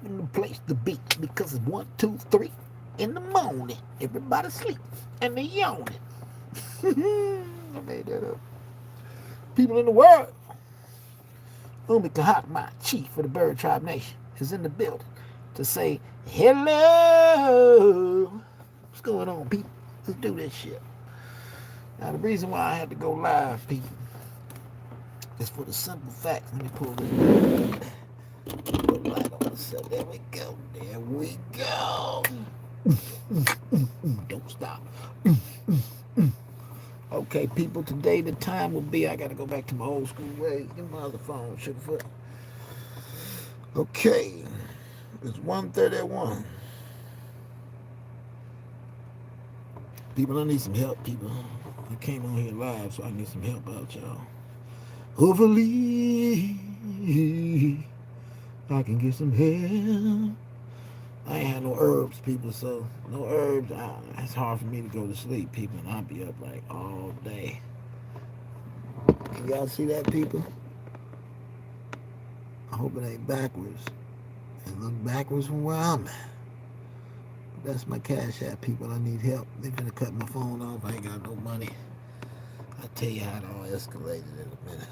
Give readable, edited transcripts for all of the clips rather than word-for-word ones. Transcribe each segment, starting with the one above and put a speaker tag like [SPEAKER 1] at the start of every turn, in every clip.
[SPEAKER 1] having no place to be because it's 1, 2, 3 in the morning. Everybody sleep and they yawning. I made that up. People in the world. Umi Kahak, my chief for the Bird Tribe Nation, is in the building to say hello. What's going on, people? Let's do this shit. Now, the reason why I had to go live, people, is for the simple fact. Let me pull this. Put light on. So there we go. There we go. Don't stop. Okay, people, today the time will be, I got to go back to my old school ways. Get my other phone, Sugarfoot. Okay, it's 1:31. People, I need some help, people. I came on here live, so I need some help out, y'all. Hopefully, I can get some help. I ain't had no herbs, people, so no herbs. It's hard for me to go to sleep, people, and I'll be up like all day. Can y'all see that, people? I hope it ain't backwards. It look backwards from where I'm at. That's my cash app, people. I need help. They're gonna cut my phone off. I ain't got no money. I'll tell you how it all escalated in a minute.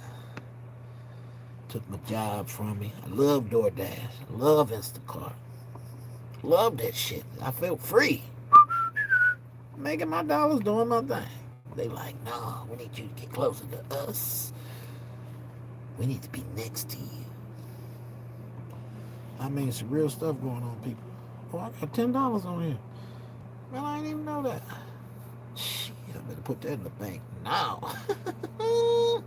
[SPEAKER 1] Took my job from me. I love DoorDash. I love Instacart. Love that shit. I felt free. Making my dollars, doing my thing. They like, nah, we need you to get closer to us. We need to be next to you. I mean, some real stuff going on, people. Oh, I got $10 on here. Man, I didn't even know that. Shit, I better put that in the bank now. I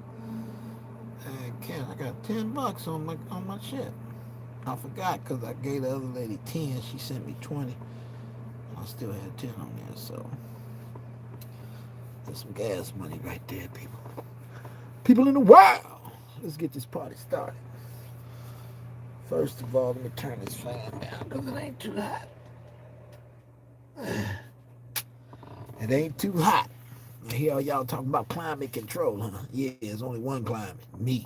[SPEAKER 1] got $10 on my shit. I forgot because I gave the other lady 10. She sent me 20. I still had 10 on there, so there's some gas money right there, people. People in the world. Let's get this party started. First of all, let me turn this fan down because it ain't too hot. It ain't too hot. I hear y'all talking about climate control, huh? Yeah, there's only one climate, me.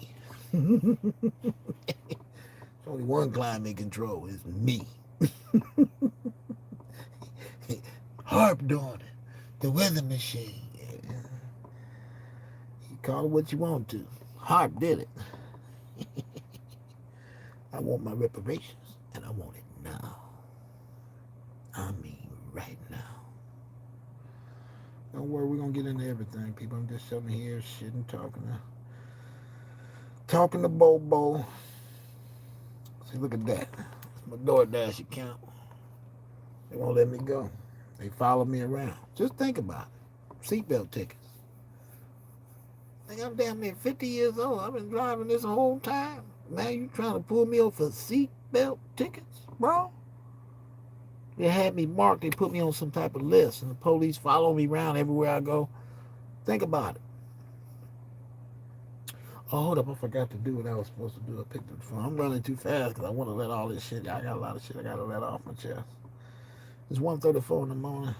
[SPEAKER 1] Only one climate control is me. Harp doing it. The weather machine. You call it what you want to. Harp did it. I want my reparations, and I want it now. I mean, right now. Don't worry, we're going to get into everything, people. I'm just sitting here, shitting, talking to Bobo. See, look at that. It's my DoorDash account. They won't let me go. They follow me around. Just think about it. Seatbelt tickets. I think I'm damn near 50 years old. I've been driving this whole time. Now you trying to pull me over for seatbelt tickets, bro? They had me marked. They put me on some type of list, and the police follow me around everywhere I go. Think about it. Oh, hold up. I forgot to do what I was supposed to do. I picked up the phone. I'm running too fast because I want to let all this shit. I got a lot of shit I got to let off my chest. It's 1:34 in the morning.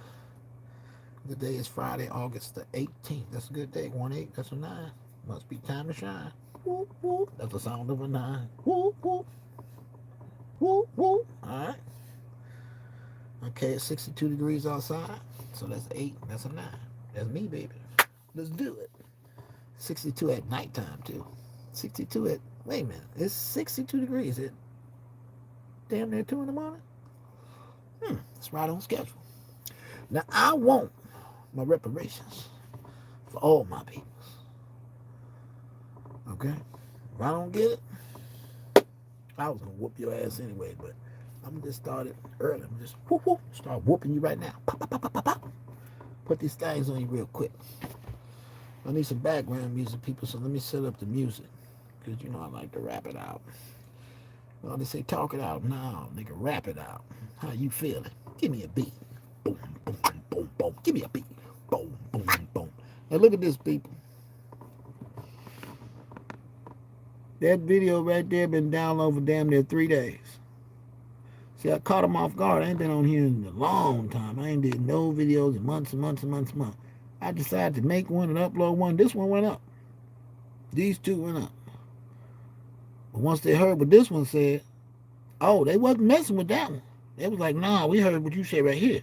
[SPEAKER 1] The day is Friday, August the 18th. That's a good day. 1-8. That's a 9. Must be time to shine. Whoop, whoop. That's the sound of a 9. Whoop, whoop. Whoop, whoop. All right. Okay, it's 62 degrees outside. So that's 8. That's a 9. That's me, baby. Let's do it. 62 at nighttime, too. 62 at, wait a minute. It's 62 degrees at damn near 2 in the morning. It's right on schedule. Now, I want my reparations for all my peoples. Okay? If I don't get it, I was going to whoop your ass anyway, but I'm going to just start it early. I'm just whoop, whoop, start whooping you right now. Pop, pop, pop, pop, pop, pop. Put these things on you real quick. I need some background music, people, so let me set up the music. Because, you know, I like to rap it out. Well, they say talk it out. No, nigga, rap it out. How you feeling? Give me a beat. Boom, boom, boom, boom, boom. Give me a beat. Boom, boom, boom. Now look at this, people. That video right there been downloaded for damn near 3 days. See, I caught them off guard. I ain't been on here in a long time. I ain't did no videos in months and months and months and months. I decided to make one and upload one. This one went up. These two went up. But once they heard what this one said, Oh, they wasn't messing with that one. They was like, nah, we heard what you said right here.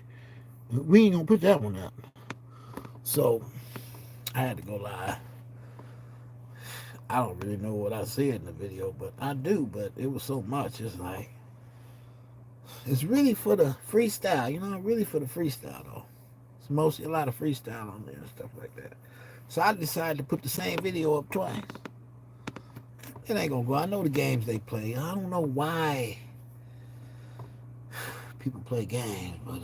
[SPEAKER 1] We ain't gonna put that one up. So I had to go live. I don't really know what I said in the video, but I do. But it was so much. It's like it's really for the freestyle, really for the freestyle though. It's mostly a lot of freestyle on there and stuff like that. So I decided to put the same video up twice. It ain't gonna go. I know the games they play. I don't know why people play games, but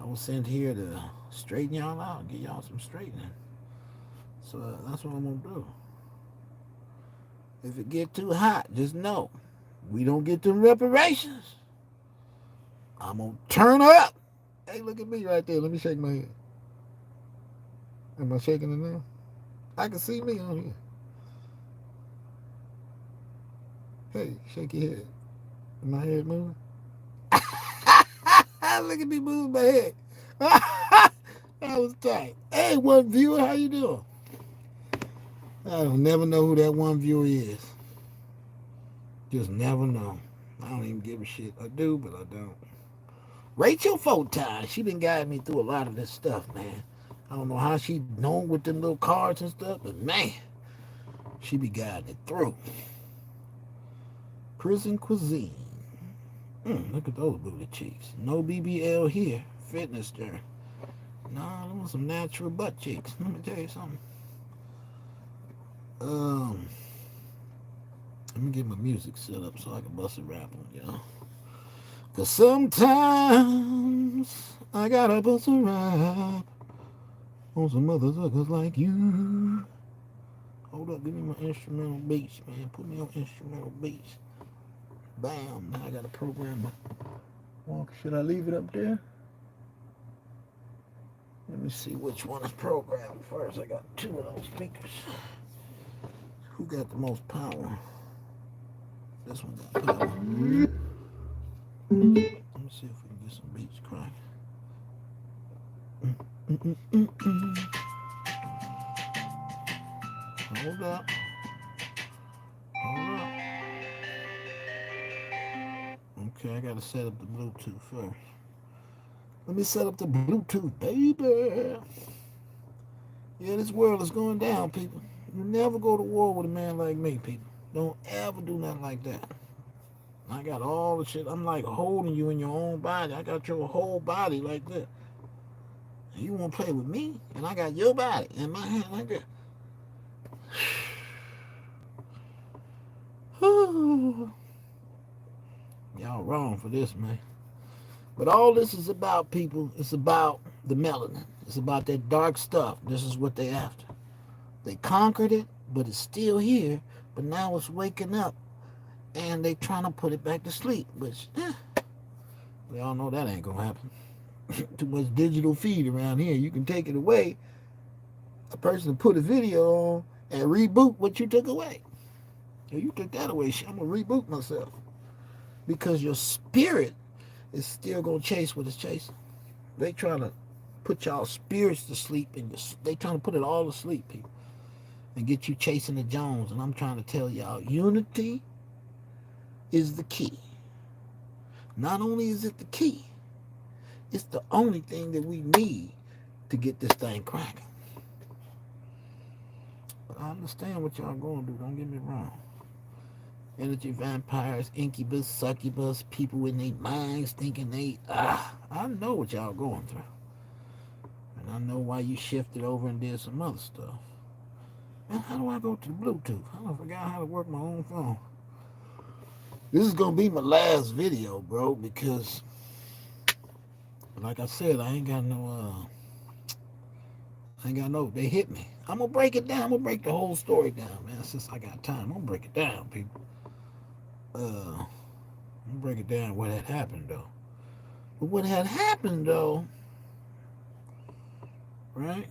[SPEAKER 1] I was sent here to straighten y'all out, get y'all some straightening. So that's what I'm gonna do. If it get too hot, just know we don't get them reparations. I'm gonna turn up. Hey, look at me right there. Let me shake my head. Am I shaking it now? I can see me on here. Hey, shake your head. Is my head moving? Look at me moving my head. That was tight. Hey, one viewer, how you doing? I don't never know who that one viewer is. Just never know. I don't even give a shit. I do, but I don't. Rachel Fotai, she been guiding me through a lot of this stuff, man. I don't know how she known with them little cards and stuff, but man, she be guiding it through. Prison cuisine. Look at those booty cheeks. No BBL here. Fitness there. Nah, I want some natural butt cheeks. Let me tell you something. Let me get my music set up so I can bust a rap on y'all. Cause sometimes I gotta bust a rap on some motherfuckers like you. Hold up, give me my instrumental beats, man. Put me on instrumental beats. Bam, now I gotta program my walk. Should I leave it up there? Let me see which one is programmed first. I got two of those speakers. Who got the most power? This one got power. Let me see if we can get some beats cracking. Hold up. Hold up. Okay, I gotta set up the Bluetooth first. Let me set up the Bluetooth, baby. Yeah, this world is going down, people. You never go to war with a man like me, people. Don't ever do nothing like that. I got all the shit. I'm like holding you in your own body. I got your whole body like that. You want to play with me? And I got your body in my hand like that. Y'all wrong for this, man. But all this is about, people, it's about the melanin. It's about that dark stuff. This is what they after. They conquered it, but it's still here. But now it's waking up, and they trying to put it back to sleep. Which, we all know that ain't going to happen. Too much digital feed around here. You can take it away. A person put a video on and reboot what you took away. If you took that away, I'm going to reboot myself. Because your spirit is still going to chase what it's chasing. They trying to put y'all spirits to sleep. They trying to put it all to sleep, people. And get you chasing the Jones. And I'm trying to tell y'all, unity is the key. Not only is it the key, it's the only thing that we need to get this thing cracking. But I understand what y'all going to do. Don't get me wrong. Energy vampires, incubus, succubus, people in their minds thinking I know what y'all going through. And I know why you shifted over and did some other stuff. Man, how do I go to the Bluetooth? I forgot how to work my own phone. This is going to be my last video, bro, because like I said, I ain't got no, they hit me. I'm going to break it down. I'm going to break the whole story down, man, since I got time. I'm going to break it down, people. I'm going to break it down what had happened, though. But what had happened, though, right?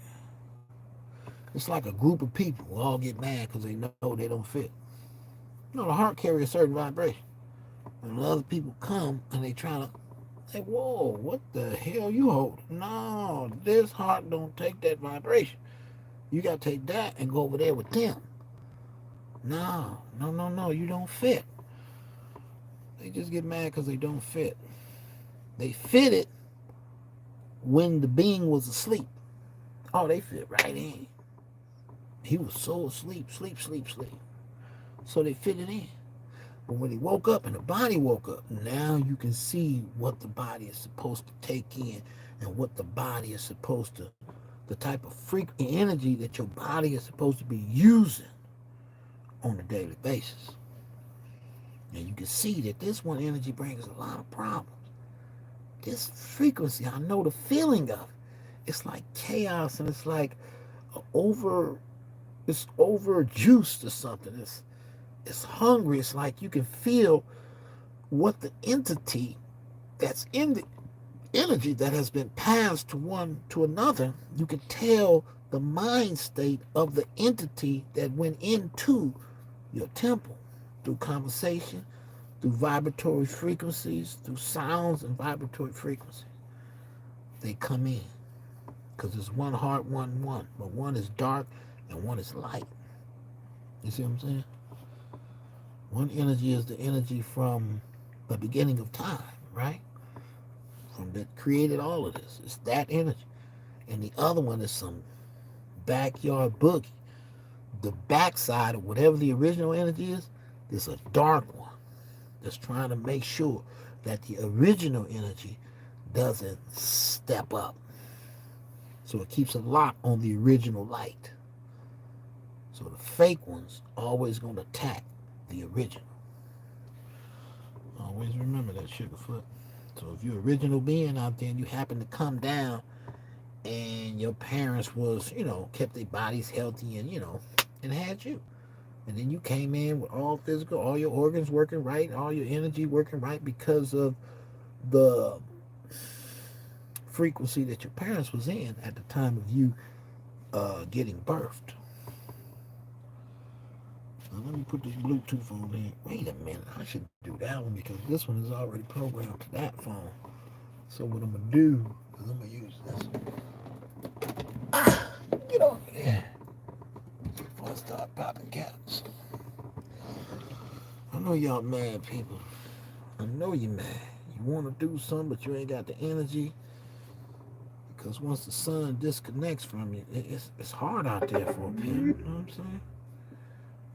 [SPEAKER 1] It's like a group of people who all get mad because they know they don't fit. You know, the heart carries a certain vibration. And when other people come and they try to say, whoa, what the hell you hold? No, this heart don't take that vibration. You got to take that and go over there with them. No, you don't fit. They just get mad because they don't fit. They fit it when the being was asleep. Oh, they fit right in. He was so asleep, sleep. So they fit it in. But when he woke up and the body woke up, now you can see what the body is supposed to take in and what the body is supposed to, the type of energy that your body is supposed to be using on a daily basis. And you can see that this one energy brings a lot of problems. This frequency, I know the feeling of it. It's like chaos, and it's like it's over juiced or something. It's hungry. It's like you can feel what the entity that's in the energy that has been passed to one to another. You can tell the mind state of the entity that went into your temple through conversation, through vibratory frequencies, through sounds and vibratory frequencies. They come in because it's one heart, one, but one is dark and one is light. You see what I'm saying? One energy is the energy from the beginning of time, right? From that created all of this. It's that energy. And the other one is some backyard boogie. The backside of whatever the original energy is a dark one that's trying to make sure that the original energy doesn't step up. So it keeps a lock on the original light. So the fake one's always going to attack the original. Always remember that, Sugarfoot. So if you're original being out there and you happen to come down and your parents was, kept their bodies healthy and, and had you. And then you came in with all physical, all your organs working right, all your energy working right because of the frequency that your parents was in at the time of you getting birthed. Now let me put this Bluetooth on there. Wait a minute, I should do that one because this one is already programmed to that phone. So what I'm going to do is I'm going to use this. Get over there before I start popping caps. I know y'all mad people. I know you mad. You want to do something, but you ain't got the energy. Because once the sun disconnects from you, it's hard out there for a pimp. You know what I'm saying?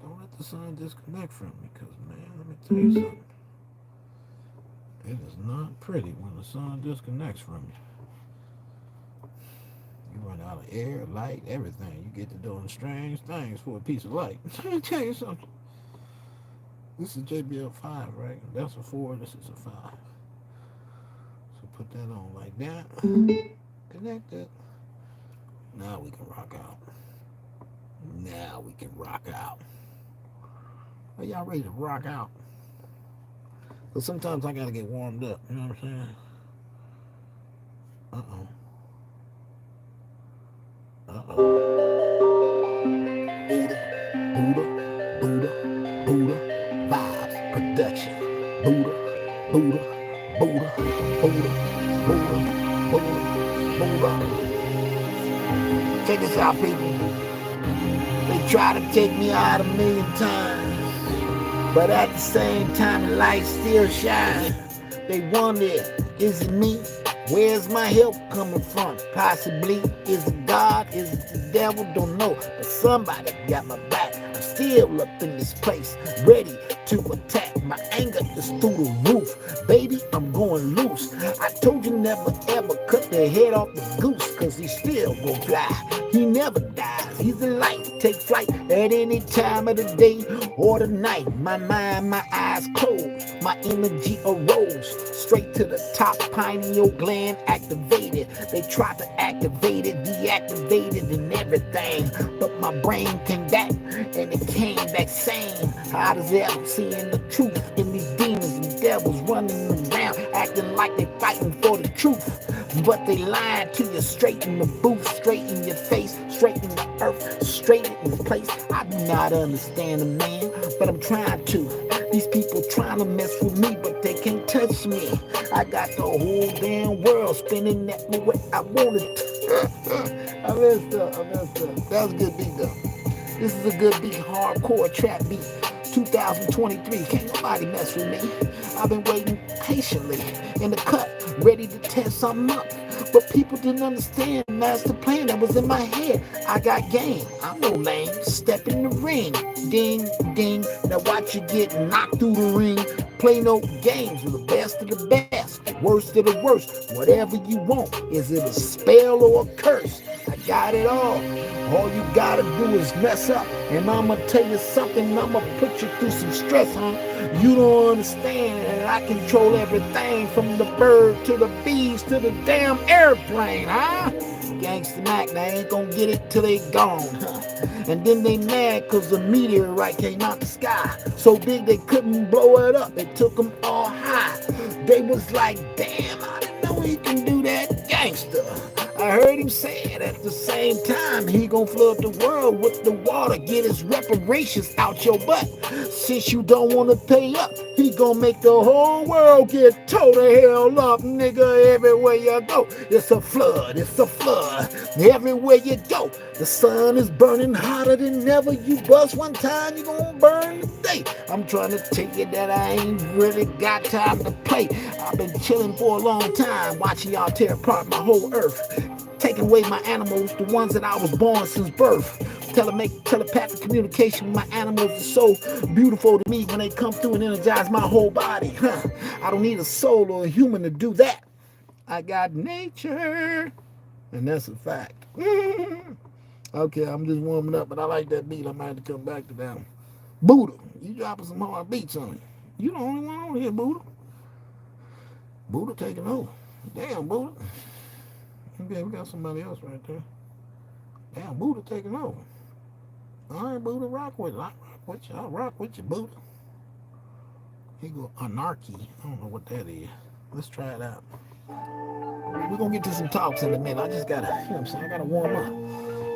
[SPEAKER 1] Don't let the sun disconnect from you. Because, man, let me tell you something. It is not pretty when the sun disconnects from you. You run out of air, light, everything. You get to doing strange things for a piece of light. Let me tell you something. This is JBL 5, right? That's a 4, this is a 5. So put that on like that. Connected. Now we can rock out. Are y'all ready to rock out? Because sometimes I gotta get warmed up. You know what I'm saying? Buddha vibes production. Buddha. Check this out, people. They try to take me out 1,000,000 times, but at the same time, the light still shines. They wonder, is it me? Where's my help coming from? Possibly, is it God? Is it the devil? Don't know, but somebody got my back. I'm still up in this place, ready to attack. My anger is through the roof. Baby, I'm going loose. I told you never ever cut the head off the goose, cause he still gon' fly. He never dies. He's the light. Take flight at any time of the day or the night. My mind, my eyes closed. My energy arose. Straight to the top, pineal gland activated. They tried to activate it, deactivate it and everything. But my brain came back and it came back sane. Hot as ever, seeing the truth in these demons and devils running around, acting like they fighting for the truth. But they lying to you straight in the booth, straight in your face, straight in the earth, straight in this place. I do not understand a man, but I'm trying to. These people trying to mess with me, but they can't touch me. I got the whole damn world spinning that way I wanted to. I messed up. That was a good beat though. This is a good beat, hardcore trap beat. 2023, can't nobody mess with me. I've been waiting patiently in the cut, ready to tear something up. But people didn't understand the master plan that was in my head. I got game. I'm no lame. Step in the ring. Ding, ding. Now watch you get knocked through the ring. Play no games with the best of the best. Worst of the worst. Whatever you want. Is it a spell or a curse? I got it all. All you gotta do is mess up. And I'ma tell you something. I'ma put you through some stress, huh? You don't understand that I control everything from the bird to the bees to the damn airplane, huh? Gangsta Mac, they ain't gonna get it till they gone, huh? And then they mad cause the meteorite came out the sky. So big they couldn't blow it up. It took them all high. They was like, damn, I didn't know he can do that, gangster. I heard him say it at the same time. He gon' flood the world with the water, get his reparations out your butt. Since you don't wanna pay up, he gon' make the whole world get towed the hell up, nigga. Everywhere you go, it's a flood, it's a flood. Everywhere you go, the sun is burning hotter than ever. You bust one time, you gon' burn today. I'm trying to tell you that I ain't really got time to play. I've been chilling for a long time, watching y'all tear apart my whole earth. Taking away my animals, the ones that I was born since birth. Telepathic communication with my animals is so beautiful to me when they come through and energize my whole body. I don't need a soul or a human to do that. I got nature, and that's a fact. Okay, I'm just warming up, but I like that beat. I might have to come back to that one. Buddha, you dropping some hard beats on me. You the only one on here, Buddha. Buddha taking over. Damn, Buddha. Okay, we got somebody else right there. Damn, Buddha taking over. All right, Buddha, rock with it. I rock with you. I'll rock with you, Buddha. He go anarchy. I don't know what that is. Let's try it out. We're gonna get to some talks in a minute. I just gotta, you know what I'm saying? I gotta warm up.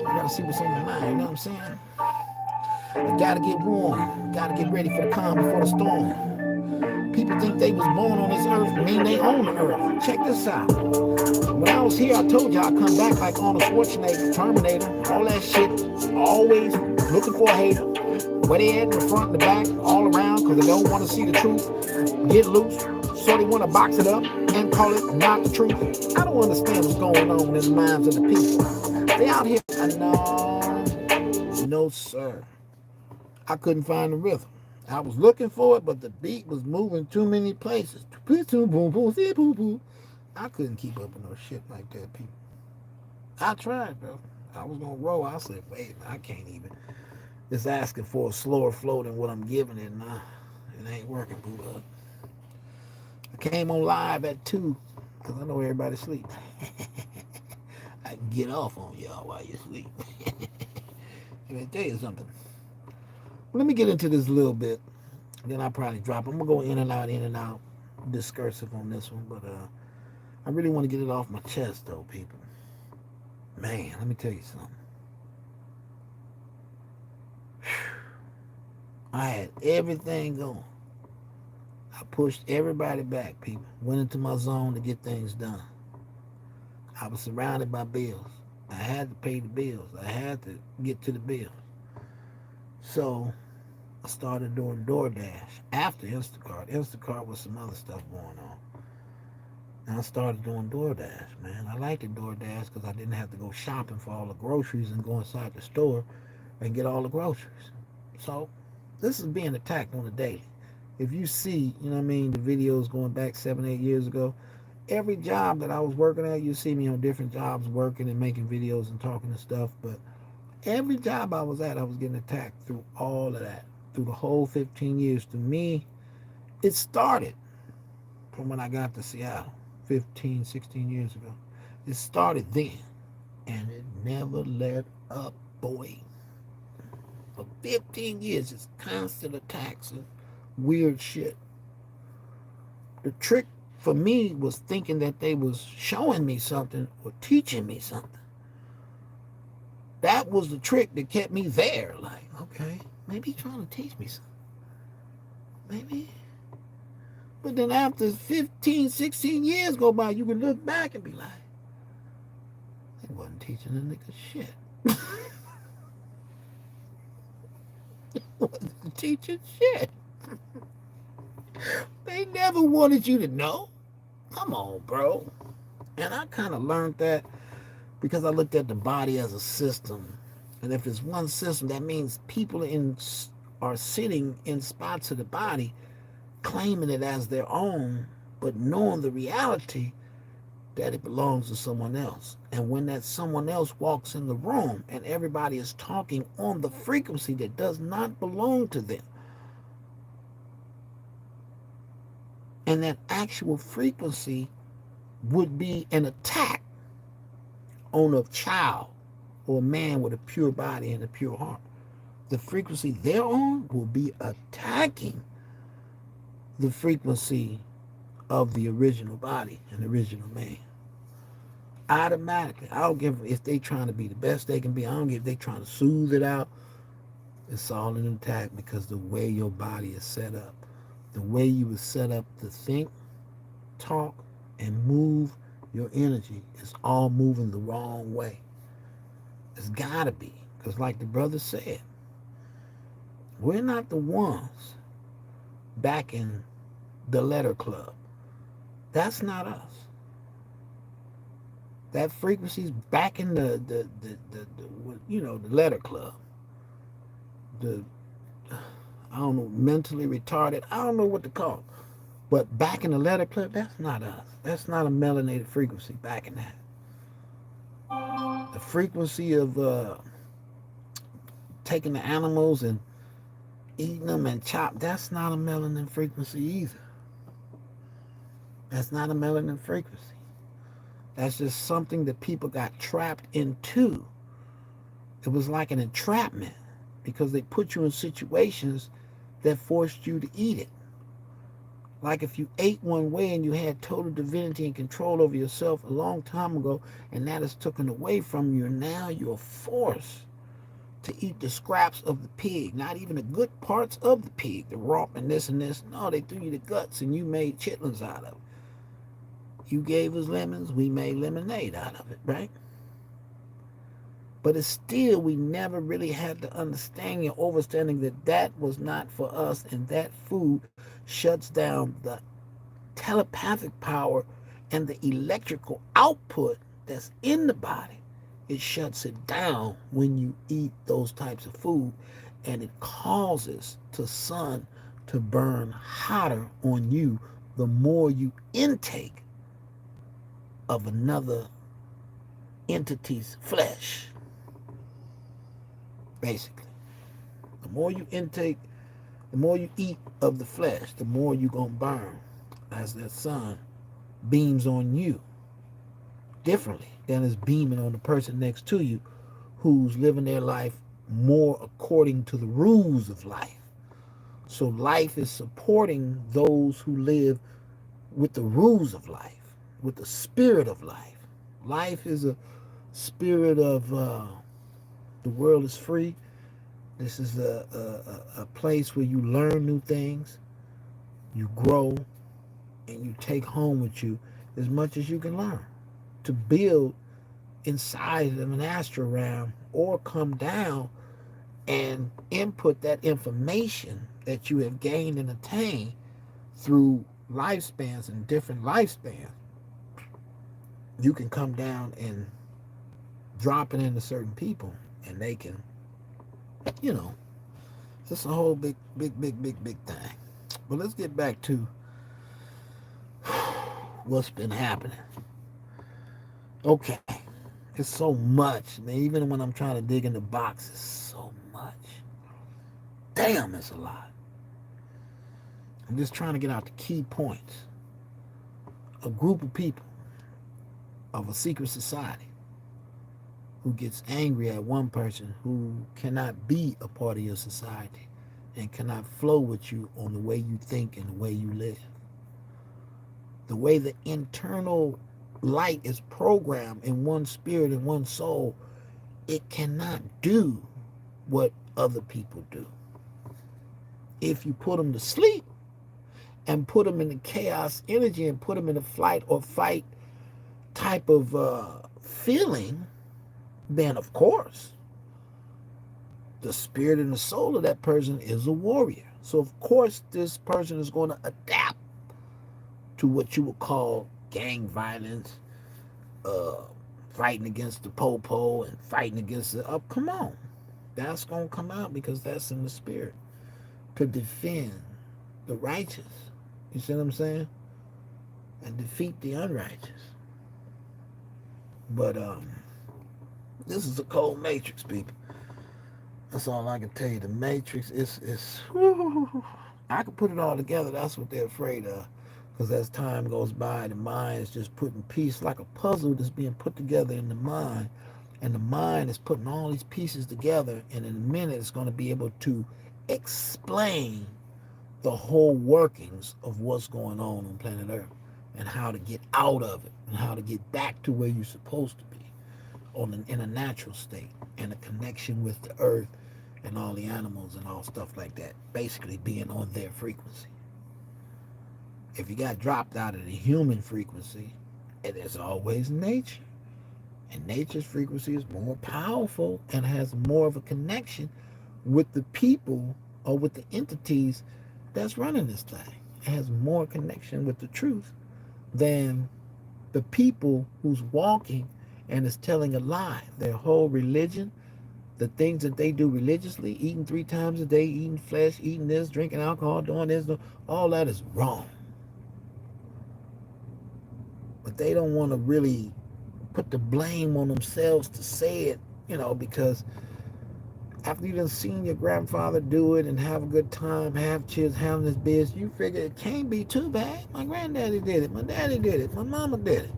[SPEAKER 1] I gotta see what's on my mind, you know what I'm saying? I gotta get warm. Gotta get ready for the calm before the storm. People think they was born on this earth, mean they own the earth. Check this out. When I was here, I told you I'd come back like Arnold Schwarzenegger, Terminator, all that shit. Always looking for a hater. Where they at in the front and the back, all around, because they don't want to see the truth. Get loose. So they want to box it up and call it not the truth. I don't understand what's going on in the minds of the people. They out here. No, sir. I couldn't find the rhythm. I was looking for it, but the beat was moving too many places. I couldn't keep up with no shit like that, people. I tried, bro. I was gonna roll. I said, wait, I can't even. It's asking for a slower flow than what I'm giving it. Nah, it ain't working, boo. I came on live at 2 because I know everybody sleep. I can get off on y'all while you sleep. Let me tell you something. Let me get into this a little bit. Then I'll probably drop. I'm going to go in and out, discursive on this one. But I really want to get it off my chest, though, people. Man, let me tell you something. I had everything going. I pushed everybody back, people. Went into my zone to get things done. I was surrounded by bills. I had to pay the bills. I had to get to the bills. So I started doing DoorDash after Instacart. Instacart was some other stuff going on. And I started doing DoorDash, man. I liked the DoorDash because I didn't have to go shopping for all the groceries and go inside the store and get all the groceries. So this is being attacked on a daily. If you see, you know what I mean, the videos going back 7, 8 years ago, every job that I was working at, you see me on different jobs working and making videos and talking and stuff. But every job I was at, I was getting attacked through all of that. Through the whole 15 years. To me, it started from when I got to Seattle 15, 16 years ago. It started then. And it never let up, boy. For 15 years, it's constant attacks and weird shit. The trick for me was thinking that they was showing me something or teaching me something. That was the trick that kept me there. Like, okay, maybe he's trying to teach me something. Maybe. But then after 15, 16 years go by, you can look back and be like, they wasn't teaching a nigga shit. They wasn't teaching shit. They never wanted you to know. Come on, bro. And I kind of learned that because I looked at the body as a system. And if it's one system, that means people are sitting in spots of the body claiming it as their own, but knowing the reality that it belongs to someone else. And when that someone else walks in the room and everybody is talking on the frequency that does not belong to them, and that actual frequency would be an attack on a child or a man with a pure body and a pure heart. The frequency they're on will be attacking the frequency of the original body and original man. Automatically. I don't give if they trying to be the best they can be. I don't give if they trying to soothe it out. It's all an attack because the way your body is set up, the way you were set up to think, talk, and move your energy is all moving the wrong way. It's got to be. Because like the brother said, we're not the ones back in the letter club. That's not us. That frequency's back in the letter club. The I don't know, mentally retarded. I don't know what to call it. But back in the letter club, that's not us. That's not a melanated frequency back in that. The frequency of taking the animals and eating them and chop, that's not a melanin frequency either. That's not a melanin frequency. That's just something that people got trapped into. It was like an entrapment because they put you in situations that forced you to eat it. Like if you ate one way and you had total divinity and control over yourself a long time ago, and that is taken away from you, and now you're forced to eat the scraps of the pig, not even the good parts of the pig, the rump and this and this. No, they threw you the guts and you made chitlins out of it. You gave us lemons, we made lemonade out of it, right? But it's still, we never really had the understanding or overstanding that that was not for us, and that food shuts down the telepathic power and the electrical output that's in the body. It shuts it down when you eat those types of food, and it causes the sun to burn hotter on you the more you intake of another entity's flesh. Basically, the more you intake, the more you eat of the flesh, the more you're going to burn as that sun beams on you differently than it's beaming on the person next to you who's living their life more according to the rules of life. So life is supporting those who live with the rules of life, with the spirit of life. Life is a spirit of the world is free. This is a place where you learn new things, you grow, and you take home with you as much as you can learn to build inside of an astral realm or come down and input that information that you have gained and attained through lifespans and different lifespans. You can come down and drop it into certain people, and they can, it's a whole big thing. But let's get back to what's been happening. Okay, it's so much. Man, even when I'm trying to dig in the box, it's so much. Damn, it's a lot. I'm just trying to get out the key points. A group of people of a secret society who gets angry at one person who cannot be a part of your society and cannot flow with you on the way you think and the way you live. The way the internal light is programmed in one spirit and one soul, it cannot do what other people do. If you put them to sleep and put them in the chaos energy and put them in a flight or fight type of feeling, then of course the spirit and the soul of that person is a warrior. So of course this person is going to adapt to what you would call gang violence, uh, fighting against the popo and fighting against the up. Come on, that's going to come out because that's in the spirit to defend the righteous. You see what I'm saying? And defeat the unrighteous. But this is a cold matrix, people. That's all I can tell you. The matrix is I can put it all together. That's what they're afraid of. Because as time goes by, the mind is just putting pieces like a puzzle that's being put together in the mind. And the mind is putting all these pieces together. And in a minute, it's going to be able to explain the whole workings of what's going on planet Earth and how to get out of it and how to get back to where you're supposed to be in a natural state and a connection with the earth and all the animals and all stuff like that, basically being on their frequency. If you got dropped out of the human frequency, there's always nature. And nature's frequency is more powerful and has more of a connection with the people or with the entities that's running this thing. It has more connection with the truth than the people who's walking and is telling a lie. Their whole religion, the things that they do religiously, eating 3 times a day, eating flesh, eating this, drinking alcohol, doing this, all that is wrong. But they don't want to really put the blame on themselves to say it, because after you've seen your grandfather do it and have a good time, have kids, having this business, you figure it can't be too bad. My granddaddy did it. My daddy did it. My mama did it.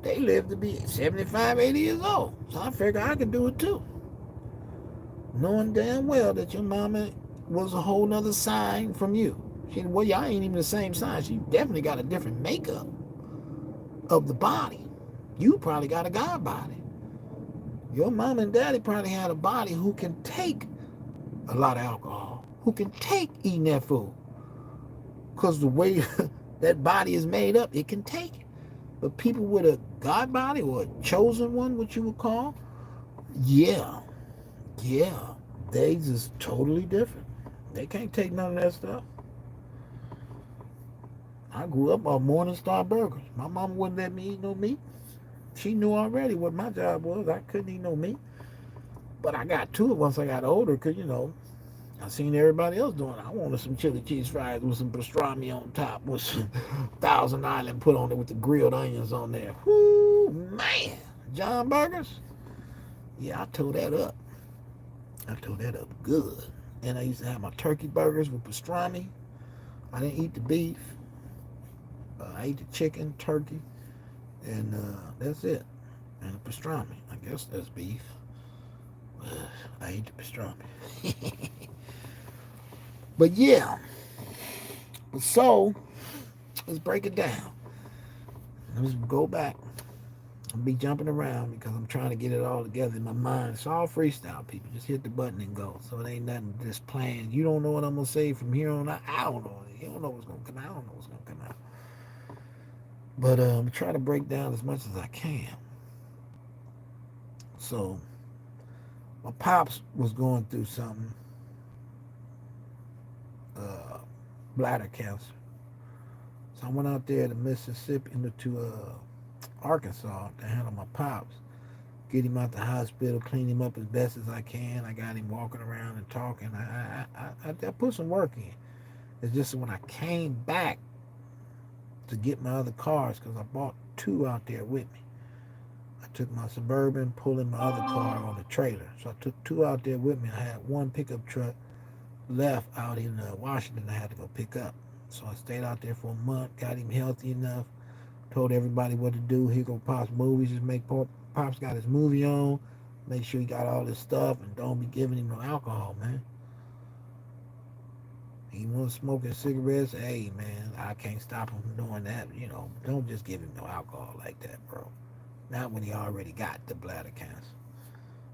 [SPEAKER 1] They lived to be 75, 80 years old. So I figure I could do it too. Knowing damn well that your mama was a whole nother sign from you. Y'all ain't even the same sign. She definitely got a different makeup of the body. You probably got a God body. Your mom and daddy probably had a body who can take a lot of alcohol, who can take eating that food. Because the way that body is made up, it can take it. But people with a God body or a chosen one, what you would call, yeah, they just totally different. They can't take none of that stuff. I grew up on Morningstar burgers. My mama wouldn't let me eat no meat. She knew already what my job was. I couldn't eat no meat. But I got to it once I got older because, I seen everybody else doing it. I wanted some chili cheese fries with some pastrami on top with some Thousand Island put on it with the grilled onions on there. Whoo, man. John Burgers? Yeah, I tore that up. I tore that up good. And I used to have my turkey burgers with pastrami. I didn't eat the beef. I ate the chicken, turkey, and that's it. And the pastrami. I guess that's beef. I ate the pastrami. But yeah. So, let's break it down. Let's go back. I'll be jumping around because I'm trying to get it all together in my mind. It's all freestyle, people. Just hit the button and go. So it ain't nothing just planned. You don't know what I'm going to say from here on out. I don't know. You don't know what's going to come out. I don't know what's going to come out. But try to break down as much as I can. So, my pops was going through something. Bladder cancer. So I went out there to Mississippi, to Arkansas to handle my pops. Get him out the hospital, clean him up as best as I can. I got him walking around and talking. I put some work in. It's just when I came back to get my other cars, because I bought 2 out there with me. I took my Suburban, pulling my other car on the trailer. So I took 2 out there with me. I had 1 pickup truck left out in Washington I had to go pick up. So I stayed out there for a month, got him healthy enough, told everybody what to do. Here go Pop's movies, just make Pop's got his movie on, make sure he got all this stuff, and don't be giving him no alcohol, man. He wants smoking cigarettes, hey man, I can't stop him from doing that. Don't just give him no alcohol like that, bro. Not when he already got the bladder cancer.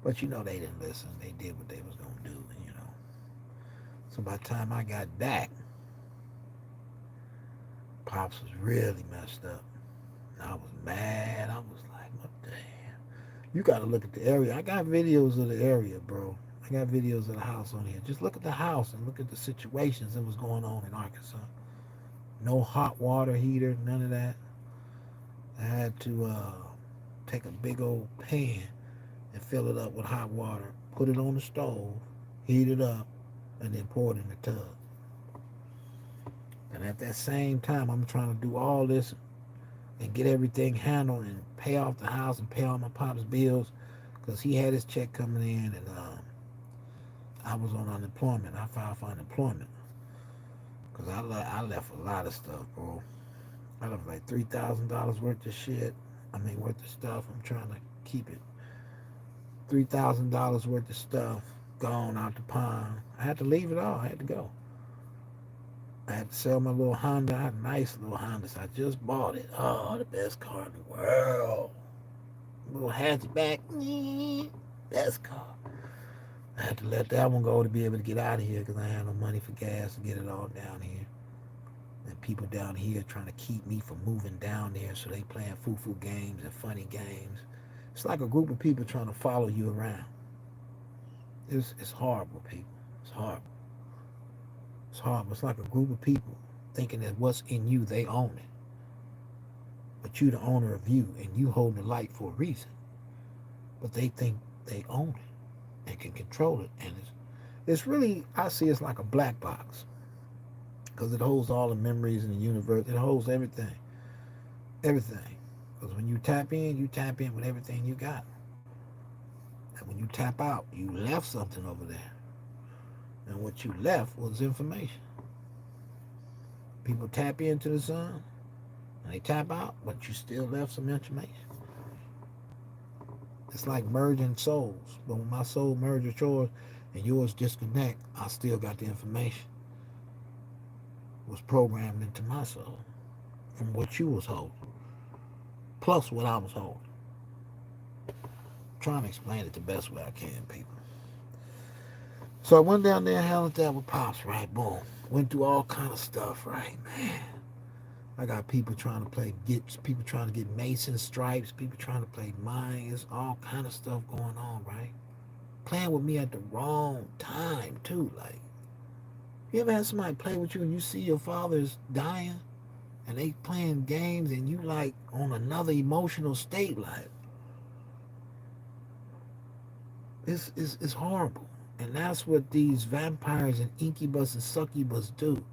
[SPEAKER 1] But they didn't listen. They did what they was gonna do, So by the time I got back, Pops was really messed up. And I was mad. I was like, what the hell? You got to look at the area. I got videos of the area, bro. I got videos of the house on here. Just look at the house and look at the situations that was going on in Arkansas. No hot water heater, none of that. I had to take a big old pan and fill it up with hot water, put it on the stove, heat it up, and then pour it in the tub. And at that same time, I'm trying to do all this and get everything handled and pay off the house and pay all my pop's bills because he had his check coming in and I was on unemployment. I filed for unemployment because I left a lot of stuff, bro. I left like $3,000 worth of shit. Worth of stuff. I'm trying to keep it. $3,000 worth of stuff gone out the pond. I had to leave it all. I had to go. I had to sell my little Honda. I had a nice little Honda. So I just bought it. Oh, the best car in the world. Little hatchback. Best car. I had to let that one go to be able to get out of here because I had no money for gas to get it all down here. And people down here trying to keep me from moving down there, so they playing foo-foo games and funny games. It's like a group of people trying to follow you around. It's horrible, people. It's horrible. It's horrible. It's like a group of people thinking that what's in you, they own it. But you the owner of you, and you hold the light for a reason. But they think they own it and can control it. And it's really, I see it's like a black box. Because it holds all the memories in the universe. It holds everything. Everything. Because when you tap in with everything you got. And when you tap out, you left something over there. And what you left was information. People tap into the sun, and they tap out, but you still left some information. It's like merging souls. But when my soul merges with yours, and yours disconnect, I still got the information. Was programmed into my soul from what you was holding, plus what I was holding. I'm trying to explain it the best way I can, people. So I went down there and handled that with Pops, right? Boom. Went through all kind of stuff, right? Man. I got people trying to people trying to get Mason stripes, people trying to play mines, all kind of stuff going on, right? Playing with me at the wrong time, too, like. You ever had somebody play with you and you see your father's dying and they playing games and you like on another emotional state, like it's horrible. And that's what these vampires and incubus and succubus do.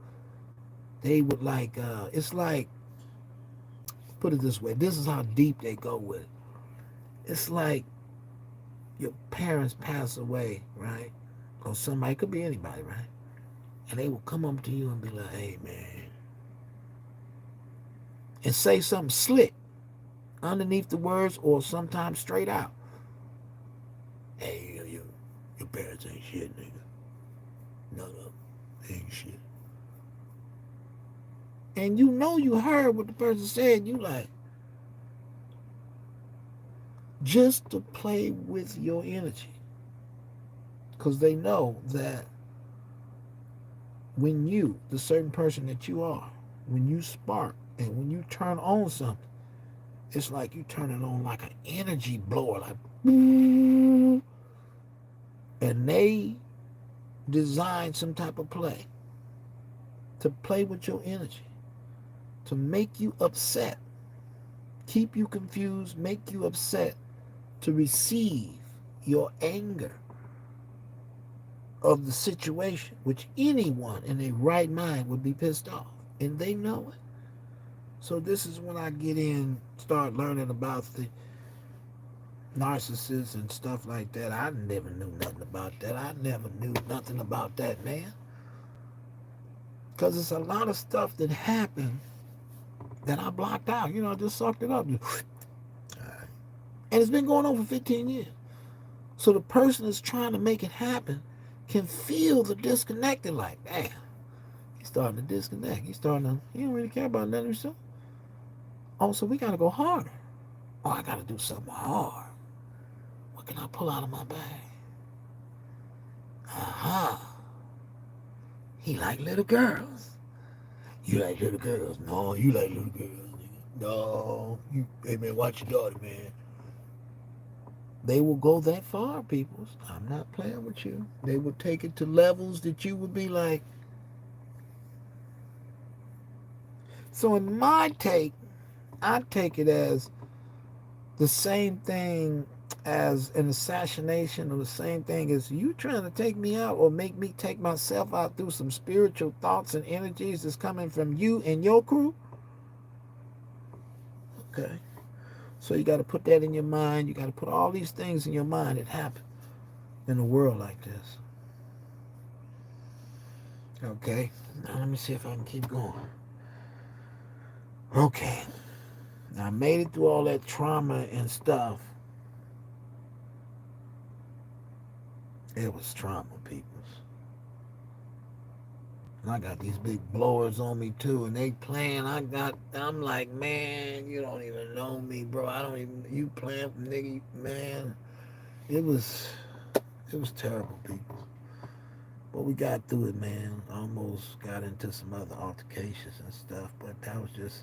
[SPEAKER 1] They would like it's like, put it this way, this is how deep they go with it. It's like your parents pass away, right? Or somebody, could be anybody, right? And they will come up to you and be like, hey, man. And say something slick underneath the words or sometimes straight out. Hey, your parents ain't shit, nigga. No, they ain't shit. And you know you heard what the person said. You like, just to play with your energy. Because they know that when you, the certain person that you are, when you spark and when you turn on something, it's like you turn it on like an energy blower, like, and they design some type of play to play with your energy, to make you upset, keep you confused, make you upset, to receive your anger of the situation, which anyone in their right mind would be pissed off, and they know it. So this is when I get in, start learning about the narcissists and stuff like that. I never knew nothing about that. I never knew nothing about that, man. Because it's a lot of stuff that happened that I blocked out. I just sucked it up. And it's been going on for 15 years. So the person that's trying to make it happen can feel the disconnected, like, damn, he's starting to disconnect. He don't really care about nothing himself. Oh, so we got to go harder. Oh, I got to do something hard. What can I pull out of my bag? Aha. He like little girls. You like little girls? No, you like little girls, nigga. No. Hey, man, watch your daughter, man. They will go that far, people. I'm not playing with you. They will take it to levels that you would be like. So in my take, I take it as the same thing as an assassination, or the same thing as you trying to take me out or make me take myself out through some spiritual thoughts and energies that's coming from you and your crew. Okay. So you got to put that in your mind. You got to put all these things in your mind that happen in a world like this. Okay. Now let me see if I can keep going. Okay. Now I made it through all that trauma and stuff. It was trauma, peoples. And I got these big blowers on me too, and they playing. I'm like, man, you don't even know me, bro. I don't even. You playing, nigga, man. It was, it was terrible, people. But we got through it, man. Almost got into some other altercations and stuff, but that was just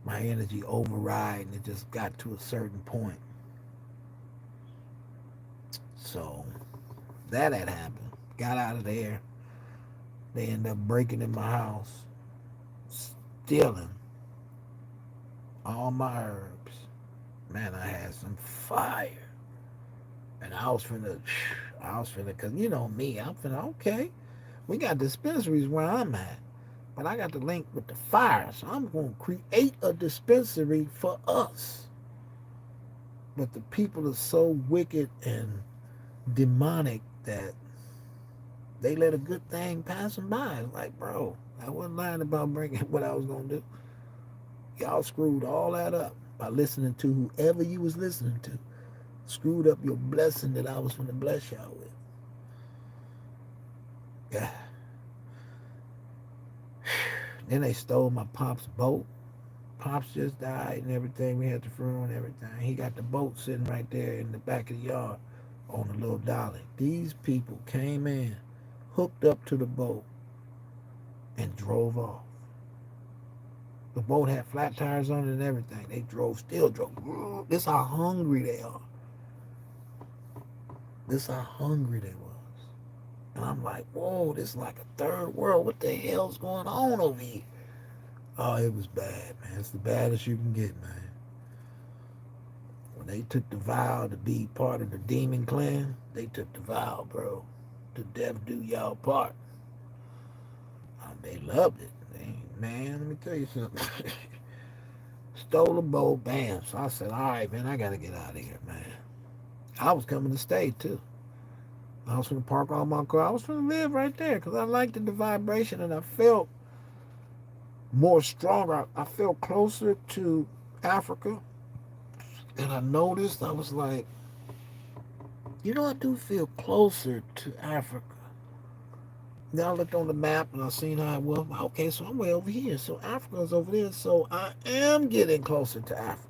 [SPEAKER 1] my energy overriding. It just got to a certain point. So that had happened. Got out of there. They ended up breaking in my house, stealing all my herbs. Man, I had some fire. And cause you know me, I'm finna, okay, we got dispensaries where I'm at, but I got to link with the fire, so I'm gonna create a dispensary for us. But the people are so wicked and demonic that they let a good thing pass them by. It's like, bro, I wasn't lying about bringing what I was gonna do. Y'all screwed all that up by listening to whoever you was listening to. Screwed up your blessing that I was going to bless y'all with. Yeah. Then they stole my pop's boat. Pops just died and everything. We had the funeral and everything. He got the boat sitting right there in the back of the yard on a little dolly. These people came in, hooked up to the boat, and drove off. The boat had flat tires on it and everything. They still drove. This is how hungry they are. This is how hungry they was. And I'm like, whoa, this is like a third world. What the hell's going on over here? Oh, it was bad, man. It's the baddest you can get, man. When they took the vow to be part of the demon clan, they took the vow, bro. To death do y'all part. They loved it. Man, let me tell you something. Stole a boat, bam. So I said, all right, man, I got to get out of here, man. I was coming to stay, too. I was going to park all my car. I was going to live right there because I liked the vibration and I felt more stronger. I felt closer to Africa. And I noticed, I was like, you know, I do feel closer to Africa. Then I looked on the map and I seen how it was. Okay, so I'm way over here. So Africa's over there. So I am getting closer to Africa.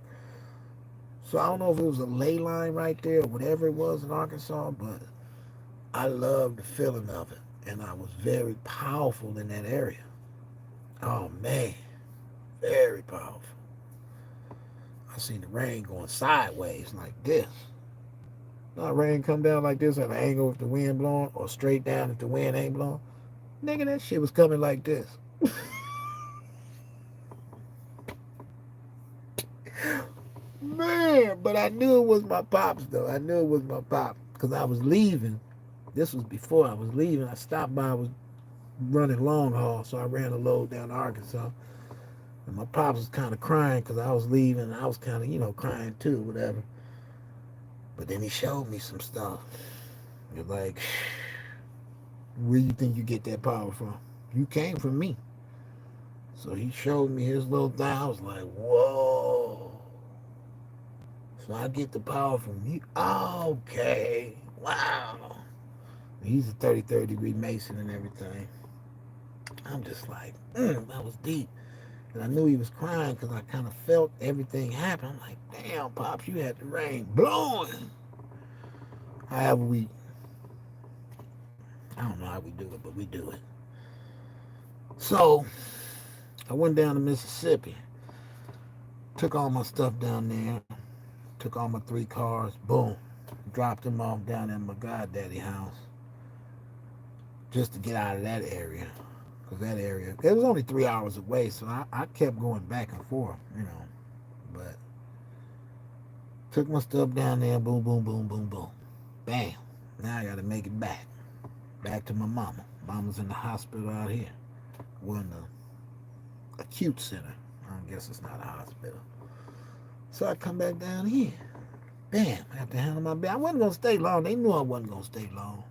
[SPEAKER 1] So I don't know if it was a ley line right there or whatever it was in Arkansas, but I loved the feeling of it. And I was very powerful in that area. Oh, man. Very powerful. I seen the rain going sideways like this. Not rain come down like this at an angle if the wind blowing, or straight down if the wind ain't blowing. Nigga, that shit was coming like this. Man, but I knew it was my pops, though. I knew it was my pop because I was leaving. This was before I was leaving. I stopped by. I was running long haul, so I ran a load down to Arkansas. And my pops was kind of crying because I was leaving. And I was kind of, crying too, whatever. But then he showed me some stuff. You're like, where you think you get that power from? You came from me. So he showed me his little thing. I was like, whoa. So I get the power from you. Oh, okay. Wow. He's a 33rd degree Mason and everything. I'm just like, that was deep. And I knew he was crying because I kind of felt everything happen. I'm like, damn, Pops, you had the rain blowing. However, I don't know how we do it, but we do it. So I went down to Mississippi, took all my stuff down there, took all my 3 cars, boom. dropped him off down at my goddaddy house just to get out of that area. Because that area, it was only 3 hours away, so I kept going back and forth, you know. But took my stuff down there, boom, boom, boom, boom, boom. Bam. Now I got to make it back. Back to my mama. Mama's in the hospital out here. We're in the acute center. I guess it's not a hospital. So I come back down here. Bam. I have to handle my business. I wasn't going to stay long. They knew I wasn't going to stay long.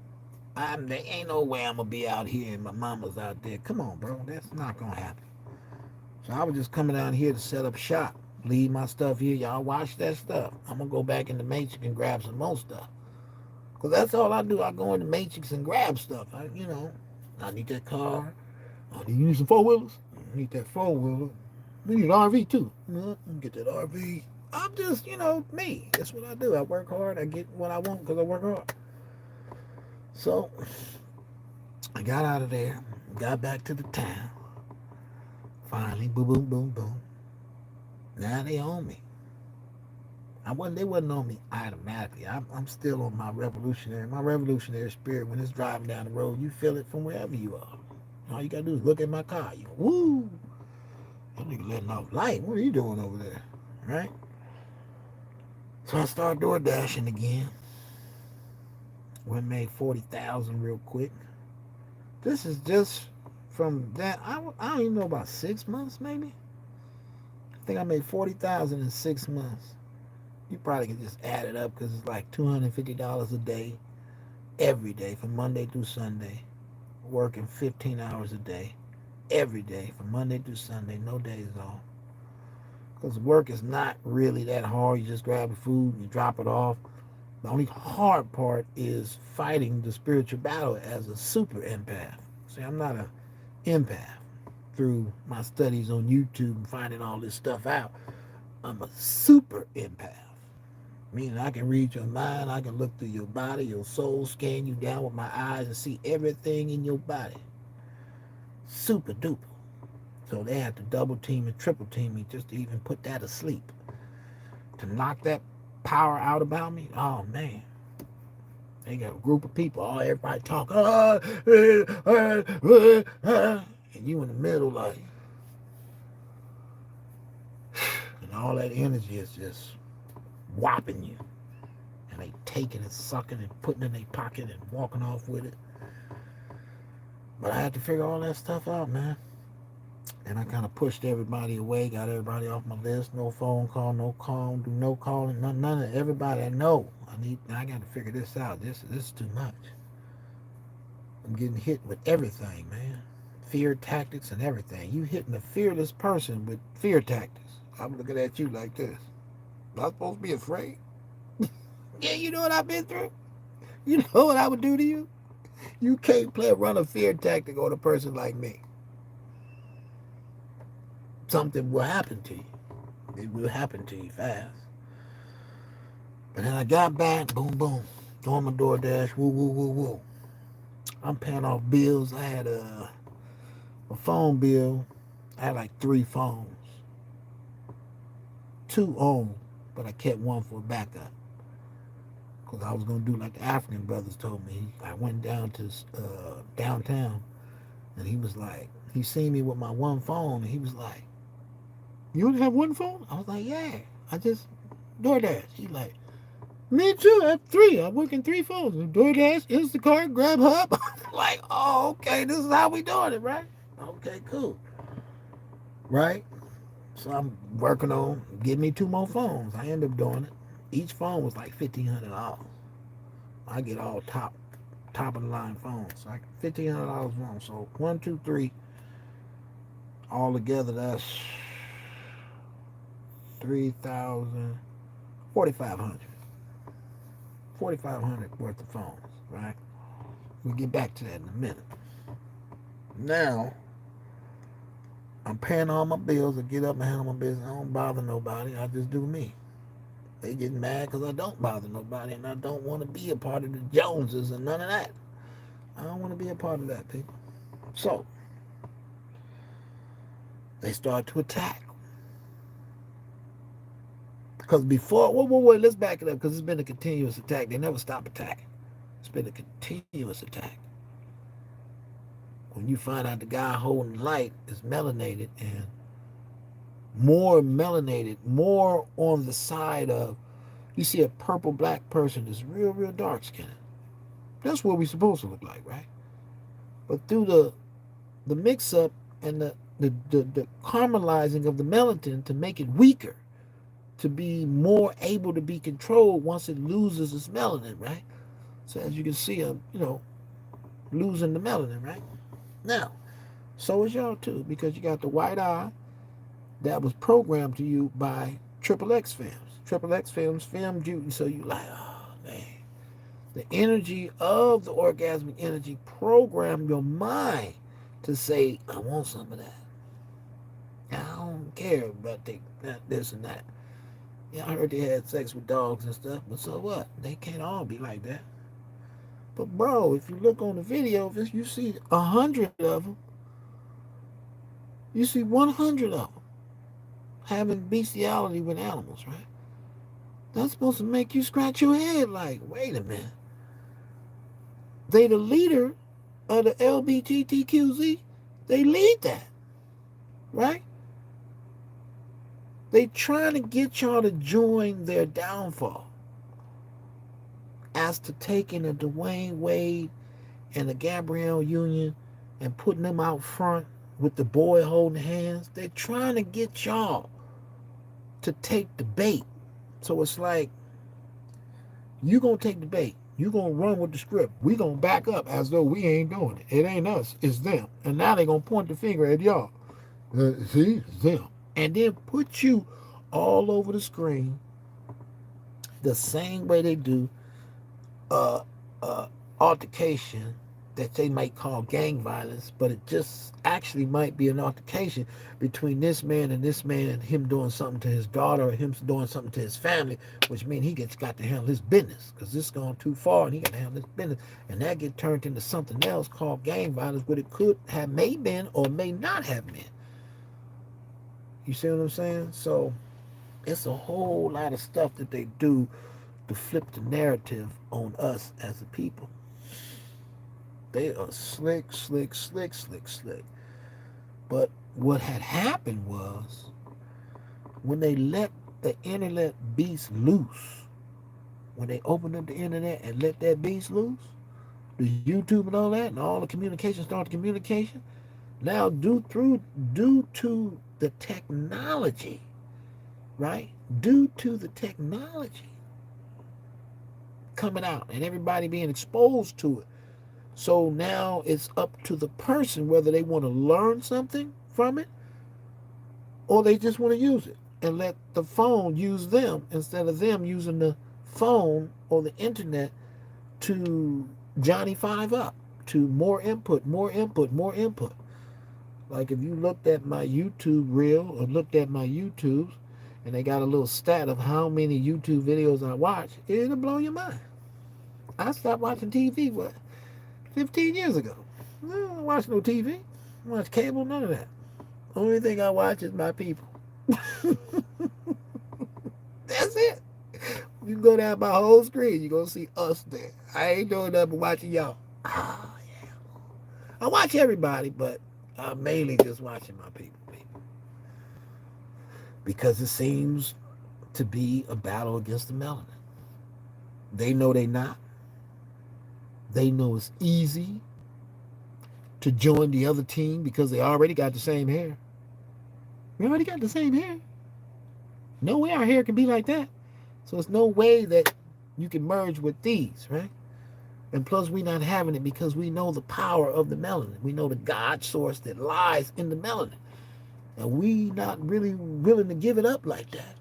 [SPEAKER 1] There ain't no way I'm going to be out here and my mama's out there. Come on, bro. That's not going to happen. So I was just coming down here to set up shop. Leave my stuff here. Y'all watch that stuff. I'm going to go back in the Matrix and grab some more stuff. Because that's all I do. I go in the Matrix and grab stuff. I need that car. You need some four-wheelers? I need that four-wheeler. We need an RV, too. Get that RV. I'm just, me. That's what I do. I work hard. I get what I want because I work hard. So, I got out of there. Got back to the town. Finally, boom, boom, boom, boom. Now they own me. They wasn't on me automatically. I'm still on my revolutionary spirit. When it's driving down the road, you feel it from wherever you are. All you gotta do is look at my car. You go, woo! That nigga letting off light. What are you doing over there? Right? So I start door dashing again. We made 40,000 real quick. This is just from that. I don't even know, about 6 months maybe. I think I made 40,000 in 6 months. You probably can just add it up because it's like $250 a day, every day, from Monday through Sunday, working 15 hours a day, every day, from Monday through Sunday, no days off. Because work is not really that hard. You just grab the food, you drop it off. The only hard part is fighting the spiritual battle as a super empath. See, I'm not an empath. Through my studies on YouTube and finding all this stuff out, I'm a super empath. Meaning I can read your mind, I can look through your body, your soul, scan you down with my eyes and see everything in your body. Super duper. So they had to double team and triple team me just to even put that asleep. To knock that power out about me, oh man. They got a group of people, everybody talk, and you in the middle like, and all that energy is just whopping you. And they taking and sucking and putting it in their pocket and walking off with it. But I had to figure all that stuff out, man. And I kind of pushed everybody away, got everybody off my list. No phone call, no call, do no calling, none of everybody I know. I got to figure this out. This is too much. I'm getting hit with everything, man. Fear tactics and everything. You hitting a fearless person with fear tactics. I'm looking at you like this. Am I supposed to be afraid? Yeah, you know what I've been through? You know what I would do to you? You can't run a fear tactic on a person like me. Something will happen to you. It will happen to you fast. But then I got back, boom, boom, doing my DoorDash, woo, woo, woo, woo. I'm paying off bills. I had a phone bill. I had like 3 phones. 2 owned, but I kept one for a backup. Because I was going to do like the African brothers told me. I went down to downtown, and he was like, he seen me with my one phone, and he was like, you only have 1 phone? I was like, yeah, I just DoorDash. He's like, me too, I have 3. I work in 3 phones. DoorDash, Instacart, Grubhub. I'm like, oh, okay, this is how we doing it, right? Okay, cool. Right? So I'm working on getting me 2 more phones. I ended up doing it. Each phone was like $1,500. I get all top of the line phones. Like $1,500 phone. So 1, 2, 3. All together, that's 3,000, 4,500. 4,500 worth of phones, right? We'll get back to that in a minute. Now, I'm paying all my bills. I get up and handle my business. I don't bother nobody. I just do me. They get mad because I don't bother nobody, and I don't want to be a part of the Joneses and none of that. I don't want to be a part of that, people. So, they start to attack. Because before, wait, let's back it up because it's been a continuous attack. They never stop attacking. It's been a continuous attack. When you find out the guy holding light is melanated and more on the side of, you see a purple black person that's real dark skinned. That's what we're supposed to look like, right? But through the mix up and the caramelizing of the melanin to make it weaker, to be more able to be controlled once it loses its melanin, right? So as you can see, I'm, losing the melanin, right? Now, so is y'all too, because you got the white eye that was programmed to you by Triple X films. Triple X films filmed you, so you like, oh man. The energy of the orgasmic energy programmed your mind to say, I want some of that. I don't care about this and that. Yeah, I heard they had sex with dogs and stuff, but so what? They can't all be like that. But bro, if you look on the video, if you see 100 of them, you see 100 of them having bestiality with animals, right? That's supposed to make you scratch your head like, wait a minute. They the leader of the LGBTQZ. They lead that, right? They trying to get y'all to join their downfall. As to taking a Dwayne Wade and the Gabrielle Union and putting them out front with the boy holding hands, they're trying to get y'all to take the bait. So it's like, you gonna take the bait. You gonna run with the script. We gonna back up as though we ain't doing it. It ain't us, it's them. And now they gonna point the finger at y'all. See, it's them. And then put you all over the screen the same way they do altercation that they might call gang violence, but it just actually might be an altercation between this man and this man, him doing something to his daughter or him doing something to his family, which means he got to handle his business because this is going too far and he got to handle his business. And that get turned into something else called gang violence, but it could have may been or may not have been. You see what I'm saying? So it's a whole lot of stuff that they do to flip the narrative on us as a people. They are slick. But what had happened was, when they let the internet beast loose, when they opened up the internet and let that beast loose, the YouTube and all that, and all the communication, started communication, now due to the technology, right? Due to the technology coming out and everybody being exposed to it. So now it's up to the person whether they want to learn something from it or they just want to use it and let the phone use them instead of them using the phone or the internet to Johnny Five up, to more input. Like if you looked at my YouTube reel or looked at my YouTubes and they got a little stat of how many YouTube videos I watch, it'll blow your mind. I stopped watching TV, 15 years ago. I don't watch no TV. I watch cable, none of that. Only thing I watch is my people. That's it. You can go down my whole screen, you're going to see us there. I ain't doing nothing but watching y'all. Oh, yeah. I watch everybody, but I'm mainly just watching my people. Because it seems to be a battle against the melanin. They know they not. They know it's easy to join the other team because they already got the same hair. We already got the same hair. No way our hair can be like that. So it's no way that you can merge with these, right? And plus we not having it because we know the power of the melanin. We know the God source that lies in the melanin. And we not really willing to give it up like that.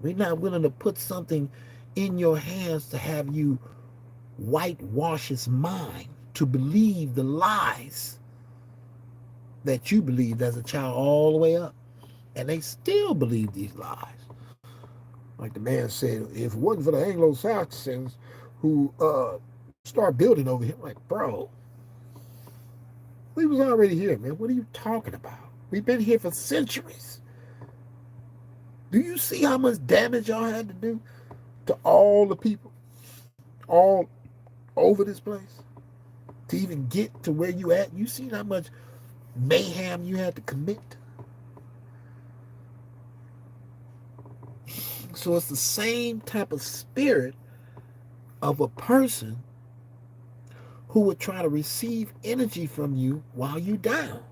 [SPEAKER 1] We're not willing to put something in your hands to have you whitewash his mind to believe the lies that you believed as a child all the way up. And they still believe these lies. Like the man said, if it wasn't for the Anglo-Saxons who start building over here, I'm like, bro, we was already here, man. What are you talking about? We've been here for centuries. Do you see how much damage y'all had to do to all the people all over this place to even get to where you at? You see how much mayhem you had to commit? So it's the same type of spirit of a person who would try to receive energy from you while you down,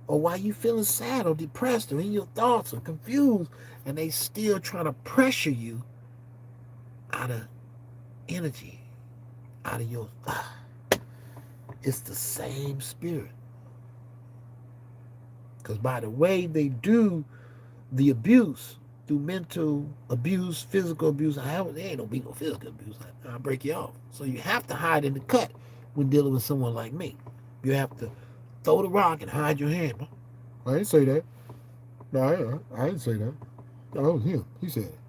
[SPEAKER 1] or while you feeling sad or depressed or in your thoughts or confused, and they still trying to pressure you out of energy, out of your it's the same spirit. Because by the way they do the abuse, through mental abuse, physical abuse, there ain't no be no physical abuse. I'll break you off. So you have to hide in the cut when dealing with someone like me. You have to throw the rock and hide your hand. I didn't say that. No, I didn't say that. That was him. He said it.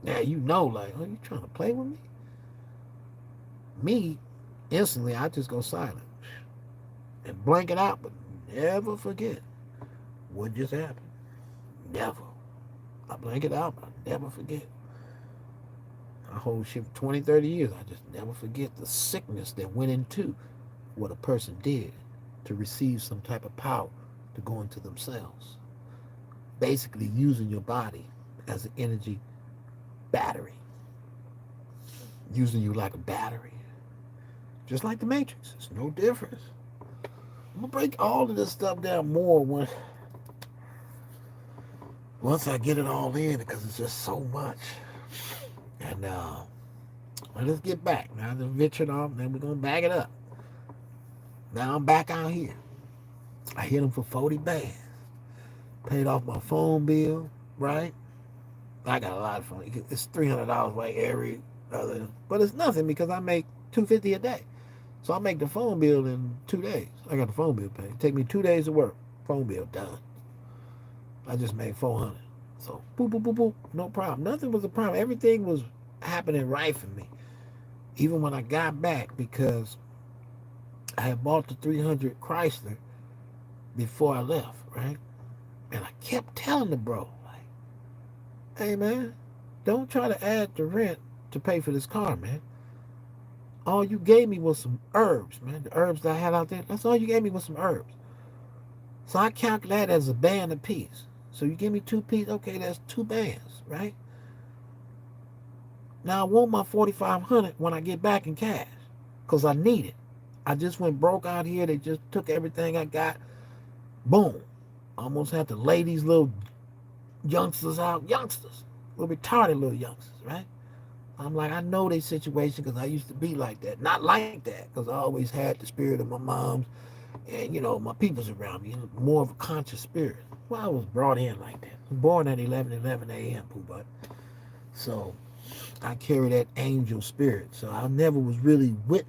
[SPEAKER 1] Now you know, like, are you trying to play with me? Me, instantly, I just go silent and blank it out, but never forget what just happened. Never. I blank it out, but I never forget. I hold shit for 20, 30 years. I just never forget the sickness that went into what a person did to receive some type of power to go into themselves. Basically using your body as an energy battery. Using you like a battery. Just like the Matrix. It's no difference. I'm going to break all of this stuff down more once I get it all in, because it's just so much. And let's get back. Now I just ventured off, then we're going to back it up. Now I'm back out here. I hit them for 40 bands. Paid off my phone bill, right? I got a lot of phone. It's $300 like every other, but it's nothing because I make $250 a day. So I make the phone bill in 2 days. I got the phone bill paid. It take me 2 days to work. Phone bill done. I just made 400. So boop, boop, boop, boop. No problem. Nothing was a problem. Everything was happening right for me. Even when I got back, because I had bought the 300 Chrysler before I left, right? And I kept telling the bro, like, hey man, don't try to add the rent to pay for this car, man. All you gave me was some herbs, man. The herbs that I had out there, that's all you gave me was some herbs. So I calculate that as a band a piece. So you give me 2 pieces, okay, that's 2 bands, right? Now I want my 4,500 when I get back in cash, because I need it. I just went broke out here. They just took everything I got. Boom. Almost had to lay these little youngsters out. Youngsters. Little retarded little youngsters, right? I'm like, I know their situation because I used to be like that. Not like that, because I always had the spirit of my mom's and, my people's around me. More of a conscious spirit. Well, I was brought in like that. I was born at 11 a.m., Pooh Butt. So I carry that angel spirit. So I never was really with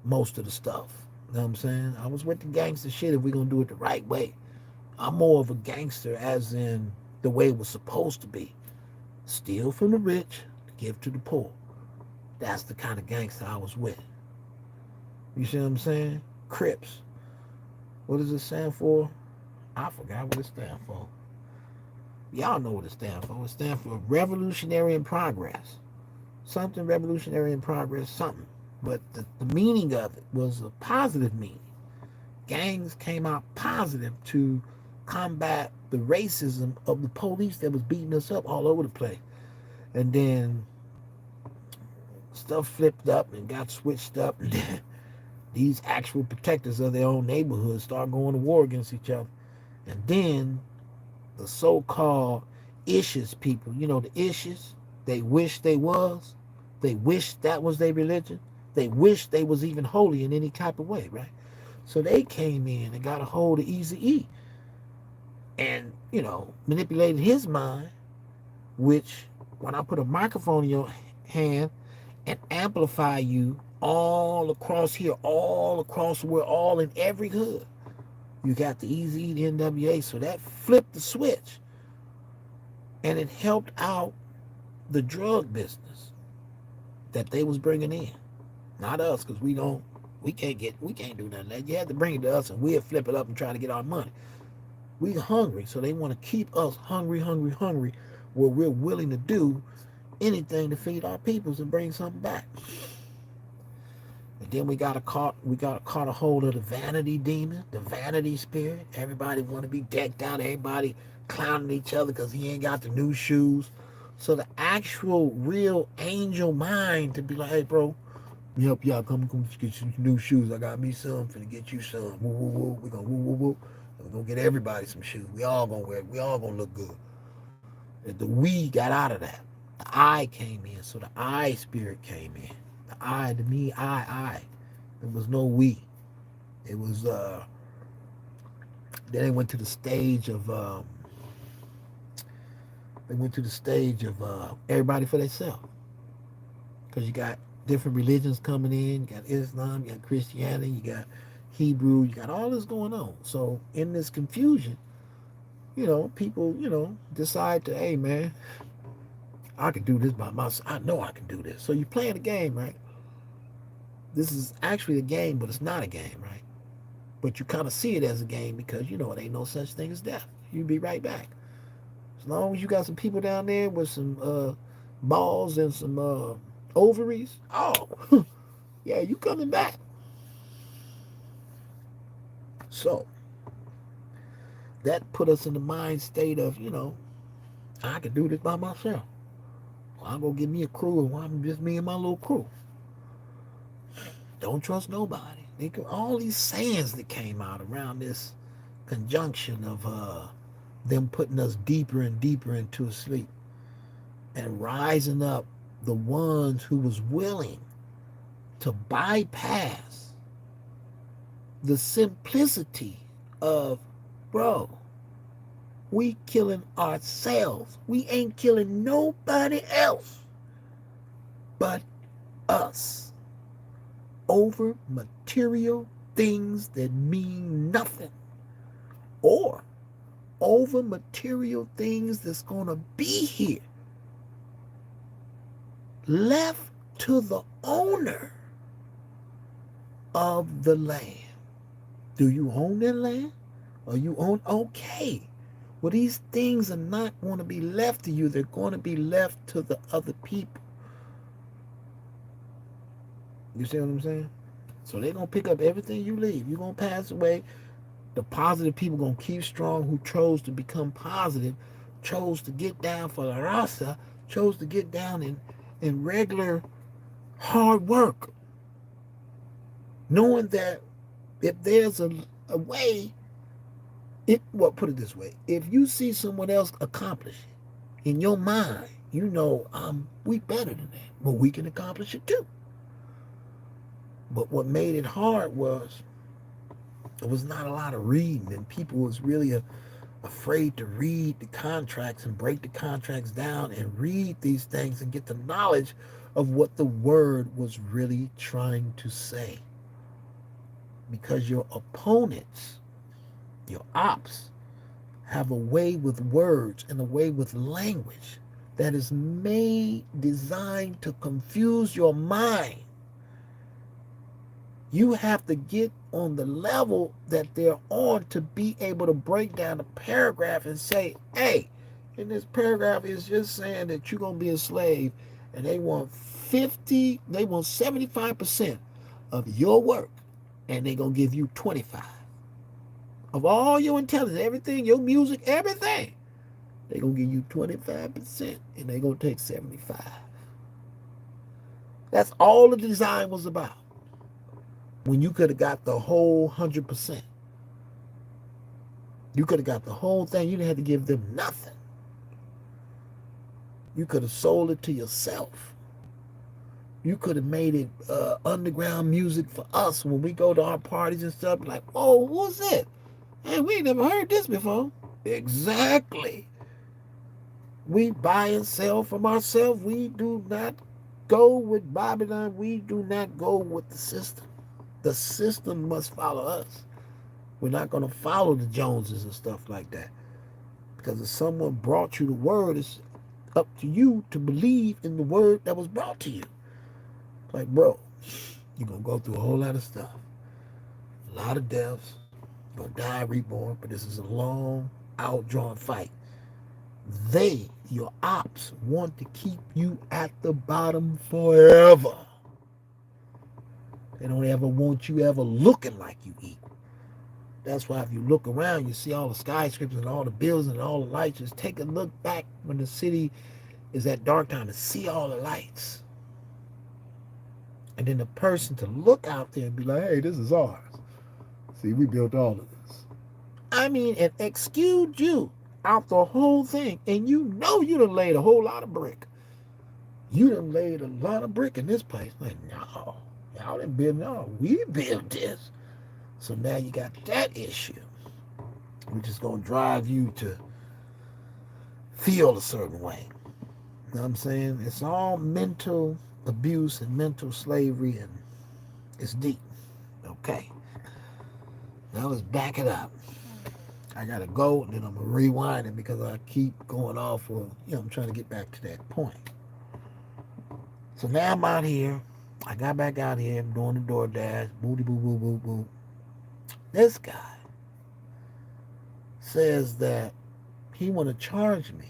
[SPEAKER 1] most of the stuff. You know what I'm saying? I was with the gangster shit if we're going to do it the right way. I'm more of a gangster as in the way it was supposed to be. Steal from the rich, give to the poor. That's the kind of gangster I was with. You see what I'm saying? Crips. What does it stand for? I forgot what it stands for. Y'all know what it stands for. It stands for Revolutionary in Progress. Something revolutionary in progress, something. But the meaning of it was a positive meaning. Gangs came out positive to combat the racism of the police that was beating us up all over the place. And then stuff flipped up and got switched up. And then these actual protectors of their own neighborhood start going to war against each other. And then the so-called issues people, the issues, they wish they was. They wish that was their religion. They wish they was even holy in any type of way, right? So they came in and got a hold of Eazy-E and, manipulated his mind, which when I put a microphone in your hand and amplify you all across here, all across the world, all in every hood, you got the Eazy-E, the NWA, so that flipped the switch. And it helped out the drug business that they was bringing in. Not us, because we can't do nothing. You have to bring it to us and we'll flip it up and try to get our money. We hungry, so they want to keep us hungry, hungry, hungry, where we're willing to do anything to feed our peoples and bring something back. And then we got a hold of the vanity demon, the vanity spirit. Everybody want to be decked out. Everybody clowning each other because he ain't got the new shoes. So the actual real angel mind to be like, hey, bro, yep, yeah, come get some new shoes. I got me some, finna get you some. Woo, woo, woo. We gonna woo, woo, woo. We're gonna get everybody some shoes. We all gonna wear it. We all gonna look good. And the we got out of that. The I came in, so the I spirit came in. The I, the me, I. There was no we. It was then they went to the stage of everybody for themselves. Because you got different religions coming in. You got Islam, you got Christianity, you got Hebrew, you got all this going on. So in this confusion, people, decide to, hey man, I can do this by myself. I know I can do this. So you're playing a game, right? This is actually a game, but it's not a game, right? But you kind of see it as a game because it ain't no such thing as death. You'll be right back. As long as you got some people down there with some balls and some ovaries, oh, yeah, you coming back. So that put us in the mind state of, I can do this by myself. Well, I'm going to get me a crew and I'm just me and my little crew. Don't trust nobody. All these sayings that came out around this conjunction of them putting us deeper and deeper into a sleep and rising up the ones who was willing to bypass the simplicity of, bro, we killing ourselves. We ain't killing nobody else but us over material things that mean nothing, or over material things that's going to be here left to the owner of the land. Do you own that land? Or you own? Okay. Well, these things are not going to be left to you. They're going to be left to the other people. You see what I'm saying? So they're going to pick up everything you leave. You're going to pass away. The positive people going to keep strong who chose to become positive, chose to get down for the rasa, chose to get down in regular hard work. Knowing that if there's a way, put it this way, if you see someone else accomplish it, in your mind, we better than that, but we can accomplish it too. But what made it hard was there was not a lot of reading, and people was really afraid to read the contracts and break the contracts down and read these things and get the knowledge of what the word was really trying to say. Because your opponents, your ops, have a way with words and a way with language that is designed to confuse your mind. You have to get on the level that they're on to be able to break down a paragraph and say, hey, in this paragraph is just saying that you're going to be a slave, and they want 75% of your work, and they're going to give you 25. Of all your intelligence, everything, your music, everything, they're going to give you 25%, and they're going to take 75. That's all the design was about. When you could have got the whole 100%. You could have got the whole thing. You didn't have to give them nothing. You could have sold it to yourself. You could have made it underground music for us when we go to our parties and stuff. Like, oh, what's it? Hey, we ain't never heard this before. Exactly. We buy and sell from ourselves. We do not go with Babylon. We do not go with the system. The system must follow us. We're not going to follow the Joneses and stuff like that. Because if someone brought you the word, it's up to you to believe in the word that was brought to you. Like, bro, you're going to go through a whole lot of stuff. A lot of deaths. Gonna die reborn, but this is a long, outdrawn fight. Your ops, want to keep you at the bottom forever. They don't ever want you ever looking like you eat. That's why if you look around, you see all the skyscrapers and all the buildings and all the lights. Just take a look back when the city is at dark time and see all the lights. And then the person to look out there and be like, hey, this is ours. See, we built all of this. I mean, and excuse you out the whole thing. And you know you done laid a whole lot of brick. You done laid a lot of brick in this place. Like, no, y'all didn't build, no, we built this. So now you got that issue, which is going to drive you to feel a certain way. You know what I'm saying? It's all mental abuse and mental slavery, and it's deep. Okay. Now let's back it up. I got to go, and then I'm going to rewind it because I keep going off of, I'm trying to get back to that point. So now I'm out here. I got back out here. I'm doing the DoorDash. Booty, boo, boo, boo, boo. This guy says that he want to charge me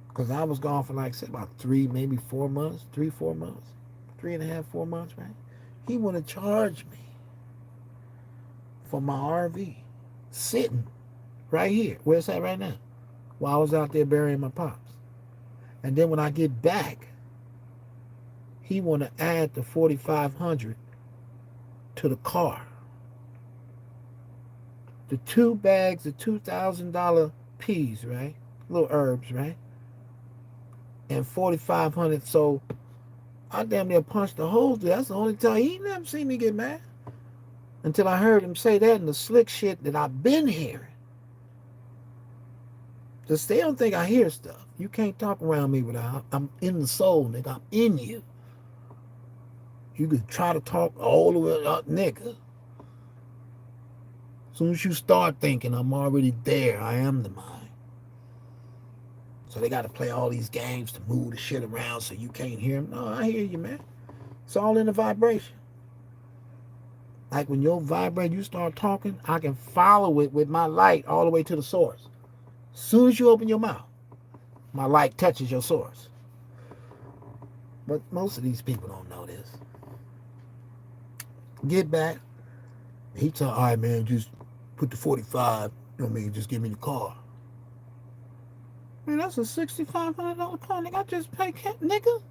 [SPEAKER 1] because I was gone for like, say, about 3, maybe 4 months, 3, 4 months, 3.5, 4 months, right? He want to charge me for my RV sitting right here. Where it's at right now? While I was out there burying my pops. And then when I get back, he want to add the $4,500 to the car. The 2 bags of $2,000 peas, right? Little herbs, right? And $4,500. So I damn near punched the hole through. That's the only time he never seen me get mad. Until I heard him say that and the slick shit that I've been hearing. Just they don't think I hear stuff. You can't talk around me without I'm in the soul, nigga. I'm in you. You can try to talk all the way up, nigga. As soon as you start thinking, I'm already there. I am the mind. So they got to play all these games to move the shit around so you can't hear them. No, I hear you, man. It's all in the vibration. Like when your vibrate, you start talking, I can follow it with my light all the way to the source. As soon as you open your mouth, my light touches your source. But most of these people don't know this. Get back. He told, all right, man, just put the 45, you know what I mean, just give me the car. Man, that's a $6,500 car, nigga. I just paid, nigga.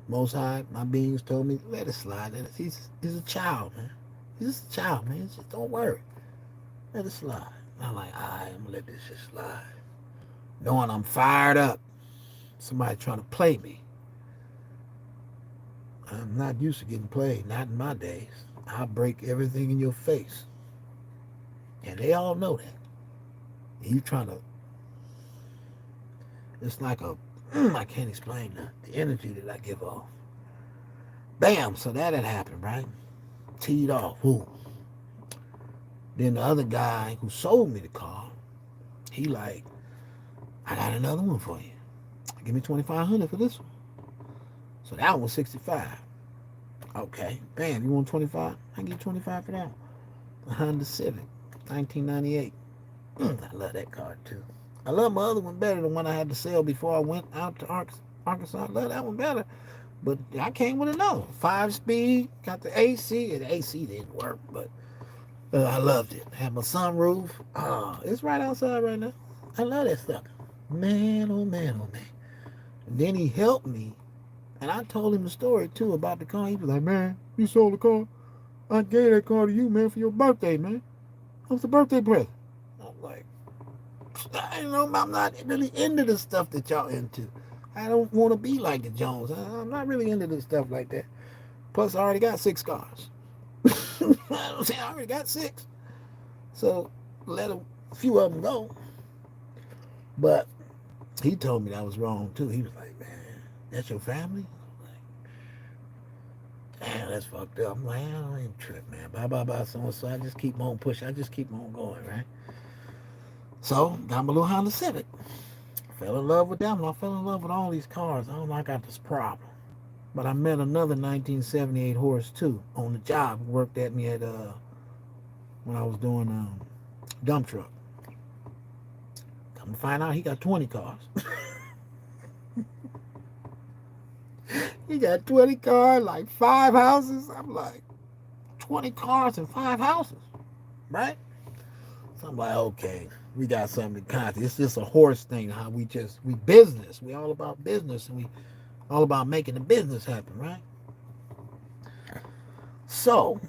[SPEAKER 1] Most High, my beings told me, let it slide. He's a child, man. He's just a child, man. Just don't worry. Let it slide. I'm like, all right, I'm going to let this shit slide. Knowing I'm fired up. Somebody trying to play me. I'm not used to getting played. Not in my days. I'll break everything in your face. And they all know that. You trying to... It's like a... I can't explain that. The energy that I give off. Bam! So that had happened, right? Teed off. Whoo. Then the other guy who sold me the car, he like, I got another one for you. Give me $2,500 for this one. So that one was $65. Okay. Bam, you want 25? I can give you 25 for that one. A Honda Civic, 1998. I love that car too. I love my other one better than the one I had to sell before I went out to Arkansas. I love that one better. But I came with another 5-speed, got the AC, and the AC didn't work, but I loved it. Had my sunroof. Oh, it's right outside right now. I love that stuff. Man, oh man, oh man. And then he helped me, and I told him the story too about the car. He was like, man, you sold the car. I gave that car to you, man, for your birthday, man. It was a birthday present. I'm like, I'm not really into the stuff that y'all into. I don't want to be like the Jones. I'm not really into this stuff like that. Plus, I already got 6 cars. I already got 6. So, let a few of them go. But he told me that was wrong, too. He was like, man, that's your family? I'm like, damn, that's fucked up. I'm like, I don't even trip, man. Bye, so I just keep on pushing. I just keep on going, right? So, got my little Honda Civic. Fell in love with them. I fell in love with all these cars. I don't know, I got this problem. But I met another 1978 horse too on the job. Worked at me at when I was doing dump truck. Come to find out, he got 20 cars. He got 20 cars, like 5 houses. I'm like, 20 cars and 5 houses, right? So I'm like, okay, we got something in common. It's just a horse thing. How we business. We all about business, and we all about making the business happen, right? So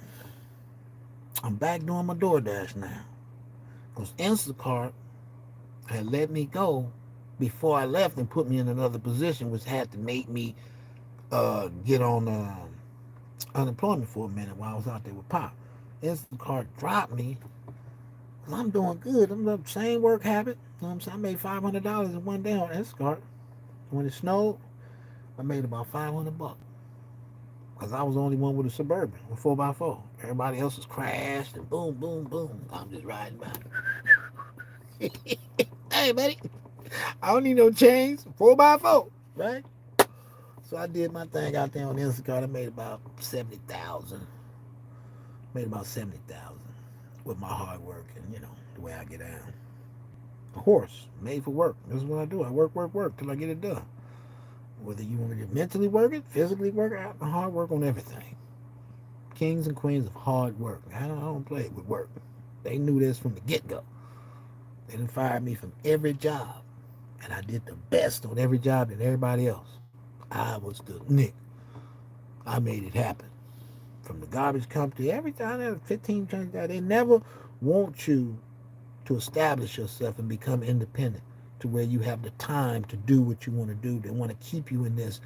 [SPEAKER 1] I'm back doing my DoorDash now. Because Instacart had let me go before I left and put me in another position, which had to make me get on unemployment for a minute while I was out there with Pop. Instacart dropped me. I'm doing good. I'm the same work habit. You know what I'm saying? I made $500 in one day on Instacart. When it snowed, I made about $500. Because I was the only one with a Suburban, a 4x4. Everybody else was crashed and boom, boom, boom. I'm just riding by. Hey, buddy, I don't need no chains. 4x4, right? So I did my thing out there on Instacart. I made about 70,000. Made about 70,000 with my hard work and, the way I get down. A horse, made for work. This is what I do. I work till I get it done. Whether you want me to mentally work it, physically work it, I hard work on everything. Kings and queens of hard work. I don't play with work. They knew this from the get-go. They done fired me from every job. And I did the best on every job than everybody else. I was the Nick. I made it happen. From the garbage company, every time there 15 times, they never want you to establish yourself and become independent to where you have the time to do what you want to do. They want to keep you in this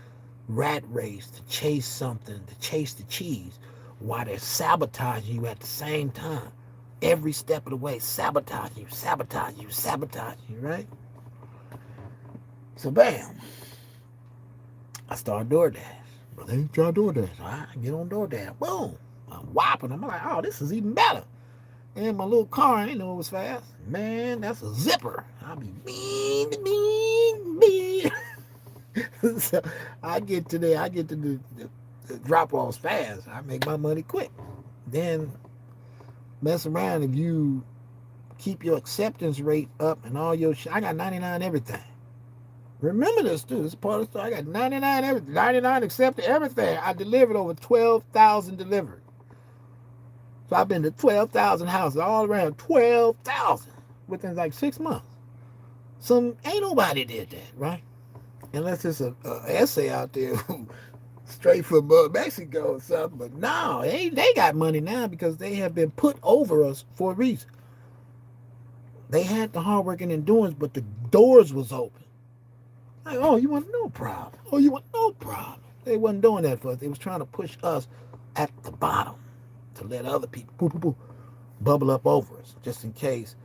[SPEAKER 1] rat race to chase something, to chase the cheese, while they're sabotaging you at the same time. Every step of the way, sabotage you, right? So bam, I started DoorDash. But they try DoorDash. I get on DoorDash. Boom. I'm whopping. I'm like, oh, this is even better. And my little car, I didn't know it was fast. Man, that's a zipper. I'll be bean. So I get to there. I get to the drop-offs fast. I make my money quick. Then mess around if you keep your acceptance rate up and all your shit. I got 99 everything. Remember this too. This is part of the story. I got 99 everything. 99 accepted everything. I delivered over 12,000 delivered. So I've been to 12,000 houses all around. 12,000 within like 6 months. Ain't nobody did that, right? Unless it's a essay out there who straight from Mexico or something. But no, they got money now because they have been put over us for a reason. They had the hard work and endurance, but the doors was open. Like, oh, you want no problem. Oh, you want no problem. They wasn't doing that for us. They was trying to push us at the bottom to let other people bubble up over us, just in case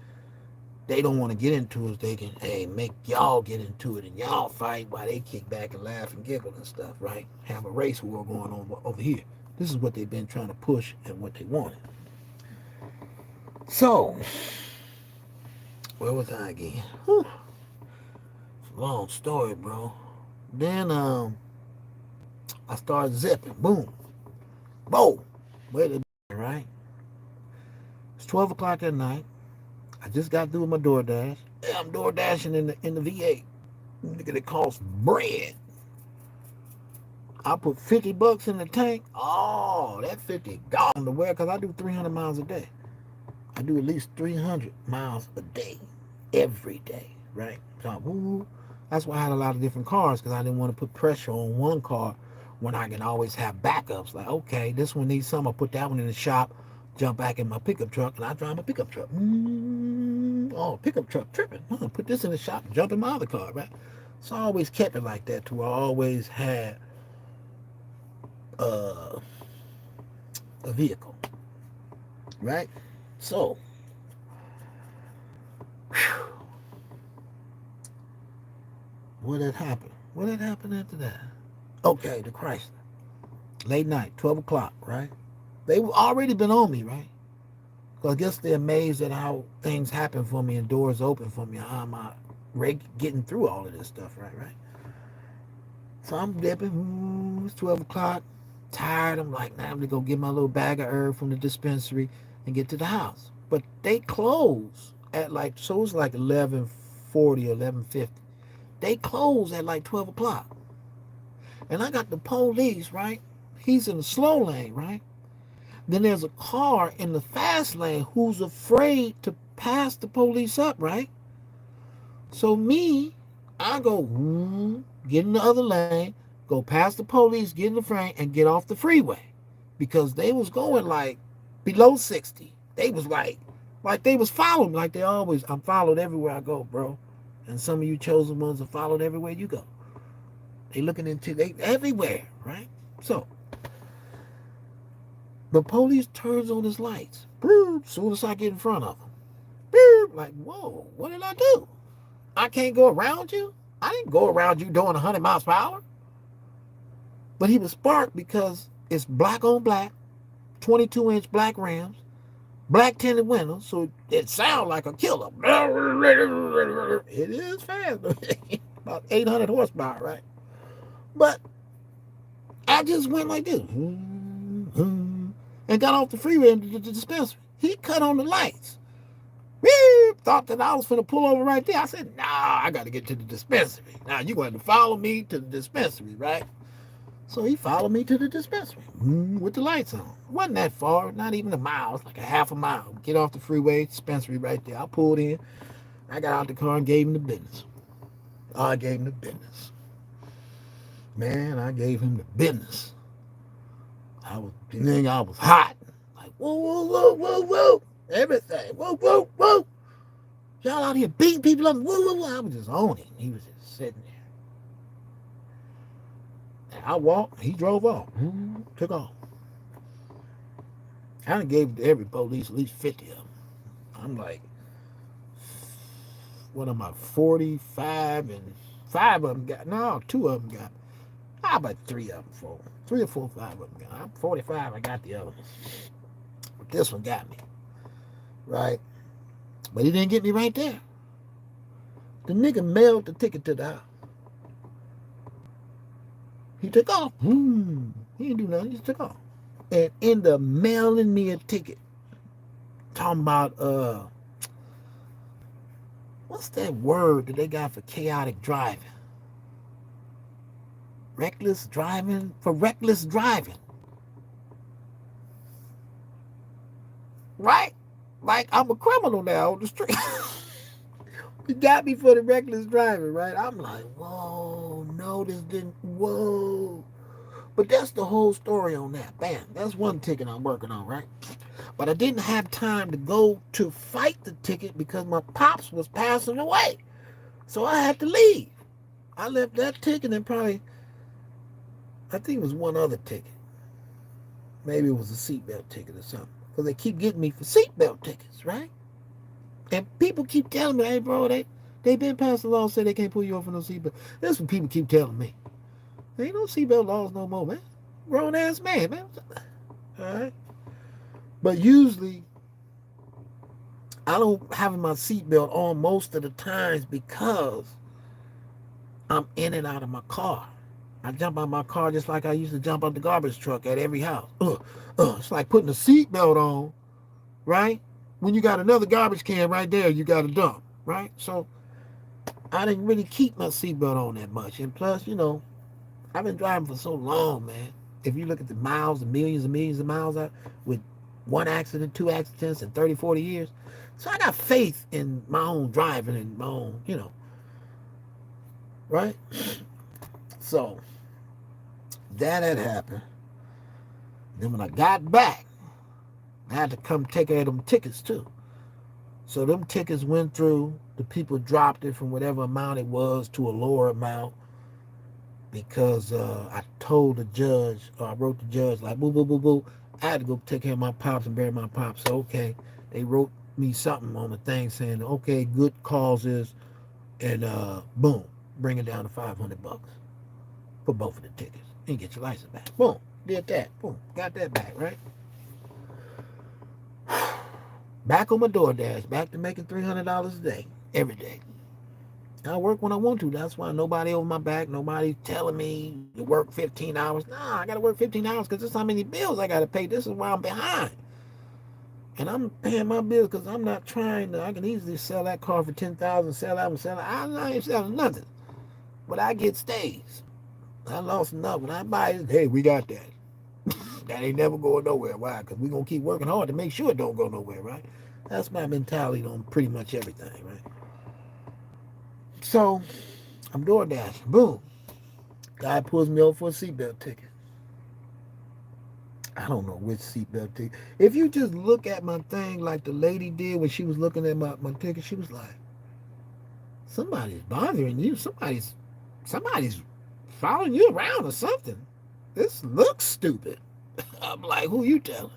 [SPEAKER 1] they don't want to get into it. They can, make y'all get into it and y'all fight while they kick back and laugh and giggle and stuff, right? Have a race war going on over here. This is what they've been trying to push and what they wanted. So, where was I again? Whew. Long story, bro. Then I started zipping. Boom. Boom. Wait a minute, right? It's 12 o'clock at night. I just got through with my DoorDash. Yeah, I'm DoorDashing in the V8. Nigga, it costs bread. I put $50 in the tank. Oh, that 50 gone to where? Because I do 300 miles a day. I do at least 300 miles a day. Every day, right? So, that's why I had a lot of different cars, because I didn't want to put pressure on one car when I can always have backups. Like, okay, this one needs something. I'll put that one in the shop, jump back in my pickup truck, and I drive my pickup truck. Oh, pickup truck tripping. Put this in the shop, jump in my other car, right? So I always kept it like that, to where I always had a vehicle, right? So, what had happened? What had happened after that? Okay, the Chrysler. Late night, 12 o'clock, right? They already been on me, right? Because I guess they're amazed at how things happen for me and doors open for me. How am I getting through all of this stuff, right? So I'm dipping. It's 12 o'clock. Tired. I'm like, nah, I'm going to go get my little bag of herb from the dispensary and get to the house. But they close at like, so it's like 11:40 or 11:50. They close at like 12 o'clock. And I got the police, right? He's in the slow lane, right? Then there's a car in the fast lane who's afraid to pass the police up, right? So me, I go, get in the other lane, go past the police, get in the frame, and get off the freeway. Because they was going like below 60. They was like they was following me, like they always, I'm followed everywhere I go, bro. And some of you chosen ones are followed everywhere you go. They looking into, they everywhere, right? So, the police turns on his lights. Boop, soon as I get in front of him. Boop, like, whoa, what did I do? I can't go around you? I didn't go around you doing 100 miles per hour. But he was sparked because it's black on black, 22-inch black rims, black tinted windows, so it sounds like a killer. It is fast. About 800 horsepower, right? But I just went like this. And got off the freeway into the dispensary. He cut on the lights. Thought that I was finna pull over right there. I said, nah, I got to get to the dispensary. Now, you going to follow me to the dispensary, right? So he followed me to the dispensary with the lights on. It wasn't that far, not even a mile. It's like a half a mile. Get off the freeway, dispensary right there. I pulled in. I got out the car and gave him the business. I gave him the business. Man, I gave him the business. I was hot. Like, whoa, whoa, whoa, whoa, whoa. Everything. Whoa, whoa, whoa. Y'all out here beating people up. Whoa, whoa, whoa. I was just on it. He was just sitting there. And I walked. He drove off. Took off. I done gave every police at least 50 of them. I'm like, what am I, 45? And 5 of them got, no, 2 of them got, how about 3 of them, 4? 3 or 4, 5 of them got. I'm 45, I got the other one. But this one got me. Right? But he didn't get me right there. The nigga mailed the ticket to the house. He took off. He didn't do nothing. He just took off. And ended up mailing me a ticket. Talking about, what's that word that they got for chaotic driving? Reckless driving? For reckless driving. Right? Like I'm a criminal now on the street. He got me for the reckless driving, right? I'm like, whoa, no, this didn't, whoa. But that's the whole story on that. Bam, that's one ticket I'm working on, right? But I didn't have time to go to fight the ticket because my pops was passing away. So I had to leave. I left that ticket and probably, I think it was one other ticket. Maybe it was a seatbelt ticket or something. Because they keep getting me for seatbelt tickets, right? And people keep telling me, hey, bro, they been passed a law say they can't pull you over no seatbelt. That's what people keep telling me. There ain't no seatbelt laws no more, man. Grown ass man, man. All right? But usually, I don't have my seatbelt on most of the times because I'm in and out of my car. I jump out of my car just like I used to jump out the garbage truck at every house. It's like putting a seatbelt on, right? When you got another garbage can right there, you got to dump, right? So I didn't really keep my seatbelt on that much. And plus, you know, I've been driving for so long, man. If you look at the miles, the millions and millions of miles out with 1 accident, 2 accidents in 30, 40 years. So I got faith in my own driving and my own, you know, right? So that had happened. Then when I got back, I had to come take care of them tickets too. So them tickets went through. The people dropped it from whatever amount it was to a lower amount because I told the judge, or I wrote the judge like, boo, boo, boo, boo. I had to go take care of my pops and bury my pops. So, okay, they wrote me something on the thing saying, okay, good causes, and boom, bring it down to $500 for both of the tickets and get your license back. Boom, did that. Boom, got that back, right? Back on my DoorDash, back to making $300 a day, every day. I work when I want to. That's why nobody over my back, nobody telling me to work 15 hours. Nah, I got to work 15 hours because this is how many bills I got to pay. This is why I'm behind. And I'm paying my bills because I'm not trying to. I can easily sell that car for 10,000, sell that one, sell that. I ain't selling nothing. But I get stays. I lost enough. When I buy it, hey, we got that. That ain't never going nowhere. Why? Because we're going to keep working hard to make sure it don't go nowhere, right? That's my mentality on pretty much everything, right? So I'm door dashing. Boom. Guy pulls me over for a seatbelt ticket. I don't know which seatbelt ticket. If you just look at my thing like the lady did when she was looking at my ticket, she was like, somebody's bothering you. Somebody's following you around or something. This looks stupid. I'm like, who you telling?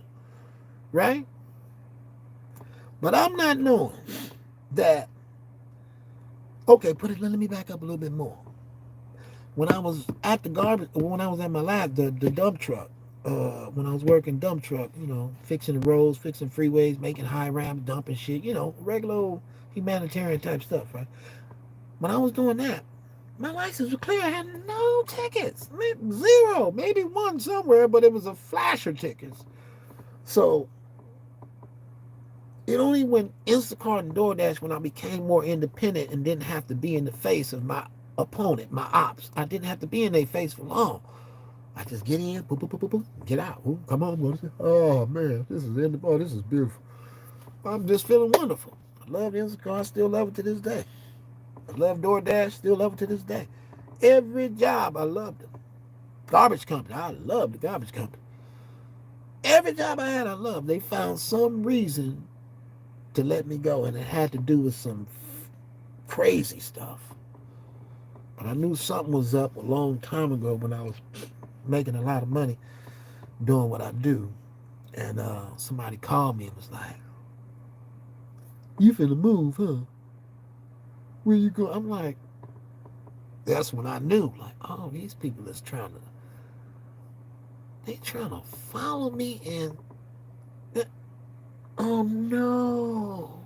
[SPEAKER 1] Right? But I'm not knowing that. Okay, let me back up a little bit more. When I was at the garbage, when I was at my lab, the dump truck, when I was working dump truck, fixing the roads, fixing freeways, making high ramps, dumping shit, regular humanitarian type stuff, right? When I was doing that, my license was clear. I had no tickets, zero, maybe one somewhere, but it was a flasher tickets. So it only went Instacart and DoorDash when I became more independent and didn't have to be in the face of my opponent, my ops. I didn't have to be in their face for long. I just get in, boop, boop, boop, boop, boop, get out. Ooh, come on, brother. Oh man, this is beautiful. I'm just feeling wonderful. I love Instacart, still love it to this day. I love DoorDash, still love it to this day. Every job I loved it. Garbage company, I love the garbage company. Every job I had, I loved. They found some reason to let me go, and it had to do with some crazy stuff. But I knew something was up a long time ago when I was making a lot of money doing what I do. And somebody called me and was like, you finna move, huh? Where you go? I'm like, that's when I knew, like, oh, these people is they trying to follow me and, oh no.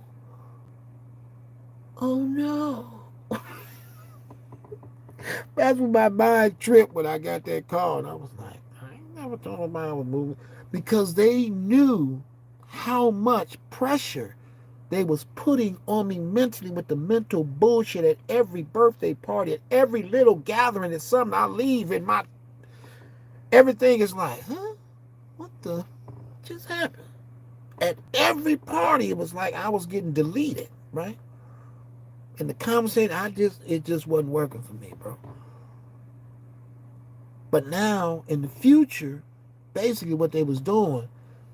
[SPEAKER 1] Oh no. That's when my mind tripped when I got that call. And I was like, I ain't never thought about I was moving. Because they knew how much pressure they was putting on me mentally with the mental bullshit at every birthday party, at every little gathering, at something I leave and everything is like, huh? What the just happened? At every party, it was like I was getting deleted, right? And the conversation, it just wasn't working for me, bro. But now, in the future, basically what they was doing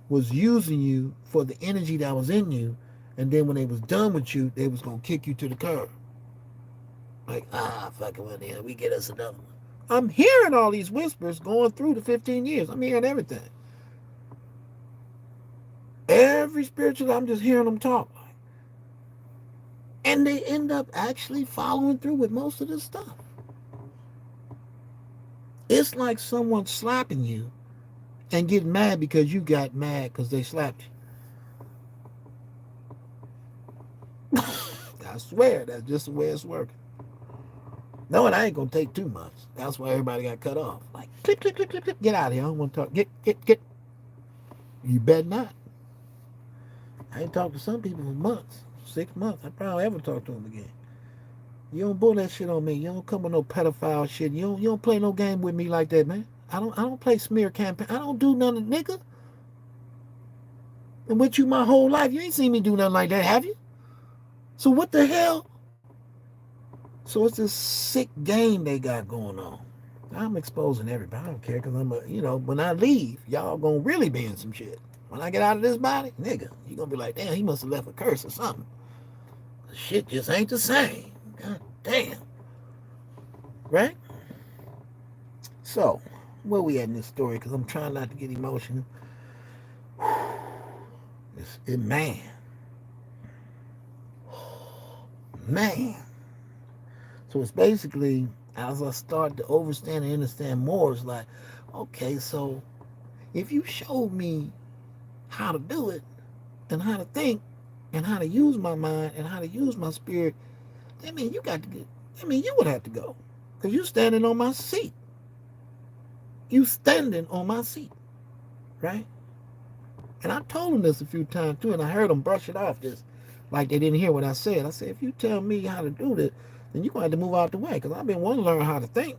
[SPEAKER 1] was using you for the energy that was in you, and then when they was done with you, they was gonna kick you to the curb. Like, fuck it, well, then we get us another one. I'm hearing all these whispers going through the 15 years. I'm hearing everything. Every spiritual, I'm just hearing them talk. And they end up actually following through with most of this stuff. It's like someone slapping you and getting mad because you got mad because they slapped you. I swear, that's just the way it's working. No, and I ain't gonna take too much. That's why everybody got cut off. Like, click, click, click, click, click. Get out of here. I don't want to talk. Get. You bet not. I ain't talked to some people for months, 6 months. I probably ever talk to them again. You don't bull that shit on me. You don't come with no pedophile shit. You don't play no game with me like that, man. I don't play smear campaign. I don't do nothing, nigga. And with you my whole life, you ain't seen me do nothing like that, have you? So what the hell? So it's this sick game they got going on. I'm exposing everybody. I don't care because when I leave, y'all gonna really be in some shit. When I get out of this body, nigga, you gonna be like, damn, he must have left a curse or something. The shit just ain't the same. God damn. Right? So, where we at in this story? Because I'm trying not to get emotional. Man. Man. So it's basically, as I start to understand and understand more, it's like, okay, so if you showed me how to do it and how to think and how to use my mind and how to use my spirit, that means you got to get, I mean, you would have to go because you standing on my seat. You standing on my seat, right? And I told them this a few times too, and I heard them brush it off just like they didn't hear what I said. I said, if you tell me how to do this, then you're going to have to move out the way because I've been wanting to learn how to think.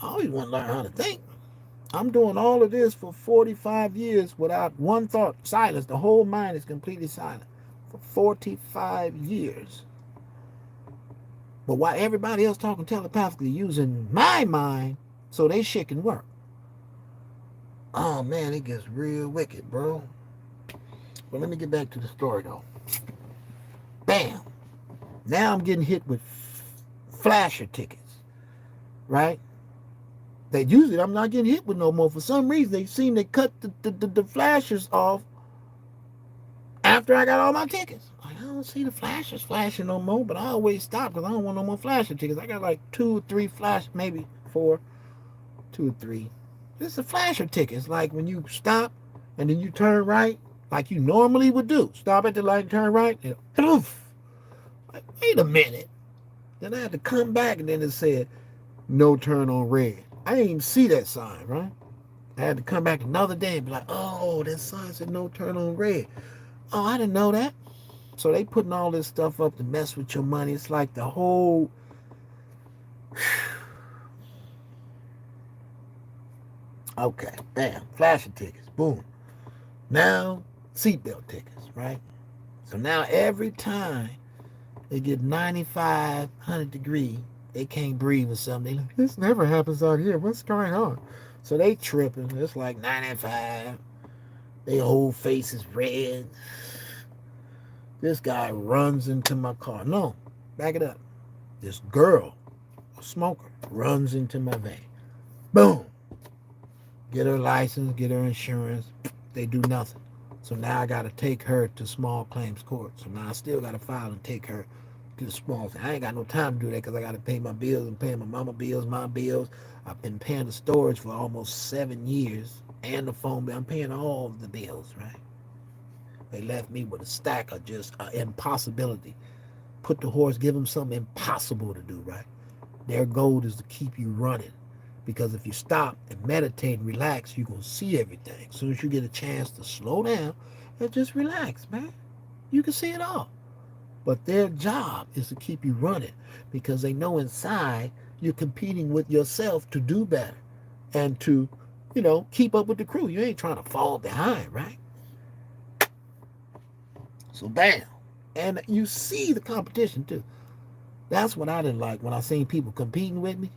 [SPEAKER 1] I always want to learn how to think. I'm doing all of this for 45 years without one thought, silence. The whole mind is completely silent for 45 years. But while everybody else talking telepathically using my mind so they shit can work. Oh man, it gets real wicked, bro. But let me get back to the story though. Bam. Now I'm getting hit with flasher tickets, right? They usually I'm not getting hit with no more. For some reason, they seem to cut the flashers off after I got all my tickets. Like, I don't see the flashers flashing no more, but I always stop because I don't want no more flasher tickets. I got like 2 or 3 flash, maybe 4, 2 or 3. It's a flasher ticket. It's like when you stop and then you turn right, like you normally would do. Stop at the light and turn right, and poof. Like, wait a minute. Then I had to come back and then it said, no turn on red. I didn't even see that sign, right? I had to come back another day and be like, oh, that sign said no turn on red. Oh, I didn't know that. So they putting all this stuff up to mess with your money. It's like the whole... Okay, bam, flashing tickets, boom. Now, seatbelt tickets, right? So now every time they get 95, 100 degrees, they can't breathe or something. They like, this never happens out here. What's going on? So they tripping. It's like 95. Their whole face is red. This guy runs into my car. No, back it up. This girl, a smoker, runs into my van. Boom. Get her license, get her insurance. They do nothing. So now I got to take her to small claims court. So now I still got to file and take her to the small thing. I ain't got no time to do that because I got to pay my bills and pay my mama bills, my bills. I've been paying the storage for almost 7 years and the phone bill. I'm paying all of the bills, right? They left me with a stack of just impossibility. Put the horse, give them something impossible to do, right? Their goal is to keep you running. Because if you stop and meditate and relax, you're going to see everything. As soon as you get a chance to slow down and just relax, man, you can see it all. But their job is to keep you running because they know inside you're competing with yourself to do better and to, keep up with the crew. You ain't trying to fall behind, right? So bam. And you see the competition too. That's what I didn't like when I seen people competing with me.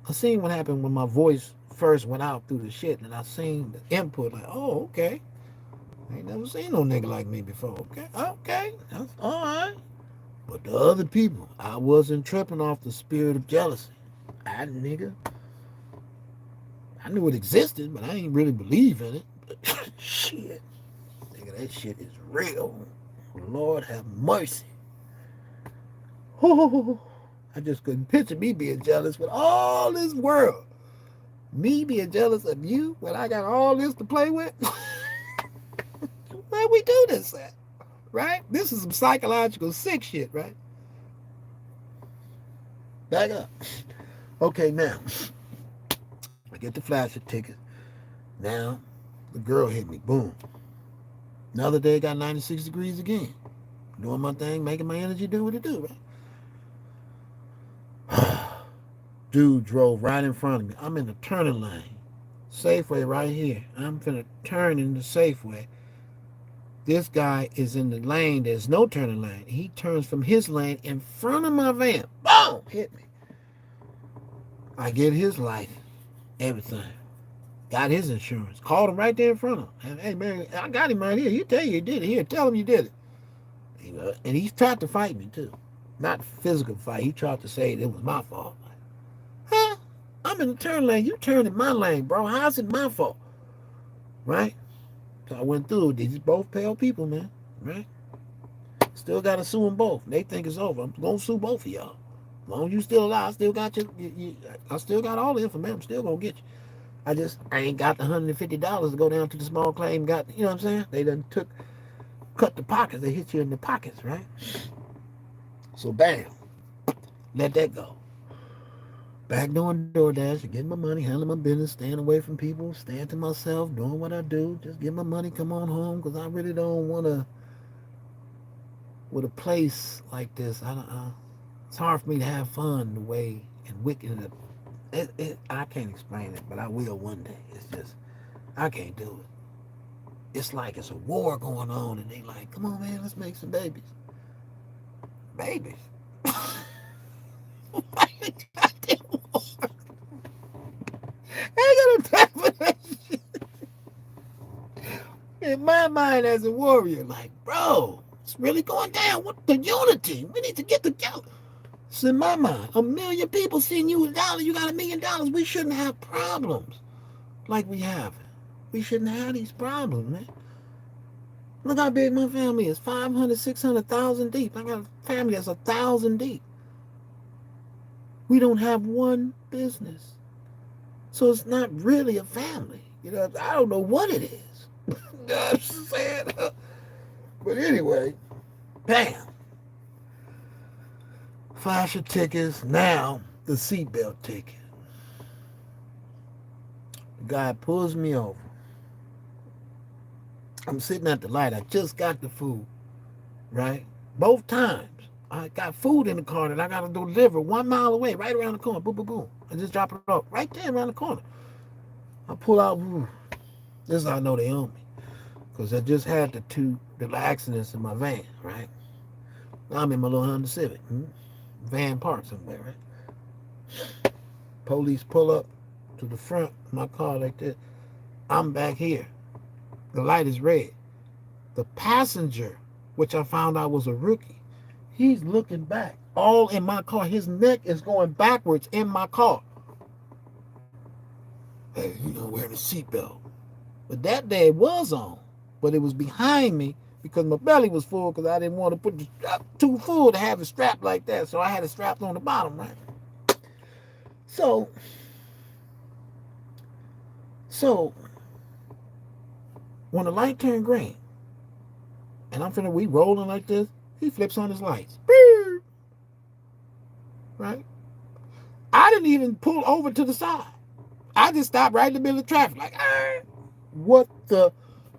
[SPEAKER 1] I seen what happened when my voice first went out through the shit, and I seen the input like, oh, okay. I ain't never seen no nigga like me before. Okay, that's all right. But the other people, I wasn't tripping off the spirit of jealousy. I knew it existed, but I ain't really believe in it. But shit, nigga, that shit is real. Lord have mercy. Oh, I just couldn't picture me being jealous with all this world. Me being jealous of you when I got all this to play with? Where we do this at? Right? This is some psychological sick shit, right? Back up. Okay, now, I get the flasher ticket. Now, the girl hit me. Boom. Another day, got 96 degrees again. Doing my thing, making my energy do what it do, right? Dude drove right in front of me. I'm in the turning lane. Safeway right here. I'm finna turn in the Safeway. This guy is in the lane. There's no turning lane. He turns from his lane in front of my van. Boom! Hit me. I get his license. Everything. Got his insurance. Called him right there in front of him. Hey, man, I got him right here. You tell you did it. Here, tell him you did it. And he tried to fight me, too. Not physical fight. He tried to say it was my fault. Huh? I'm in the turn lane. You turned in my lane, bro. How's it my fault? Right? So I went through. These both pale people, man. Right? Still got to sue them both. They think it's over. I'm going to sue both of y'all. As long as you still alive, I still got I still got all the information. I'm still going to get you. I ain't got the $150 to go down to the small claim. You know what I'm saying? They done cut the pockets. They hit you in the pockets, right? So bam. Let that go. Back doing DoorDash, getting my money, handling my business, staying away from people, staying to myself, doing what I do. Just get my money, come on home, because I really don't want to. With a place like this, it's hard for me to have fun the way and wicked. I can't explain it, but I will one day. It's just I can't do it. It's like it's a war going on, and they like, come on, man, let's make some babies. Babies. I ain't got no time for that shit. In my mind as a warrior, like, bro, it's really going down. What the unity? We need to get together. It's in my mind. A million people seeing you $1, you got $1,000,000. We shouldn't have problems like we have. We shouldn't have these problems, man. Look how big my family is. 500, 600,000 deep. I got a family that's 1,000 deep. We don't have one business. So it's not really a family. You know, I don't know what it is. You know what I'm saying? But anyway, bam. Flash of tickets. Now, the seatbelt ticket. The guy pulls me over. I'm sitting at the light. I just got the food, right? Both times. I got food in the car that I got to deliver 1 mile away, right around the corner. Boom, boom, boom. I just drop it off right there around the corner. I pull out. This is how I know they own me. Because I just had the two little accidents in my van, right? Now I'm in my little Honda Civic. Van parked somewhere, right? Police pull up to the front of my car like this. I'm back here. The light is red. The passenger, which I found out was a rookie, he's looking back. All in my car. His neck is going backwards in my car. Hey, you know, wearing a seatbelt. But that day it was on. But it was behind me because my belly was full because I didn't want to put the strap too full to have it strapped like that. So I had it strapped on the bottom, right? So when the light turned green and we rolling like this, he flips on his lights. Right? I didn't even pull over to the side. I just stopped right in the middle of traffic. Like, what the?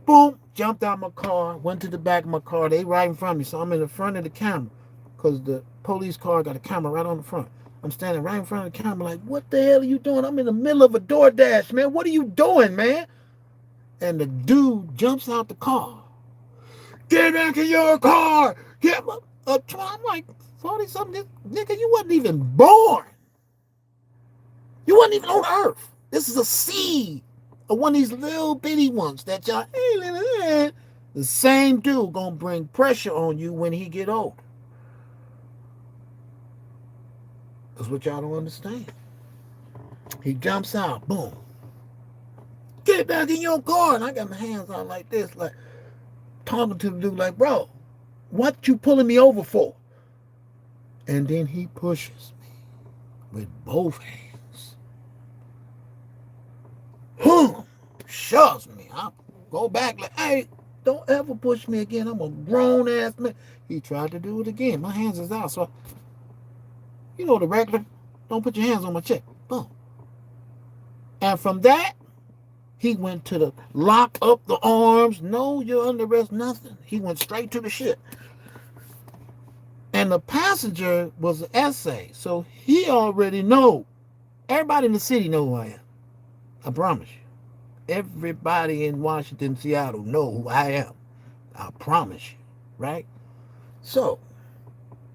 [SPEAKER 1] Boom. Jumped out my car. Went to the back of my car. They right in front of me. So I'm in the front of the camera. Because the police car got a camera right on the front. I'm standing right in front of the camera like, what the hell are you doing? I'm in the middle of a DoorDash, man. What are you doing, man? And the dude jumps out the car. Get back in your car. Get up. I'm like, 40-something. Nigga, you wasn't even born. You wasn't even on Earth. This is a seed of one of these little bitty ones that y'all, the same dude gonna bring pressure on you when he get old. That's what y'all don't understand. He jumps out, boom. Get back in your car. And I got my hands on like this, like talking to the dude like, bro, what you pulling me over for? And then he pushes me with both hands. Shoves me. I go back like, hey, don't ever push me again. I'm a grown ass man. He tried to do it again. My hands is out. So, you know the regular, don't put your hands on my chest. Boom. And from that, he went to the lock up the arms. No, you're under arrest, nothing. He went straight to the shit. And the passenger was an essay. So he already know. Everybody in the city know who I am. I promise you. Everybody in Washington, Seattle know who I am. I promise you. Right? So,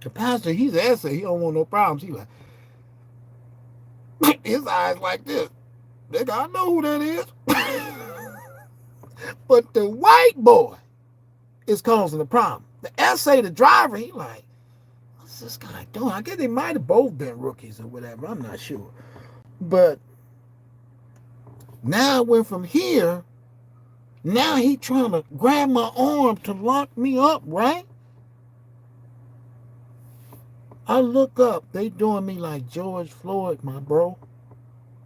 [SPEAKER 1] the pastor, he's an essay. He don't want no problems. He like, his eyes like this. Nigga, I know who that is. But the white boy is causing the problem. The essay, the driver, he like, what's this guy doing? I guess they might have both been rookies or whatever. I'm not sure. But now I went from here. Now he trying to grab my arm to lock me up, right? I look up. They doing me like George Floyd, my bro.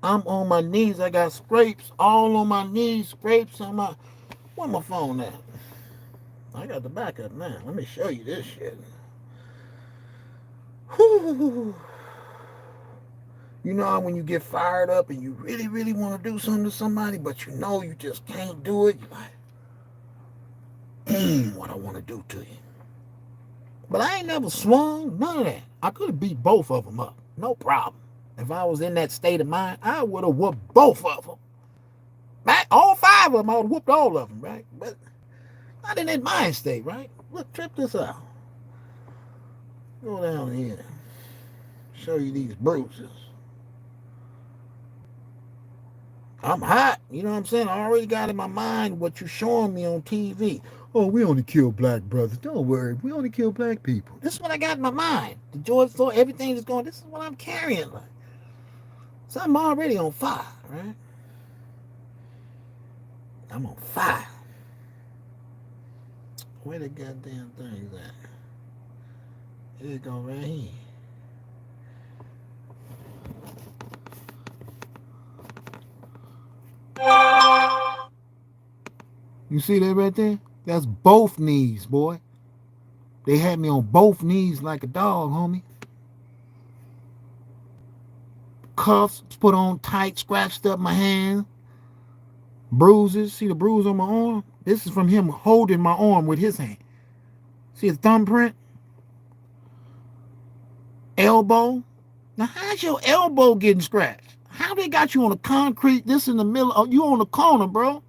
[SPEAKER 1] I'm on my knees. I got scrapes all on my knees. Scrapes on my... Where my phone at? I got the backup now. Let me show you this shit. Whew. You know how when you get fired up and you really, really want to do something to somebody, but you know you just can't do it? You're like, what I want to do to you. But I ain't never swung, none of that. I could have beat both of them up. No problem. If I was in that state of mind, I would have whooped both of them. Right? All five of them, I would have whooped all of them, right? But not in that mind state, right? Look, trip this out. Go down here. Show you these bruises. I'm hot. You know what I'm saying? I already got in my mind what you're showing me on TV. Oh, we only kill black brothers. Don't worry. We only kill black people. This is what I got in my mind. The George Floyd, everything is going, this is what I'm carrying. Like. So I'm already on fire, right? I'm on fire. Where the goddamn thing's at? Here it go right here. You see that right there? That's both knees, boy. They had me on both knees like a dog, homie. Cuffs put on tight, scratched up my hand. Bruises. See the bruise on my arm? This is from him holding my arm with his hand. See his thumbprint? Elbow. Now, how's your elbow getting scratched? How they got you on the concrete, this in the middle of you on the corner, bro?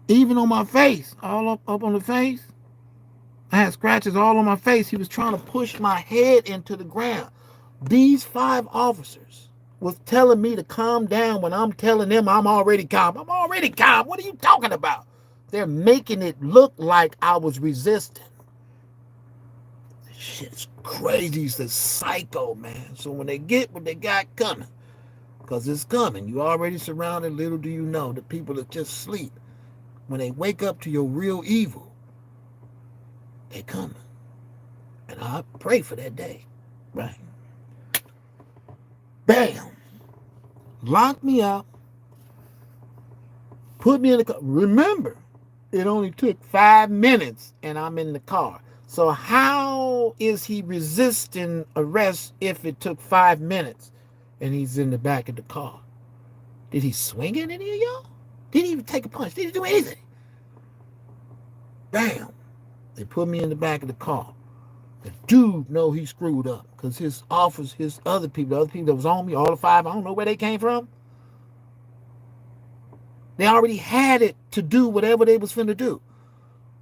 [SPEAKER 1] Even on my face, all up on the face. I had scratches all on my face. He was trying to push my head into the ground. These 5 officers was telling me to calm down when I'm telling them I'm already calm. I'm already calm. What are you talking about? They're making it look like I was resisting. This shit's crazy. It's a psycho, man. So when they get what they got coming, because it's coming, you already surrounded, little do you know, the people that just sleep. When they wake up to your real evil, they coming. And I pray for that day. Right. Bam. Lock me up. Put me in the car. Remember, it only took 5 minutes and I'm in the car. So how is he resisting arrest if it took 5 minutes and he's in the back of the car? Did he swing at any of y'all? Didn't even take a punch. Didn't do anything. Bam. They put me in the back of the car. The dude know he screwed up because his officers, his other people, the other people that was on me, all the 5, I don't know where they came from. They already had it to do whatever they was finna do,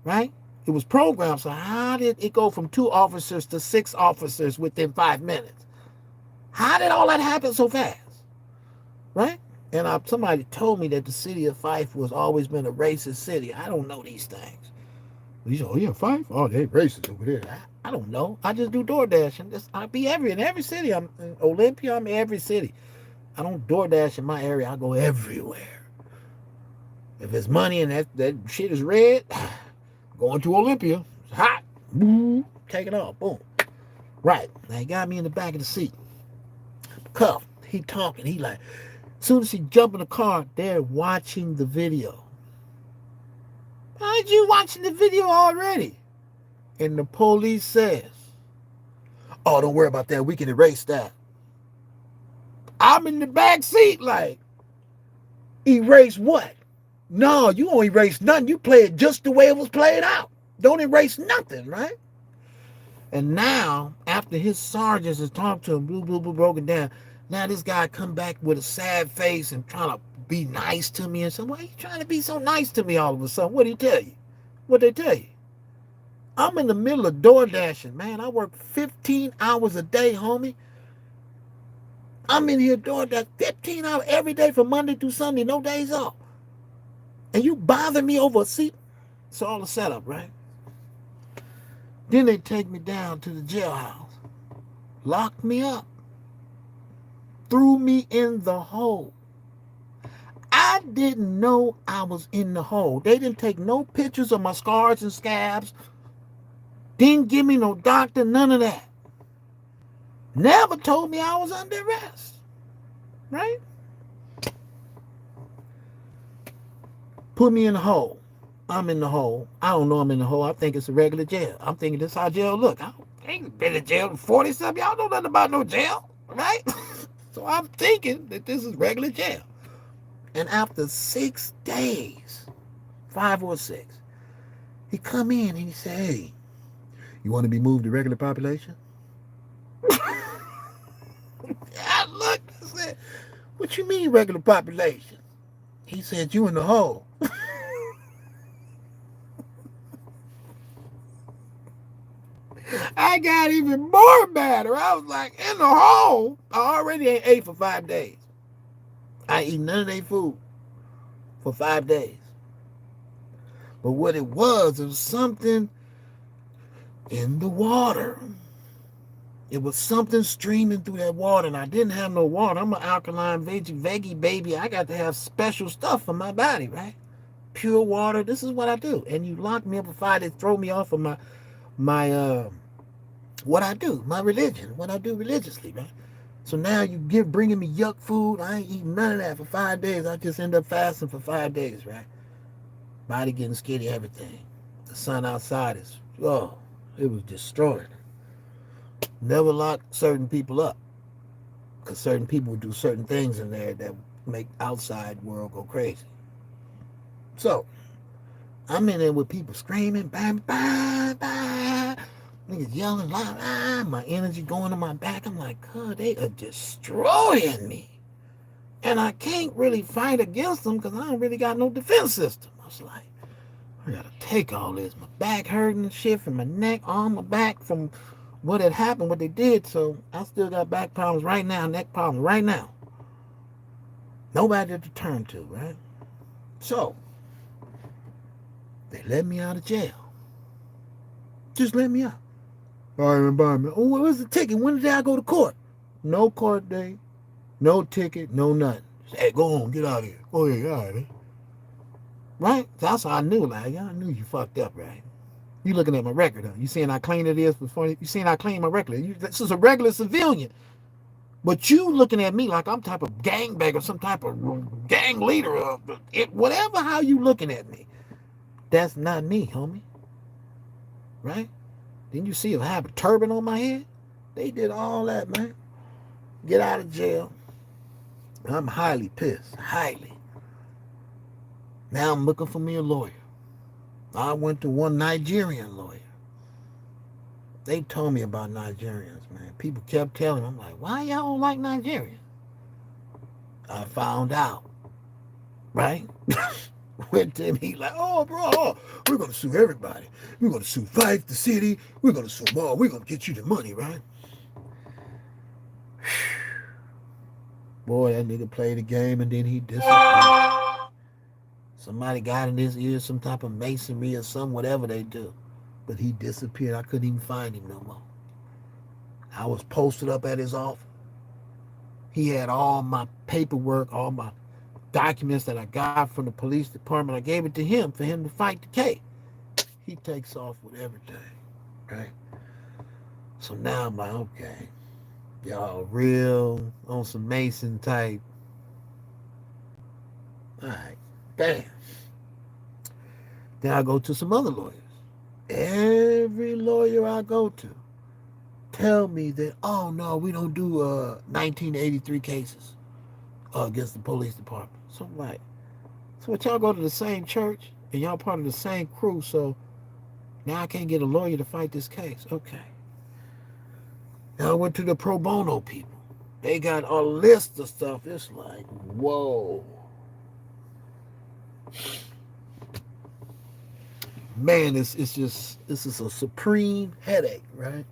[SPEAKER 1] right? It was programmed. So how did it go from 2 officers to 6 officers within 5 minutes? How did all that happen so fast, right? And somebody told me that the city of Fife was always been a racist city. I don't know these things. You say, oh yeah, Fife? Oh, they racist over there. I don't know. I just do DoorDash. And I be in every city. I'm in Olympia. I'm in every city. I don't DoorDash in my area. I go everywhere. If it's money and that shit is red, going to Olympia. It's hot. Boom. Take it off. Boom. Right. Now he got me in the back of the seat. Cuff. He talking. He like, as soon as he jump in the car, they're watching the video. How'd you watching the video already? And the police says, oh, don't worry about that. We can erase that. I'm in the back seat like, erase what? No, you don't erase nothing. You play it just the way it was played out. Don't erase nothing, right? And now, after his sergeants has talked to him, broken down, now this guy come back with a sad face and trying to be nice to me and say, why are you trying to be so nice to me all of a sudden? What did he tell you? What they tell you? I'm in the middle of door dashing, man. I work 15 hours a day, homie. I'm in here door dashing 15 hours every day from Monday through Sunday, no days off. And you bother me over a seat? It's all a setup, right? Then they take me down to the jailhouse, locked me up, threw me in the hole. I didn't know I was in the hole. They didn't take no pictures of my scars and scabs. Didn't give me no doctor, none of that. Never told me I was under arrest. Right? Put me in the hole. I'm in the hole. I don't know I'm in the hole. I think it's a regular jail. I'm thinking this is how jail look. I ain't been in jail for 40 something. Y'all know nothing about no jail, right? So I'm thinking that this is regular jail. And after 6 days, 5 or 6, he come in and he say, hey, you want to be moved to regular population? I looked and said, what you mean regular population? He said, you in the hole. I got even more madder. I was like, in the hole? I already ain't ate for 5 days. I eat none of their food for 5 days. But what it was something in the water. It was something streaming through that water, and I didn't have no water. I'm an alkaline veggie baby. I got to have special stuff for my body, right? Pure water. This is what I do. And you lock me up for 5 days, throw me off of my what I do, my religion, what I do religiously, right? So now you bringing me yuck food. I ain't eating none of that for 5 days. I just end up fasting for 5 days, right? Body getting skinny, everything. The sun outside is, it was destroyed. Never lock certain people up, because certain people do certain things in there that make outside world go crazy. So I'm in there with people screaming, bang, bang, bang, niggas yelling loud, my energy going to my back. I'm like, God, they are destroying me. And I can't really fight against them because I don't really got no defense system. I was like, I gotta take all this. My back hurting and shit from my neck, arm, my back from what had happened, what they did. So I still got back problems right now, neck problems right now. Nobody to turn to, right? So they let me out of jail. Just let me out. All right, environment. Oh, what's the ticket? When did I go to court? No court date, no ticket, no nothing. Hey, go on, get out of here. Oh yeah, all right. Right? That's how I knew. Like, I knew you fucked up, right? You looking at my record, huh? You seeing how clean it is before you seeing how clean my record. This is a regular civilian. But you looking at me like I'm type of gangbanger, some type of gang leader, whatever. How you looking at me? That's not me, homie. Right? Didn't you see I have a turban on my head? They did all that, man. Get out of jail. I'm highly pissed. Highly. Now I'm looking for me a lawyer. I went to one Nigerian lawyer. They told me about Nigerians, man. People kept telling me, I'm like, why y'all don't like Nigerians? I found out, right? Went to him, he like, oh, bro, we're going to sue everybody. We're going to sue Fife, the city. We're going to sue them all. We're going to get you the money, right? Boy, that nigga played the game and then he disappeared. Somebody got in his ear some type of masonry or some whatever they do. But he disappeared. I couldn't even find him no more. I was posted up at his office. He had all my paperwork, all my documents that I got from the police department. I gave it to him for him to fight the case. He takes off with everything, right? So now I'm like, okay, y'all real on some Mason type. All right, damn. Then I go to some other lawyers. Every lawyer I go to tell me that, oh no, we don't do 1983 cases against the police department. So I'm like, so what, y'all go to the same church and y'all part of the same crew, so now I can't get a lawyer to fight this case. Okay. Now I went to the pro bono people. They got a list of stuff. It's like, whoa. Man, this is a supreme headache, right?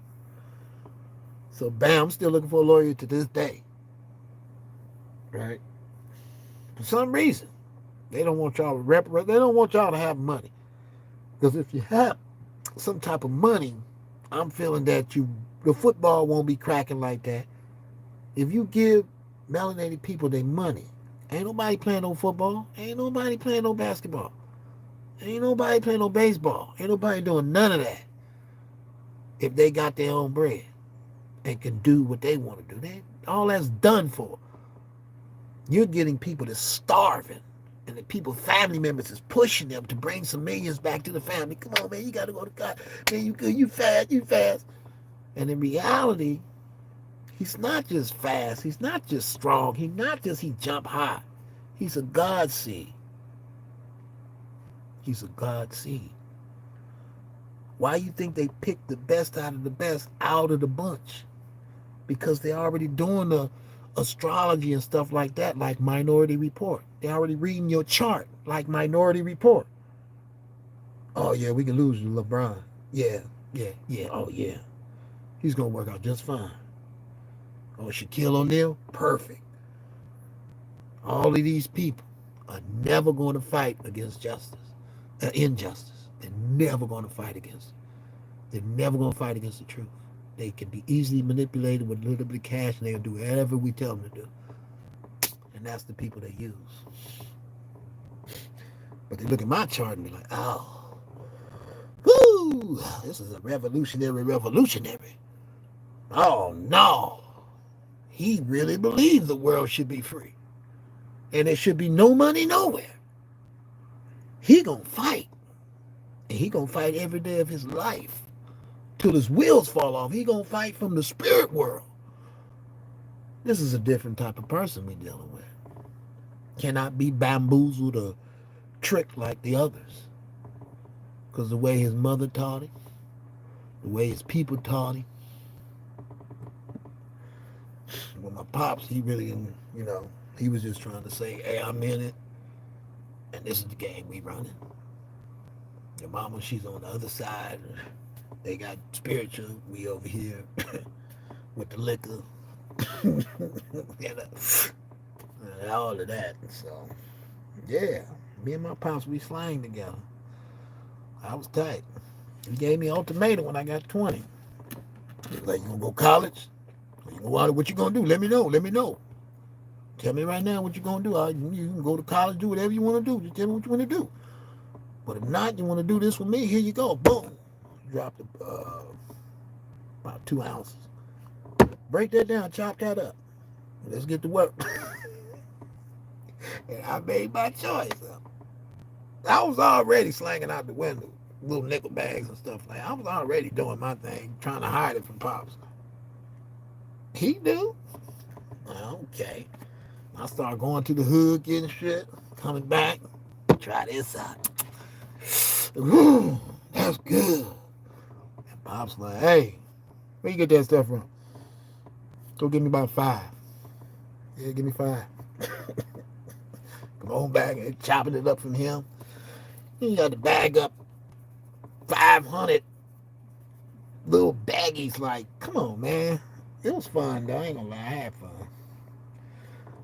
[SPEAKER 1] So bam, I'm still looking for a lawyer to this day. Right? For some reason, they don't want y'all to they don't want y'all to have money. Because if you have some type of money, I'm feeling that the football won't be cracking like that. If you give melanated people their money, ain't nobody playing no football, ain't nobody playing no basketball, ain't nobody playing no baseball, ain't nobody doing none of that. If they got their own bread and can do what they want to do, all that's done for. You're getting people that's starving, and the people, family members, is pushing them to bring some millions back to the family. Come on, man, you got to go to God. Man, you good, you fast. And in reality, he's not just fast. He's not just strong. He's not just he jump high. He's a God seed. He's a God seed. Why you think they picked the best out of the best out of the bunch? Because they're already doing the astrology and stuff like that, like Minority Report. They're already reading your chart, like Minority Report. Oh yeah, we can lose LeBron. Yeah, yeah. Oh yeah, he's gonna work out just fine. Oh, Shaquille O'Neal, perfect. All of these people are never going to fight against injustice. They're never going to fight against it. They're never going to fight against the truth. They can be easily manipulated with a little bit of cash, and they'll do whatever we tell them to do. And that's the people they use. But they look at my chart and be like, oh, whoo, this is a revolutionary. Oh, no. He really believes the world should be free. And there should be no money nowhere. He gonna fight. And he gonna fight every day of his life. Till his wheels fall off. He gonna fight from the spirit world. This is a different type of person we dealing with. Cannot be bamboozled or tricked like the others. Because the way his mother taught him, the way his people taught him. Well, my pops, he really, he was just trying to say, hey, I'm in it. And this is the game we running. Your mama, she's on the other side. They got spiritual. We over here with the liquor. And all of that. So, yeah. Me and my pops, we slang together. I was tight. He gave me an ultimatum when I got 20. He was like, you gonna go to college? What you gonna do? Let me know. Tell me right now what you gonna do. You can go to college, do whatever you want to do. Just tell me what you want to do. But if not, you want to do this with me, here you go. Boom. Dropped about 2 ounces. Break that down, chop that up. Let's get to work. And I made my choice. I was already slanging out the window, little nickel bags and stuff like that. I was already doing my thing, trying to hide it from Pops. He do? Okay. I started going to the hood, getting shit, coming back, try this out. Ooh, that's good. And Pop's like, hey, where you get that stuff from? Go give me about 5. Yeah, give me 5. Come on back and chopping it up from him. You got to bag up 500 little baggies. Like, come on, man. It was fun, though. I ain't gonna lie, I had fun.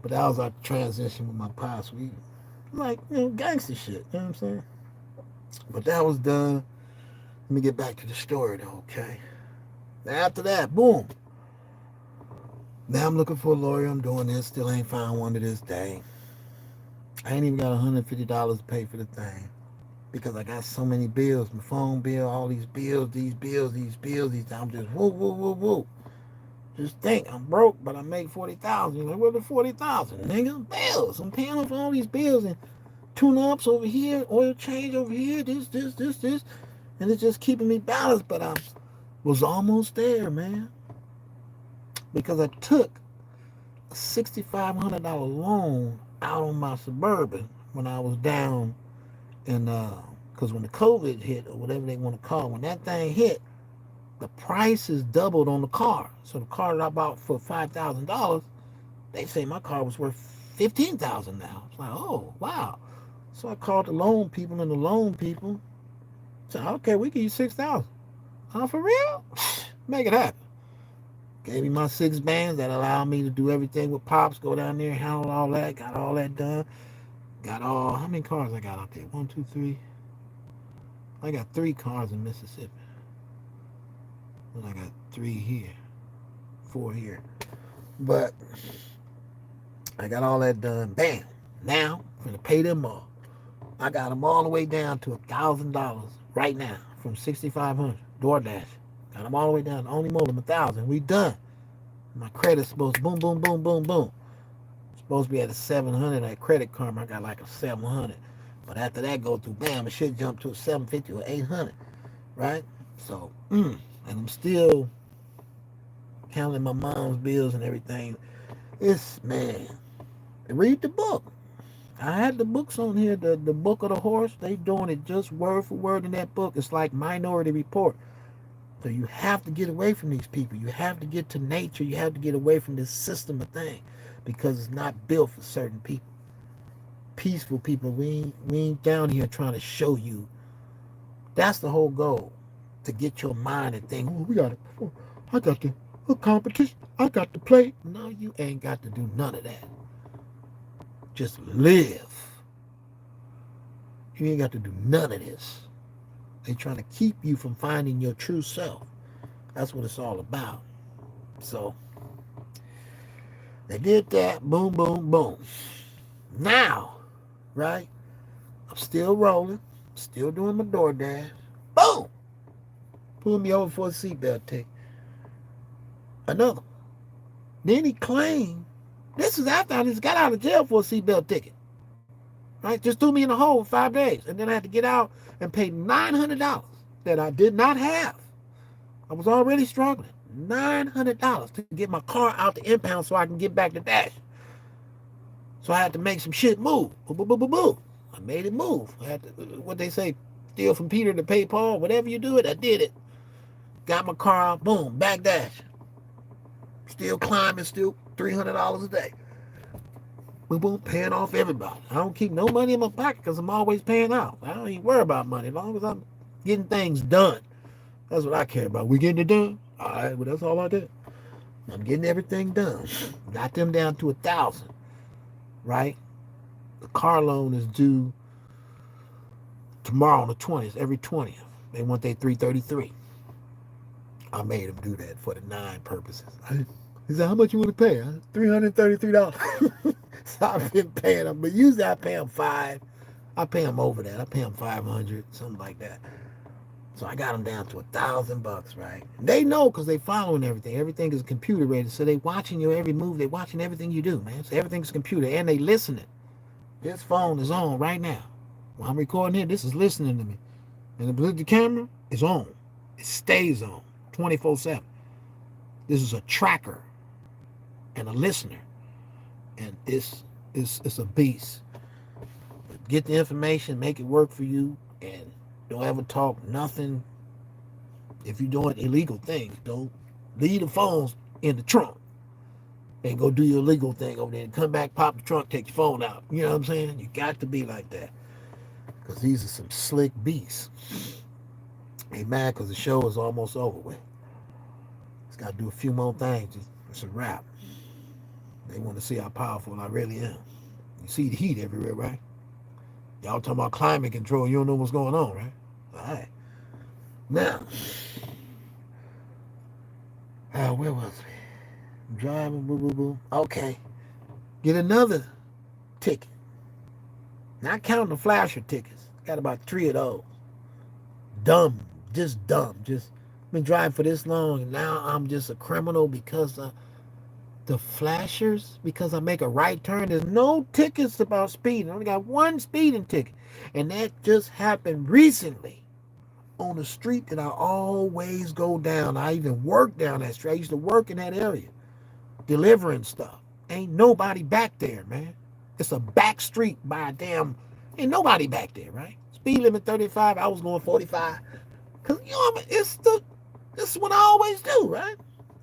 [SPEAKER 1] But that was our transition with my pops. We, like, gangster shit. You know what I'm saying? But that was done. Let me get back to the story, though, okay? After that, boom. Now I'm looking for a lawyer. I'm doing this. Still ain't found one to this day. I ain't even got $150 to pay for the thing. Because I got so many bills. My phone bill, all these bills. I'm just, whoa. Just think, I'm broke, but I make $40,000. Like, where the $40,000, nigga? Bills. I'm paying off all these bills and tune-ups over here, oil change over here, this. And it's just keeping me balanced, but I was almost there, man. Because I took a $6,500 loan out on my Suburban when I was down in, because when the COVID hit, or whatever they want to call it, when that thing hit, the prices doubled on the car. So the car that I bought for $5,000, they say my car was worth $15,000 now. It's like, oh, wow. So I called the loan people, and the loan people said, okay, we give you $6,000. Oh, for real? Make it happen. Gave me my 6 bands that allowed me to do everything with Pops, go down there, handle all that, got all that done. How many cars I got out there? 1, 2, 3. I got 3 cars in Mississippi. And I got 3 here, 4 here. But I got all that done. Bam. Now, I'm going to pay them all. I got them all the way down to $1,000 right now from $6,500. DoorDash. Got them all the way down. Only more than $1,000. We done. My credit's supposed to boom. Supposed to be at a 700. That credit karma, I got like a 700. But after that go through, bam, it should jump to a 750 or 800. Right? So, and I'm still counting my mom's bills and everything. It's, man, read the book. I had the books on here, the book of the horse. They doing it just word for word in that book. It's like Minority Report. So you have to get away from these people. You have to get to nature. You have to get away from this system of thing because it's not built for certain people. Peaceful people, we ain't down here trying to show you. That's the whole goal, to get your mind and think, oh, I got the competition. I got to play. No, you ain't got to do none of that. Just live. You ain't got to do none of this. They trying to keep you from finding your true self. That's what it's all about. So they did that. Boom, boom, boom. Now, right? I'm still rolling. Still doing my DoorDash. Boom! Pull me over for a seatbelt ticket. Another. Then he claimed, this is after I just got out of jail for a seatbelt ticket. Right? Just threw me in the hole for 5 days. And then I had to get out and pay $900 that I did not have. I was already struggling. $900 to get my car out the impound so I can get back to Dash. So I had to make some shit move. Boom, boom, boom, boom, boom. I made it move. I had to, what they say, steal from Peter to pay Paul. Whatever you do it, I did it. Got my car out. Boom, back Dash. Still climbing, still $300 a day. Boom, boom, paying off everybody. I don't keep no money in my pocket because I'm always paying out. I don't even worry about money as long as I'm getting things done. That's what I care about. We getting it done? All right, well, that's all I did. I'm getting everything done. Got them down to 1,000, right? The car loan is due tomorrow on the 20th, every 20th. They want their 333. I made them do that for the 9 purposes. He said, how much you want to pay? $333. So I've been paying them, but usually I pay them 5. I pay them over that. I pay them 500, something like that. So I got them down to $1,000, right? They know because they following everything. Everything is computer rated, so they watching your every move. They watching everything you do, man. So everything's computer, and they listening. This phone is on right now. While I'm recording here, this is listening to me. And the camera is on. It stays on 24/7. This is a tracker and a listener. And it's a beast. But get the information, make it work for you, and don't ever talk nothing. If you're doing illegal things, don't leave the phones in the trunk and go do your legal thing over there and come back, pop the trunk, take your phone out. You know what I'm saying? You got to be like that. Because these are some slick beasts. Ain't mad because the show is almost over with. Just got to do a few more things. It's a wrap. They want to see how powerful I really am. You see the heat everywhere, right? Y'all talking about climate control. You don't know what's going on, right? All right. Now, where was we? I'm driving, boo, boo, boo. Okay. Get another ticket. Not counting the flasher tickets. Got about 3 of those. Dumb. Just dumb. Just been driving for this long, and now I'm just a criminal because the flashers, because I make a right turn. There's no tickets about speeding. I only got 1 speeding ticket. And that just happened recently on a street that I always go down. I even work down that street. I used to work in that area, delivering stuff. Ain't nobody back there, man. It's a back street by a damn, ain't nobody back there, right? Speed limit 35, I was going 45. Cause you know what I mean? This is what I always do, right?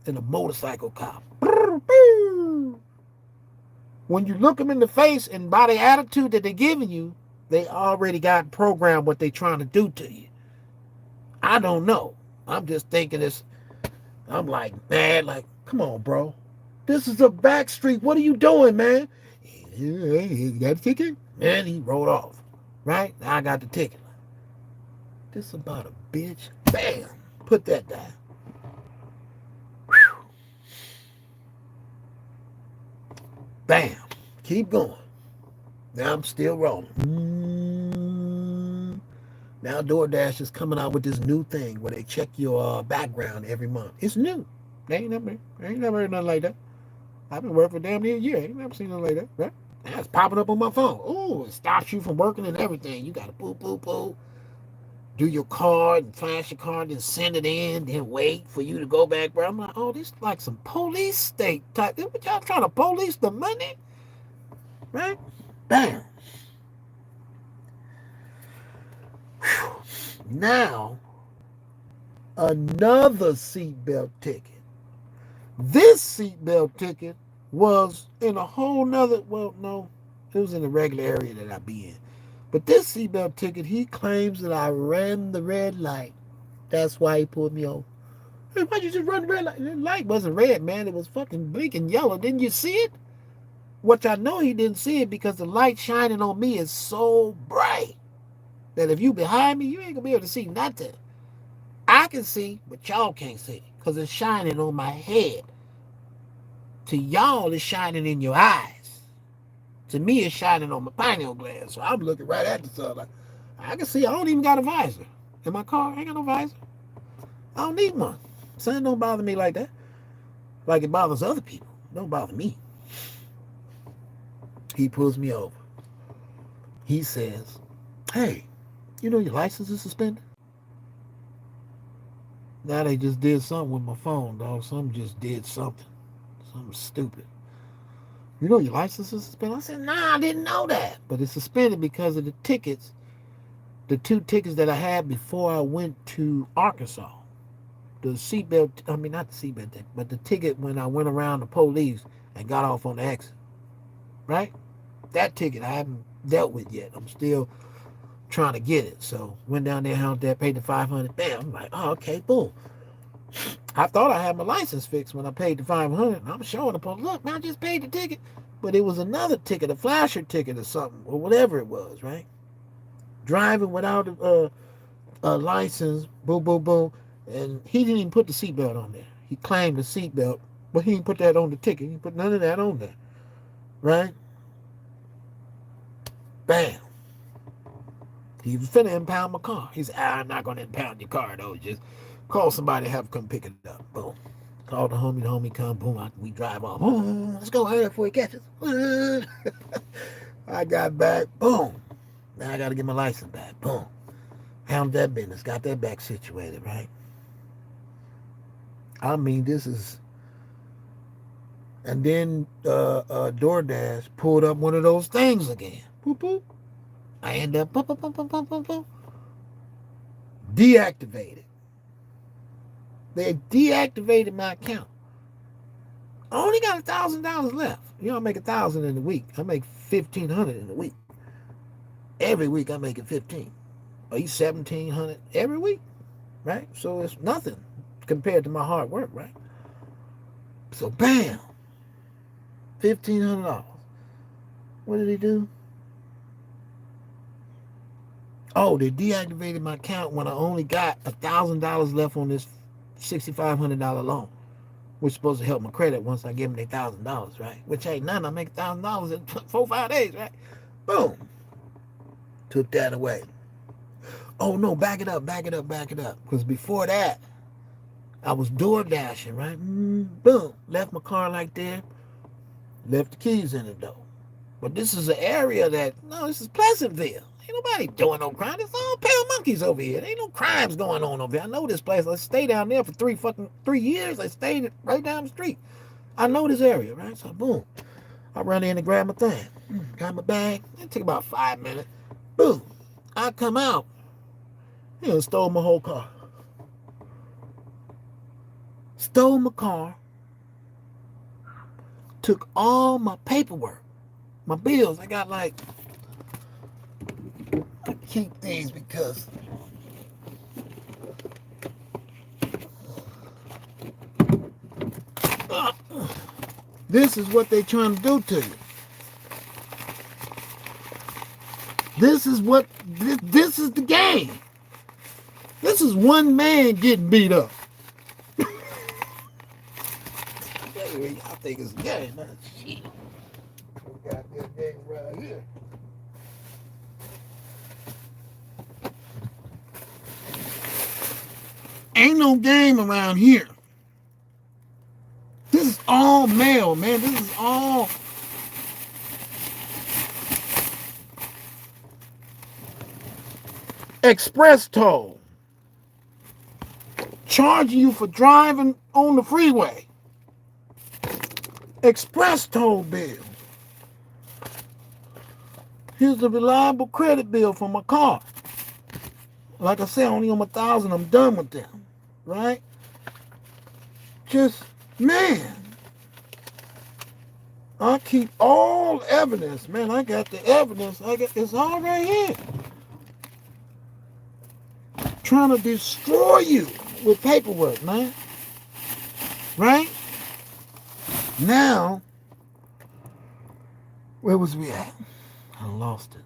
[SPEAKER 1] And a motorcycle cop. When you look them in the face and by the attitude that they're giving you, they already got programmed what they're trying to do to you. I don't know. I'm just thinking this. I'm like, man, like, come on, bro. This is a back street. What are you doing, man? You got a ticket? Man, he rolled off. Right? Now I got the ticket. This about a bitch. Bam. Put that down. Whew. Bam. Keep going. Now I'm still rolling. Now DoorDash is coming out with this new thing where they check your background every month. It's new. I ain't never heard nothing like that. I've been working for damn near a year. I ain't never seen nothing like that, right? Now it's popping up on my phone. Oh, it stops you from working and everything. You got to boo, boo, boo. do your card and flash your card and send it in, then wait for you to go back, bro. I'm like, oh, this is like some police state type. What y'all trying to police the money? Right? Bam. Whew. Now, another seatbelt ticket. This seatbelt ticket was in a whole nother, well, no, it was in the regular area that I be in. But this seatbelt ticket, he claims that I ran the red light. That's why he pulled me over. Hey, why'd you just run the red light? The light wasn't red, man. It was fucking blinking yellow. Didn't you see it? Which I know he didn't see it because the light shining on me is so bright that if you behind me, you ain't gonna be able to see nothing. I can see, but y'all can't see because it's shining on my head. To y'all, it's shining in your eyes. To me, it's shining on my pineal gland. So I'm looking right at the sun. Like, I can see. I don't even got a visor in my car. I ain't got no visor. I don't need one. Sun don't bother me like that. Like it bothers other people. It don't bother me. He pulls me over. He says, hey, you know your license is suspended? Now they just did something with my phone, dog. Some just did something. Something stupid. You know your license is suspended? I said, nah, I didn't know that. But it's suspended because of the tickets, the 2 tickets that I had before I went to Arkansas. The seatbelt, I mean, not the seatbelt ticket, but the ticket when I went around the police and got off on the exit. Right? That ticket I haven't dealt with yet. I'm still trying to get it. So went down there, hound that, paid the $500. Bam. I'm like, oh, okay, boom. I thought I had my license fixed when I paid the $500. I'm showing the police, look, man, I just paid the ticket. But it was another ticket, a flasher ticket or something, or whatever it was, right? Driving without a license, boom, boom, boom. And he didn't even put the seatbelt on there. He claimed the seatbelt, but he didn't put that on the ticket. He didn't put none of that on there, right? Bam. He was finna impound my car. He said, I'm not going to impound your car, though. Just call somebody, have them come pick it up. Boom. Call the homie come, boom, we drive off. Boom, let's go hurry before he catches. I got back, boom. Now I got to get my license back, boom. Handled that business, got that back situated, right? I mean, this is... And then DoorDash pulled up one of those things again. Boop, boop. I end up deactivated. They deactivated my account. I only got $1,000 left. You know, I make $1,000 in a week. I make $1,500 in a week. Every week I make it 15. Or you 1,700 every week, right? So it's nothing compared to my hard work, right? So bam, $1,500. What did he do? Oh, they deactivated my account when I only got $1,000 left on this $6,500 loan, which is supposed to help my credit once I give them their $1,000, right? Which ain't nothing. I make $1,000 in 4-5 days, right? Boom. Took that away. Oh no, back it up. Because before that, I was door dashing, right? Boom. Left my car like that. Left the keys in it though. But this is an area that, no, this is Pleasantville. Ain't nobody doing no crime. It's all pale monkeys over here. There ain't no crimes going on over here. I know this place. I stayed down there for 3 years. I stayed right down the street. I know this area, right? So boom. I run in and grab my thing. Got my bag. It took about 5 minutes. Boom. I come out. He done stole my whole car. Stole my car. Took all my paperwork. My bills. I got like... I keep these because this is what they trying to do to you. This is what this is the game. This is one man getting beat up. I think it's a game, man. Shit. We got this game right here. Ain't no game around here. This is all male, man. This is all... Express toll. Charging you for driving on the freeway. Express toll bill. Here's the reliable credit bill for my car. Like I said, only on $1,000, I'm done with them. Right? Just, man. I keep all evidence. Man, I got the evidence. It's all right here. Trying to destroy you with paperwork, man. Right? Now, where was we at? I lost it.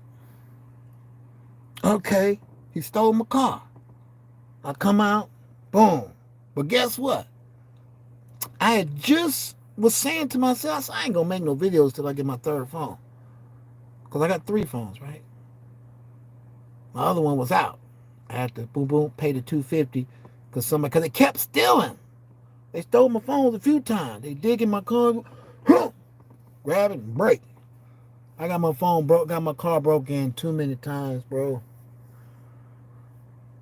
[SPEAKER 1] Okay, he stole my car. I come out, boom. But guess what? I had just was saying to myself, I ain't gonna make no videos till I get my third phone. Because I got 3 phones, right? My other one was out. I had to boom boom pay the $250 because they kept stealing. They stole my phones a few times. They dig in my car, grab it and break. I got my phone broke, got my car broke in too many times, bro.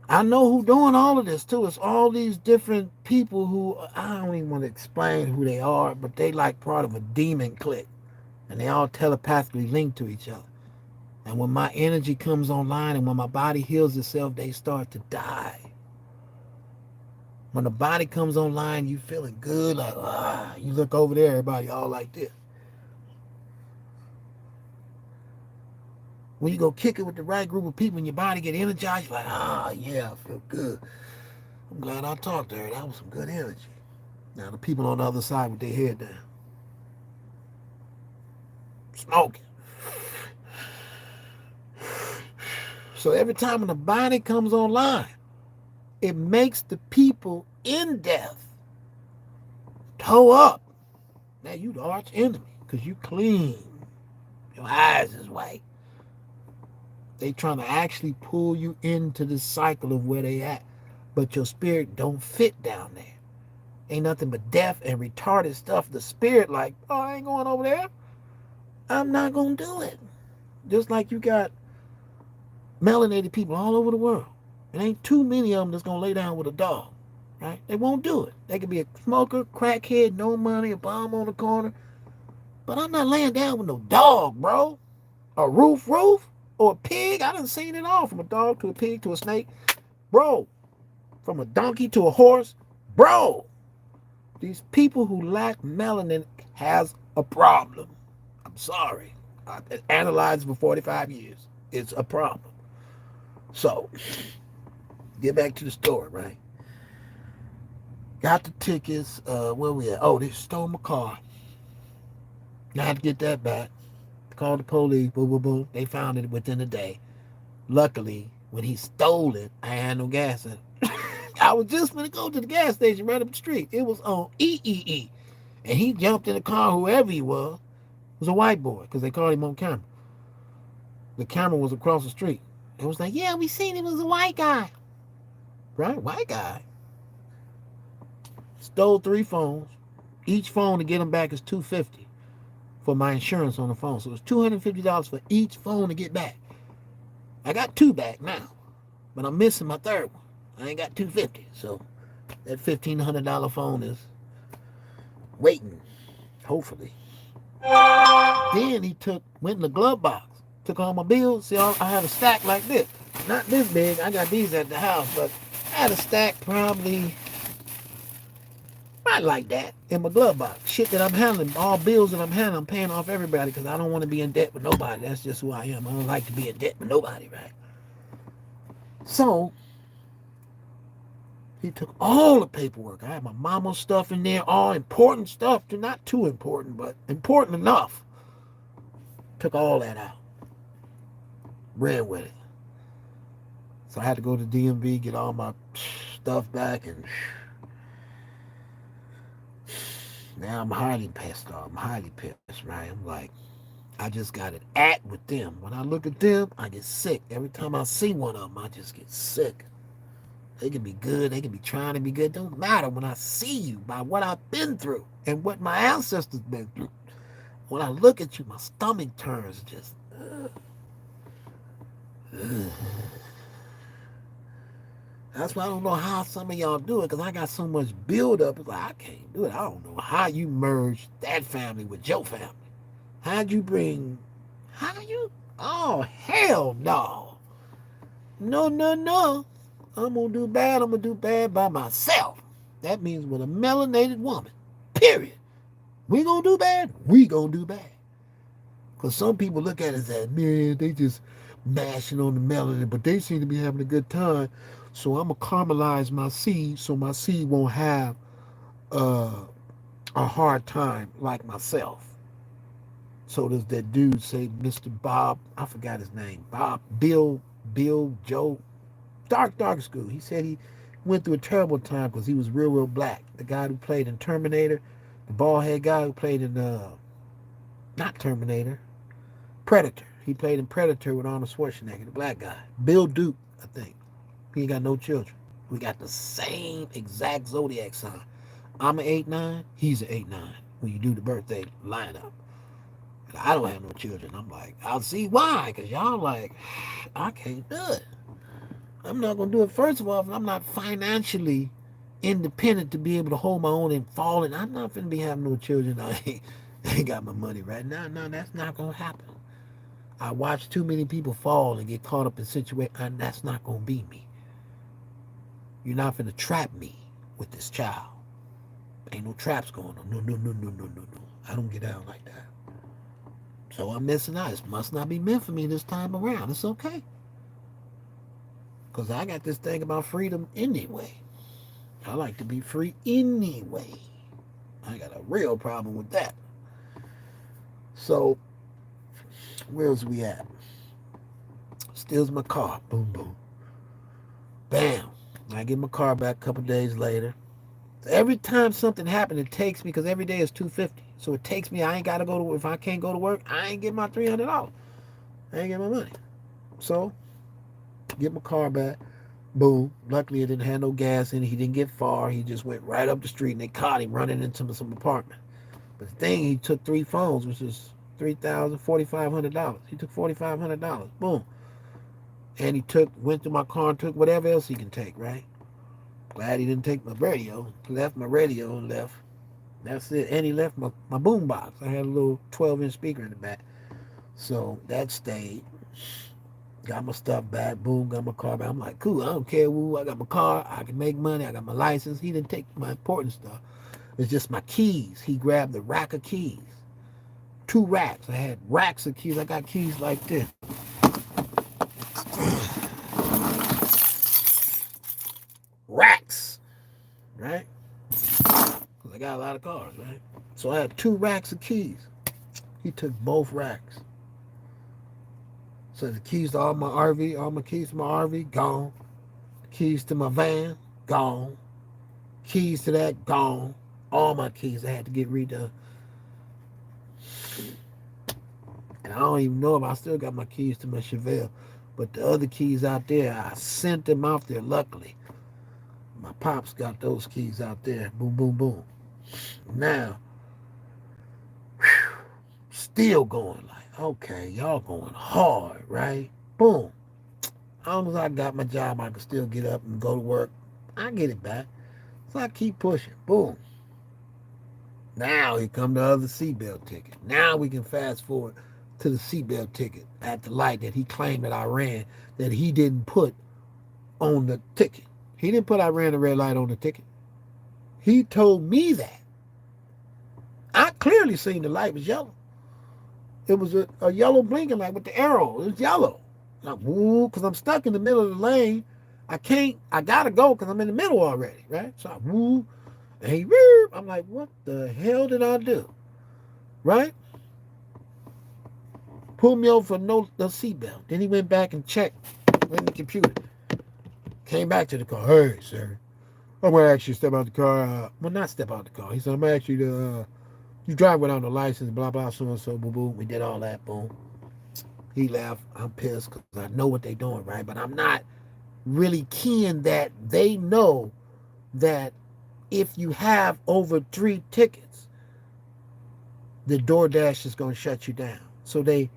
[SPEAKER 1] I know who doing all of this too. It's all these different people who I don't even want to explain who they are, but they like part of a demon clique, and they all telepathically linked to each other. And when my energy comes online and when my body heals itself, they start to die. When the body comes online, you feeling good, like, you look over there, everybody all like this. When you go kick it with the right group of people and your body get energized, you're like, yeah, I feel good. I'm glad I talked to her. That was some good energy. Now the people on the other side with their head down, smoking. So every time when the body comes online, it makes the people in death toe up. Now you the arch enemy because you clean. Your eyes is white. They trying to actually pull you into the cycle of where they at. But your spirit don't fit down there. Ain't nothing but death and retarded stuff. The spirit like, I ain't going over there. I'm not going to do it. Just like you got melanated people all over the world. It ain't too many of them that's going to lay down with a dog. Right? They won't do it. They could be a smoker, crackhead, no money, a bomb on the corner. But I'm not laying down with no dog, bro. A roof, or a pig. I done seen it all. From a dog to a pig to a snake. Bro. From a donkey to a horse. Bro. These people who lack melanin has a problem. I'm sorry. I've analyzed for 45 years. It's a problem. So, get back to the story, right? Got the tickets. Where we at? Oh, they stole my car. Now I had to get that back. Called the police. Boom, boom, boom. They found it within a day. Luckily, when he stole it, I had no gas in it. I was just going to go to the gas station right up the street. It was on EEE. And he jumped in the car, whoever he was. It was a white boy, because they caught him on camera. The camera was across the street. It was like, yeah, we seen it was a white guy. Right? White guy. Stole 3 phones. Each phone to get them back is $250 for my insurance on the phone. So it's $250 for each phone to get back. I got 2 back now, but I'm missing my third one. I ain't got $250, so that $1,500 phone is waiting, hopefully. Then he went in the glove box, took all my bills. See, I had a stack like this. Not this big. I got these at the house, but I had a stack probably not like that in my glove box. Shit that I'm handling, all bills that I'm handling, I'm paying off everybody because I don't want to be in debt with nobody. That's just who I am. I don't like to be in debt with nobody, right? So he took all the paperwork. I had my mama's stuff in there, all important stuff. Not too important, but important enough. Took all that out. Ran with it. So I had to go to DMV, get all my stuff back, and now I'm highly pissed off. I'm highly pissed, right? I'm like, I just got an act with them. When I look at them, I get sick. Every time I see one of them, I just get sick. They can be good. They can be trying to be good. Don't matter when I see you by what I've been through and what my ancestors been through. When I look at you, my stomach turns just. That's why I don't know how some of y'all do it, because I got so much build up. It's like, I can't do it. I don't know how you merge that family with your family. How'd you bring, how you, oh, hell no. No, no, no. I'm going to do bad. I'm going to do bad by myself. That means with a melanated woman, period. We going to do bad, we going to do bad. Because some people look at it and say, man, they just mashing on the melanin, but they seem to be having a good time. So I'm going to caramelize my seed so my seed won't have uh, a hard time like myself. So does that dude say, Mr. Bob, I forgot his name, Bob, Bill, Joe, dark school. He said he went through a terrible time because he was real black. The guy who played in Terminator, the bald head guy who played in, not Terminator, Predator. He played in Predator with Arnold Schwarzenegger, the black guy. Bill Duke, I think. He ain't got no children. We got the same exact zodiac sign. I'm an 8-9, he's an 8-9 when you do the birthday lineup. I don't have no children. I'm like, I'll see why, because y'all like, I can't do it. I'm not going to do it. First of all, if I'm not financially independent to be able to hold my own and fall, and I'm not going to be having no children. I ain't got my money right now. No, that's not going to happen. I watch too many people fall and get caught up in situations, and that's not going to be me. You're not going to trap me with this child. Ain't no traps going on. No. I don't get out like that. So I'm missing out. It must not be meant for me this time around. It's okay. Because I got this thing about freedom anyway. I like to be free anyway. I got a real problem with that. So, where's we at? Steals my car. Boom, boom. Bam. I get my car back a couple days later. Every time something happened, it takes me, because every day is $250. So it takes me, I ain't got to go to work. If I can't go to work, I ain't get my $300. I ain't get my money. So, get my car back. Boom. Luckily, it didn't have no gas in it. He didn't get far. He just went right up the street, and they caught him running into some apartment. But the thing, he took 3 phones, which is $4,500. He took $4,500. Boom. And he went through my car and took whatever else he can take, right? Glad he didn't take my radio. He left my radio and left. That's it. And he left my boom box. I had a little 12-inch speaker in the back. So that stayed. Got my stuff back. Boom, got my car back. I'm like, cool, I don't care. Woo, I got my car. I can make money. I got my license. He didn't take my important stuff. It's just my keys. He grabbed the rack of keys. 2 racks. I had racks of keys. I got keys like this. Racks. Right? Because I got a lot of cars, right? So I had 2 racks of keys. He took both racks. So the keys to all my keys to my RV, gone. Keys to my van, gone. Keys to that, gone. All my keys I had to get redone. And I don't even know if I still got my keys to my Chevelle. But the other keys out there, I sent them out there, luckily. My pops got those keys out there. Boom, boom, boom. Now, still going like, okay, y'all going hard, right? Boom. As long as I got my job, I can still get up and go to work. I get it back. So I keep pushing. Boom. Now here come the other seatbelt ticket. Now we can fast forward to the seatbelt ticket at the light that he claimed that I ran, that he didn't put on the ticket. He didn't put I ran the red light on the ticket. He told me that. I clearly seen the light was yellow. It was a yellow blinking light with the arrow. It was yellow. Like, woo, because I'm stuck in the middle of the lane. I gotta go because I'm in the middle already, right? So I woo, and he woo. I'm like, what the hell did I do? Right? Pulled me over for no seatbelt. Then he went back and checked in the computer. Came back to the car. Hey, sir, I'm going to ask you to step out the car. Well, not step out the car. He said, I'm going to ask you to, you drive without no license, blah, blah, so and so, boom, boom. We did all that, boom. He left. I'm pissed because I know what they're doing, right? But I'm not really keen that they know that if you have over 3 tickets, the DoorDash is going to shut you down. So they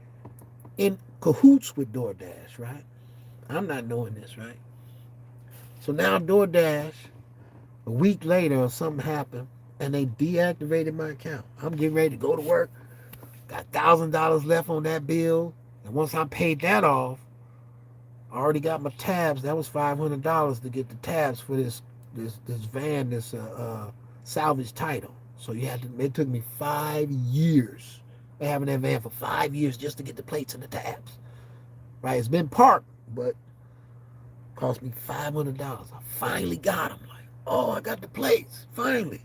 [SPEAKER 1] in cahoots with DoorDash, right? I'm not knowing this, right? So now DoorDash, a week later, something happened, and they deactivated my account. I'm getting ready to go to work. Got $1,000 left on that bill, and once I paid that off, I already got my tabs. That was $500 to get the tabs for this van, this salvage title. So you had to. It took me 5 years. Been having that van for 5 years just to get the plates and the tabs. Right? It's been parked, but it cost me $500. I finally got them. Like, oh, I got the plates finally.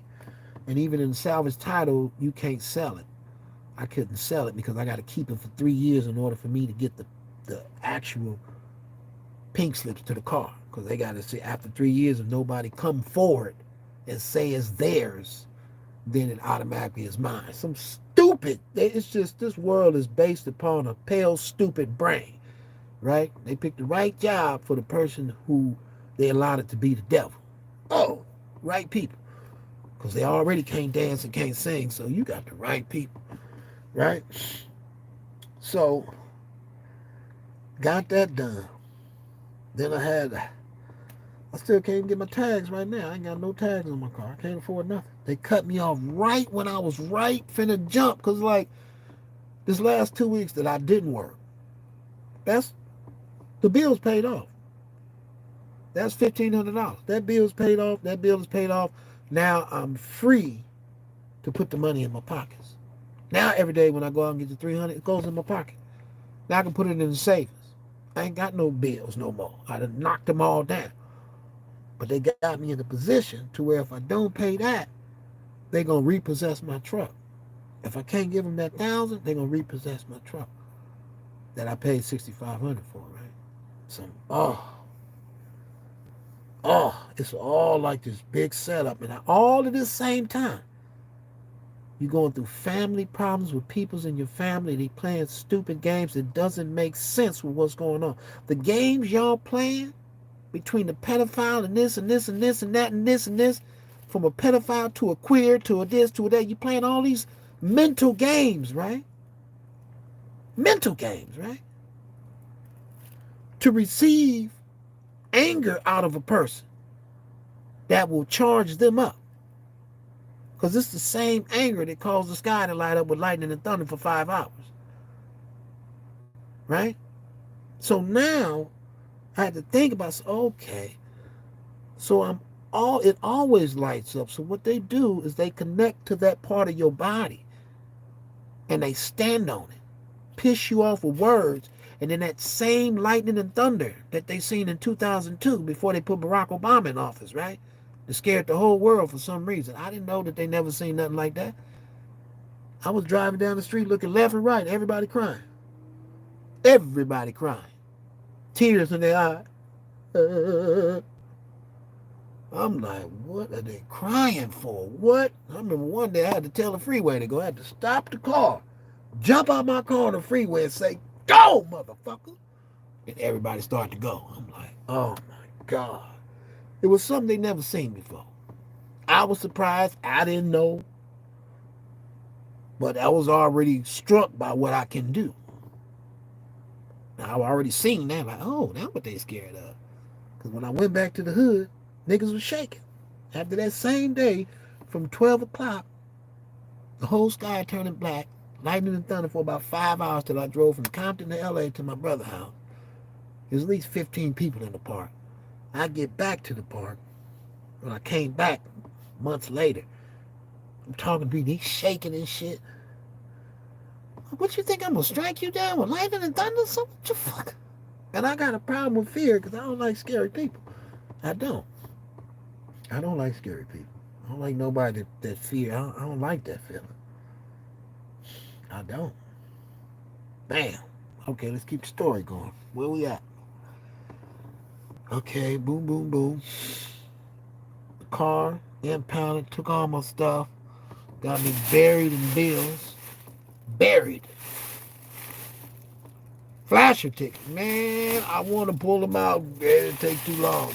[SPEAKER 1] And even in the salvage title, you can't sell it. I couldn't sell it because I got to keep it for 3 years in order for me to get the actual pink slips to the car. Because they got to say after 3 years, if nobody come forward and say it's theirs, then it automatically is mine. Some stupid. It's just this world is based upon a pale, stupid brain, right? They picked the right job for the person who they allowed it to be the devil. Oh, right people. Because they already can't dance and can't sing, so you got the right people, right? So, got that done. Then I still can't get my tags right now. I ain't got no tags on my car. I can't afford nothing. They cut me off right when I was right finna jump. Because, like, this last 2 weeks that I didn't work, that's, the bill's paid off. That's $1,500. That bill's paid off. That bill is paid off. Now I'm free to put the money in my pockets. Now every day when I go out and get the 300, it goes in my pocket. Now I can put it in the savings. I ain't got no bills no more. I done knocked them all down. But they got me in a position to where if I don't pay that, they're going to repossess my truck. If I can't give them that 1,000, they're going to repossess my truck that I paid $6,500 for, right? So, it's all like this big setup. And all at the same time, you're going through family problems with peoples in your family. They playing stupid games that doesn't make sense with what's going on. The games y'all playing between the pedophile and this and this and this and that and this and this, from a pedophile to a queer to a this to a that, you playing all these mental games, right? Mental games, right? To receive anger out of a person that will charge them up. Because it's the same anger that caused the sky to light up with lightning and thunder for 5 hours. Right? So now I had to think about, okay, so it always lights up. So what they do is they connect to that part of your body and they stand on it, piss you off with words, and then that same lightning and thunder that they seen in 2002 before they put Barack Obama in office, right? It scared the whole world for some reason. I didn't know that they never seen nothing like that. I was driving down the street looking left and right, everybody crying. Everybody crying. Tears in their eyes. I'm like, what are they crying for? What? I remember one day I had to tell the freeway to go. I had to stop the car, jump out my car on the freeway and say, go, motherfucker. And everybody started to go. I'm like, oh my God. It was something they never seen before. I was surprised. I didn't know. But I was already struck by what I can do. Now, I already seen that. Like, oh, that's what they scared of. Because when I went back to the hood, niggas was shaking. After that same day, from 12 o'clock, the whole sky turning black, lightning and thunder for about 5 hours till I drove from Compton to L.A. to my brother's house. There's at least 15 people in the park. I get back to the park. When I came back months later, I'm talking to people, he's shaking and shit. What you think, I'm going to strike you down with lightning and thunder? So what the fuck? And I got a problem with fear because I don't like scary people. I don't like scary people. I don't like nobody that fear. I don't like that feeling. I don't. Bam. Okay, let's keep the story going. Where we at? Okay, boom, boom, boom. The car impounded, took all my stuff, got me buried in bills. Buried. Flasher ticket. Man, I want to pull them out. It'll take too long,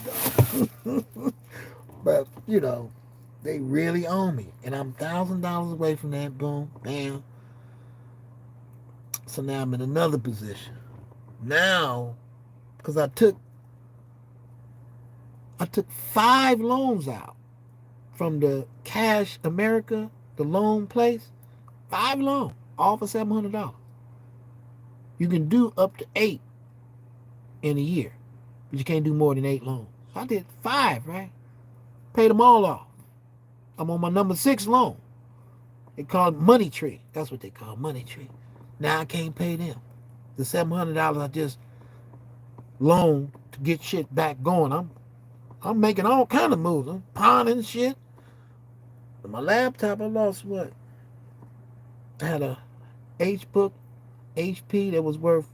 [SPEAKER 1] though. But, you know, they really own me. And I'm $1,000 away from that. Boom, bam. So now I'm in another position. Now, because I took I took 5 loans out from the Cash America, the loan place. 5 loans, all for $700. You can do up to 8 in a year, but you can't do more than 8 loans. So I did 5, right? Paid them all off. I'm on my number 6 loan. They call it Money Tree. That's what they call Money Tree. Now I can't pay them. The $700 I just loaned to get shit back going. I'm making all kind of moves. I'm pawning shit. But my laptop, I lost what? I had a HP that was worth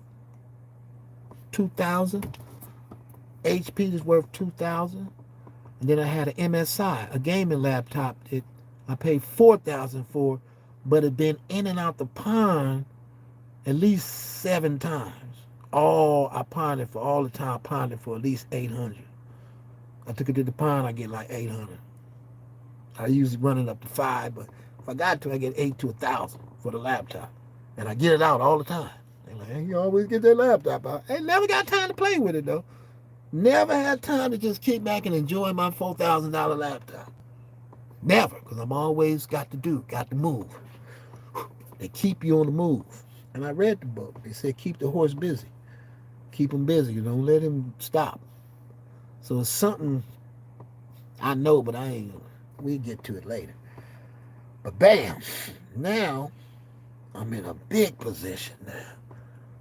[SPEAKER 1] $2,000. HP is worth $2,000. And then I had an MSI, a gaming laptop that I paid $4,000 for, but it been in and out the pawn at least 7 times. I pawned it for all the time. I pawned it for at least $800. I took it to the pawn, I get like $800. I usually run it up to 5, but if I got to, I get 8 to 1,000 for the laptop, and I get it out all the time. They're like, hey, you always get that laptop out. I never got time to play with it though. Never had time to just kick back and enjoy my $4,000 laptop. Never, because I'm always got to move. They keep you on the move. And I read the book. They said keep the horse busy. Keep him busy. You don't let him stop. So it's something I know, but we'll get to it later. But bam, now I'm in a big position now.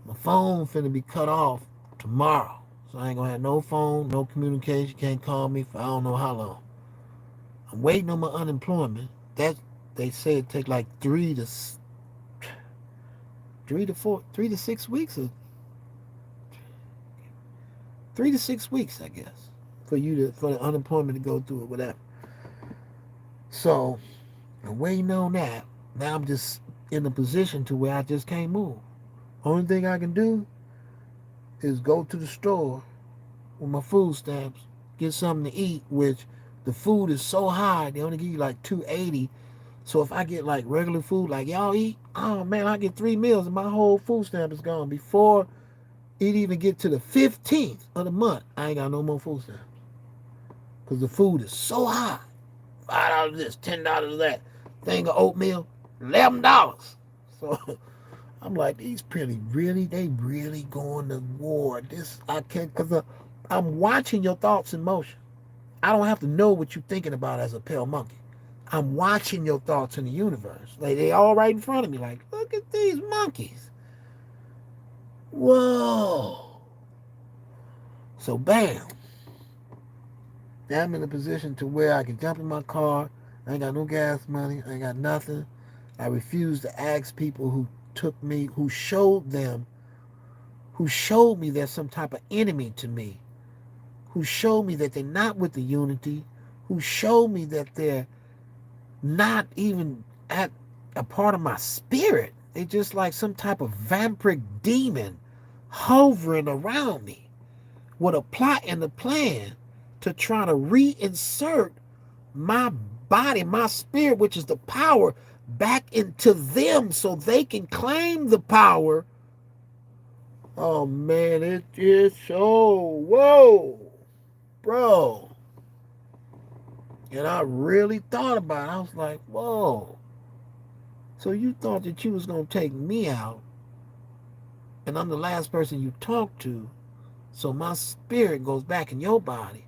[SPEAKER 1] My phone finna be cut off tomorrow. So I ain't gonna have no phone, no communication, can't call me for I don't know how long. I'm waiting on my unemployment. That they say it take like 3 to 6 weeks, or 3 to 6 weeks, I guess, for the unemployment to go through or whatever. So I'm waiting on that. Now I'm just in a position to where I just can't move. Only thing I can do is go to the store with my food stamps, get something to eat, which the food is so high, they only give you like $2.80. So if I get like regular food, like y'all eat, oh man, I get 3 meals and my whole food stamp is gone. Before it even get to the 15th of the month, I ain't got no more food stamps. Because the food is so high. $5 this, $10 that. Thing of oatmeal, $11. So I'm like, they really going to war. This, I can't, because I'm watching your thoughts in motion. I don't have to know what you're thinking about as a pale monkey. I'm watching your thoughts in the universe. Like, they all right in front of me. Like, look at these monkeys. Whoa. So, bam. Now I'm in a position to where I can jump in my car. I ain't got no gas money. I ain't got nothing. I refuse to ask people who showed me there's some type of enemy to me, who showed me that they're not with the unity, who showed me that they're not even at a part of my spirit. They just like some type of vampiric demon hovering around me with a plot and a plan to try to reinsert my body, my spirit, which is the power, back into them so they can claim the power. Oh man, it is so, whoa, bro. And I really thought about it. I was like, whoa. So you thought that you was going to take me out, and I'm the last person you talk to, so my spirit goes back in your body,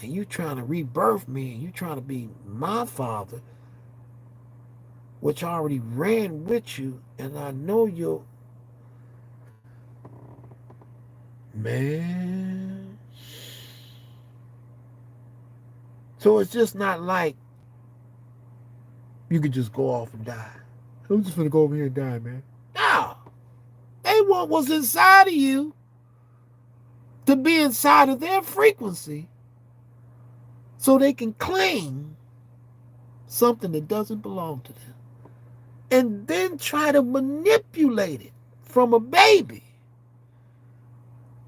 [SPEAKER 1] and you trying to rebirth me, and you trying to be my father, which I already ran with you, and I know you'll... Man. So it's just not like you could just go off and die. I'm just gonna go over here and die, man. No. They want what's inside of you to be inside of their frequency so they can claim something that doesn't belong to them. And then try to manipulate it from a baby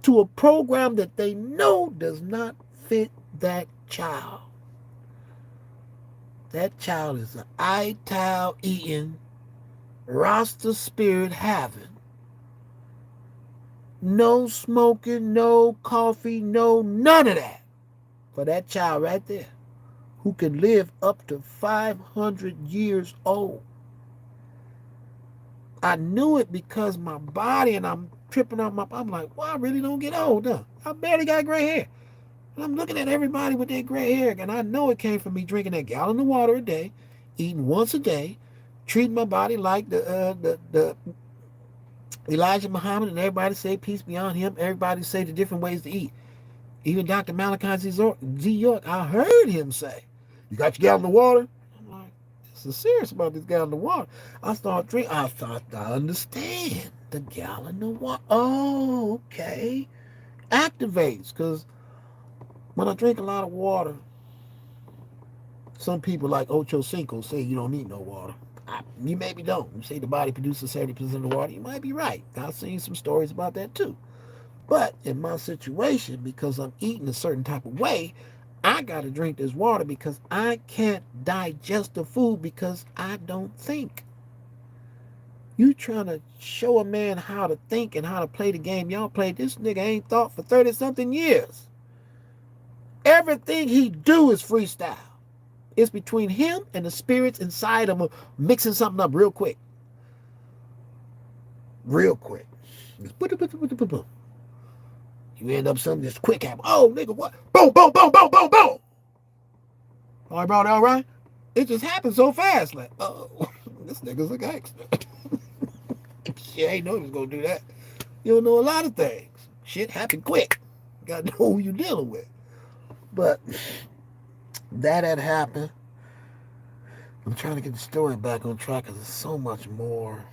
[SPEAKER 1] to a program that they know does not fit that child. That child is an ital eating, Rasta spirit having, no smoking, no coffee, no none of that. for that child right there who can live up to 500 years old. I knew it because my body, and I'm tripping on I'm like, well, I really don't get old, huh? I barely got gray hair. And I'm looking at everybody with their gray hair, and I know it came from me drinking that gallon of water a day, eating once a day, treating my body like the Elijah Muhammad, and everybody say peace be on him. Everybody say the different ways to eat. Even Dr. Malachi Z. York, I heard him say, you got your gallon of water? I'm like, so serious about this gallon of water. I start drinking. I thought I understand the gallon of water. Oh, okay. Activates, because when I drink a lot of water, some people like Ocho Cinco say you don't need no water. You maybe don't. You say the body produces 70% of the water. You might be right. I've seen some stories about that too. But in my situation, because I'm eating a certain type of way, I got to drink this water because I can't digest the food because I don't think. You trying to show a man how to think and how to play the game y'all play. This nigga ain't thought for 30-something years. Everything he do is freestyle. It's between him and the spirits inside him mixing something up real quick. Real quick. You end up something just quick happen. Oh, nigga, what? Boom, boom, boom, boom, boom, boom. All right, bro, all right? It just happened so fast. Like, oh, this nigga's a gangster. Shit, I ain't know he was going to do that. You don't know a lot of things. Shit happened quick. You got to know who you're dealing with. But that had happened. I'm trying to get the story back on track because there's so much more.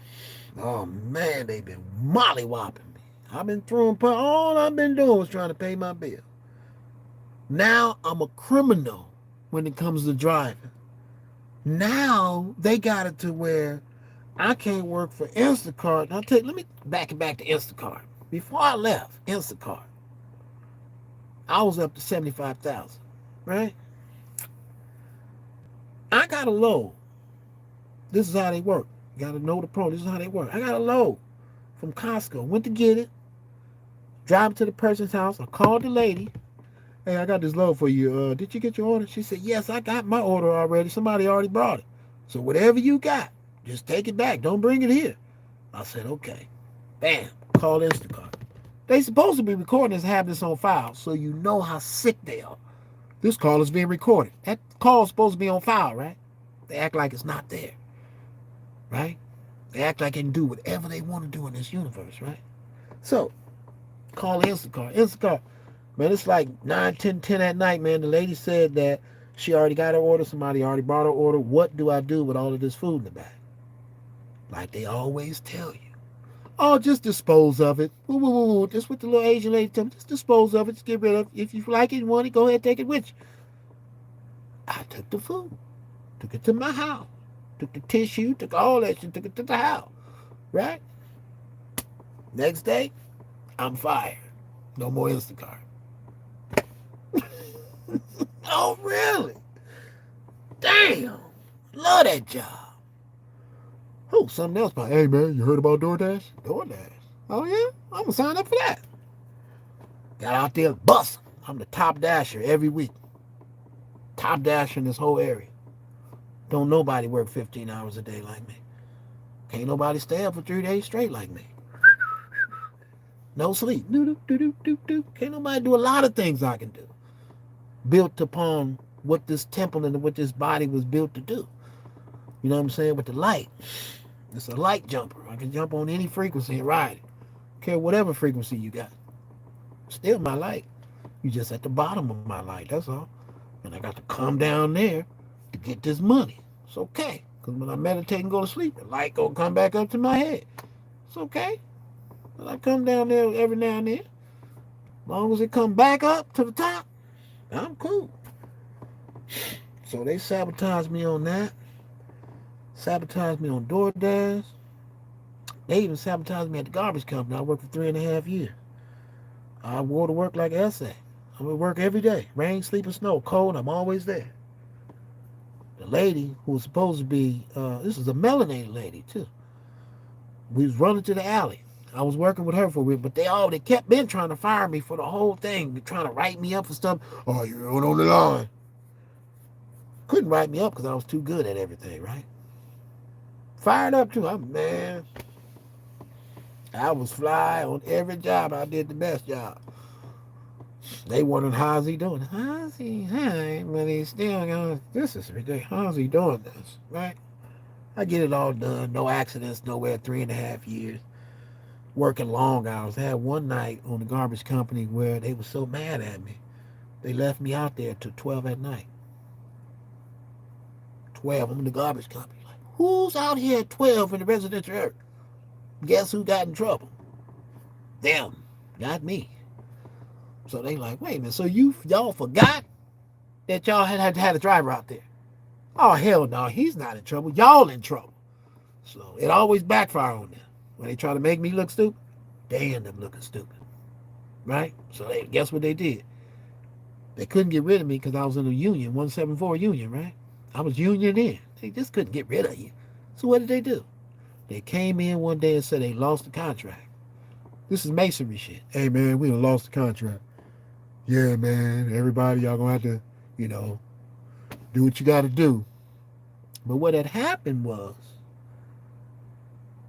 [SPEAKER 1] Oh, man, they've been mollywopping me. I've been throwing, all I've been doing was trying to pay my bill. Now I'm a criminal when it comes to driving. Now they got it to where I can't work for Instacart. Now let me back it back to Instacart. Before I left Instacart, I was up to 75,000, right? I got a load. This is how they work. You got to know the pro. This is how they work. I got a load from Costco. Went to get it. Drive to the person's house. I called the lady. Hey, I got this load for you. Did you get your order? She said, yes, I got my order already. Somebody already brought it. So whatever you got, just take it back. Don't bring it here. I said, okay. Bam. Call Instacart. They supposed to be recording this and have this on file so you know how sick they are. This call is being recorded. That call is supposed to be on file, right? They act like it's not there, right? They act like they can do whatever they want to do in this universe, right? So, call Instacart. Instacart, man, it's like 9, 10 at night, man. The lady said that she already got her order. Somebody already brought her order. What do I do with all of this food in the bag? Like they always tell you. Oh, just dispose of it. Just what the little Asian lady told me. Just dispose of it. Just get rid of it. If you like it and want it, go ahead and take it with you. I took the food. Took it to my house. Took the tissue. Took all that shit. Took it to the house. Right? Next day, I'm fired. No more Instacart. Oh, really? Damn. Love that job. Oh, something else. Hey, man, you heard about DoorDash? DoorDash? Oh, yeah? I'm going to sign up for that. Got out there busting. I'm the top dasher every week. Top dasher in this whole area. Don't nobody work 15 hours a day like me. Can't nobody stay up for 3 days straight like me. No sleep. Can't nobody do a lot of things I can do. Built upon what this temple and what this body was built to do. You know what I'm saying? With the light. It's a light jumper. I can jump on any frequency and ride it. Care whatever frequency you got. Still my light. You just at the bottom of my light. That's all. And I got to come down there to get this money. It's okay. Because when I meditate and go to sleep, the light gonna come back up to my head. It's okay. But I come down there every now and then. As long as it come back up to the top, I'm cool. So they sabotaged me on that. Sabotaged me on DoorDash. They even sabotaged me at the garbage company. I worked for 3.5 years. I wore to work like an essay. I'm at work every day. Rain, sleep, or snow. Cold, I'm always there. The lady who was supposed to be, this is a melanated lady too. We was running to the alley. I was working with her for a week, but they kept been trying to fire me for the whole thing, trying to write me up for stuff. Oh, you're on the line. Couldn't write me up because I was too good at everything, right? Fired up too. Man, I was fly on every job. I did the best job. They wondering how's he doing. How's he? Hi, but he's still going. This is ridiculous. How's he doing this? Right? I get it all done. No accidents. Nowhere. 3.5 years. Working long hours. I had one night on the garbage company where they were so mad at me. They left me out there till 12 at night. 12. I'm in the garbage company. Like, who's out here at 12 in the residential area? Guess who got in trouble? Them. Not me. So they like, wait a minute. So y'all forgot that y'all had a driver out there? Oh, hell no. He's not in trouble. Y'all in trouble. So it always backfire on them. When they try to make me look stupid, they end up looking stupid. Right? So guess what they did? They couldn't get rid of me because I was in a union, 174 union, right? I was union in. They just couldn't get rid of you. So what did they do? They came in one day and said they lost the contract. This is masonry shit. Hey, man, we done lost the contract. Yeah, man, everybody, y'all gonna have to, do what you gotta do. But what had happened was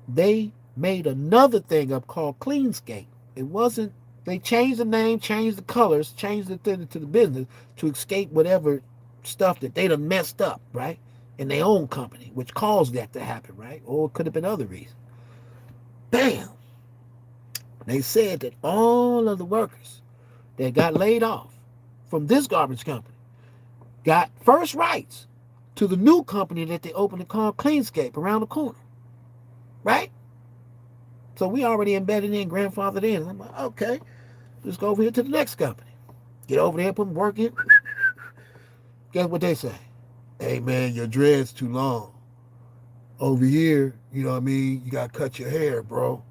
[SPEAKER 1] they made another thing up called Cleanscape. It wasn't, they changed the name, changed the colors, changed the thing to the business to escape whatever stuff that they done messed up, right? In their own company, which caused that to happen, right? Or it could have been other reasons. Bam! They said that all of the workers that got laid off from this garbage company got first rights to the new company that they opened and called Cleanscape around the corner, right? So we already embedded in, grandfathered in. I'm like, okay, let's go over here to the next company. Get over there, put them work in. Guess what they say? Hey, man, your dread's too long. Over here, you know what I mean? You got to cut your hair, bro.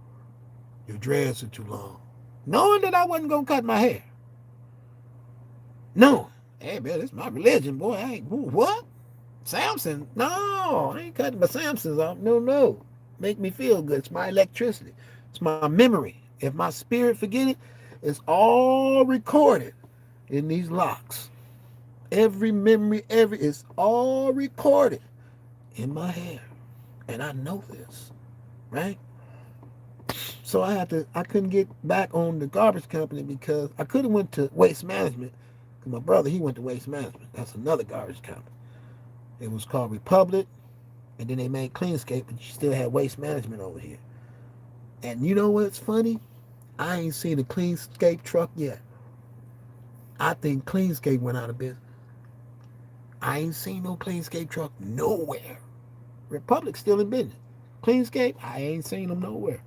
[SPEAKER 1] Your dreads are too long. Knowing that I wasn't going to cut my hair. No. Hey, man, it's my religion, boy. I ain't, what? Samson? No, I ain't cutting my Samsons off. No. Make me feel good. It's my electricity. It's my memory. If my spirit forget it, it's all recorded in these locks. Every memory, it's all recorded in my hair. And I know this, right? So I couldn't get back on the garbage company because I could have went to waste management. Because my brother, he went to waste management. That's another garbage company. It was called Republic. And then they made Cleanscape, but you still had waste management over here. And you know what's funny? I ain't seen a Cleanscape truck yet. I think Cleanscape went out of business. I ain't seen no Cleanscape truck nowhere. Republic's still in business. Cleanscape, I ain't seen them nowhere.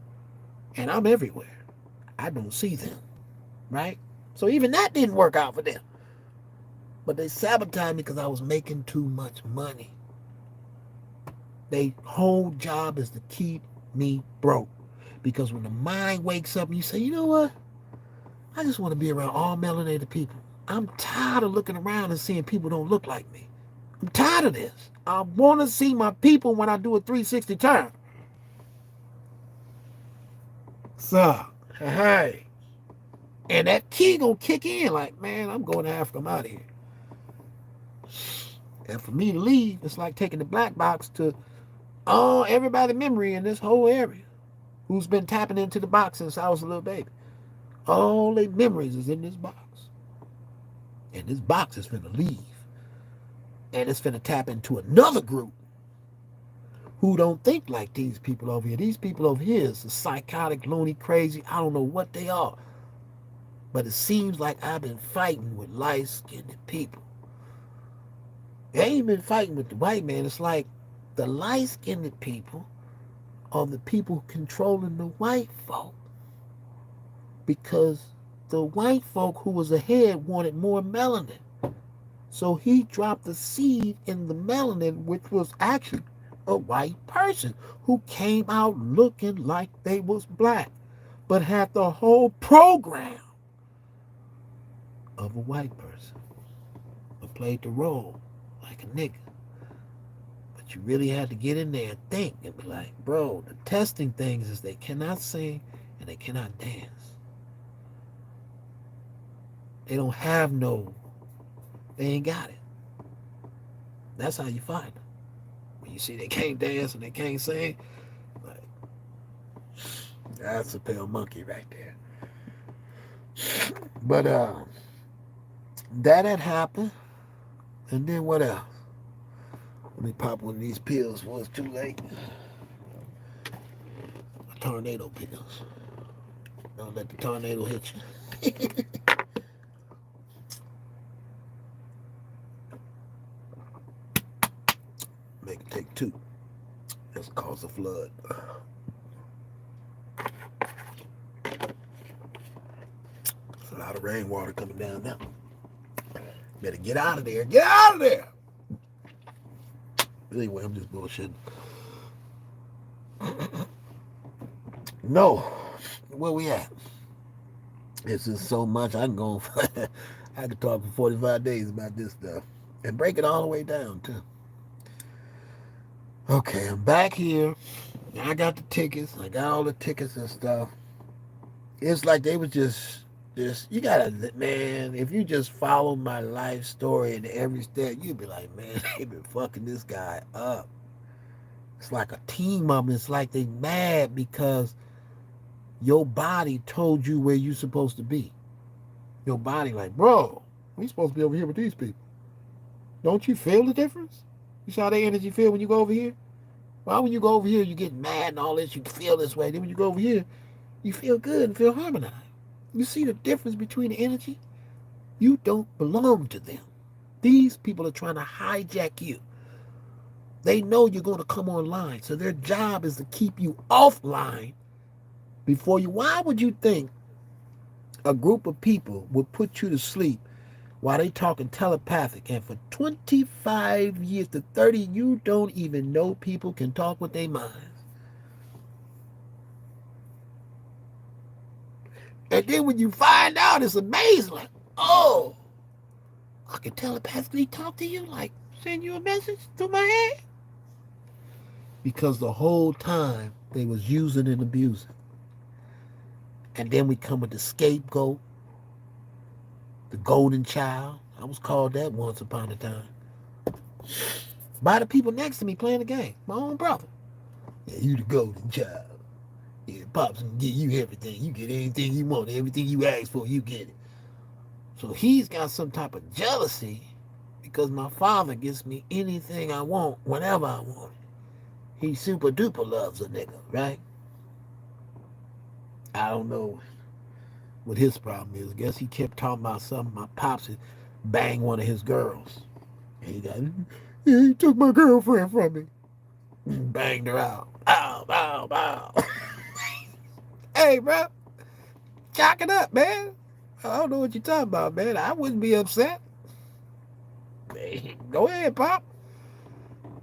[SPEAKER 1] And I'm everywhere. I don't see them. Right? So even that didn't work out for them. But they sabotaged me because I was making too much money. Their whole job is to keep me broke. Because when the mind wakes up and you say, you know what? I just want to be around all melanated people. I'm tired of looking around and seeing people don't look like me. I'm tired of this. I want to see my people when I do a 360 turn. So, hey. And that key gonna kick in like, man, I'm going to Africa. I'm out of here. And for me to leave, it's like taking the black box to everybody's memory in this whole area who's been tapping into the box since I was a little baby. All their memories is in this box. And this box is finna leave. And it's finna tap into another group who don't think like these people over here. These people over here is psychotic, loony, crazy. I don't know what they are. But it seems like I've been fighting with light-skinned people. I ain't been fighting with the white man. It's like the light-skinned people are the people controlling the white folk. Because the white folk who was ahead wanted more melanin. So he dropped the seed in the melanin, which was actually a white person who came out looking like they was black, but had the whole program of a white person, but played the role like a nigga. But you really had to get in there and think and be like, bro, the testing things is they cannot sing and and they cannot dance. They don't have no, they ain't got it. That's how you find them. When you see they can't dance and they can't sing, like, that's a pale monkey right there. But that had happened, and then what else? Let me pop one of these pills before it's too late. Tornado pills. Don't let the tornado hit you. Make it take two. That's cause a flood. There's a lot of rainwater coming down now. Better get out of there. Get out of there! Anyway, I'm just bullshitting. No. Where we at? It's just so much. I can go I could talk for 45 days about this stuff. And break it all the way down, too. Okay, I'm back here. I got the tickets. I got all the tickets and stuff. It's like they was just you gotta, man, if you just follow my life story in every step, you'd be like, man, they been fucking this guy up. It's like a team up. It's like they mad because your body told you where you supposed to be. Your body like, bro, we supposed to be over here with these people. Don't you feel the difference? You see how their energy feel when you go over here? Why when you go over here, you get mad and all this, you feel this way. Then when you go over here, you feel good and feel harmonized. You see the difference between the energy? You don't belong to them. These people are trying to hijack you. They know you're going to come online, so their job is to keep you offline before you. Why would you think a group of people would put you to sleep while they talking telepathic, and for 25 years to 30, you don't even know people can talk with their minds? And then when you find out, it's amazing. Like, oh, I can telepathically talk to you, like send you a message through my head. Because the whole time they was using and abusing. And then we come with the scapegoat, the golden child. I was called that once upon a time. By the people next to me playing the game. My own brother. Yeah, you the golden child. Yeah, Pops can get you everything. You get anything you want. Everything you ask for, you get it. So he's got some type of jealousy because my father gives me anything I want whenever I want it. He super duper loves a nigga, right? I don't know what his problem is. I guess he kept talking about something. My pops had banged one of his girls. And he took my girlfriend from me. Banged her out. Bow, bow, bow. Hey, bro. Chalk it up, man. I don't know what you're talking about, man. I wouldn't be upset. Hey, go ahead, Pop.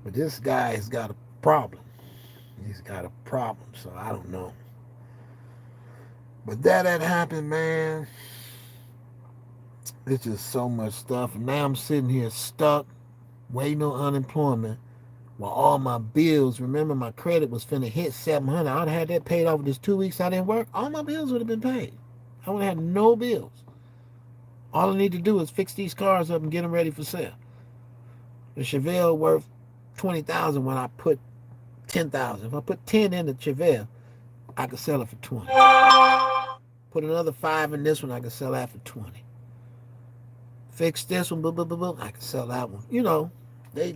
[SPEAKER 1] But this guy has got a problem. He's got a problem, so I don't know. But that had happened, man. It's just so much stuff. And now I'm sitting here stuck, waiting on unemployment, while all my bills, remember my credit was finna hit 700. I'd have had that paid off in just 2 weeks I didn't work. All my bills would have been paid. I would have had no bills. All I need to do is fix these cars up and get them ready for sale. The Chevelle worth $20,000 when I put $10,000. If I put 10 in the Chevelle, I could sell it for 20. Put another 5 in this one, I could sell that for 20. Fix this one, blah, blah, blah, blah, I could sell that one. You know, they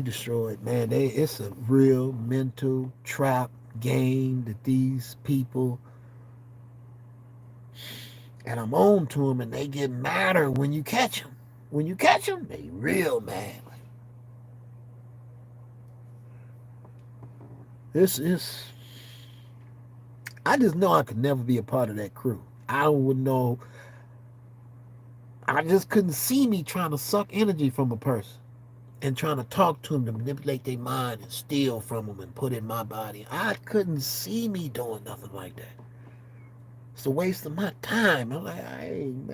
[SPEAKER 1] destroyed, man. It's a real mental trap game that these people, and I'm on to them, and they get madder when you catch them. When you catch them, they real mad. This is, I just know I could never be a part of that crew. I would know, I just couldn't see me trying to suck energy from a person and trying to talk to them to manipulate their mind and steal from them and put in my body. I couldn't see me doing nothing like that. It's a waste of my time. I'm like, I ain't.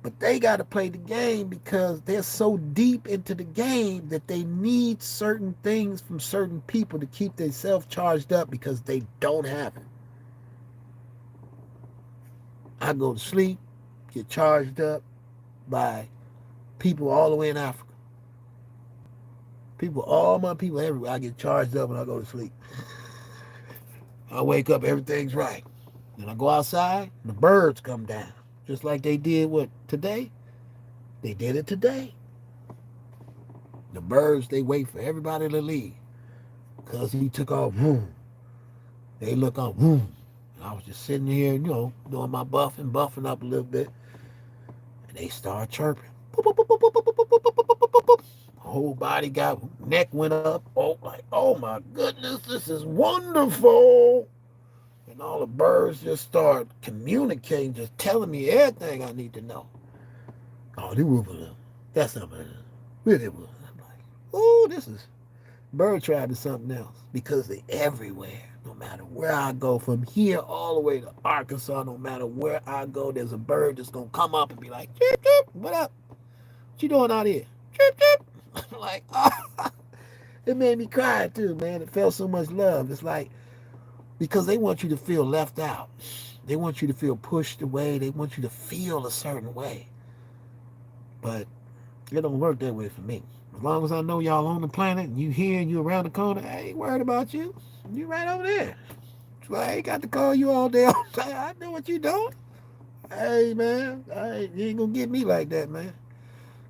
[SPEAKER 1] But they got to play the game because they're so deep into the game that they need certain things from certain people to keep themselves charged up because they don't have it. I go to sleep, get charged up by people all the way in Africa. All my people everywhere, I get charged up when I go to sleep. I wake up, everything's right. Then I go outside, the birds come down. Just like they did today? They did it today. The birds, they wait for everybody to leave. Because he took off, boom. They look up, boom. And I was just sitting here, doing my buffing up a little bit. And they start chirping. Whole body neck went up. Oh my goodness, this is wonderful. And all the birds just start communicating, just telling me everything I need to know. Oh, they were that's not what really was. I'm like, oh, this is bird tribe is something else because they're everywhere. No matter where I go, from here all the way to Arkansas, no matter where I go, there's a bird that's gonna come up and be like, chirp, chirp, what up? What you doing out here? Chirp, chirp. I'm like, oh. It made me cry too, man. It felt so much love. It's like, because they want you to feel left out. They want you to feel pushed away. They want you to feel a certain way. But it don't work that way for me. As long as I know y'all on the planet and you here and you around the corner, I ain't worried about you. You right over there. So I ain't got to call you all day. I know what you doing. Hey, man, you ain't gonna get me like that, man.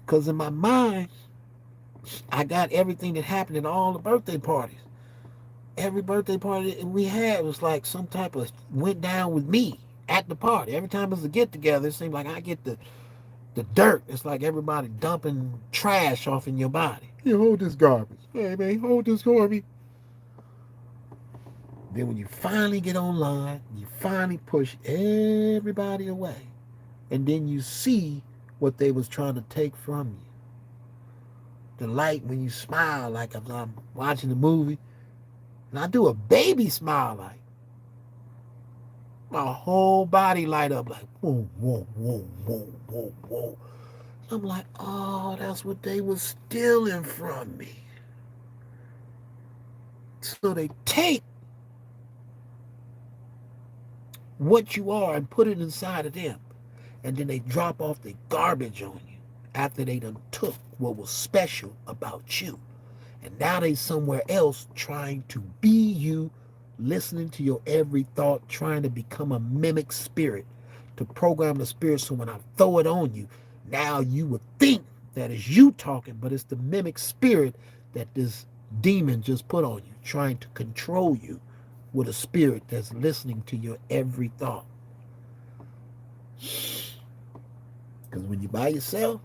[SPEAKER 1] Because in my mind, I got everything that happened in all the birthday parties. Every birthday party we had was like some type of went down with me at the party. Every time it was a get together, it seemed like I get the dirt. It's like everybody dumping trash off in your body. You hold this garbage. Hey man, hold this garbage. Then when you finally get online, you finally push everybody away. And then you see what they was trying to take from you. The light when you smile like I'm watching a movie. And I do a baby smile like. My whole body light up like, whoa, whoa, whoa, whoa, whoa, whoa. I'm like, oh, that's what they was stealing from me. So they take what you are and put it inside of them. And then they drop off the garbage on you after they done took what was special about you. And now they somewhere else trying to be you, listening to your every thought, trying to become a mimic spirit, to program the spirit so when I throw it on you, now you would think that it's you talking, but it's the mimic spirit that this demon just put on you, trying to control you with a spirit that's listening to your every thought. Because when you're by yourself,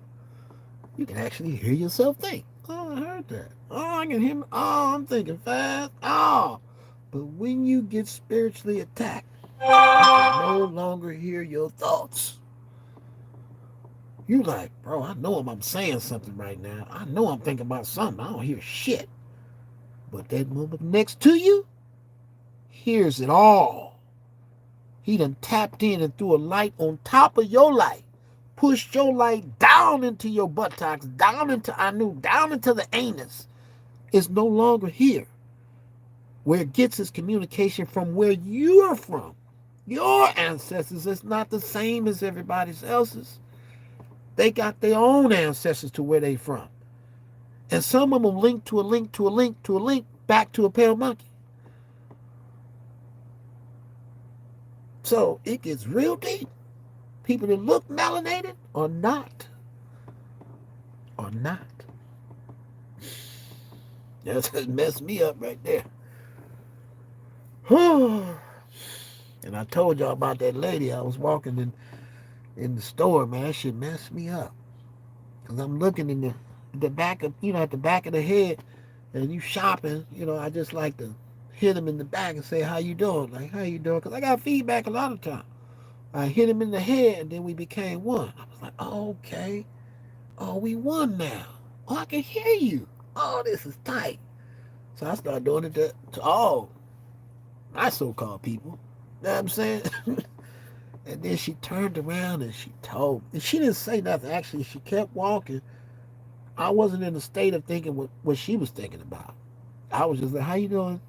[SPEAKER 1] you can actually hear yourself think. Oh, I heard that. Oh, I can hear me. Oh, I'm thinking fast. Oh. But when you get spiritually attacked, you can no longer hear your thoughts. You like, bro, I know I'm saying something right now. I know I'm thinking about something. I don't hear shit. But that mother next to you hears it all. He done tapped in and threw a light on top of your light. Pushed your light down into your buttocks, down into the anus. It's no longer here. Where it gets its communication from where you're from. Your ancestors is not the same as everybody else's. They got their own ancestors to where they from. And some of them link to a link to a link to a link back to a pale monkey. So it gets real deep. People that look melanated or not. Or not. That's what messed me up right there. And I told y'all about that lady. I was walking in the store, man. That shit messed me up. Because I'm looking in the back of, at the back of the head, and you shopping, I just like to hit them in the back and say, how you doing? Like, how you doing? Because I got feedback a lot of times. I hit him in the head, and then we became one. I was like, oh, okay. Oh, we won now. Oh, I can hear you. Oh, this is tight. So I started doing it to all my so-called people. You know what I'm saying? And then she turned around and she told me. And she didn't say nothing. Actually, she kept walking. I wasn't in a state of thinking what she was thinking about. I was just like, how you doing?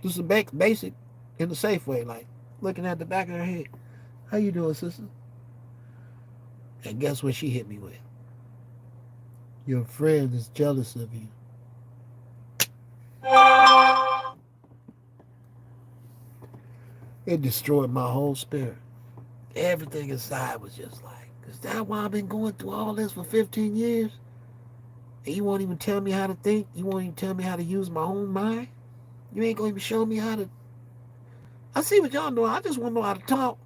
[SPEAKER 1] Just a basic in the safe way, like looking at the back of her head. How you doing, sister? And guess what she hit me with? Your friend is jealous of you. It destroyed my whole spirit. Everything inside was just like, is that why I've been going through all this for 15 years? And you won't even tell me how to think? You won't even tell me how to use my own mind? You ain't going to even show me how to... I see what y'all doing. I just want to know how to talk.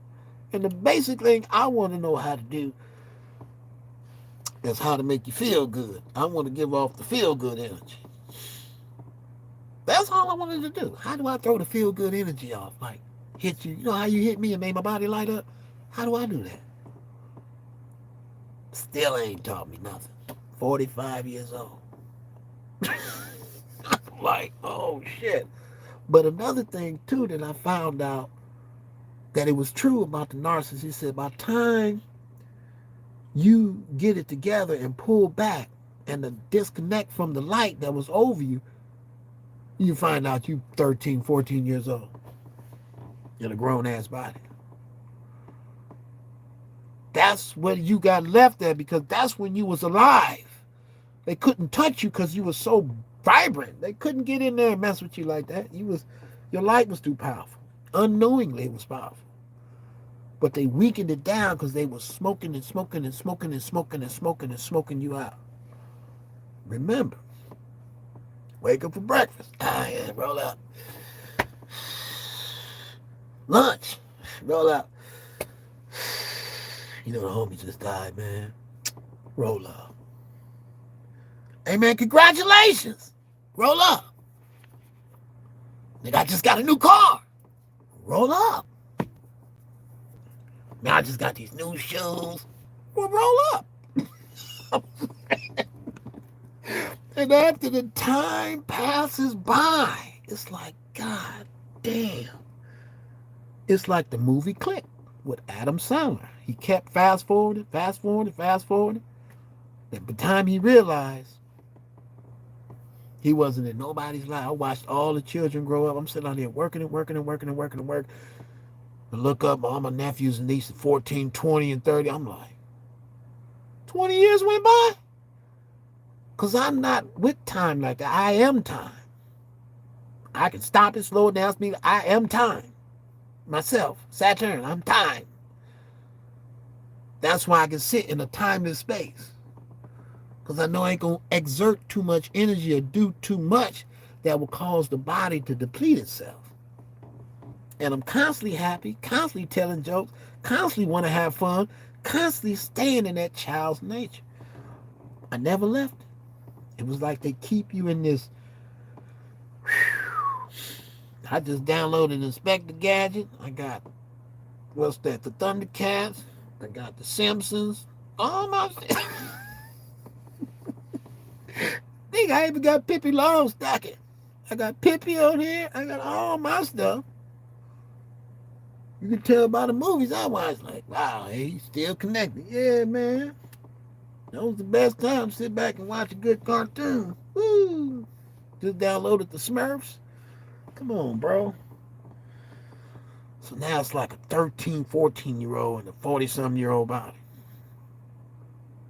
[SPEAKER 1] And the basic thing I want to know how to do is how to make you feel good. I want to give off the feel-good energy. That's all I wanted to do. How do I throw the feel-good energy off? Like, hit you. You know how you hit me and made my body light up? How do I do that? Still ain't taught me nothing. 45 years old. I'm like, oh, shit. But another thing, too, that I found out that it was true about the narcissist, he said, by the time you get it together and pull back and the disconnect from the light that was over you, you find out you 13, 14 years old in a grown-ass body. That's what you got left there because that's when you was alive. They couldn't touch you because you were so vibrant. They couldn't get in there and mess with you like that. Your light was too powerful. Unknowingly, it was powerful. But they weakened it down because they were smoking and smoking and smoking and smoking and smoking and smoking you out. Remember, wake up for breakfast. Yeah, roll up. Lunch, roll up. You know the homie just died, man. Roll up. Hey, man, congratulations. Roll up. Nigga, I just got a new car. Roll up. Now I just got these new shoes. Well, roll up. And after the time passes by, it's like, God damn. It's like the movie Click with Adam Sandler. He kept fast forwarding. And by the time he realized he wasn't in nobody's life, I watched all the children grow up. I'm sitting out there working. I look up, all my nephews and nieces, 14, 20, and 30. I'm like, 20 years went by? Because I'm not with time like that. I am time. I can stop it, slow it down, speed. I am time. Myself, Saturn, I'm time. That's why I can sit in a timeless space. Because I know I ain't going to exert too much energy or do too much that will cause the body to deplete itself. And I'm constantly happy, constantly telling jokes, constantly want to have fun, constantly staying in that child's nature. I never left it. It was like they keep you in this. I just downloaded Inspector Gadget. I got, what's that, the Thundercats. I got the Simpsons. All my shit. Nigga, I even got Pippi Longstocking. I got Pippi on here. I got all my stuff. You can tell by the movies I watch, like, wow, he's still connected. Yeah, man. That was the best time. Sit back and watch a good cartoon. Woo! Just downloaded the Smurfs. Come on, bro. So now it's like a 13, 14-year-old and a 40-something-year-old body.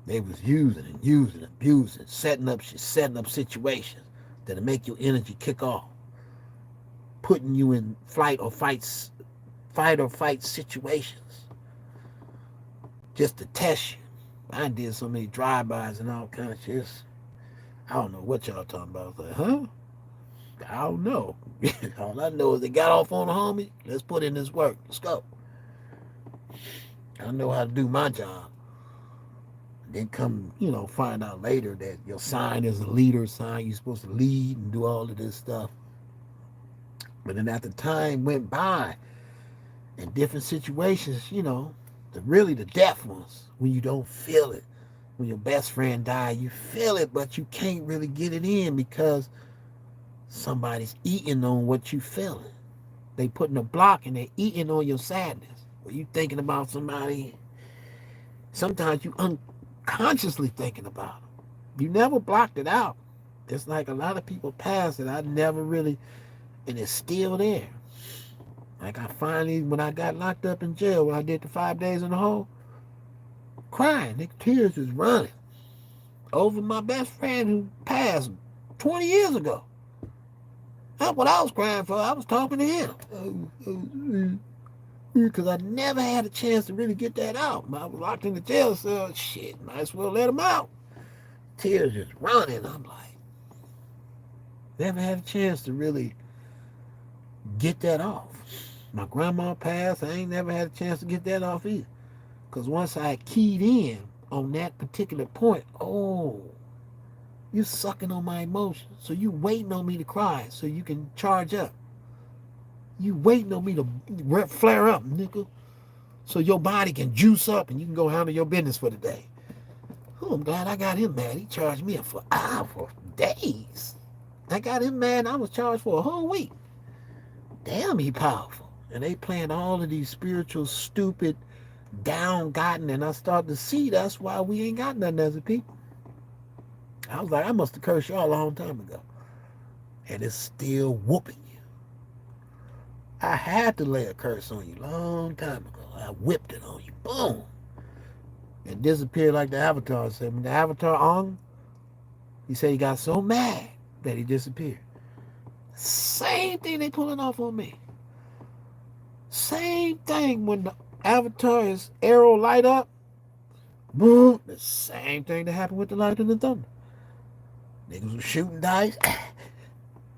[SPEAKER 1] They was using, abusing, setting up situations that'll make your energy kick off. Putting you in fight or fight situations just to test you. I did so many drive-bys and all kind of shit. I don't know what y'all talking about. I was like, huh? I don't know. All I know is they got off on the homie. Let's put in this work. Let's go. I know how to do my job. Then come, find out later that your sign is a leader sign. You're supposed to lead and do all of this stuff. But then after time went by, in different situations, the death ones, when you don't feel it. When your best friend died, you feel it, but you can't really get it in because somebody's eating on what you feeling. They putting a block and they eating on your sadness. where you thinking about somebody. Sometimes you unconsciously thinking about them. You never blocked it out. It's like a lot of people pass that I never really, and it's still there. Like I finally, when I got locked up in jail, when I did the 5 days in the hole, crying, nigga, tears was running over my best friend who passed 20 years ago. That's what I was crying for. I was talking to him. Because I never had a chance to really get that out. I was locked in the jail cell. Shit, might as well let him out. Tears just running. I'm like, never had a chance to really get that off. My grandma passed. I ain't never had a chance to get that off either. Because once I keyed in on that particular point, oh, you're sucking on my emotions. So you waiting on me to cry so you can charge up. You waiting on me to flare up, nigga. So your body can juice up and you can go handle your business for the day. Oh, I'm glad I got him mad. He charged me for hours, for days. I got him mad. I was charged for a whole week. Damn, he powerful. And they playing all of these spiritual, stupid, down-gotten, and I start to see that's why we ain't got nothing as a people. I was like, I must have cursed y'all a long time ago. And it's still whooping you. I had to lay a curse on you a long time ago. I whipped it on you. Boom. And disappeared like the Avatar said. When the Avatar on, he said he got so mad that he disappeared. Same thing they pulling off on me. Same thing when the Avatar's arrow light up. Boom. The same thing that happened with the light and the thunder. Niggas was shooting dice.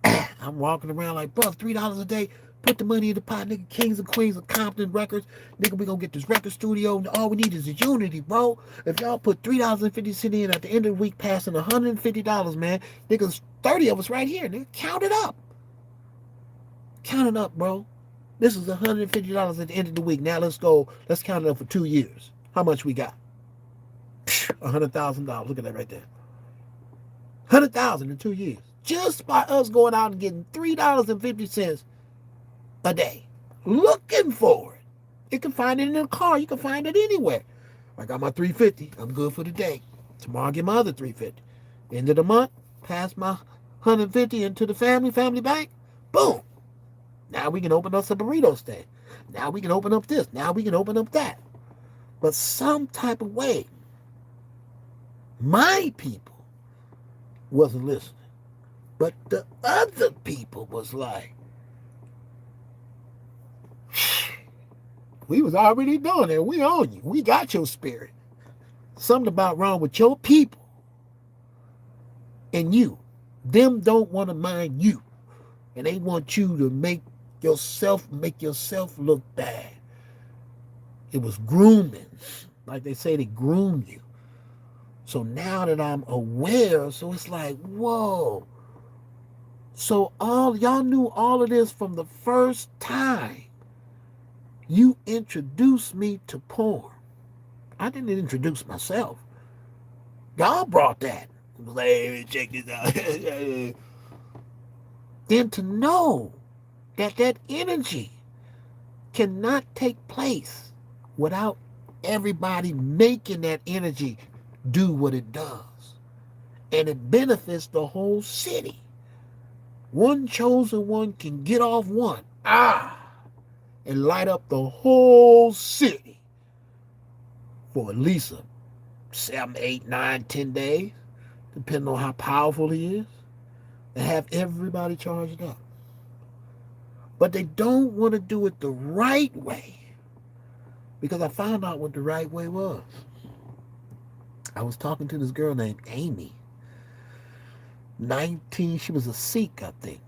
[SPEAKER 1] I'm walking around like, bro, $3 a day. Put the money in the pot, nigga. Kings and Queens of Compton Records. Nigga, we gonna get this record studio. All we need is a unity, bro. If y'all put $3.50 in at the end of the week, passing $150, man, niggas, 30 of us right here, nigga. Count it up. Count it up, bro. This is $150 at the end of the week. Now let's go. Let's count it up for 2 years. How much we got? $100,000. Look at that right there. $100,000 in 2 years. Just by us going out and getting $3.50 a day. Looking for it. You can find it in a car. You can find it anywhere. I got my $350. I'm good for the day. Tomorrow I get my other $350. End of the month, pass my $150 into the family bank. Boom. Now we can open up some burrito stand. Now we can open up this. Now we can open up that. But some type of way, my people wasn't listening. But the other people was like, we was already doing it. We own you. We got your spirit. Something about wrong with your people and you. Them don't want to mind you. And they want you to make yourself look bad. It was grooming. Like they say, they groom you. So now that I'm aware, so it's like, whoa. So y'all knew all of this from the first time you introduced me to porn. I didn't introduce myself. Y'all brought that. It was like, hey, check this out. Then to know that energy cannot take place without everybody making that energy do what it does. And it benefits the whole city. One chosen one can get off one. And light up the whole city for at least 7, 8, 9, 10 days, depending on how powerful he is, and have everybody charged up. But they don't want to do it the right way, because I found out what the right way was. I was talking to this girl named Amy. 19, she was a Sikh, I think.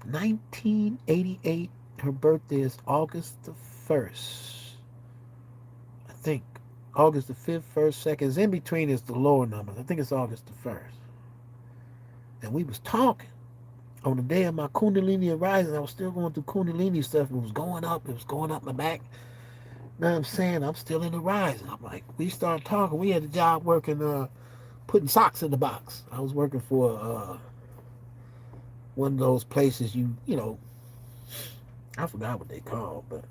[SPEAKER 1] 1988. Her birthday is August the 1st. I think August the 5th, 1st, 2nd. In between is the lower numbers. I think it's August the 1st. And we was talking. On the day of my Kundalini rising, I was still going through Kundalini stuff. It was going up my back. Now I'm saying I'm still in the rising. I'm like, we started talking. We had a job working, putting socks in the box. I was working for one of those places you know, I forgot what they called, but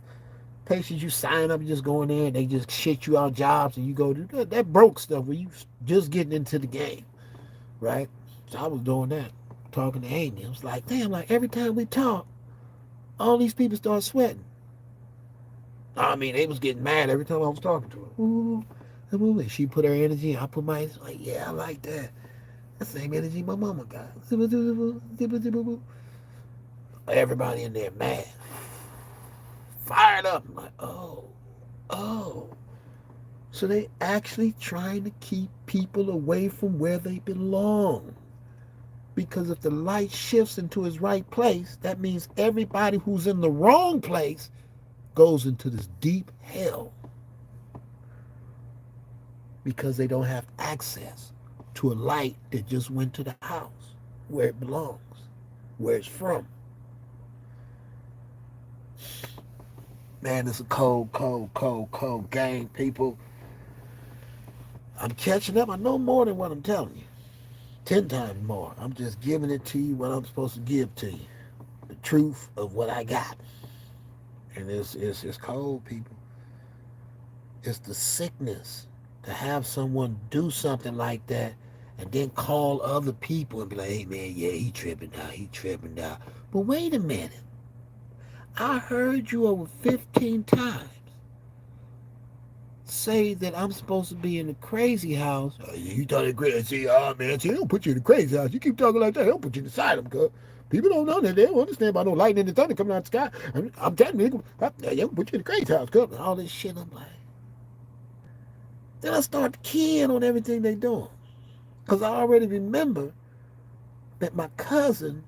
[SPEAKER 1] Places you sign up, you just go in there and they just shit you out jobs and you go do that broke stuff where you just getting into the game, right? So I was doing that, talking to Amy. I was like, damn, like every time we talk, all these people start sweating. I mean, they was getting mad every time I was talking to her. Ooh, she put her energy in, I put my energy. Like, yeah, I like that. That's the same energy my mama got. Everybody in there mad, fired up. I'm like, oh. So they actually trying to keep people away from where they belong. Because if the light shifts into its right place, that means everybody who's in the wrong place goes into this deep hell because they don't have access to a light that just went to the house where it belongs, where it's from. Man, it's a cold game, people. I'm catching up. I know more than what I'm telling you. 10 times more. I'm just giving it to you what I'm supposed to give to you. The truth of what I got. And it's cold, people. It's the sickness to have someone do something like that and then call other people and be like, hey man, yeah, he tripping now. But wait a minute. I heard you over 15 times say that I'm supposed to be in the crazy house. You thought it crazy. See, man, see, they don't put you in the crazy house. You keep talking like that, they don't put you in the asylum, cuz. People don't know that. They don't understand about no lightning and thunder coming out the sky. I'm telling you, they don't put you in the crazy house, cuz. All this shit, I'm like. Then I start keying on everything they doing. Because I already remember that my cousin,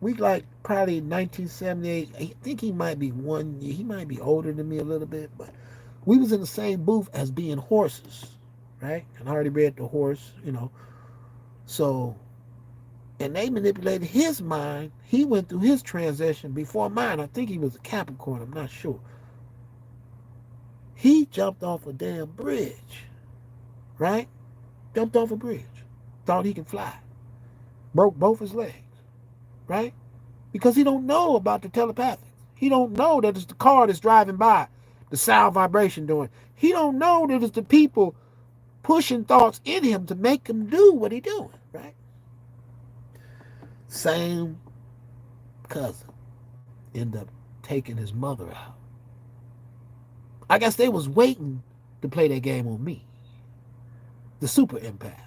[SPEAKER 1] we like probably 1978, I think he might be 1 year, he might be older than me a little bit, but we was in the same booth as being horses, right? And I already read the horse, So, and they manipulated his mind. He went through his transition before mine. I think he was a Capricorn, I'm not sure. He jumped off a damn bridge, right? Jumped off a bridge. Thought he could fly. Broke both his legs, right? Because he don't know about the telepathic. He don't know that it's the car that's driving by, the sound vibration doing. He don't know that it's the people pushing thoughts in him to make him do what he doing, right? Same cousin ended up taking his mother out. I guess they was waiting to play that game on me. The super empath.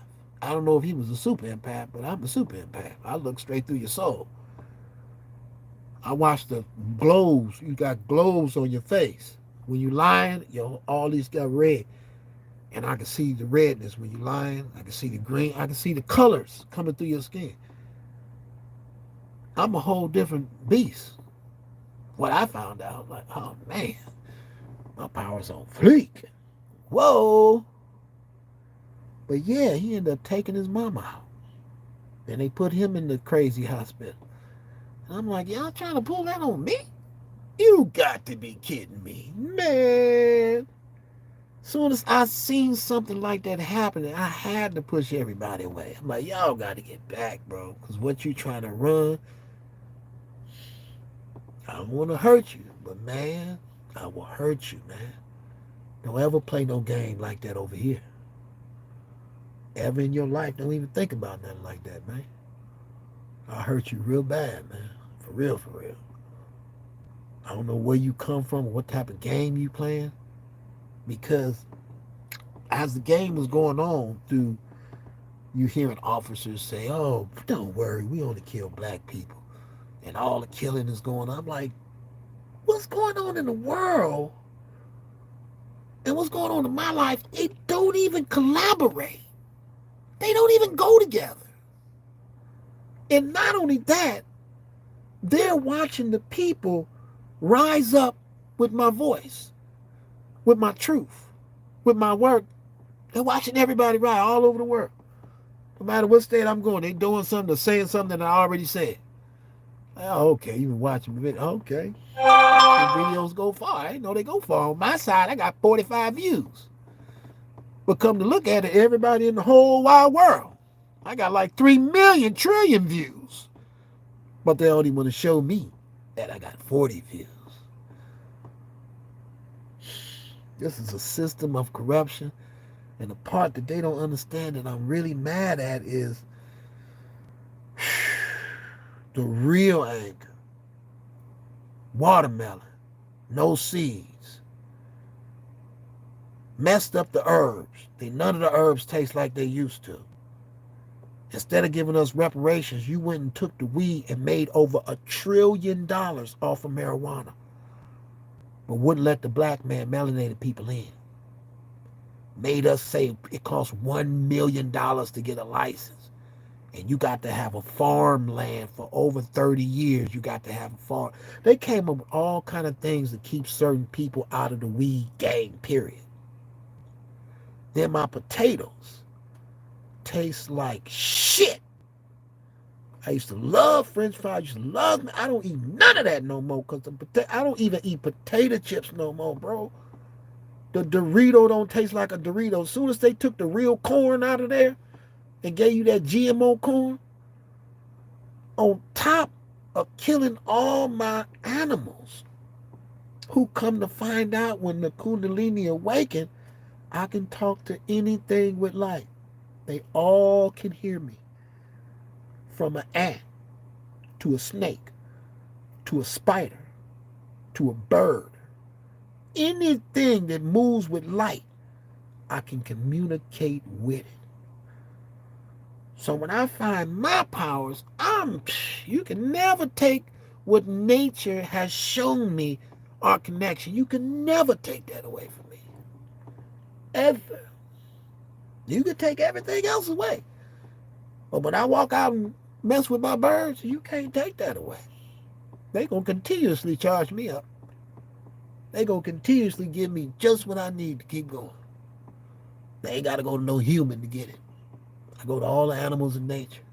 [SPEAKER 1] I don't know if he was a super empath, but I'm a super empath. I look straight through your soul. I watch the globes. You got globes on your face. When you lying, all these got red. And I can see the redness when you lying. I can see the green. I can see the colors coming through your skin. I'm a whole different beast. What I found out, like, oh man, my power's on fleek. Whoa. But yeah, he ended up taking his mama out. And they put him in the crazy hospital. And I'm like, y'all trying to pull that on me? You got to be kidding me. Man. Soon as I seen something like that happening, I had to push everybody away. I'm like, y'all got to get back, bro. Because what you trying to run, I don't want to hurt you. But, man, I will hurt you, man. Don't ever play no game like that over here. Ever in your life, don't even think about nothing like that, man. I'll hurt you real bad, man. For real, for real. I don't know where you come from or what type of game you playing. Because as the game was going on, through you hearing officers say, oh, don't worry, we only kill black people. And all the killing is going on. I'm like, what's going on in the world? And what's going on in my life? They don't even collaborate. They don't even go together. And not only that, they're watching the people rise up with my voice, with my truth, with my work. They're watching everybody rise all over the world. No matter what state I'm going, they're doing something or saying something that I already said. Oh, okay, you been watching the video. Okay. The videos go far. I didn't know they go far. On my side, I got 45 views. But come to look at it, everybody in the whole wide world, I got like 3 million trillion views. But they only want to show me that I got 40 views. This is a system of corruption. And the part that they don't understand that I'm really mad at is the real anger. Watermelon, no seeds. Messed up the herbs. None of the herbs taste like they used to. Instead of giving us reparations, you went and took the weed and made over $1 trillion off of marijuana, but wouldn't let the black man, melanated people in. Made us say it costs $1 million to get a license, and you got to have a farmland for over 30 years. You got to have a farm. They came up with all kind of things to keep certain people out of the weed game, period. Then my potatoes taste like shit. I used to love French fries. I used to love them. I don't eat none of that no more because I don't even eat potato chips no more, bro. The Dorito don't taste like a Dorito. As soon as they took the real corn out of there and gave you that GMO corn, on top of killing all my animals, who come to find out when the Kundalini awaken, I can talk to anything with light. They all can hear me. From an ant, to a snake, to a spider, to a bird. Anything that moves with light, I can communicate with it. So when I find my powers, you can never take what nature has shown me, our connection. You can never take that away from me. Ever. You can take everything else away. But when I walk out and mess with my birds, you can't take that away. They gonna continuously charge me up. They gonna continuously give me just what I need to keep going. They ain't gotta go to no human to get it. I go to all the animals in nature.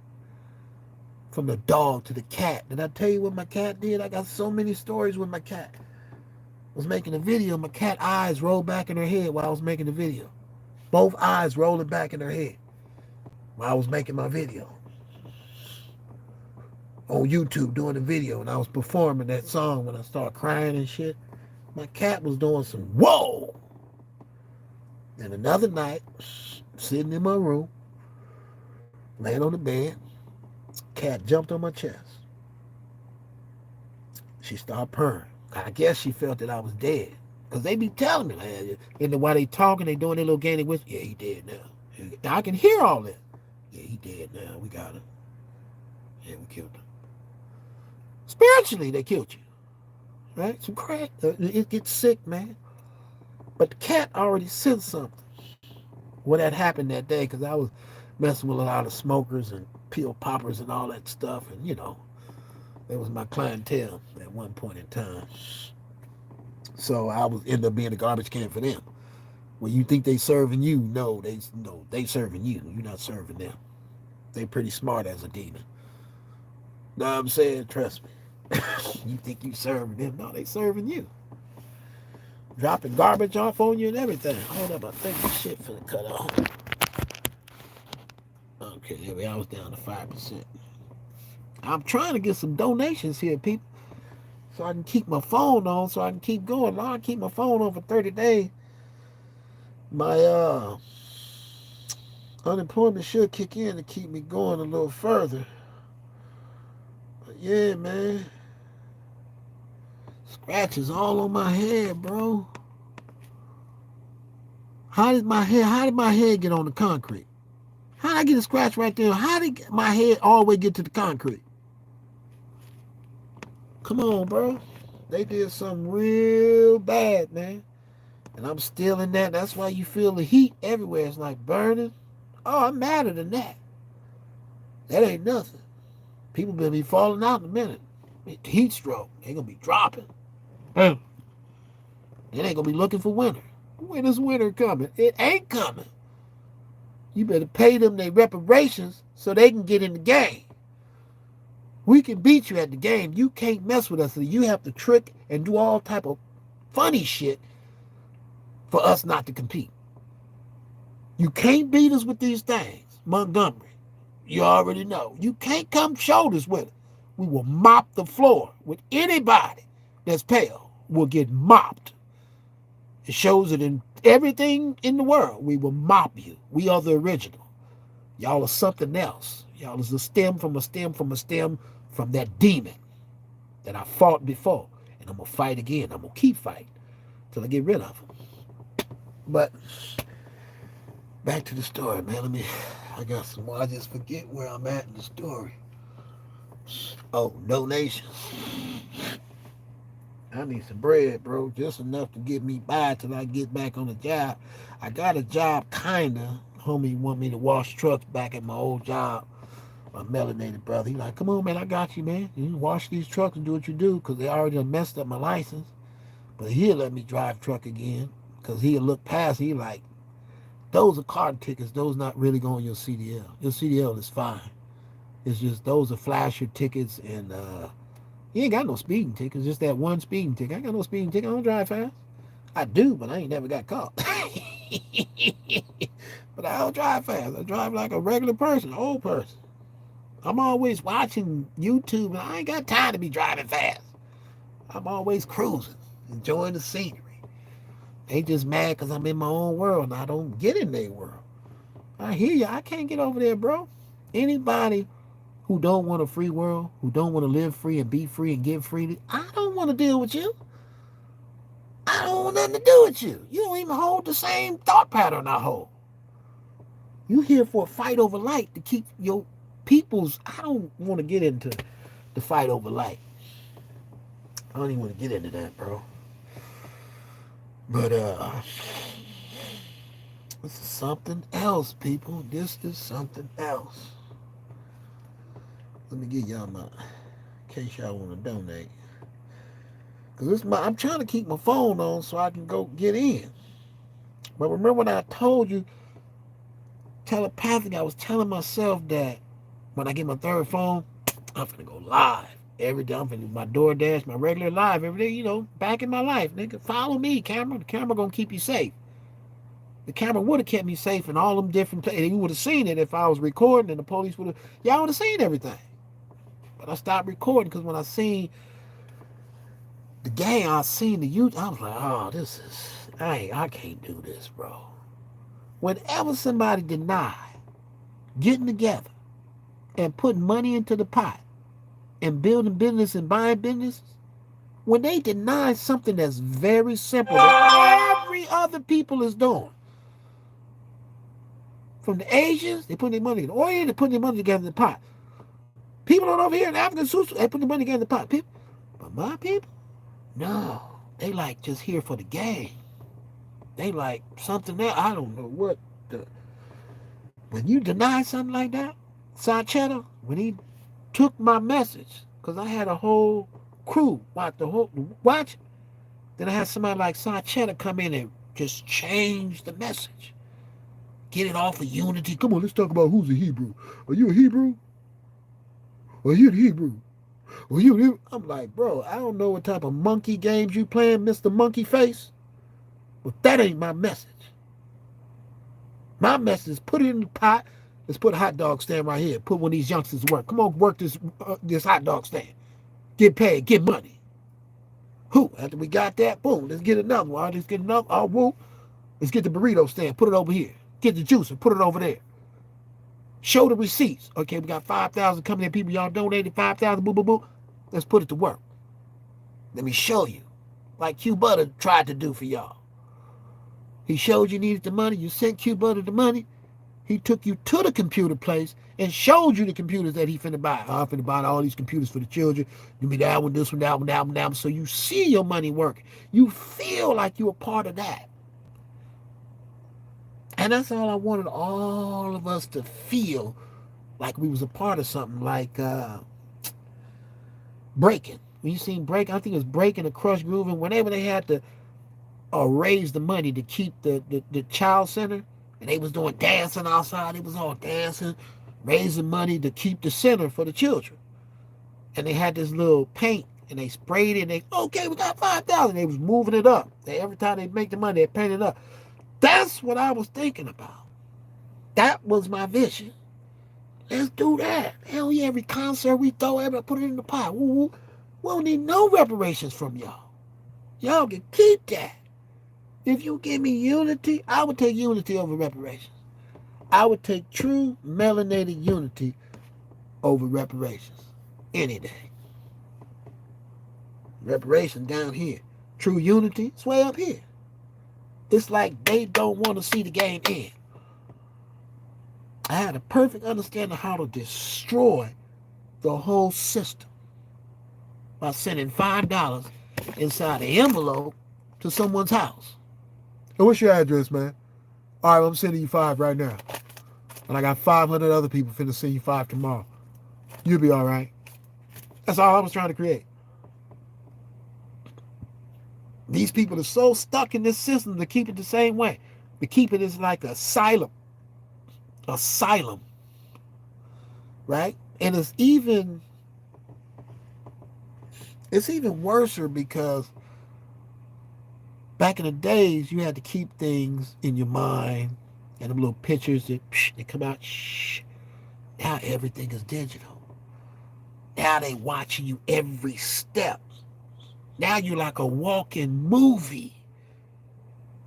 [SPEAKER 1] From the dog to the cat. Did I tell you what my cat did? I got so many stories with my cat. I was making a video, my cat eyes rolled back in her head while I was making the video. Both eyes rolling back in her head while I was making my video. On YouTube doing the video, and I was performing that song when I started crying and shit. My cat was doing some whoa. And another night, sitting in my room, laying on the bed, cat jumped on my chest. She started purring. I guess she felt that I was dead. Because they be telling me, man, and while they talking, they doing their little game, with, yeah, he dead now. I can hear all that. Yeah, he dead now. We got him. Yeah, we killed him. Spiritually, they killed you. Right? Some crack. It gets sick, man. But the cat already sensed something. What had happened that day, because I was messing with a lot of smokers and pill poppers and all that stuff. And, you know, that was my clientele at one point in time. So I was end up being a garbage can for them. When you think they serving you, no, they serving you. You're not serving them. They pretty smart as a demon. Know what I'm saying? Trust me. You think you serving them? No, they serving you. Dropping garbage off on you and everything. Hold up, I think the shit finna cut off. Okay, there we are. I was down to 5%. I'm trying to get some donations here, people, so I can keep my phone on, so I can keep going. Long I keep my phone on for 30 days. My unemployment should kick in to keep me going a little further. But yeah, man. Scratches all on my head, bro. How did my head get on the concrete? How did I get a scratch right there? How did my head all the way get to the concrete? Come on, bro. They did something real bad, man. And I'm still in that. That's why you feel the heat everywhere. It's like burning. Oh, I'm madder than that. That ain't nothing. People gonna be falling out in a minute. Heat stroke. They gonna be dropping. They ain't gonna be looking for winter. When is winter coming? It ain't coming. You better pay them their reparations so they can get in the game. We can beat you at the game. You can't mess with us. So you have to trick and do all type of funny shit for us not to compete. You can't beat us with these things. Montgomery, you already know. You can't come shoulders with it. We will mop the floor with anybody that's pale. Will get mopped. It shows it in everything in the world. We will mop you. We are the original. Y'all are something else. Y'all is a stem from a stem from a stem from that demon that I fought before. And I'm going to fight again. I'm going to keep fighting till I get rid of them. But back to the story, man. I got some more. I just forget where I'm at in the story. Oh, donations. I need some bread, bro. Just enough to get me by till I get back on the job. I got a job, kinda. Homie want me to wash trucks back at my old job. My melanated brother. He like, come on, man, I got you, man. You wash these trucks and do what you do, because they already done messed up my license. But he'll let me drive truck again, because he'll look past. He like, those are car tickets. Those not really going on your CDL. Your CDL is fine. It's just those are flasher tickets, and you ain't got no speeding tickets. Just that one speeding ticket. I ain't got no speeding ticket. I don't drive fast. I do, but I ain't never got caught. But I don't drive fast. I drive like a regular person, an old person. I'm always watching YouTube, and I ain't got time to be driving fast. I'm always cruising, enjoying the scenery. They just mad because I'm in my own world and I don't get in their world. I hear you. I can't get over there, bro. Anybody who don't want a free world, who don't want to live free and be free and give freely, I don't want to deal with you. I don't want nothing to do with you. You don't even hold the same thought pattern I hold. You here for a fight over light to keep your people's. I don't want to get into the fight over light. I don't even want to get into that, bro. But this is something else, people. This is something else. Let me give y'all my, in case y'all want to donate. Because I'm trying to keep my phone on so I can go get in. But remember when I told you, telepathic, I was telling myself that when I get my third phone, I'm going to go live every day. I'm going to do my DoorDash, my regular live every day, you know, back in my life. Nigga, follow me, camera. The camera going to keep you safe. The camera would have kept me safe in all them different places. You would have seen it if I was recording and the police would have, y'all would have seen everything. But I stopped recording because when I seen the game, I seen the youth, I was like, oh, this is, I can't do this, bro. Whenever somebody deny getting together and putting money into the pot and building business and buying business, when they deny something that's very simple that every other people is doing, from the Asians, they put their money in the oil, they put their money together in the pot. People over here in African suits, they put their money together in the pot. People, but my people, no, they like just here for the game. They like something else. I don't know what the. When you deny something like that, Sanchetta, when he took my message, because I had a whole crew watch, then I had somebody like Sanchetta come in and just change the message. Get it off of unity. Come on, let's talk about who's a Hebrew. Are you a Hebrew? Are you a Hebrew? Are you? I'm like, bro, I don't know what type of monkey games you playing, Mr. Monkey Face. But that ain't my message. My message is put it in the pot. Let's put a hot dog stand right here. Put one of these youngsters to work. Come on, work this hot dog stand. Get paid. Get money. Who? After we got that, boom, let's get another one. All right, let's get another. Oh, whoop. Let's get the burrito stand. Put it over here. Get the juicer. Put it over there. Show the receipts. Okay, we got 5,000 coming in. People, y'all donated 5,000. Boo, boo, boo. Let's put it to work. Let me show you. Like Q Butter tried to do for y'all. He showed you needed the money. You sent Q Butter the money. He took you to the computer place and showed you the computers that he finna buy. I'm finna buy all these computers for the children. Give me that one, this one, that one, that one, that one. So you see your money working. You feel like you're a part of that. And that's all I wanted all of us to feel, like we was a part of something, like Breaking. When you seen Breaking, I think it was Breaking, the Crush Groove, and whenever they had to raise the money to keep the child center, and they was doing dancing outside, it was all dancing, raising money to keep the center for the children. And they had this little paint, and they sprayed it, and they, okay, we got 5,000. They was moving it up. Every time they make the money, they paint it up. That's what I was thinking about. That was my vision. Let's do that. Hell yeah, every concert we throw, everybody put it in the pot. Woo, woo. We don't need no reparations from y'all. Y'all can keep that. If you give me unity, I would take unity over reparations. I would take true melanated unity over reparations any day. Reparations down here. True unity, it's way up here. It's like they don't want to see the game end. I had a perfect understanding of how to destroy the whole system by sending $5 inside an envelope to someone's house. And what's your address, man? All right, I'm sending you 5 right now. And I got 500 other people finna send you 5 tomorrow. You'll be all right. That's all I was trying to create. These people are so stuck in this system to keep it the same way. To keep it as like asylum. Asylum. Right? And it's even worse because back in the days, you had to keep things in your mind and them little pictures that they come out. Now everything is digital. Now they watching you every step. Now you're like a walking movie.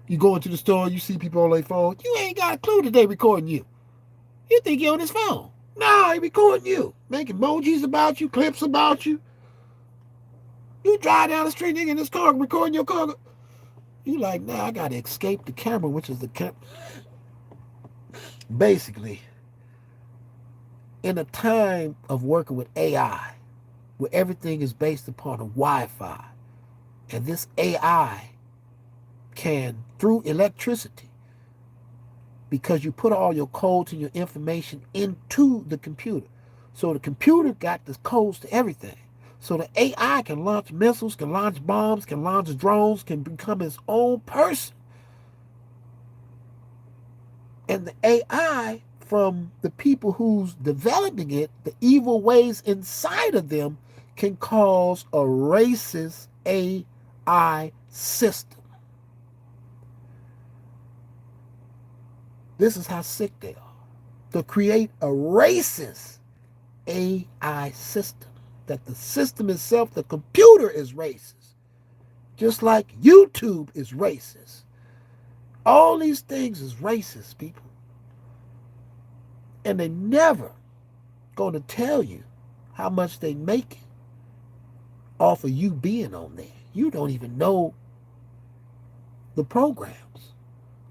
[SPEAKER 1] You go into the store, you see people on their phone. You ain't got a clue that they recording you. You think you're on his phone. No, they recording you. Making emojis about you, clips about you. You drive down the street, nigga, in this car, recording your car. You like, nah, I got to escape the camera, which is the camera. Basically, in a time of working with AI, where everything is based upon a Wi-Fi, and this AI can, through electricity, because you put all your codes and your information into the computer. So the computer got the codes to everything. So the AI can launch missiles, can launch bombs, can launch drones, can become its own person. And the AI, from the people who's developing it, the evil ways inside of them can cause a racist AI system. This is how sick they are. To create a racist AI system. That the system itself, the computer is racist. Just like YouTube is racist. All these things is racist, people. And they never going to tell you how much they make off of you being on there. You don't even know the programs.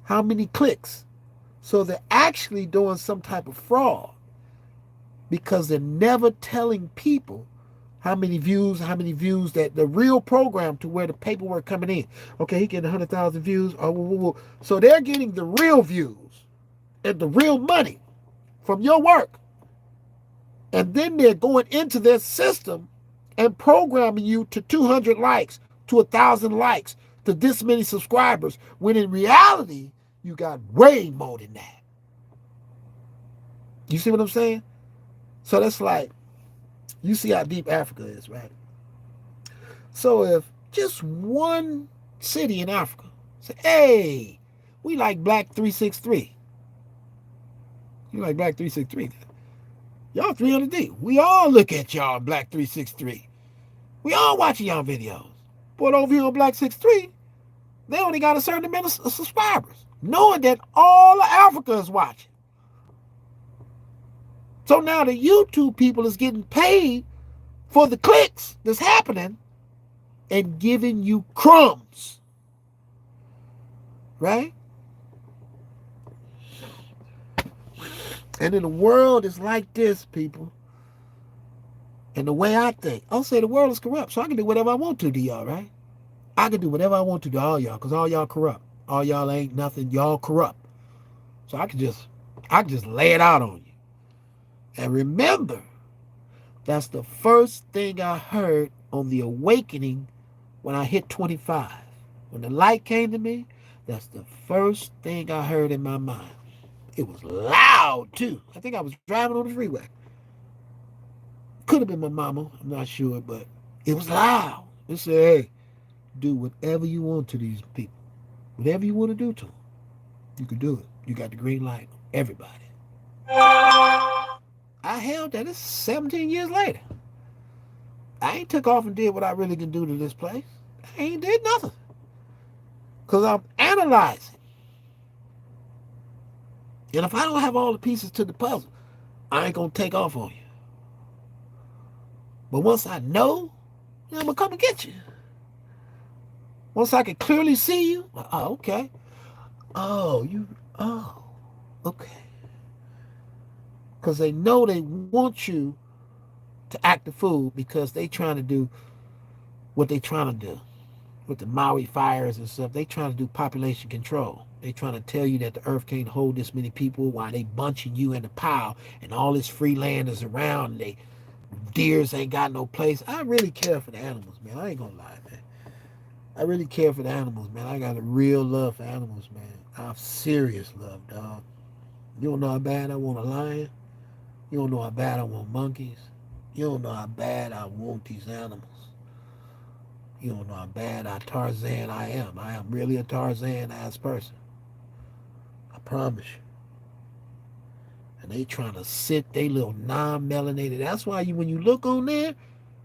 [SPEAKER 1] How many clicks. So they're actually doing some type of fraud because they're never telling people how many views that the real program to where the paperwork coming in. Okay, he getting 100,000 views. So they're getting the real views and the real money from your work. And then they're going into their system and programming you to 200 likes, to 1,000 likes, to this many subscribers, when in reality, you got way more than that. You see what I'm saying? So that's like, you see how deep Africa is, right? So if just one city in Africa say, hey, we like Black 363. You like Black 363? Y'all 300 deep. We all look at y'all Black 363. We all watching y'all videos. But over here on Black 63, they only got a certain amount of subscribers, knowing that all of Africa is watching. So now the YouTube people is getting paid for the clicks that's happening and giving you crumbs. Right? And in the world is like this, people. And the way I think, I'll say the world is corrupt, so I can do whatever I want to y'all, right? I can do whatever I want to all y'all, because all y'all corrupt. All y'all ain't nothing, y'all corrupt. So I can just lay it out on you. And remember, that's the first thing I heard on the awakening when I hit 25. When the light came to me, that's the first thing I heard in my mind. It was loud, too. I think I was driving on the freeway. Could have been my mama, I'm not sure, but it was loud. It said, hey, do whatever you want to these people. Whatever you want to do to them, you can do it. You got the green light. Everybody. I held that. It's 17 years later. I ain't took off and did what I really can do to this place. I ain't did nothing. Because I'm analyzing. And if I don't have all the pieces to the puzzle, I ain't going to take off on you. But once I know, I'm going to come and get you. Once I can clearly see you, oh, okay. Oh, okay. Because they know they want you to act the fool because they trying to do what they trying to do with the Maui fires and stuff. They trying to do population control. They trying to tell you that the earth can't hold this many people while they bunching you in a pile and all this free land is around and they deers ain't got no place. I really care for the animals, man. I ain't gonna lie, man. I really care for the animals, man. I got a real love for animals, man. I have serious love, dog. You don't know how bad I want a lion. You don't know how bad I want monkeys. You don't know how bad I want these animals. You don't know how bad I Tarzan I am. I am really a Tarzan-ass person. I promise you. And they trying to sit they little non-melanated. That's why when you look on there,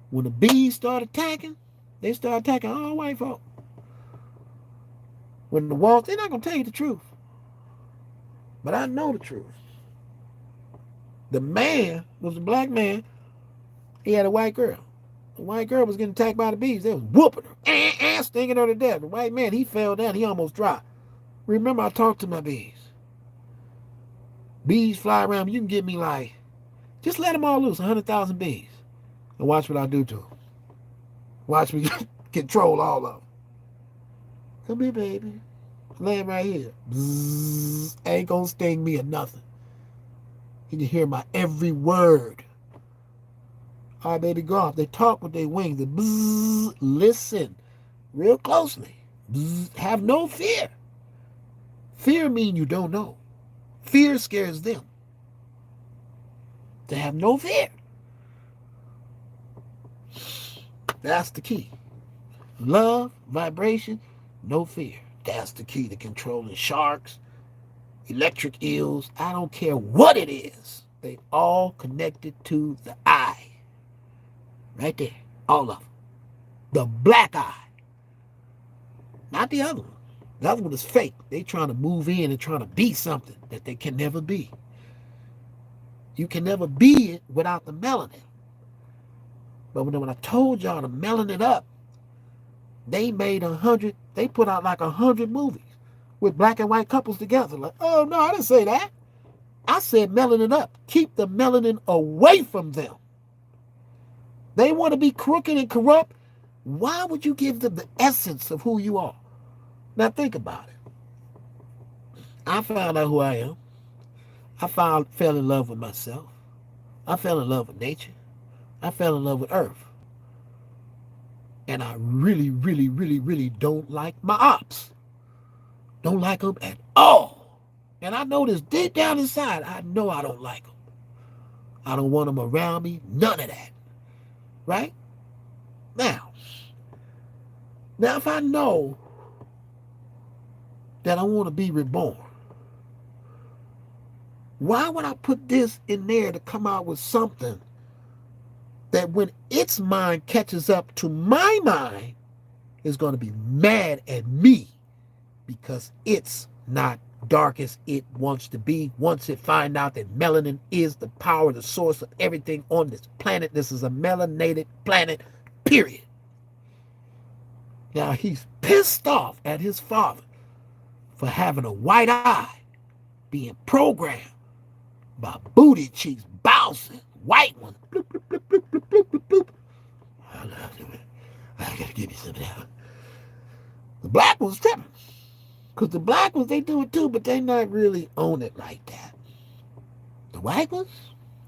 [SPEAKER 1] when the bees start attacking, they start attacking all white folk. When the walls, they're not going to tell you the truth. But I know the truth. The man was a black man. He had a white girl. The white girl was getting attacked by the bees. They was whooping her, stinging her to death. The white man, he fell down. He almost dropped. Remember, I talked to my bees. Bees fly around. You can get me like, just let them all loose, 100,000 bees. And watch what I do to them. Watch me control all of them. Come here, baby. Land right here. Bzzz, ain't gonna sting me or nothing. You can hear my every word. All right, baby, go off. They talk with their wings. They bzzz, listen real closely. Bzzz, have no fear. Fear means you don't know. Fear scares them. They have no fear. That's the key. Love, vibration, no fear. That's the key to controlling sharks, electric eels. I don't care what it is. They all connected to the eye. Right there. All of them. The black eye. Not the other one. The other one is fake. They trying to move in and trying to be something that they can never be. You can never be it without the melanin. But when I told y'all to melon it up, they made 100, they put out like 100 movies with black and white couples together. Like, oh no, I didn't say that. I said melanin up. Keep the melanin away from them. They want to be crooked and corrupt. Why would you give them the essence of who you are? Now think about it. I found out who I am. I fell in love with myself. I fell in love with nature. I fell in love with earth. And I really, really, really, really don't like my ops. Don't like them at all. And I know this deep down inside. I know I don't like them. I don't want them around me. None of that. Right? Now, if I know that I want to be reborn, why would I put this in there to come out with something that when its mind catches up to my mind is going to be mad at me because it's not dark as it wants to be once it find out that melanin is the power, the source of everything on this planet. This is a melanated planet, period. Now he's pissed off at his father for having a white eye, being programmed by booty cheeks bouncing, white ones. Bloop, bloop, bloop, bloop, bloop, bloop, bloop. I gotta give you some of that. The black ones tripping. Because the black ones, they do it too, but they not really on it like that. The white ones?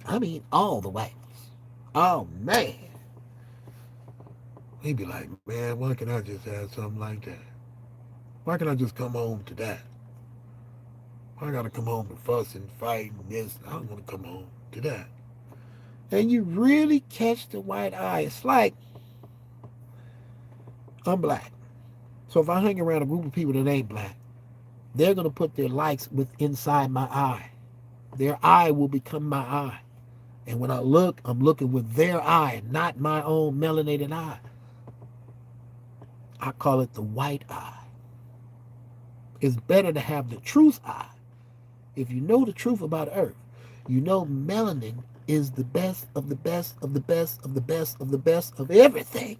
[SPEAKER 1] I mean all the white ones. Oh, man. He'd be like, man, why can't I just have something like that? Why can't I just come home to that? Why I gotta come home and fuss and fight and this? I don't want to come home to that. And you really catch the white eye. It's like, I'm black. So if I hang around a group of people that ain't black, they're going to put their likes inside my eye. Their eye will become my eye. And when I look, I'm looking with their eye, not my own melanated eye. I call it the white eye. It's better to have the truth eye. If you know the truth about Earth, you know melanin is the best of the best of the best of the best of the best of everything.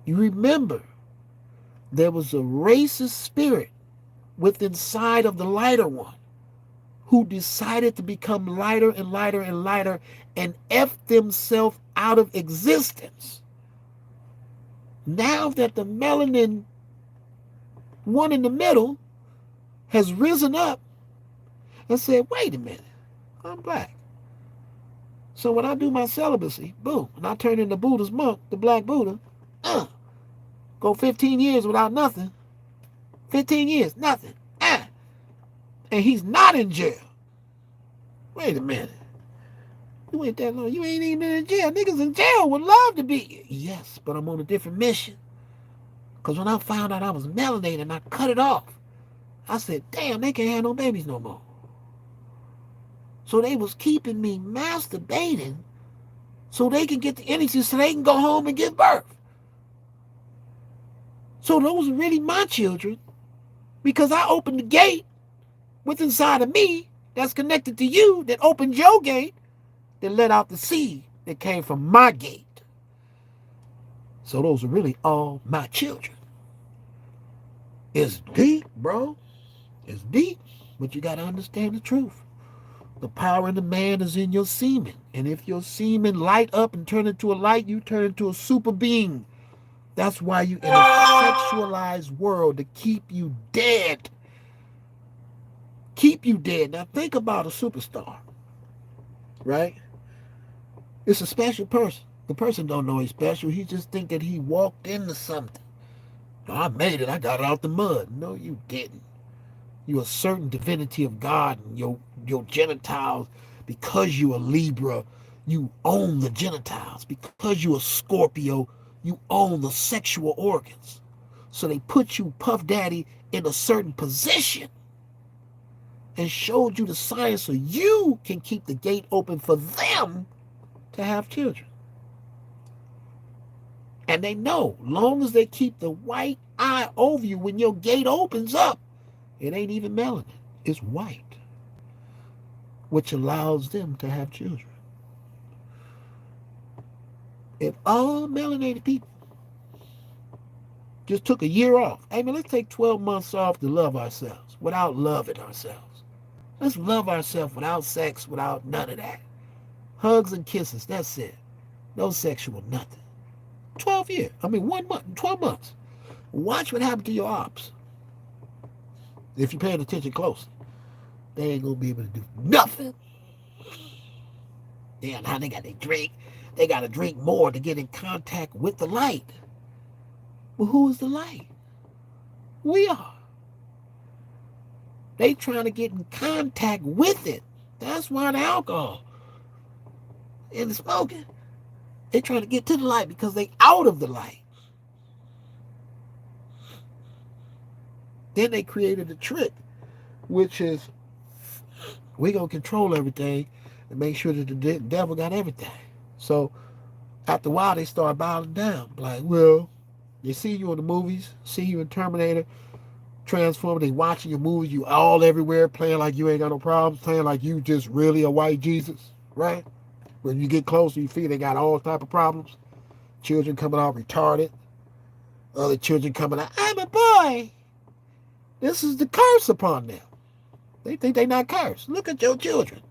[SPEAKER 1] You remember, there was a racist spirit within inside of the lighter one who decided to become lighter and lighter and lighter and F themselves out of existence. Now that the melanin one in the middle has risen up and said, wait a minute, I'm black. So when I do my celibacy, boom, and I turn into Buddha's monk, the Black Buddha, go 15 years without nothing. 15 years, nothing. And he's not in jail. Wait a minute. You ain't that long. You ain't even been in jail. Niggas in jail would love to be. Yes, but I'm on a different mission. Because when I found out I was melanated and I cut it off, I said, damn, they can't have no babies no more. So they was keeping me masturbating so they can get the energy so they can go home and give birth. So those are really my children because I opened the gate within inside of me that's connected to you that opened your gate that let out the seed that came from my gate. So those are really all my children. It's deep, bro. It's deep, but you got to understand the truth. The power in the man is in your semen. And if your semen light up and turn into a light, you turn into a super being. That's why you in a sexualized world to keep you dead. Keep you dead. Now think about a superstar, right? It's a special person. The person don't know he's special. He just think that he walked into something. No, I made it. I got it out the mud. No, you didn't. You're a certain divinity of God, and your genitals, because you're a Libra, you own the genitals. Because you're a Scorpio, you own the sexual organs. So they put you, Puff Daddy, in a certain position and showed you the science so you can keep the gate open for them to have children. And they know, long as they keep the white eye over you when your gate opens up, it ain't even melanin, it's white, which allows them to have children. If all melanated people just took a year off, hey man, let's take 12 months off to love ourselves without loving ourselves. Let's love ourselves without sex, without none of that. Hugs and kisses, that's it. No sexual nothing. 12 years. 12 months. Watch what happened to your ops. If you're paying attention closely, they ain't gonna be able to do nothing. Yeah, now they got to drink. They got to drink more to get in contact with the light. Well, who is the light? We are. They trying to get in contact with it. That's why the alcohol and the smoking. They trying to get to the light because they out of the light. Then they created a trick, which is we gonna control everything and make sure that the devil got everything. So after a while, they start bowing down. Like, well, they see you in the movies, see you in Terminator, Transformer. They watching your movies. You all everywhere, playing like you ain't got no problems, playing like you just really a white Jesus, right? When you get closer, you feel they got all type of problems. Children coming out retarded. Other children coming out, I'm a boy. This is the curse upon them. They think they not cursed. Look at your children.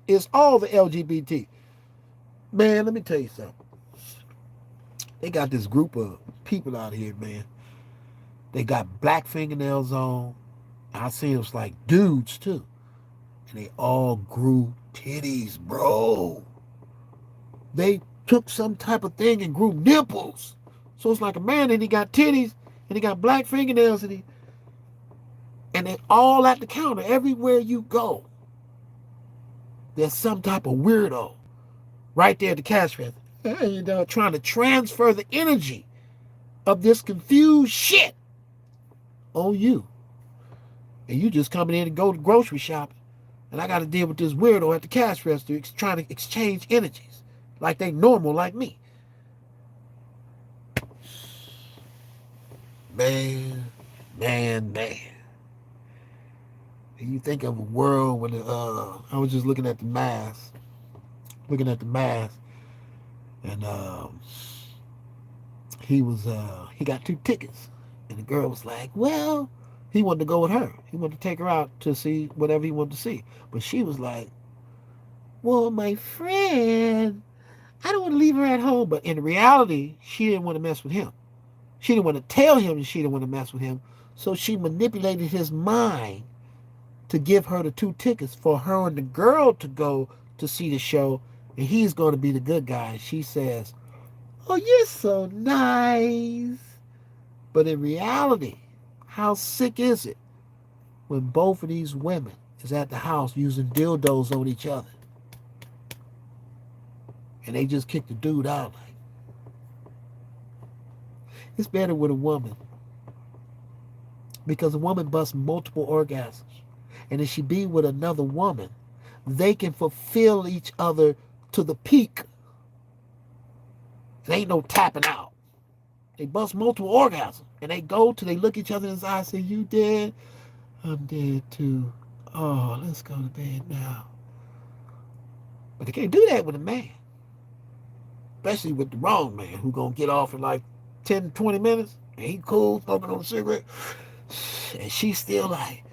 [SPEAKER 1] It's all the LGBT. Man, let me tell you something. They got this group of people out here, man. They got black fingernails on. I see it was like dudes too. And they all grew titties, bro. They took some type of thing and grew nipples. So it's like a man and he got titties and he got black fingernails and they all at the counter. Everywhere you go, there's some type of weirdo right there at the cash register. You know, trying to transfer the energy of this confused shit on you. And you just coming in and go to grocery shopping. And I got to deal with this weirdo at the cash register trying to exchange energies like they normal like me. Man, Man. You think of a world when I was just looking at the mask, and he got 2 tickets, and the girl was like, well, he wanted to go with her. He wanted to take her out to see whatever he wanted to see, but she was like, well, my friend, I don't want to leave her at home. But in reality, she didn't want to mess with him. She didn't want to tell him she didn't want to mess with him. So she manipulated his mind to give her the 2 tickets for her and the girl to go to see the show, and he's going to be the good guy. And she says, oh, you're so nice. But in reality, how sick is it when both of these women is at the house using dildos on each other, and they just kick the dude out? Like, it's better with a woman, because a woman busts multiple orgasms. And if she be with another woman, they can fulfill each other to the peak. There ain't no tapping out. They bust multiple orgasms. And they go till they look each other in the eyes and say, you dead? I'm dead too. Oh, let's go to bed now. But they can't do that with a man. Especially with the wrong man who gonna get off in like 10, 20 minutes. And he cool, smoking on a cigarette. And she's still like,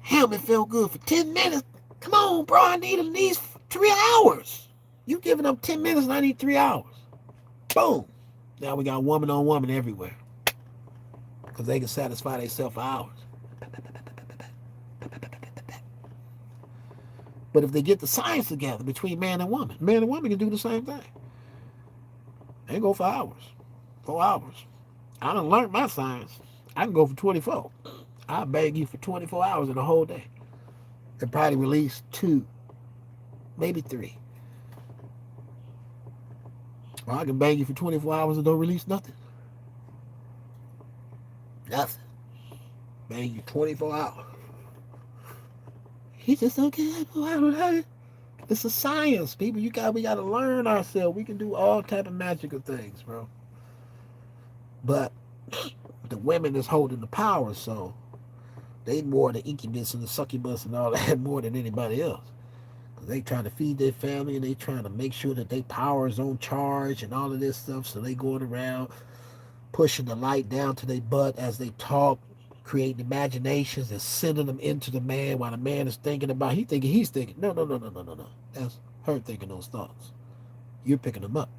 [SPEAKER 1] damn, it felt good for 10 minutes. Come on, bro, I need at least 3 hours. You giving up 10 minutes and I need 3 hours. Boom. Now we got woman on woman everywhere. Because they can satisfy themselves for hours. But if they get the science together between man and woman can do the same thing. They go for hours. 4 hours. I done learned my science. I can go for 24. I'll bang you for 24 hours in a whole day. And probably release 2, maybe 3. Or I can bang you for 24 hours and don't release nothing. Nothing. Bang you 24 hours. He just don't care. It's a science, people. We gotta learn ourselves. We can do all type of magical things, bro. But the women is holding the power, so they more the incubus and the succubus and all that more than anybody else. Because they trying to feed their family and they trying to make sure that their power is on charge and all of this stuff. So they going around pushing the light down to their butt as they talk, creating imaginations and sending them into the man while the man is thinking about, he's thinking. No. That's her thinking those thoughts. You're picking them up.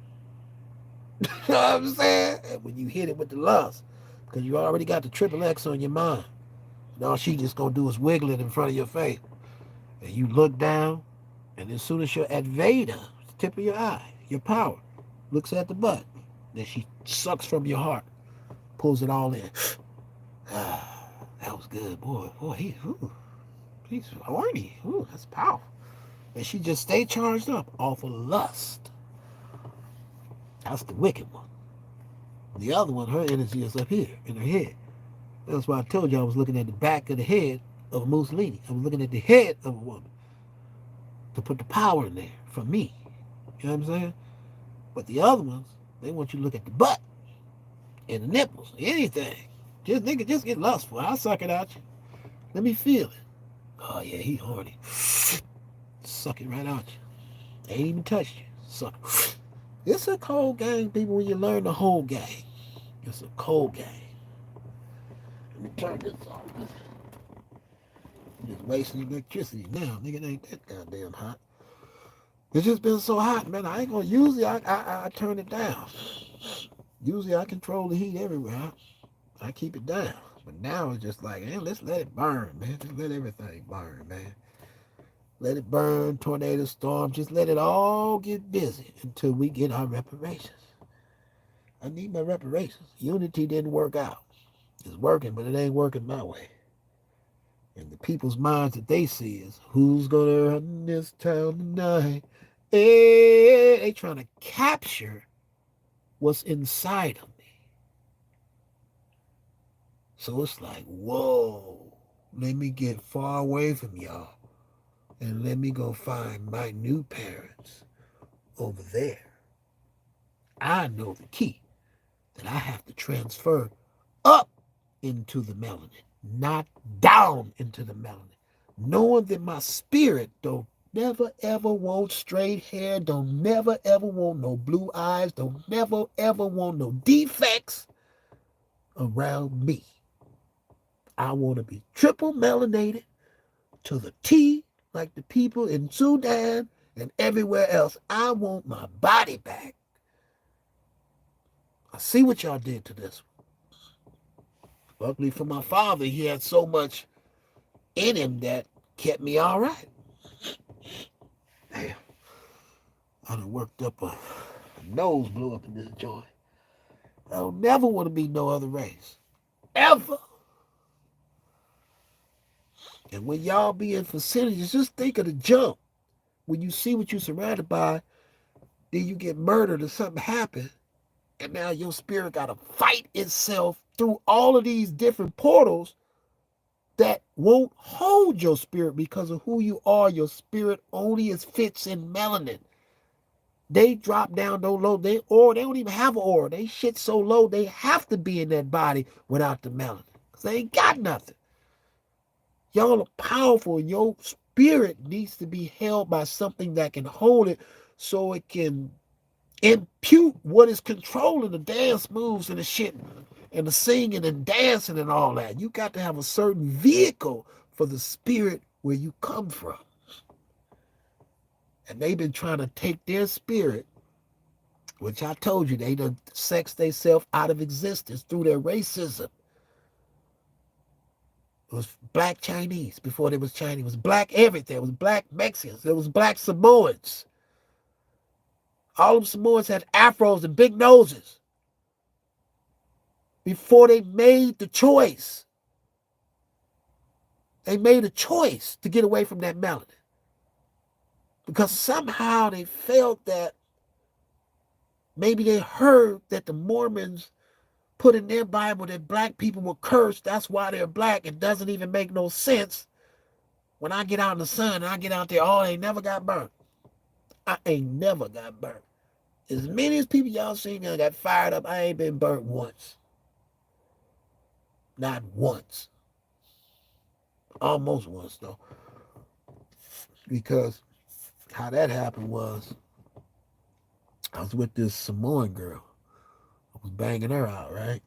[SPEAKER 1] You know what I'm saying? And when you hit it with the lust, because you already got the triple X on your mind, and all she just gonna do is wiggle it in front of your face. And you look down, and as soon as your advaita, the tip of your eye, your power, looks at the butt, then she sucks from your heart, pulls it all in. That was good, boy. He's horny. Ooh, that's powerful. And she just stay charged up off of lust. That's the wicked one. The other one, her energy is up here in her head. That's why I told you I was looking at the back of the head of Mussolini. I was looking at the head of a woman to put the power in there for me. You know what I'm saying? But the other ones, they want you to look at the butt and the nipples, anything. Just get lustful. I'll suck it out you. Let me feel it. Oh yeah, he horny. Suck it right out you. Ain't even touched you. Suck it. It's a cold game, people, when you learn the whole game. It's a cold game. Let me turn this off. Just wasting electricity now. Nigga, it ain't that goddamn hot. It's just been so hot, man. I ain't gonna, usually I turn it down. Usually I control the heat everywhere. I keep it down. But now it's just like, hey, let's let it burn, man. Just let everything burn, man. Let it burn, tornado, storm. Just let it all get busy until we get our reparations. I need my reparations. Unity didn't work out. It's working, but it ain't working my way. And the people's minds that they see is, who's gonna run this town tonight? Hey, they trying to capture what's inside of me. So it's like, whoa, let me get far away from y'all and let me go find my new parents over there. I know the key that I have to transfer up into the melanin, not down into the melanin, knowing that my spirit don't never ever want straight hair, don't never ever want no blue eyes, don't never ever want no defects around me. I want to be triple melanated to the T, like the people in Sudan and everywhere else. I want my body back. I see what y'all did to this one. Luckily for my father, he had so much in him that kept me all right. Damn, I done worked up a nose blew up in this joint. I don't never want to be no other race. Ever. And when y'all be in facilities, just think of the jump. When you see what you're surrounded by, then you get murdered or something happen, and now your spirit got to fight itself through all of these different portals that won't hold your spirit because of who you are. Your spirit only is fits in melanin. They drop down so low, they don't even have an aura. They shit so low, they have to be in that body without the melanin. Because they ain't got nothing. Y'all are powerful. Your spirit needs to be held by something that can hold it so it can impute what is controlling the dance moves and the shit and the singing and dancing and all that. You got to have a certain vehicle for the spirit where you come from. And they've been trying to take their spirit, which I told you, they done sexed themselves out of existence through their racism. It was black Chinese before there was Chinese. It was black everything. It was black Mexicans. There was black Samoans. All of them Samoans had afros and big noses before they made the choice. They made a choice to get away from that melanin. Because somehow they felt that maybe they heard that the Mormons put in their Bible that black people were cursed. That's why they're black. It doesn't even make no sense. When I get out in the sun and I get out there, oh, I ain't never got burnt. I ain't never got burnt. As many as people y'all seen that got fired up, I ain't been burnt once. Not once. Almost once, though. Because how that happened was I was with this Samoan girl. I was banging her out, right?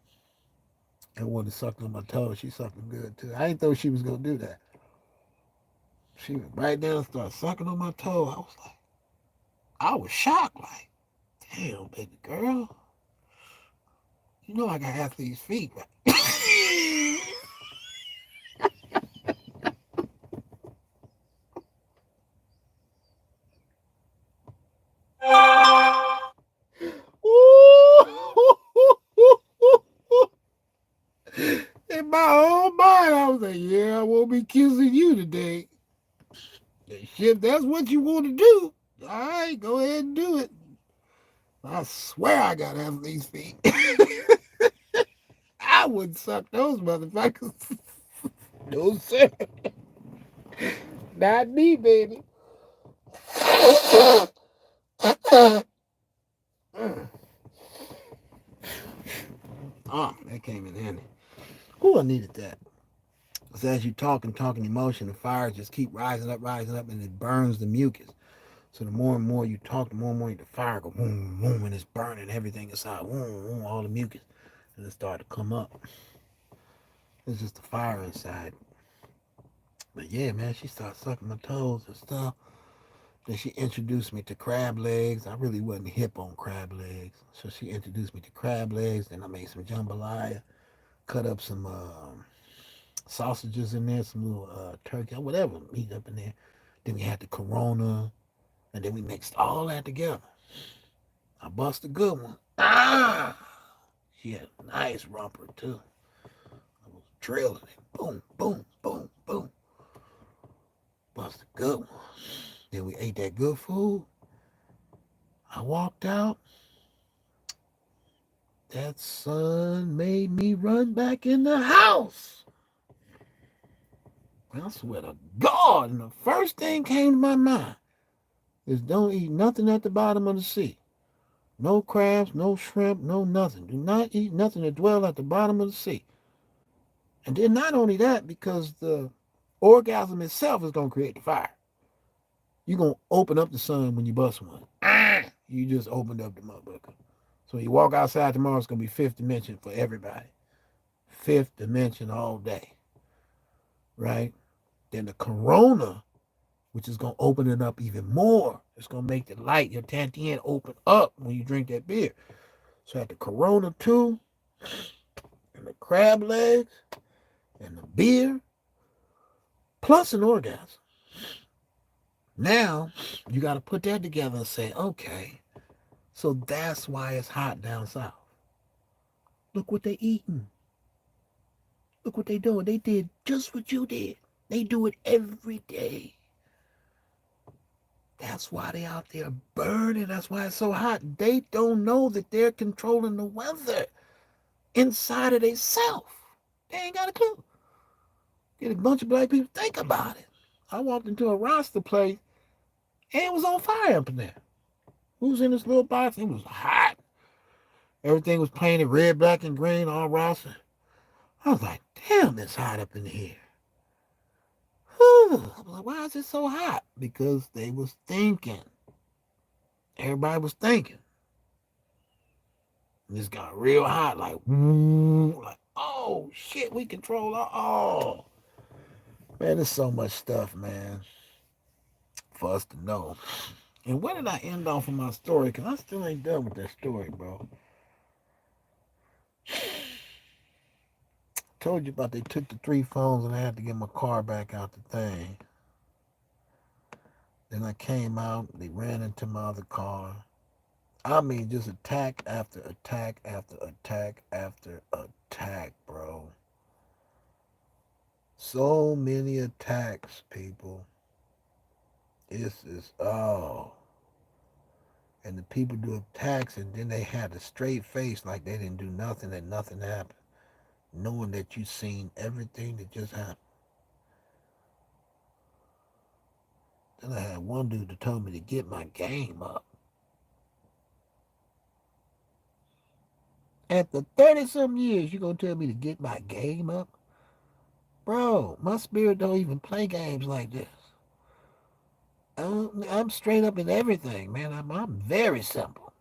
[SPEAKER 1] And wanted to suck on my toes. She sucked them good, too. I didn't think she was going to do that. She went right down and started sucking on my toe. I was shocked, like, damn, baby girl. You know I got athlete's feet, right? In my own mind, I was like, yeah, I won't be kissing you today. Shit, that's what you want to do. All right, go ahead and do it. I swear I got athlete's feet. I wouldn't suck those motherfuckers. No, sir. Not me, baby. Oh, that came in handy. Ooh, I needed that. Because as you talk emotion, the fires just keep rising up, and it burns the mucus. So the more and more you talk, the more and more the fire go boom, boom, and it's burning everything inside, boom, boom, all the mucus. And it started to come up. It's just the fire inside. But yeah, man, she started sucking my toes and stuff. Then she introduced me to crab legs. I really wasn't hip on crab legs. So she introduced me to crab legs. Then I made some jambalaya, cut up some sausages in there, some little turkey, whatever meat up in there. Then we had the Corona, and then we mixed all that together. I bust a good one. Ah! She had a nice rumper, too. I was drilling it. Boom, boom, boom, boom. Bust a good one. Then we ate that good food. I walked out. That son made me run back in the house. I swear to God, and the first thing came to my mind is don't eat nothing at the bottom of the sea. No crabs, no shrimp, no nothing. Do not eat nothing that dwell at the bottom of the sea. And then not only that, because the orgasm itself is going to create the fire. You're going to open up the sun when you bust one. You just opened up the motherfucker. So you walk outside tomorrow, it's going to be fifth dimension for everybody. Fifth dimension all day. Right? Then the corona, which is going to open it up even more. It's going to make the light, your tantien, open up when you drink that beer. So at the corona too, and the crab legs, and the beer, plus an orgasm. Now, you got to put that together and say, okay, so that's why it's hot down south. Look what they eating. Look what they doing. They did just what you did. They do it every day. That's why they out there burning. That's why it's so hot. They don't know that they're controlling the weather inside of themselves. They ain't got a clue. Get a bunch of black people think about it. I walked into a roster place and it was on fire up in there. Who was in this little box? It was hot. Everything was painted red, black, and green, all roster. I was like, damn, it's hot up in here. I was like, why is it so hot? Because they was thinking. Everybody was thinking. And this got real hot, like, like, oh, shit, we control our, oh. Man, there's so much stuff, man, for us to know. And where did I end off of my story? Because I still ain't done with that story, bro. Told you about they took the 3 phones and I had to get my car back out the thing. Then I came out, they ran into my other car. I mean, just attack after attack after attack after attack, bro. So many attacks, people. This is, oh. And the people do attacks and then they had a straight face like they didn't do nothing and nothing happened. Knowing that you seen everything that just happened. Then I had one dude that told me to get my game up. After 30-some years, you gonna tell me to get my game up? Bro, my spirit don't even play games like this. I'm straight up in everything, man. I'm very simple.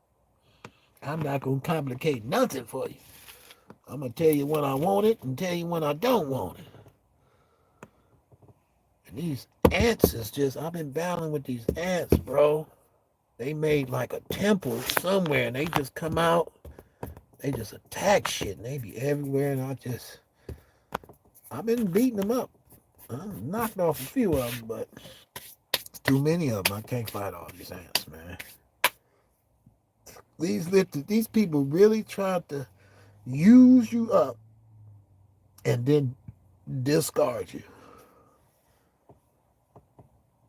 [SPEAKER 1] I'm not gonna complicate nothing for you. I'm gonna tell you when I want it and tell you when I don't want it. And these ants is just, I've been battling with these ants, bro. They made like a temple somewhere and they just come out. They just attack shit and they be everywhere and I've been beating them up. I knocked off a few of them, but it's too many of them. I can't fight all these ants, man. These people really tried to use you up and then discard you.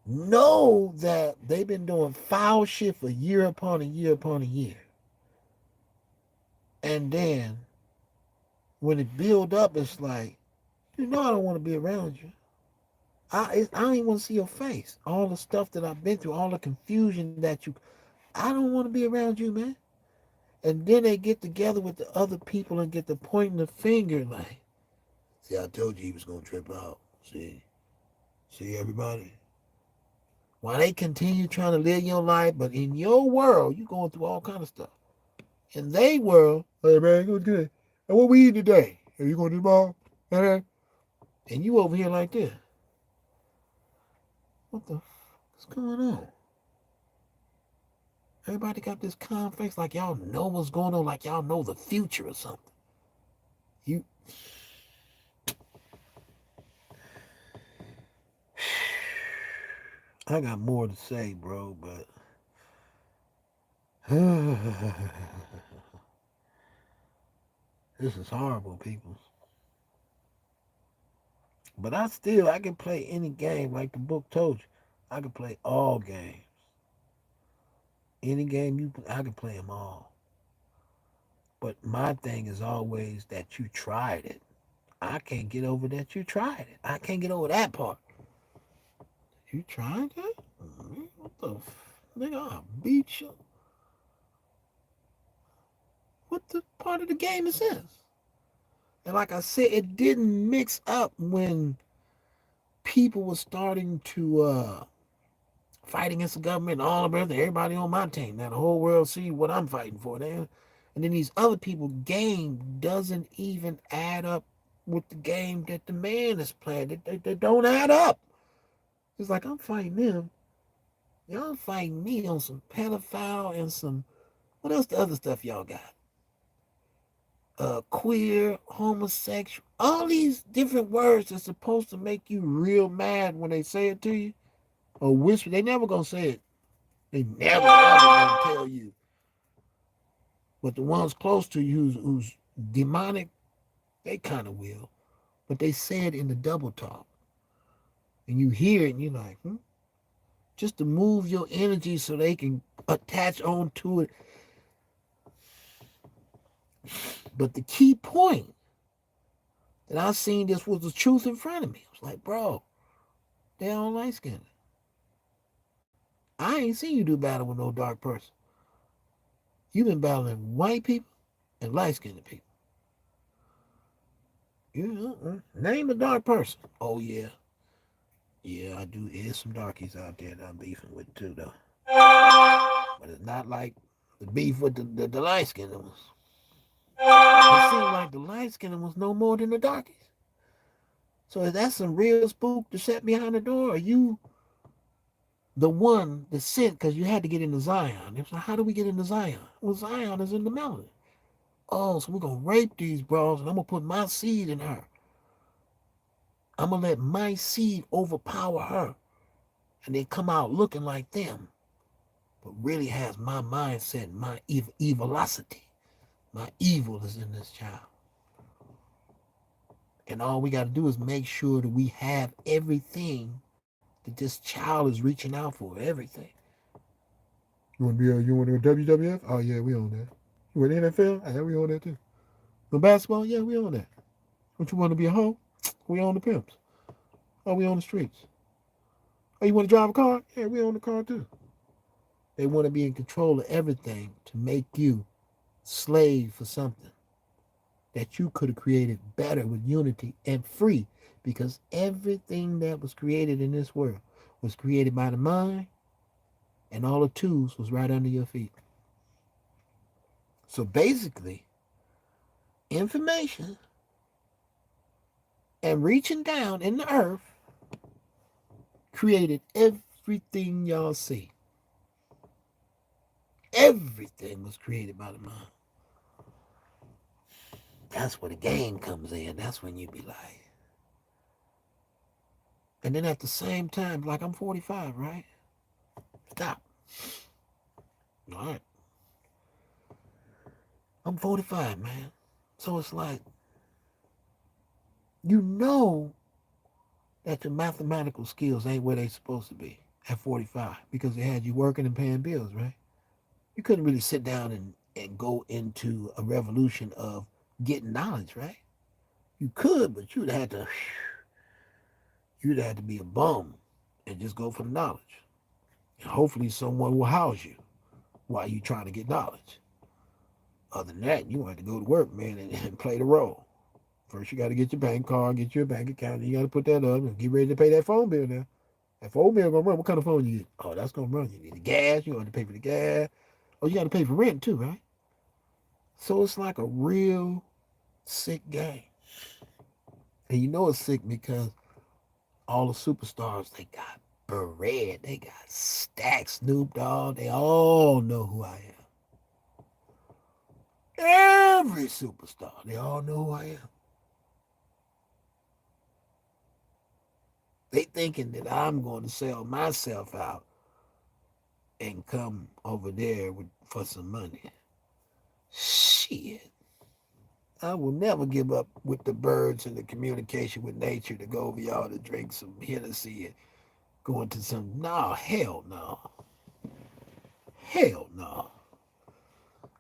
[SPEAKER 1] Know that they've been doing foul shit for year upon a year upon a year. And then when it build up, it's like, I don't want to be around you. I don't even want to see your face. All the stuff that I've been through, all the confusion I don't want to be around you, man. And then they get together with the other people and get to pointing the finger like, see, I told you he was going to trip out. See everybody? While they continue trying to live your life, but in your world, you're going through all kind of stuff. In their world, hey man, what's good? And what we eat today? Are you going to the mall? And you over here like this. What the what's going on? Everybody got this calm face like y'all know what's going on, like y'all know the future or something. I got more to say, bro, but this is horrible, people. But I can play any game like the book told you. I can play all games. Any game I can play them all. But my thing is always that you tried it. I can't get over that you tried it. I can't get over that part. You tried it? What the nigga, I'll beat you. What the part of the game is this? And like I said, it didn't mix up when people were starting to fight against the government and all of everything. Everybody on my team. Now the whole world see what I'm fighting for. Then, and then these other people game doesn't even add up with the game that the man is playing. They don't add up. It's like I'm fighting them. Y'all fighting me on some pedophile and some what else the other stuff y'all got? Queer, homosexual, all these different words that's supposed to make you real mad when they say it to you or whisper. They never gonna say it. They never ever gonna tell you. But the ones close to you who's demonic, they kind of will. But they say it in the double talk. And you hear it and you're like, just to move your energy so they can attach on to it. But the key point that I seen this was the truth in front of me. I was like, bro, they all light skinned. I ain't seen you do battle with no dark person. You've been battling white people and light skinned people. Name a dark person. Oh yeah. Yeah, I do. There's some darkies out there that I'm beefing with too though. But it's not like the beef with the light skinned ones. It seemed like the light skinned ones no more than the darkies. So is that some real spook to set behind the door? Or are you the one that sent because you had to get into Zion? It was like, how do we get into Zion? Well, Zion is in the mountain. Oh, so we're going to rape these bros and I'm going to put my seed in her. I'm going to let my seed overpower her. And they come out looking like them. But really has my mindset, my evilosity. My evil is in this child. And all we got to do is make sure that we have everything that this child is reaching out for. Everything. You want to be you want to go WWF? Oh yeah, we on that. You want NFL? Yeah, we on that too. The basketball? Yeah, we on that. What you want to be a hoe? We on the pimps. Oh, we on the streets. Oh, you want to drive a car? Yeah, we on the car too. They want to be in control of everything to make you slave for something that you could have created better with unity and free, because everything that was created in this world was created by the mind, and all the tools was right under your feet. So basically, information and reaching down in the earth created everything y'all see. Everything was created by the mind. That's where the game comes in. That's when you be like. And then at the same time, like I'm 45, right? Stop. All right. I'm 45, man. So it's like, you know that your mathematical skills ain't where they supposed to be at 45 because they had you working and paying bills, right? You couldn't really sit down and go into a revolution of getting knowledge, right? You could, but you'd have to be a bum and just go for the knowledge. And hopefully someone will house you while you trying to get knowledge. Other than that, you have to go to work, man, and play the role. First, you got to get your bank card, get your bank account, and you got to put that up and get ready to pay that phone bill now. That phone bill gonna run. What kind of phone you get? Oh, that's gonna run. You need the gas. You got to pay for the gas. Oh, you got to pay for rent too, right? So it's like a real sick game. And you know it's sick because all the superstars, they got bread. They got stacks. Snoop Dogg. They all know who I am. Every superstar, they all know who I am. They thinking that I'm going to sell myself out and come over there for some money. Shit. I will never give up with the birds and the communication with nature to go over y'all to drink some Hennessy and go into some. No, hell no. Hell no.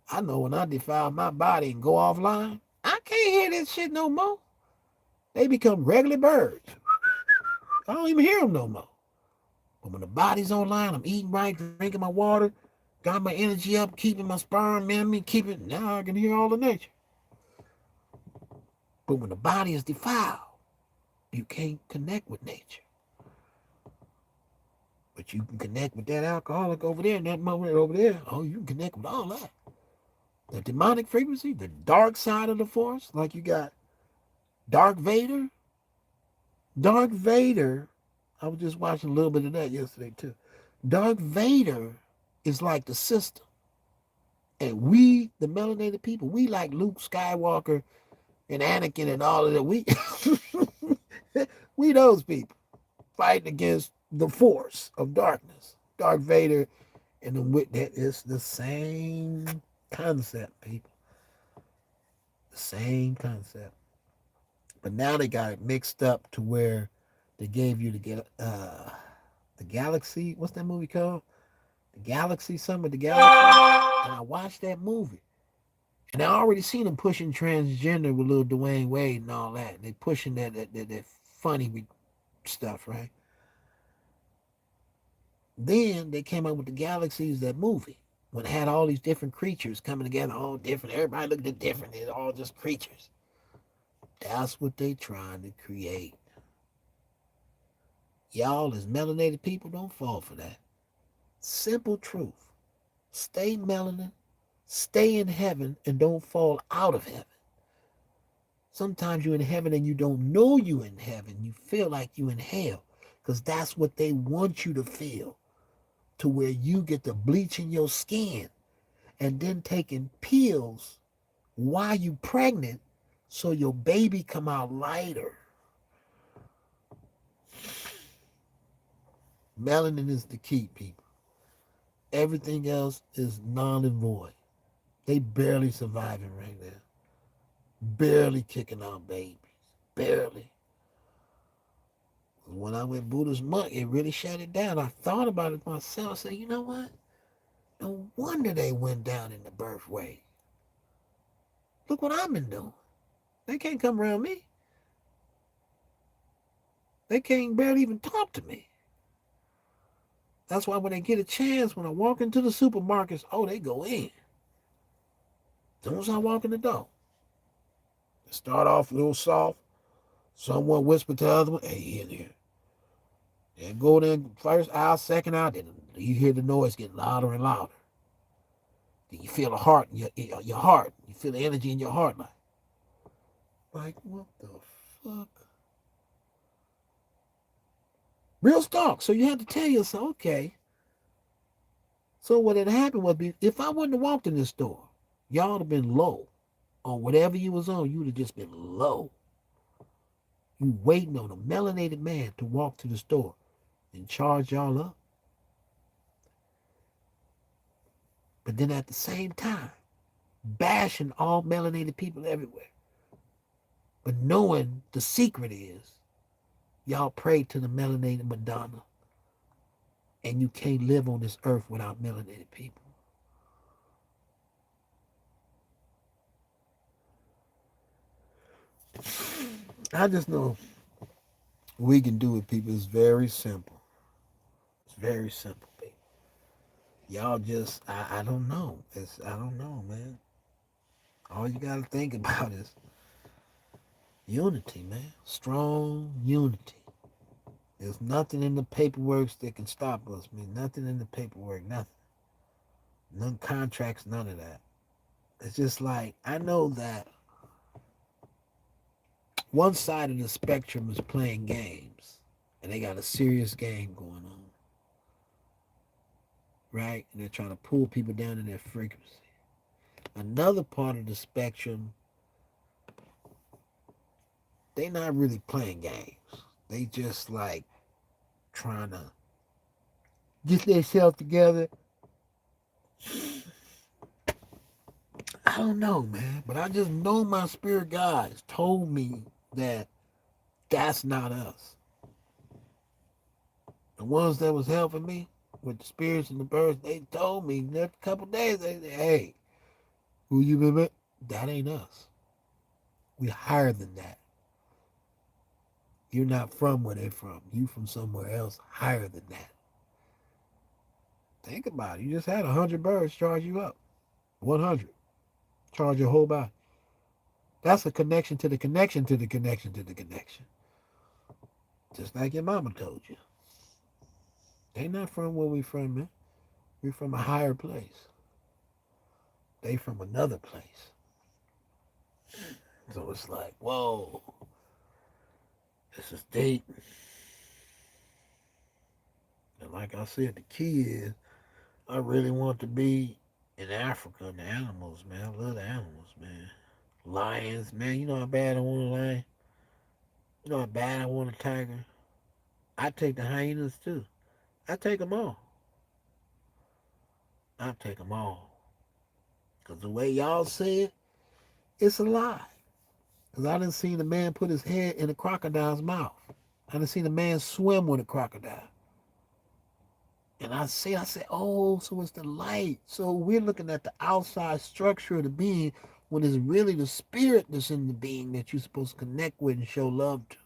[SPEAKER 1] I know when I defile my body and go offline, I can't hear this shit no more. They become regular birds. I don't even hear them no more. But when the body's online, I'm eating right, drinking my water, got my energy up, keeping my sperm in me, now I can hear all the nature. But when the body is defiled, you can't connect with nature. But you can connect with that alcoholic over there and that moment over there. Oh, you can connect with all that. The demonic frequency, the dark side of the force, like you got Dark Vader. Dark Vader, I was just watching a little bit of that yesterday too. Dark Vader is like the system. And we, the melanated people, we like Luke Skywalker and Anakin and all of that. We those people fighting against the force of darkness. Dark Vader and the wit, that is the same concept, people. The same concept. But now they got it mixed up to where they gave you the Galaxy. What's that movie called? The Galaxy, something with the Galaxy. And I watched that movie. And I already seen them pushing transgender with little Dwayne Wade and all that. They pushing that funny stuff, right? Then they came up with the Galaxies, that movie, when it had all these different creatures coming together, all different. Everybody looked at different. They're all just creatures. That's what they trying to create. Y'all, as melanated people, don't fall for that. Simple truth. Stay melanin, stay in heaven, and don't fall out of heaven. Sometimes you're in heaven and you don't know you in heaven. You feel like you in hell because that's what they want you to feel, to where you get to bleaching your skin and then taking pills while you pregnant so your baby come out lighter. Melanin is the key, people. Everything else is null and void. They barely surviving right now. Barely kicking out babies. Barely. When I went Buddhist monk, it really shut it down. I thought about it myself. I said, you know what? No wonder they went down in the birth rate. Look what I've been doing. They can't come around me. They can't barely even talk to me. That's why when they get a chance, when I walk into the supermarkets, oh, they go in. As soon as I walk in the door, they start off a little soft. Someone whisper to the other one, hey, in here. Then go there first aisle, second aisle, then you hear the noise get louder and louder. Then you feel the heart in your heart. You feel the energy in your heart. Like what the fuck? Real talk. So you have to tell yourself, okay. So what had happened was, if I wouldn't have walked in this store, y'all would have been low. On whatever you was on, you would have just been low. You waiting on a melanated man to walk to the store and charge y'all up. But then at the same time, bashing all melanated people everywhere. But knowing the secret is, y'all pray to the melanated Madonna. And you can't live on this earth without melanated people. I just know we can do it, people. It's very simple. It's very simple, people. Y'all just, I don't know. I don't know, man. All you got to think about is unity, man. Strong unity. There's nothing in the paperwork that can stop us, man. Nothing in the paperwork, nothing. None contracts, none of that. It's just like, I know that one side of the spectrum is playing games, and they got a serious game going on, right? And they're trying to pull people down in their frequency. Another part of the spectrum, they not really playing games. They just like trying to get themselves together. I don't know, man, but I just know my spirit guides told me that that's not us. The ones that was helping me with the spirits and the birds, they told me that a couple days, they said, hey, who you been with? That ain't us. We higher than that. You're not from where they're from. You from somewhere else higher than that. Think about it. You just had 100 birds charge you up. 100. Charge your whole body. That's a connection to the connection to the connection to the connection. Just like your mama told you. They not from where we from, man. We from a higher place. They from another place. So it's like, whoa, it's a state. And like I said, the key is I really want to be in Africa and the animals, man. I love the animals, man. Lions, man. You know how bad I want a lion? You know how bad I want a tiger? I take the hyenas too. I take them all. I take them all. Because the way y'all say it, it's a lie. Because I done seen a man put his head in a crocodile's mouth. I done seen a man swim with a crocodile. And I said, oh, so it's the light. So we're looking at the outside structure of the being when it's really the spirit that's in the being that you're supposed to connect with and show love to.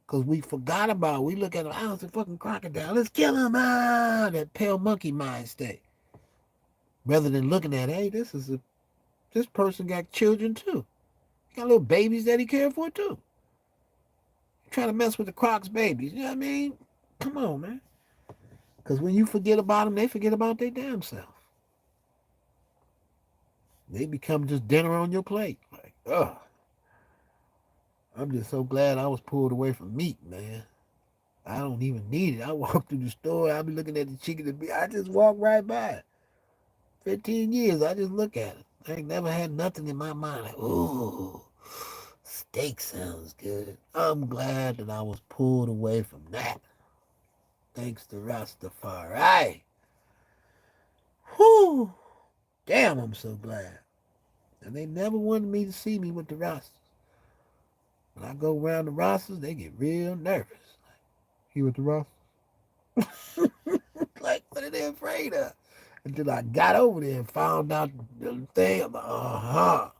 [SPEAKER 1] Because we forgot about it. We look at him, oh, it's a fucking crocodile. Let's kill him. Ah, that pale monkey mind state. Rather than looking at, hey, this person got children too. He got little babies that he cared for too. Trying to mess with the Croc's babies. You know what I mean? Come on, man. Because when you forget about them, they forget about their damn self. They become just dinner on your plate. Like, ugh. I'm just so glad I was pulled away from meat, man. I don't even need it. I walk through the store, I be looking at the chicken and beef. I just walk right by it. 15 years, I just look at it. I ain't never had nothing in my mind like, ooh, steak sounds good. I'm glad that I was pulled away from that. Thanks to Rastafari. Whew. Damn, I'm so glad. And they never wanted me to see me with the Rastas. When I go around the Rastas, they get real nervous. Like, you with the Rastas? Like, what are they afraid of? Until I got over there and found out the thing. I'm like, uh-huh.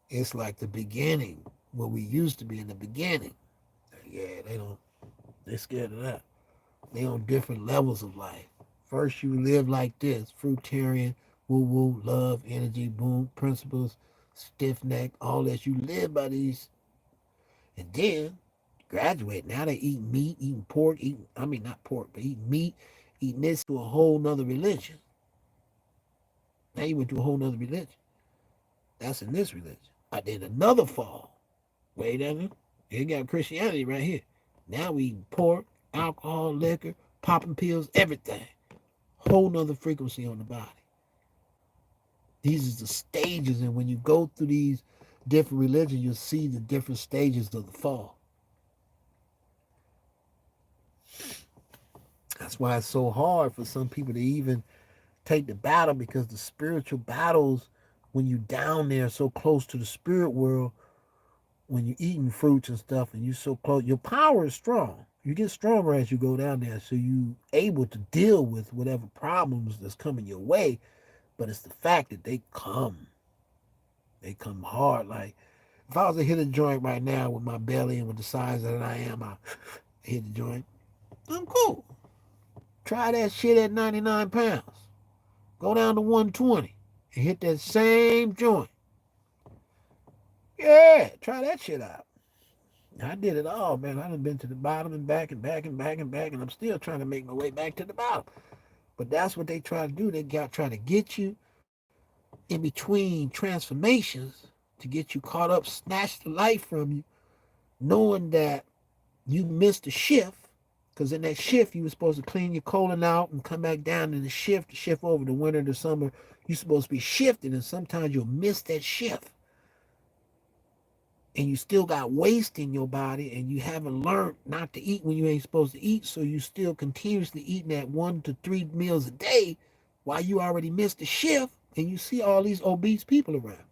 [SPEAKER 1] It's like the beginning, what we used to be in the beginning. Yeah, they're scared of that. They on different levels of life. First, you live like this, fruitarian, woo-woo, love, energy, boom, principles, stiff neck, all that. You live by these, and then graduate. Now they eat meat, eating pork, not pork, but eating meat, eating this to a whole nother religion. Now you went to a whole nother religion. That's in this religion. I did another fall. Wait a minute. You got Christianity right here. Now we eating pork, alcohol, liquor, popping pills, everything. Whole nother frequency on the body. These are the stages, and when you go through these different religions, you'll see the different stages of the fall. That's why it's so hard for some people to even take the battle, because the spiritual battles, when you down there so close to the spirit world, when you're eating fruits and stuff and you're so close, your power is strong. You get stronger as you go down there, so you able to deal with whatever problems that's coming your way. But it's the fact that they come. They come hard. Like, if I was to hit a joint right now with my belly and with the size that I am, I hit the joint. I'm cool. Try that shit at 99 pounds. Go down to 120 and hit that same joint. Yeah, try that shit out. I did it all, man. I done been to the bottom and back and back and back and back, and I'm still trying to make my way back to the bottom. But that's what they try to do. They try to get you in between transformations to get you caught up, snatch the life from you, knowing that you missed a shift. Because in that shift, you were supposed to clean your colon out and come back down in the shift over the winter, the summer. You're supposed to be shifting, and sometimes you'll miss that shift. And you still got waste in your body, and you haven't learned not to eat when you ain't supposed to eat, so you still continuously eating at 1 to 3 meals a day while you already missed the shift, and you see all these obese people around.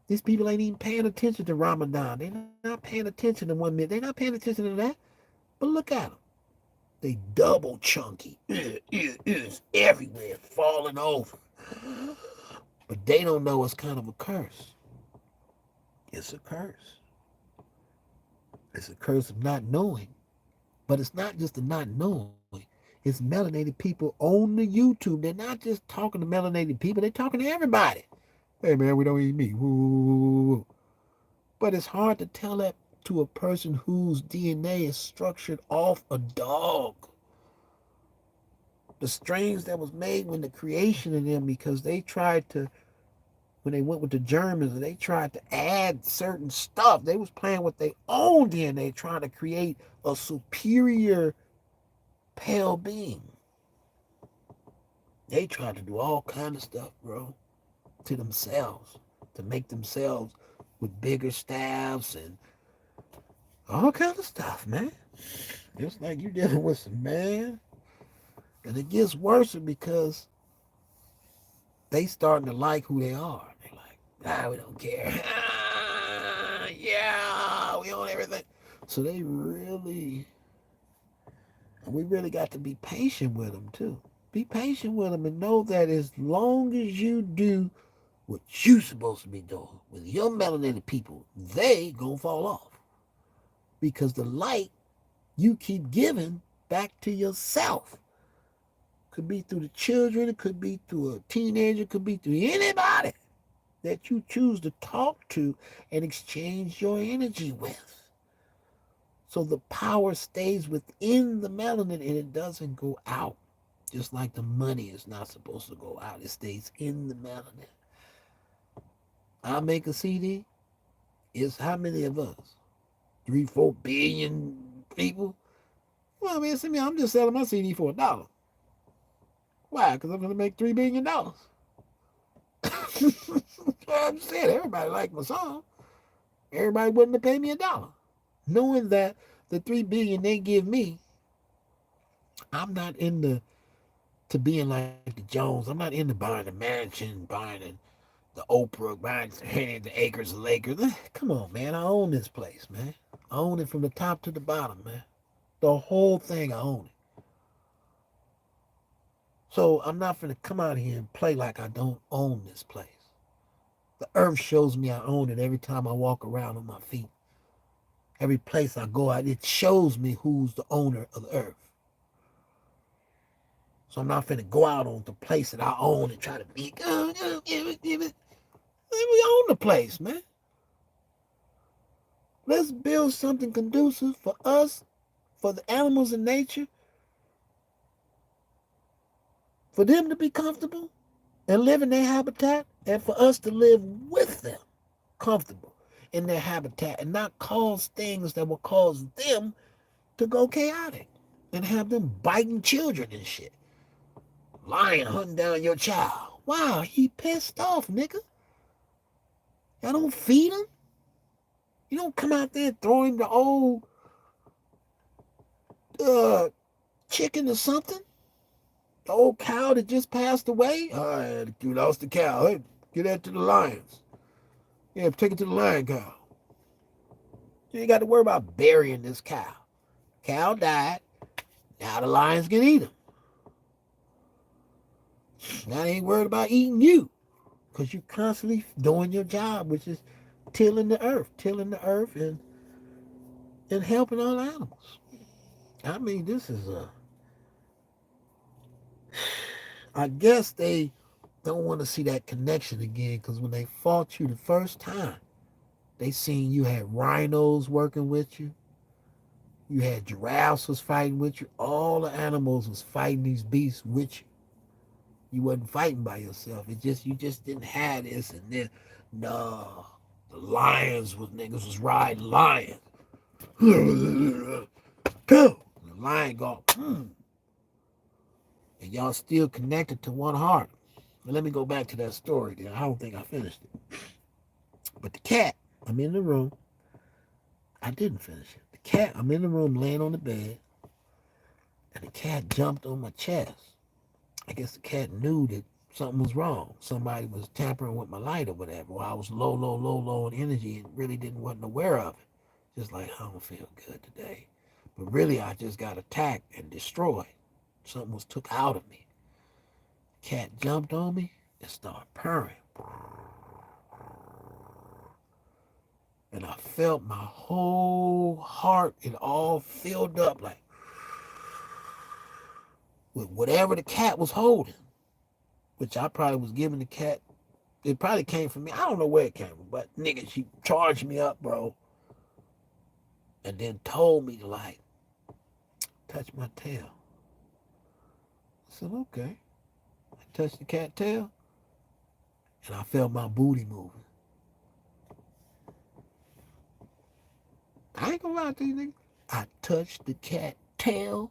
[SPEAKER 1] These people ain't even paying attention to Ramadan. They're not paying attention to 1 minute. They're not paying attention to that. But look at them. They double chunky. It's everywhere, falling over. But they don't know it's kind of a curse. It's a curse. It's a curse of not knowing. But it's not just the not knowing. It's melanated people on the YouTube. They're not just talking to melanated people. They're talking to everybody. Hey man, we don't eat meat. Woo, woo, woo, woo. But it's hard to tell that to a person whose DNA is structured off a dog. The strains that was made when the creation of them, because they tried to, when they went with the Germans and they tried to add certain stuff, they was playing with their own DNA, trying to create a superior pale being. They tried to do all kind of stuff, bro, to themselves, to make themselves with bigger staffs and all kind of stuff, man. Just like you dealing with some man. And it gets worse because they starting to like who they are. They like, we don't care. Yeah, we own everything. So they really, and we really got to be patient with them too. Be patient with them and know that as long as you do what you supposed to be doing with your melanated people, they gonna fall off. Because the light you keep giving back to yourself could be through the children, it could be through a teenager, it could be through anybody that you choose to talk to and exchange your energy with. So the power stays within the melanin and it doesn't go out. Just like the money is not supposed to go out, it stays in the melanin. I make a CD, it's how many of us? 3, 4 billion people? Well, I mean, see me, I'm just selling my CD for $1. Why? Because I'm going to make $3 billion. I'm saying everybody liked my song. Everybody wouldn't have paid me $1. Knowing that the $3 billion they give me, I'm not into to being like the Jones. I'm not into buying the mansion, buying the Oprah, buying the acres of Lakers. Come on, man. I own this place, man. I own it from the top to the bottom, man. The whole thing, I own it. So I'm not going to come out here and play like I don't own this place. The earth shows me I own it every time I walk around on my feet. Every place I go out, it shows me who's the owner of the earth. So I'm not finna go out on the place that I own and try to be, give it. We own the place, man. Let's build something conducive for us, for the animals in nature, for them to be comfortable and live in their habitat, and for us to live with them comfortable in their habitat and not cause things that will cause them to go chaotic and have them biting children and shit. Lion hunting down your child. Wow, he pissed off, nigga. Y'all don't feed him? You don't come out there throwing the old chicken or something? The old cow that just passed away? All right, you lost the cow. Hey, get that to the lions. Yeah, take it to the lion cow. You ain't got to worry about burying this cow. Cow died. Now the lions can eat him. Now they ain't worried about eating you. Because you're constantly doing your job, which is tilling the earth and helping all animals. I mean, this is I guess they don't want to see that connection again because when they fought you the first time, they seen you had rhinos working with you. You had giraffes was fighting with you. All the animals was fighting these beasts with you. You wasn't fighting by yourself. You just didn't have this and then no. The lions was niggas was riding lions. Go. The lion go, and y'all still connected to one heart. But let me go back to that story there. I don't think I finished it. But the cat, I'm in the room. I didn't finish it. The cat, I'm in the room laying on the bed, and the cat jumped on my chest. I guess the cat knew that something was wrong. Somebody was tampering with my light or whatever. Or I was low in energy and really wasn't aware of it. Just like, I don't feel good today. But really, I just got attacked and destroyed. Something was took out of me. The cat jumped on me and started purring. And I felt my whole heart, it all filled up like with whatever the cat was holding, which I probably was giving the cat It probably came from me. I don't know where it came from, but nigga, she charged me up, bro, and then told me to like touch my tail. I said, okay. I touched the cat tail, and I felt my booty moving. I ain't gonna lie to you, nigga. I touched the cat tail.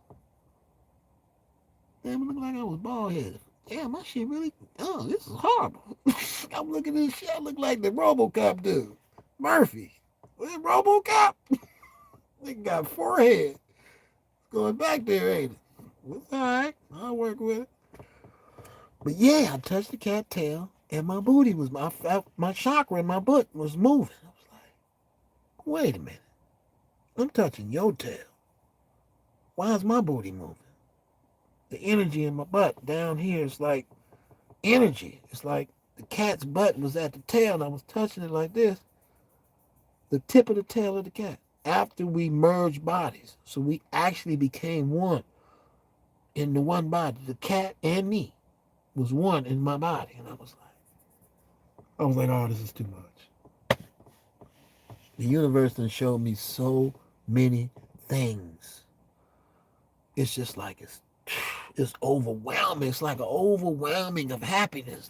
[SPEAKER 1] Damn, it looked like I was bald headed. Damn, my shit really. Oh, this is horrible. I'm looking at this shit. I look like the RoboCop dude, Murphy. Was it RoboCop? Nigga got forehead. Going back there, ain't it? It's all right. I'll work with it. But yeah, I touched the cat tail, and my booty was my chakra in my butt was moving. I was like, wait a minute. I'm touching your tail. Why is my booty moving? The energy in my butt down here is like energy. It's like the cat's butt was at the tail, and I was touching it like this. The tip of the tail of the cat. After we merged bodies, so we actually became one in the one body. The cat and me was one in my body, and I was like, oh, this is too much. The universe done showed me so many things. It's just like it's overwhelming. It's like an overwhelming of happiness.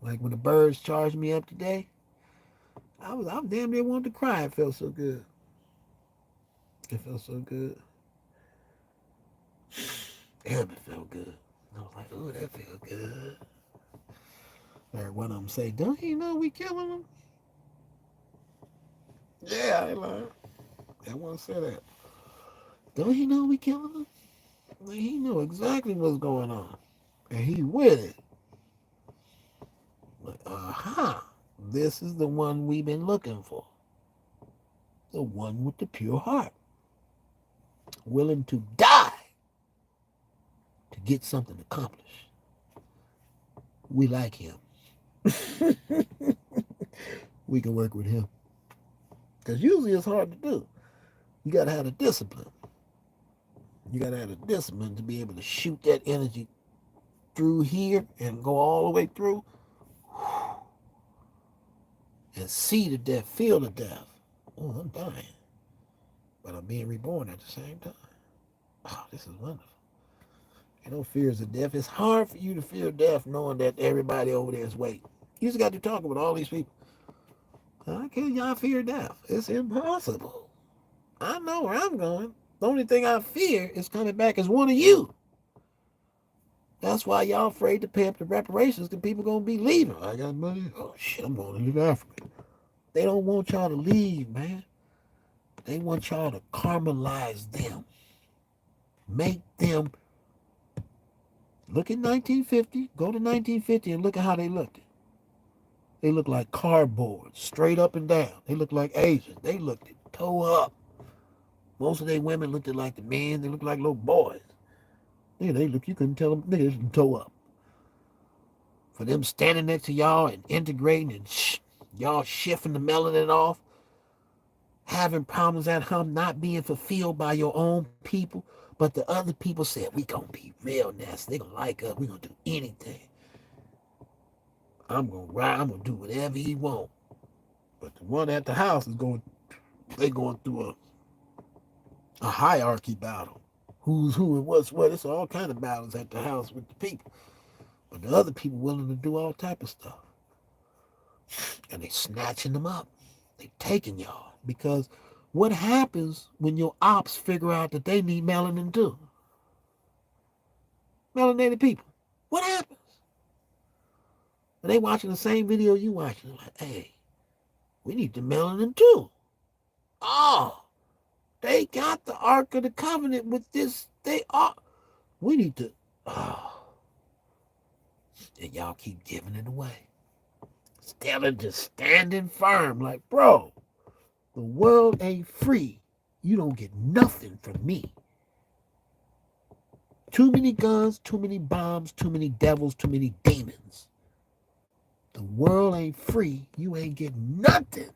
[SPEAKER 1] Like when the birds charged me up today, I damn near wanted to cry. It felt so good. It felt so good. Damn, it felt good. I was like, ooh, that felt good. I heard one of them say, don't he know we killing him? Yeah, I lied. I want to say that. Don't he know we killing him? Like, he know exactly what's going on. And he with it. Like, aha. This is the one we've been looking for. The one with the pure heart. Willing to die to get something accomplished. We like him. We can work with him. Because usually it's hard to do. You got to have the discipline. You got to have the discipline to be able to shoot that energy through here and go all the way through and see the death, feel the death. Oh, I'm dying. But I'm being reborn at the same time. Oh, this is wonderful. No fears of death. It's hard for you to fear death knowing that everybody over there is waiting. You just got to talk with all these people. How can y'all fear death? It's impossible. I know where I'm going. The only thing I fear is coming back as one of you. That's why y'all afraid to pay up the reparations because people going to be leaving. I got money. Oh, shit, I'm going to leave Africa. They don't want y'all to leave, man. They want y'all to caramelize them. Make them. Look at 1950. Go to 1950 and look at how they looked. They look like cardboard, straight up and down. They look like Asians. They looked it toe up. Most of their women looked it like the men. They looked like little boys. Yeah, they look. You couldn't tell them niggas from toe up. For them standing next to y'all and integrating and y'all shifting the melanin off, having problems at home, not being fulfilled by your own people, but the other people said, we gonna be real nasty. They gonna like us. We gonna do anything. I'm gonna ride. I'm gonna do whatever he want. But the one at the house is they going through a hierarchy battle. Who's who and what's what. It's all kind of battles at the house with the people. But the other people willing to do all type of stuff. And they snatching them up. They taking y'all. Because what happens when your ops figure out that they need melanin too? Melanated people. What happens? And they watching the same video you watching. They're like, hey, we need the melanin too. Oh, they got the Ark of the Covenant with this. We need to. Oh. And y'all keep giving it away. Instead of just standing firm, like, bro, the world ain't free. You don't get nothing from me. Too many guns, too many bombs, too many devils, too many demons. The world ain't free. You ain't getting nothing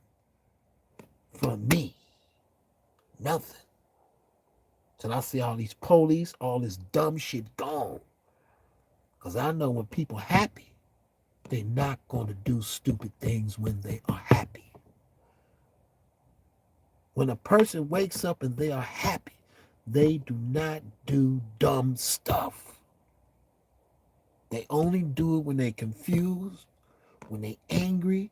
[SPEAKER 1] from me. Nothing. Till I see all these police, all this dumb shit gone. Because I know when people happy, they're not going to do stupid things when they are happy. When a person wakes up and they are happy, they do not do dumb stuff. They only do it when they're confused, when they're angry,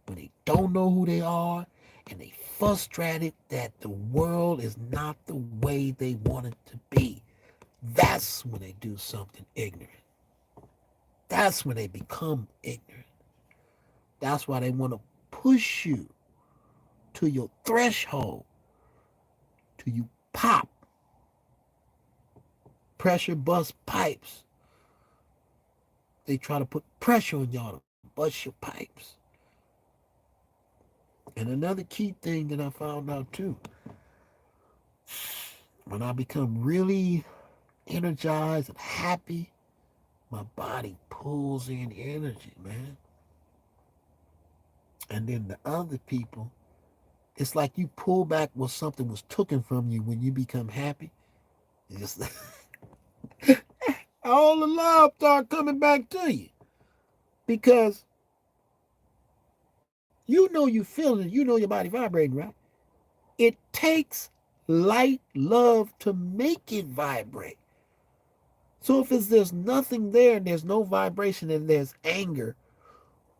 [SPEAKER 1] when they don't know who they are, and they frustrated that the world is not the way they want it to be. That's when they do something ignorant. That's when they become ignorant. That's why they want to push you to your threshold, till you pop, pressure bust pipes. They try to put pressure on y'all to bust your pipes. And another key thing that I found out too, when I become really energized and happy, my body pulls in energy, man. And then the other people, it's like you pull back what something was taken from you when you become happy. It's all the love start coming back to you. Because you know you feeling it, you know your body vibrating, right? It takes light love to make it vibrate. So if there's nothing there and there's no vibration and there's anger,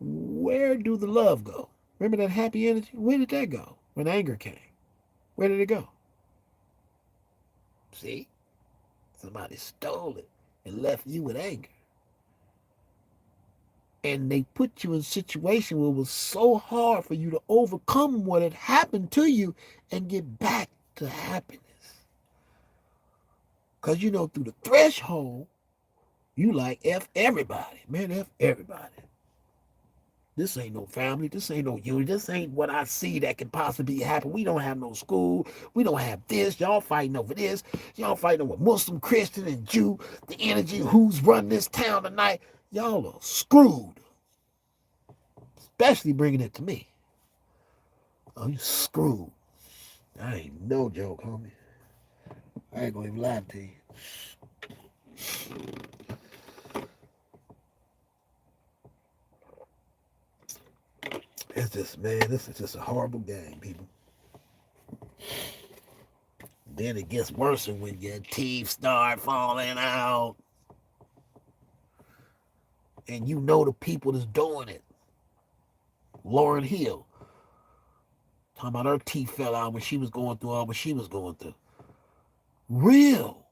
[SPEAKER 1] where do the love go? Remember that happy energy? Where did that go when anger came? Where did it go? See? Somebody stole it and left you with anger. And they put you in a situation where it was so hard for you to overcome what had happened to you and get back to happiness. Because you know, through the threshold, you like F everybody. Man, F everybody. This ain't no family. This ain't no unity. This ain't what I see that can possibly happen. We don't have no school. We don't have this. Y'all fighting over this. Y'all fighting over Muslim, Christian, and Jew. The energy, who's running this town tonight. Y'all are screwed. Especially bringing it to me. Oh, you screwed. I ain't no joke, homie. I ain't gonna even lie to you. It's just, man, this is just a horrible game, people. Then it gets worse when your teeth start falling out. And you know the people that's doing it. Lauren Hill. Talking about her teeth fell out when she was going through all what she was going through. Real.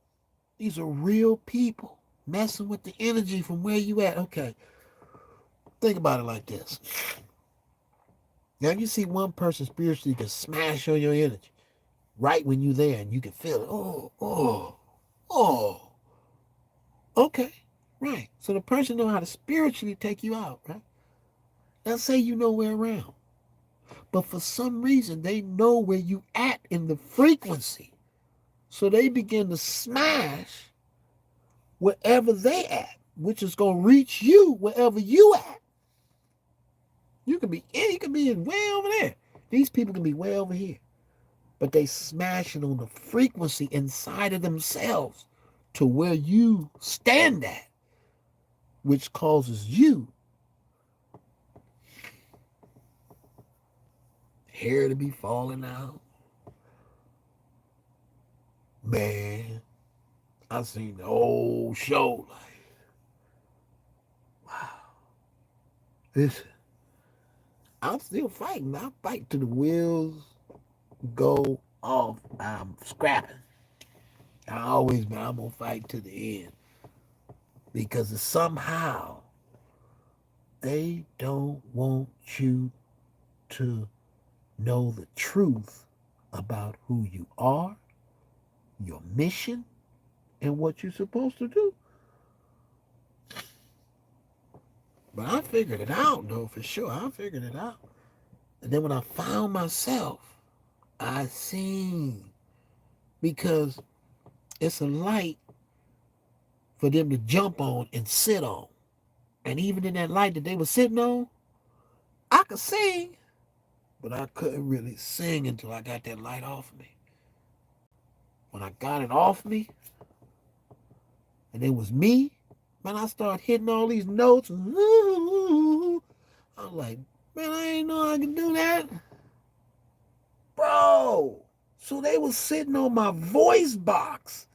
[SPEAKER 1] These are real people messing with the energy from where you at. Okay. Think about it like this. Now you see one person spiritually can smash on your energy right when you're there and you can feel it. Oh. Okay. Right. So the person know how to spiritually take you out, right? Now say you know where around. But for some reason they know where you at in the frequency. So they begin to smash wherever they at, which is gonna reach you wherever you at. You can be way over there. These people can be way over here. But they smashing on the frequency inside of themselves to where you stand at, which causes you hair to be falling out. Man, I seen the whole show. Like, wow. Listen, I'm still fighting. I fight till the wheels go off. I'm scrapping. I'm gonna fight to the end. Because somehow they don't want you to know the truth about who you are, your mission, and what you're supposed to do. But I figured it out, though, for sure. I figured it out. And then when I found myself, I seen, because it's a light for them to jump on and sit on. And even in that light that they were sitting on, I could sing, but I couldn't really sing until I got that light off me. When I got it off me, and it was me, Man, I start hitting all these notes. I'm like, man, I ain't know I could do that. Bro. So they was sitting on my voice box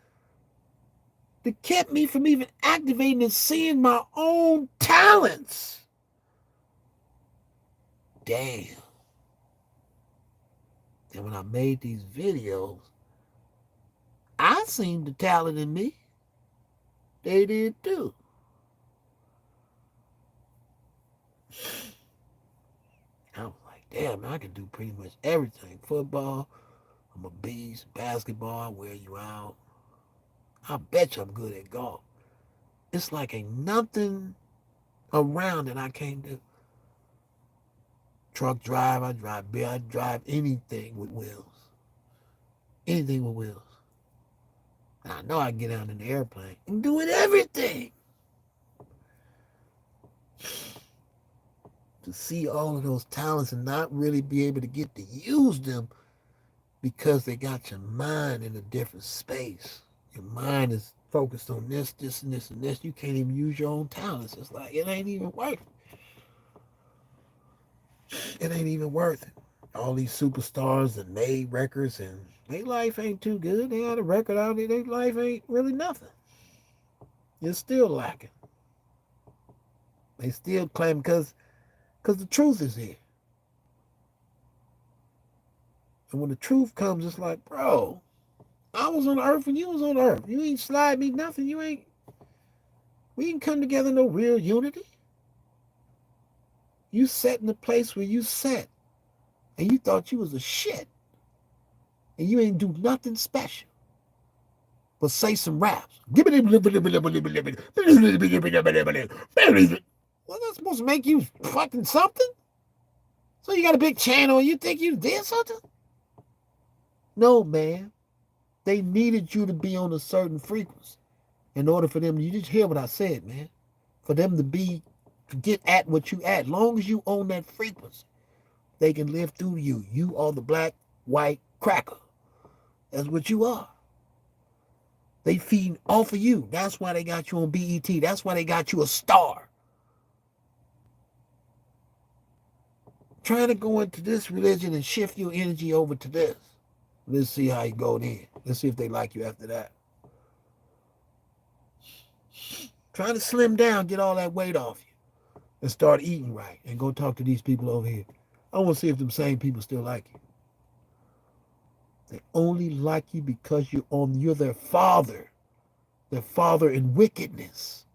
[SPEAKER 1] that kept me from even activating and seeing my own talents. Damn. And when I made these videos, I seen the talent in me. They did too. I was like, damn, I can do pretty much everything. Football, I'm a beast. Basketball, I wear you out. I bet you I'm good at golf. It's like ain't nothing around that I can't do. Truck drive, I drive beer, I drive anything with wheels. Anything with wheels. And I know I can get out in the airplane and do it everything. To see all of those talents and not really be able to get to use them because they got your mind in a different space. Your mind is focused on this, this, and this, and this. You can't even use your own talents. It's like, it ain't even worth it. It ain't even worth it. All these superstars that made records and their life ain't too good. They got a record out there. Their life ain't really nothing. It's still lacking. They still claim because the truth is here. And when the truth comes, it's like, bro, I was on earth when you was on earth. You ain't slide me nothing. We ain't come together no real unity. You sat in the place where you sat and you thought you was a shit. And you ain't do nothing special but say some raps. Well, that's supposed to make you fucking something? So you got a big channel and you think you did something? No, man. They needed you to be on a certain frequency in order for them, you just hear what I said, man. For them to get at what you at. Long as you own that frequency, they can live through you. You are the black, white cracker. That's what you are. They feed off of you. That's why they got you on BET. That's why they got you a star. Trying to go into this religion and shift your energy over to this. Let's see how you go then. Let's see if they like you after that. Trying to slim down, get all that weight off you, and start eating right, and go talk to these people over here. I want to see if them same people still like you. They only like you because you're their father in wickedness.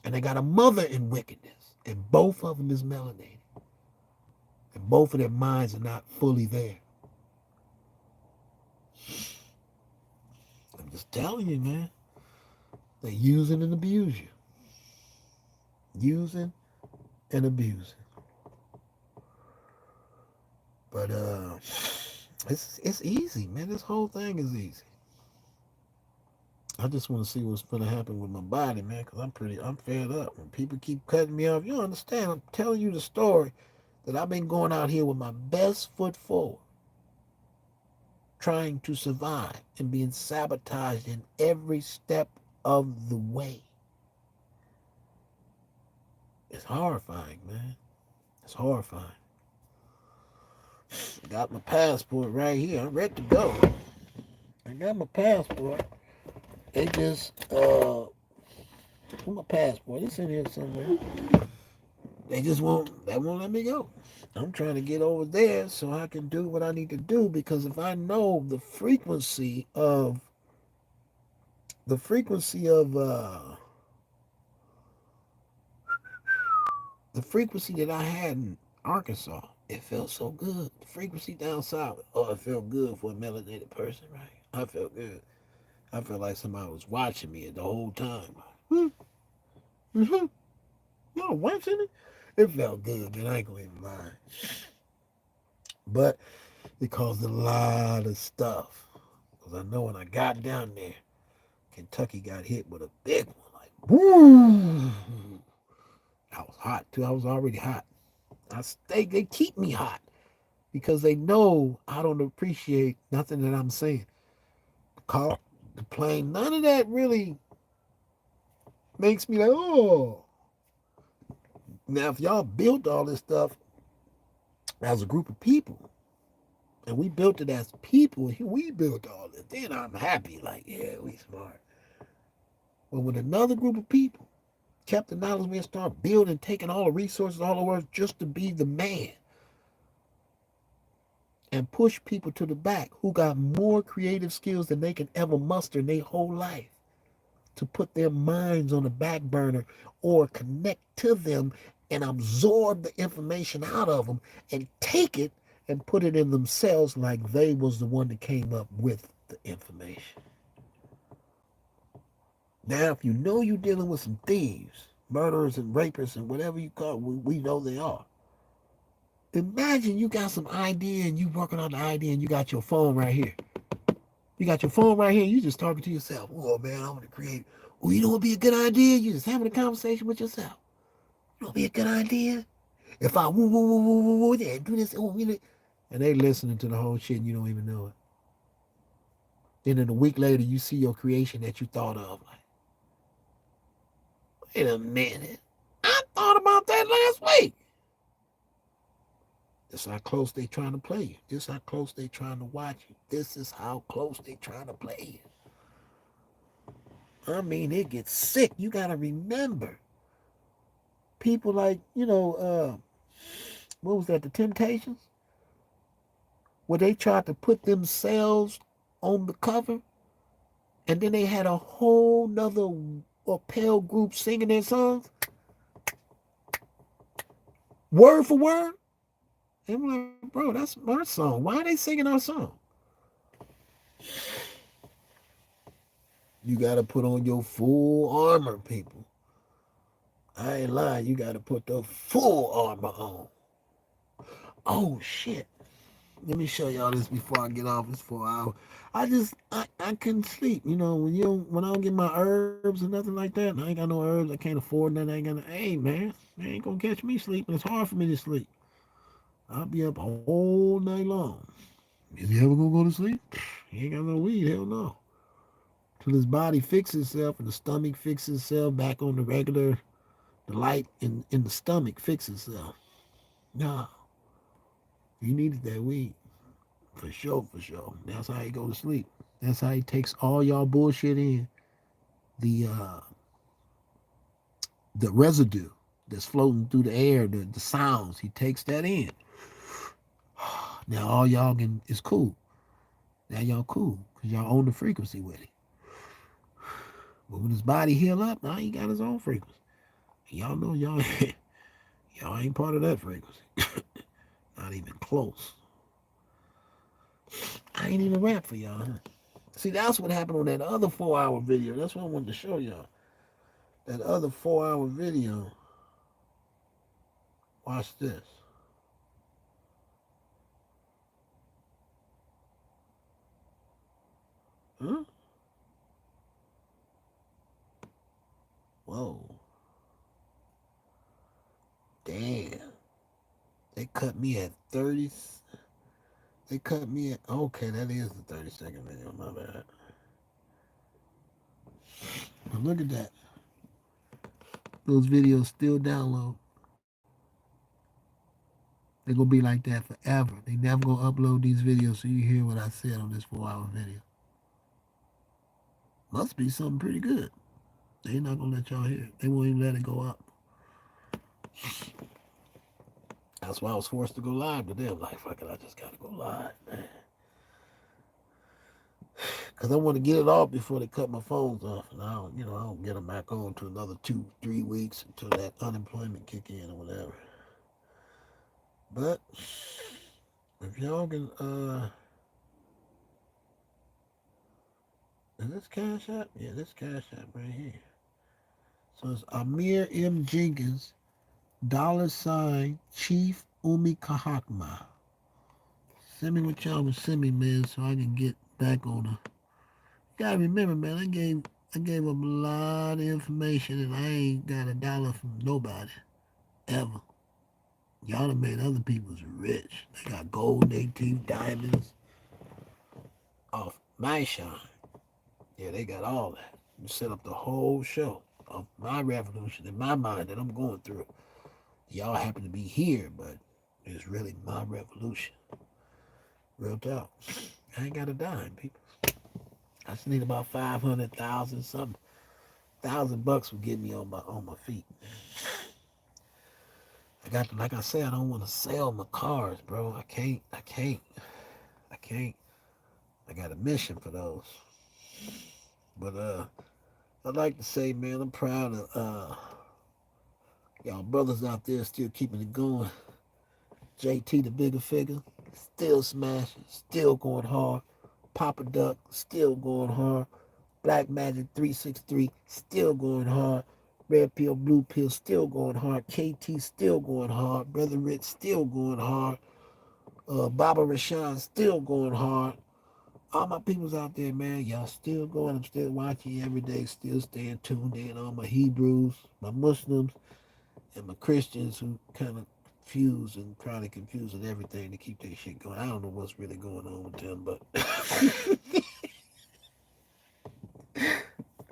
[SPEAKER 1] And they got a mother in wickedness. And both of them is melanated. And both of their minds are not fully there. I'm just telling you, man. They using and abuse you. Using and abusing. But it's easy, man. This whole thing is easy. I just want to see what's going to happen with my body, man, because I'm fed up. When people keep cutting me off, you don't understand. I'm telling you the story that I've been going out here with my best foot forward, trying to survive and being sabotaged in every step of the way. It's horrifying, man. It's horrifying. I got my passport right here. I'm ready to go. I got my passport. They just, where's my passport? It's in here somewhere. They won't let me go. I'm trying to get over there so I can do what I need to do, because if I know the frequency that I had in Arkansas, it felt so good. The frequency down south, it felt good for a melanated person, right? I felt good. I felt like somebody was watching me the whole time. Mm-hmm. You watching it? It felt good, man. I ain't gonna even lie. But it caused a lot of stuff. Because I know when I got down there, Kentucky got hit with a big one. Like, boom! I was hot, too. I was already hot. They keep me hot because they know I don't appreciate nothing that I'm saying. The car, the plane, none of that really Makes me like, oh. Now, if y'all built all this stuff as a group of people, and we built it as people, we built all this, then I'm happy. Like, yeah, we smart. But when another group of people kept the knowledge and start building, taking all the resources, all the work just to be the man, and push people to the back who got more creative skills than they can ever muster in their whole life to put their minds on the back burner or connect to them and absorb the information out of them and take it and put it in themselves like they was the one that came up with the information. Now, if you know you're dealing with some thieves, murderers and rapists and whatever you call it, we know they are. Imagine you got some idea and you working on the idea and you got your phone right here. You got your phone right here. You just talking to yourself. Oh man, I'm gonna create. Oh, you know what'd be a good idea? You just having a conversation with yourself. You know what'd be a good idea? If I woo woo woo woo woo woo yeah, do this, and they listening to the whole shit and you don't even know it. Then in a week later, you see your creation that you thought of. Like, wait a minute, I thought about that last week. This is how close they trying to play you. This is how close they trying to watch you. This is how close they trying to play you. I mean, it gets sick. You got to remember. People like, what was that, the Temptations? Where they tried to put themselves on the cover, and then they had a whole nother pale group singing their songs, word for word. And I'm like, bro, that's our song. Why are they singing our song? You got to put on your full armor, people. I ain't lying. You got to put the full armor on. Oh, shit. Let me show y'all this before I get off this 4 hour. I couldn't sleep. When I don't get my herbs and nothing like that, and I ain't got no herbs, I can't afford nothing. I ain't gonna. Hey man, they ain't gonna catch me sleeping. It's hard for me to sleep. I'll be up all night long. Is he ever gonna go to sleep? He ain't got no weed. Hell no. Till his body fixes itself and the stomach fixes itself back on the regular, the light in the stomach fixes itself. Nah, you needed that weed. For sure, for sure. That's how he go to sleep. That's how he takes all y'all bullshit in. The uh the residue that's floating through the air, the sounds, he takes that in. Now all y'all can is cool. Now y'all cool. Cause y'all own the frequency with it. But when his body heal up, now he got his own frequency. Y'all know y'all ain't part of that frequency. Not even close. I ain't even rap for y'all. Huh? See, that's what happened on that other 4 hour video. That's what I wanted to show y'all. That other 4 hour video. Watch this. Huh? Whoa. Damn. They cut me at 30. They cut me at. Okay, that is the 30-second video. My bad. But look at that. Those videos still download. They're going to be like that forever. They never going to upload these videos so you hear what I said on this 4 hour video. Must be something pretty good. They're not going to let y'all hear it. They won't even let it go up. That's why I was forced to go live today. I'm like, fuck it, I just got to go live, man. Because I want to get it off before they cut my phones off. And I don't get them back on to another 2-3 weeks until that unemployment kick in or whatever. But if y'all can, is this Cash App? Yeah, this Cash App right here. So it's Amir M. Jenkins, $ Chief Umi Kahakma. Send me what y'all would send me, man, so I can get back on the. You gotta remember, man, I gave them a lot of information and I ain't got $1 from nobody. Ever. Y'all done made other people's rich. They got gold, they teeth, diamonds. Off my shine. Yeah, they got all that. You set up the whole show. of my revolution in my mind that I'm going through. Y'all happen to be here, but it's really my revolution. Real talk. I ain't got a dime, people. I just need about 500,000 something. $1,000 would get me on my feet. I got to, like I said, I don't want to sell my cars, bro. I can't. I got a mission for those. But I'd like to say, man, I'm proud of y'all brothers out there still keeping it going. JT, the bigger figure, still smashing, still going hard. Papa Duck, still going hard. Black Magic 363, still going hard. Red Pill, Blue Pill, still going hard. KT, still going hard. Brother Rich, still going hard. Baba Rashawn, still going hard. All my peoples out there, man, y'all still going. I'm still watching every day, still staying tuned in. All my Hebrews, my Muslims, and my Christians who kind of fuse and try to confuse and everything to keep their shit going. I don't know what's really going on with them, but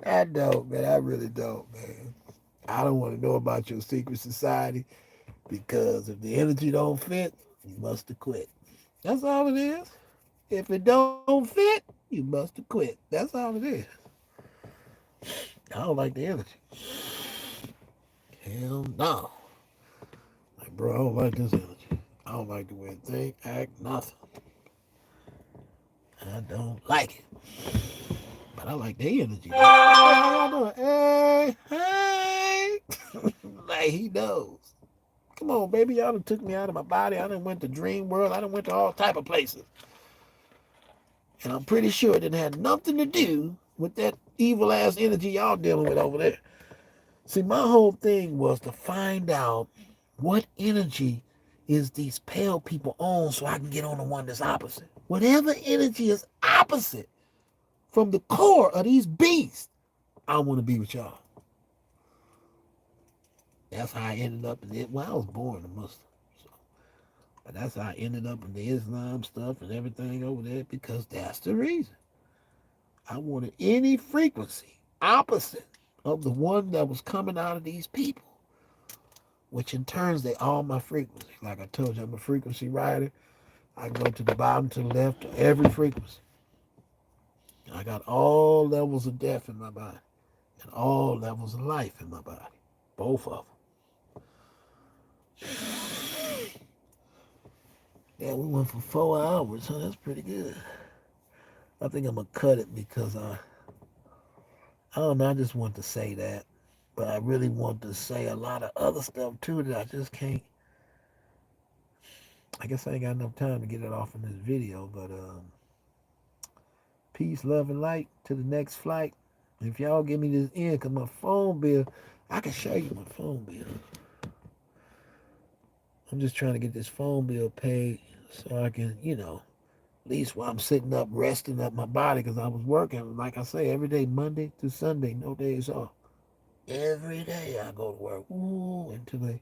[SPEAKER 1] I don't, man. I really don't, man. I don't want to know about your secret society because if the energy don't fit, you must have quit. That's all it is. If it don't fit, you must have quit. That's all it is. I don't like the energy. Hell no. Like, bro, I don't like this energy. I don't like the way it think, act, nothing. I don't like it. But I like their energy. Hey, how y'all doing? Hey, hey. Like he knows. Come on, baby. Y'all done took me out of my body. I done went to Dream World. I done went to all type of places. And I'm pretty sure it didn't have nothing to do with that evil ass energy y'all dealing with over there. See, my whole thing was to find out what energy is these pale people on so I can get on the one that's opposite. Whatever energy is opposite from the core of these beasts, I want to be with y'all. That's how I ended up in it. Well, I was born a Muslim. So, but that's how I ended up in the Islam stuff and everything over there because that's the reason. I wanted any frequency opposite of the one that was coming out of these people, which in turns they all my frequency. Like I told you, I'm a frequency rider. I go to the bottom, to the left, to every frequency. I got all levels of death in my body and all levels of life in my body, both of them. Yeah, we went for 4 hours, so that's pretty good. I think I'm gonna cut it because I don't know. I just want to say that, but I really want to say a lot of other stuff too that I just can't. I guess I ain't got enough time to get it off in this video, but peace, love, and light to the next flight. If y'all give me this in, cause my phone bill, I can show you my phone bill. I'm just trying to get this phone bill paid so I can, at least while I'm sitting up, resting up my body, because I was working, like I say, every day, Monday to Sunday, no days off. Every day I go to work, until they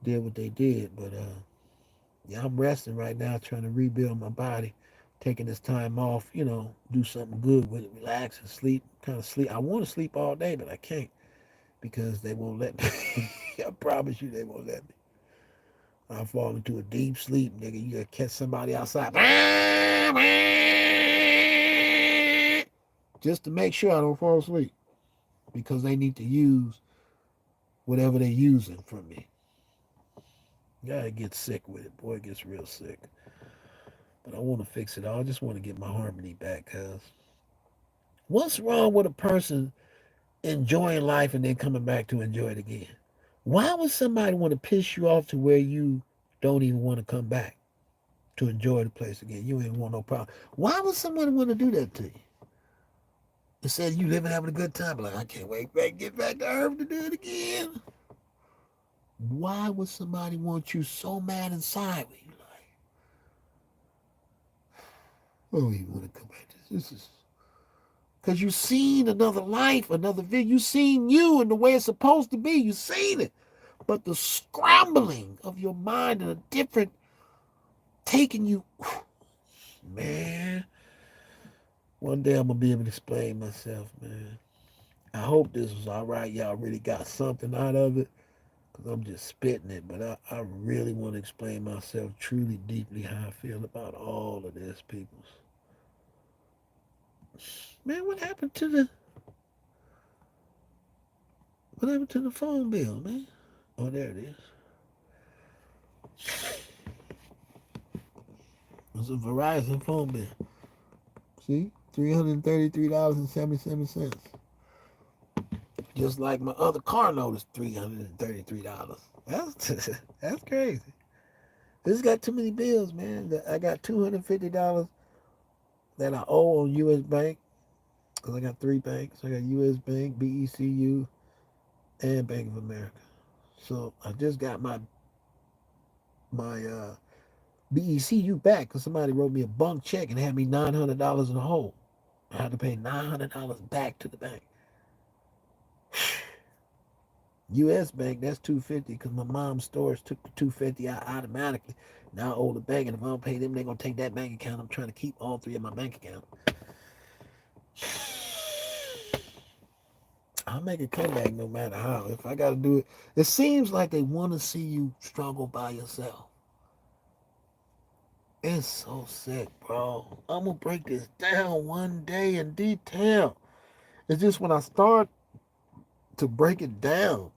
[SPEAKER 1] did what they did. But yeah, I'm resting right now, trying to rebuild my body, taking this time off, do something good with it, relax and sleep, kind of sleep. I want to sleep all day, but I can't because they won't let me. I promise you they won't let me. I fall into a deep sleep, nigga. You gotta catch somebody outside. Just to make sure I don't fall asleep. Because they need to use whatever they're using from me. Yeah, it gets sick with it. Boy, it gets real sick. But I want to fix it all. I just want to get my harmony back, cuz. What's wrong with a person enjoying life and then coming back to enjoy it again? Why would somebody want to piss you off to where you don't even want to come back to enjoy the place again? You ain't want no problem. Why would somebody want to do that to you? It says you living having a good time. Like, I can't wait to get back to Earth to do it again. Why would somebody want you so mad inside with you? Like, oh, you want to come back to this? This is because you seen another life, another video. You seen you and the way it's supposed to be. You seen it. But the scrambling of your mind and a different taking you, man. One day I'm going to be able to explain myself, man. I hope this was all right. Y'all really got something out of it. Because I'm just spitting it. But I really want to explain myself truly, deeply how I feel about all of this, peoples. Man, what happened to the phone bill, man? Oh, there it is. It's a Verizon phone bill. See? $333.77. Just like my other car note is $333. That's crazy. This got too many bills, man. I got $250 that I owe on U.S. Bank because I got three banks. I got U.S. Bank, BECU, and Bank of America. So I just got my BECU back because somebody wrote me a bunk check and had me $900 in the hole. I had to pay $900 back to the bank. U.S. Bank, that's $250 because my mom's stores took the $250 out automatically. Now I owe the bank, and if I don't pay them, they're gonna take that bank account. I'm trying to keep all three of my bank accounts. I'll make a comeback no matter how. If I gotta do it, it seems like they want to see you struggle by yourself. It's so sick, bro. I'm gonna break this down one day in detail. It's just when I start to break it down,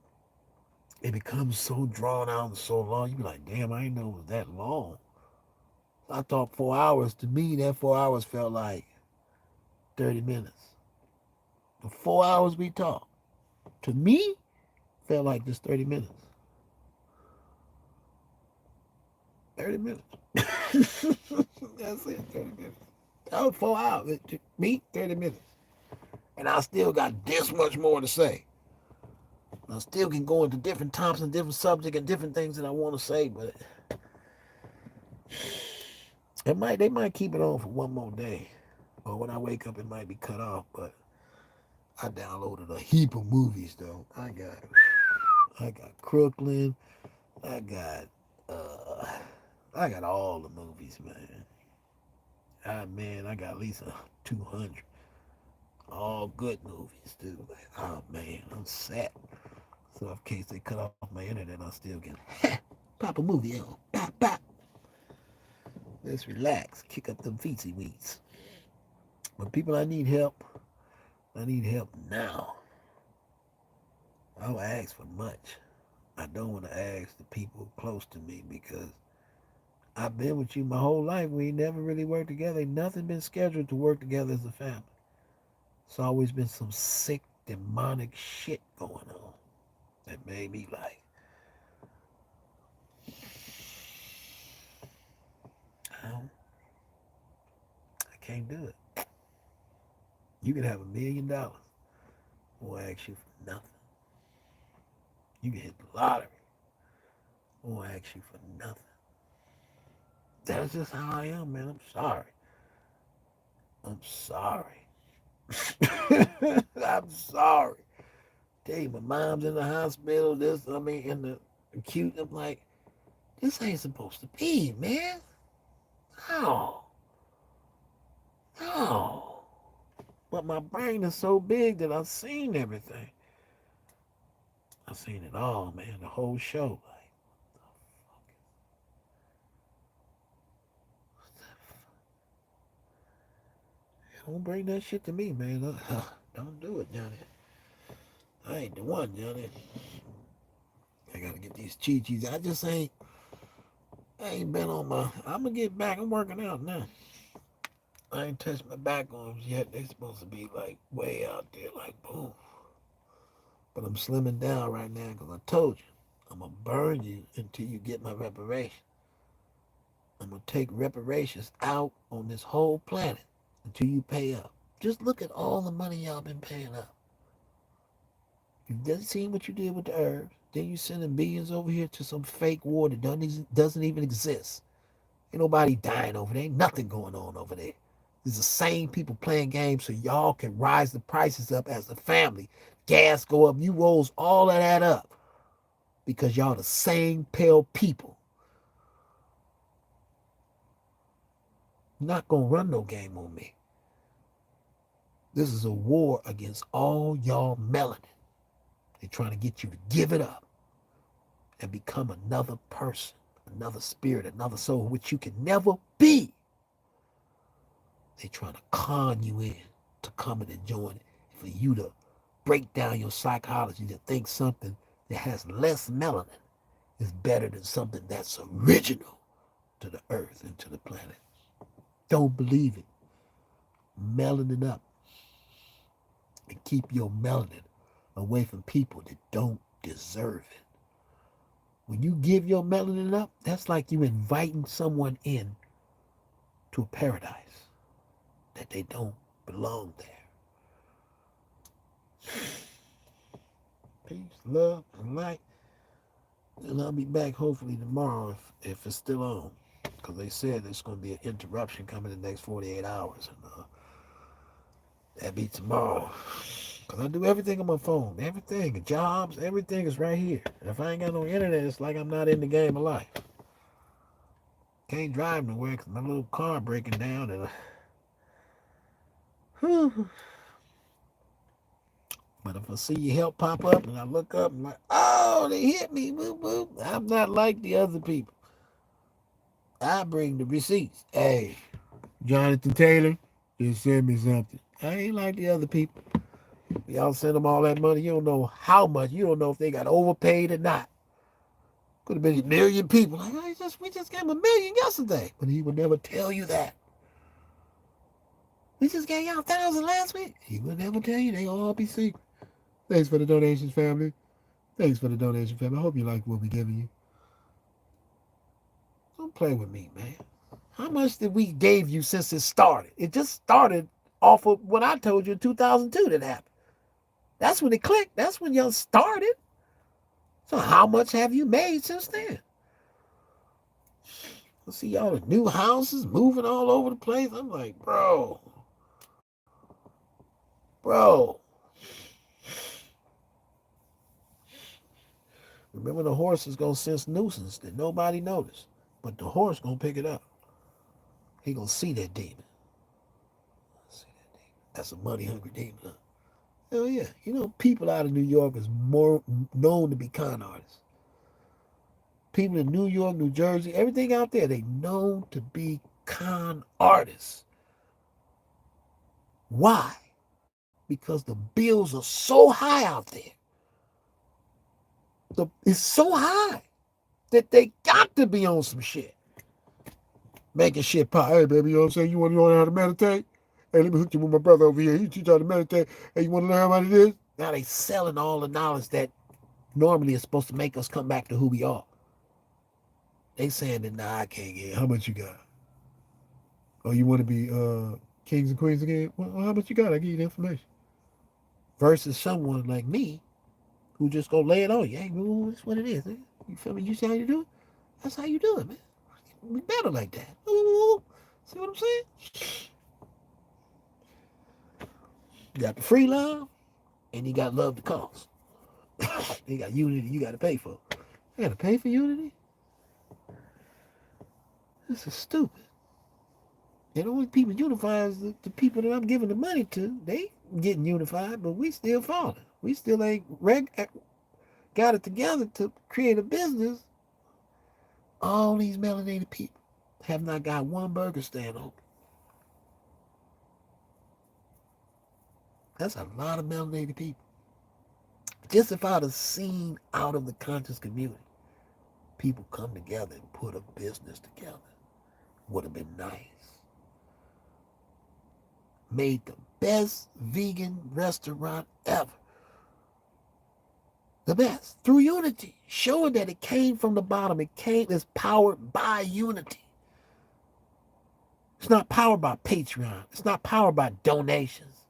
[SPEAKER 1] it becomes so drawn out and so long. You be like, damn, I didn't know it was that long. I thought 4 hours. To me, that 4 hours felt like 30 minutes. The 4 hours we talked, to me, felt like just 30 minutes. 30 minutes. That's it, 30 minutes. That was 4 hours. It took me 30 minutes. And I still got this much more to say. I still can go into different topics and different subjects and different things that I want to say, but they might keep it on for one more day. Or when I wake up, it might be cut off. But I downloaded a heap of movies though. I got Crooklyn. I got uh, I got all the movies, man. Man, I got at least 200. All good movies, too. Like, oh man, I'm set. So in case they cut off my internet, I still can pop a movie on. Pop, pop. Let's relax. Kick up them feetsy weeds. But people, I need help. I need help now. I don't ask for much. I don't want to ask the people close to me because I've been with you my whole life. We never really worked together. Ain't nothing been scheduled to work together as a family. It's always been some sick, demonic shit going on that made me like, I can't do it. You can have $1 million. Won't ask you for nothing. You can hit the lottery. Won't ask you for nothing. That's just how I am, man. I'm sorry. I'm sorry. I'm sorry. Tell you, my mom's in the hospital. In the acute. I'm like, this ain't supposed to be, man. No. No. But my brain is so big that I've seen everything. I've seen it all, man. The whole show. Like, don't bring that shit to me, man. Don't do it, Johnny. I ain't the one, Johnny. I gotta get these chi-chis. I ain't been on my, I'm gonna get back. I'm working out now. I ain't touched my back arms yet. They supposed to be like way out there, like boom. But I'm slimming down right now because I told you, I'm gonna burn you until you get my reparation. I'm gonna take reparations out on this whole planet until you pay up. Just look at all the money y'all been paying up. You've just seen what you did with the herbs. Then you sending billions over here to some fake war that doesn't even exist. Ain't nobody dying over there. Ain't nothing going on over there. It's the same people playing games so y'all can rise the prices up as a family. Gas go up. You rolls all of that up because y'all the same pale people. You're not gonna run no game on me. This is a war against all y'all melanin. They're trying to get you to give it up and become another person, another spirit, another soul, which you can never be. They're trying to con you in to come in and join it, for you to break down your psychology to think something that has less melanin is better than something that's original to the earth and to the planet. Don't believe it. Melanin up and keep your melanin away from people that don't deserve it. When you give your melanin up, that's like you inviting someone in to a paradise that they don't belong there. Peace, love, and light. And I'll be back hopefully tomorrow if it's still on. Because they said there's going to be an interruption coming in the next 48 hours. And that'll be tomorrow. Because I do everything on my phone. Everything. Jobs, everything is right here. And if I ain't got no internet, it's like I'm not in the game of life. Can't drive nowhere because my little car breaking down. And but if I see your help pop up and I look up and like, oh, they hit me, boop, boop. I'm not like the other people. I bring the receipts. Hey, Jonathan Taylor, just send me something. I ain't like the other people. Y'all send them all that money. You don't know how much. You don't know if they got overpaid or not. Could have been a million people. Like, we just gave him $1 million yesterday. But he would never tell you that. We just gave y'all 1,000 last week. He would never tell you. They all be secret. Thanks for the donations, family. Thanks for the donation, family. I hope you like what we're giving you. Don't play with me, man. How much did we gave you since it started? It just started off of what I told you in 2002 that happened. That's when it clicked. That's when y'all started. So how much have you made since then? I see y'all the new houses moving all over the place. I'm like, bro. Remember, the horse is going to sense nuisance that nobody noticed. But the horse going to pick it up. He going to see that demon. That's a money-hungry demon, huh? Hell yeah. You know, people out of New York is more known to be con artists. People in New York, New Jersey, everything out there, they known to be con artists. Why? Because the bills are so high out there. It's so high that they got to be on some shit. Making shit pop. Hey, baby, you know what I'm saying? You want to learn how to meditate? Hey, let me hook you with my brother over here. He teach you how to meditate. Hey, you want to learn how to do this? Now they selling all the knowledge that normally is supposed to make us come back to who we are. They saying that, nah, I can't get it. How much you got? Oh, you want to be kings and queens again? Well, how much you got? I give you the information. Versus someone like me who just go lay it on you. Hey, that's what it is. Man. You feel me? You see how you do it? That's how you do it, man. We better like that. See what I'm saying? You got the free love, and you got love to cost. You got unity you got to pay for. You got to pay for unity? This is stupid. And the only people unified is the people that I'm giving the money to. They getting unified, but we still falling. We still ain't got it together to create a business. All these melanated people have not got one burger stand open. That's a lot of melanated people. Just if I'd have seen out of the conscious community, people come together and put a business together, would have been nice. Made the best vegan restaurant ever. The best. Through unity. Showing that it came from the bottom. It's powered by unity. It's not powered by Patreon. It's not powered by donations.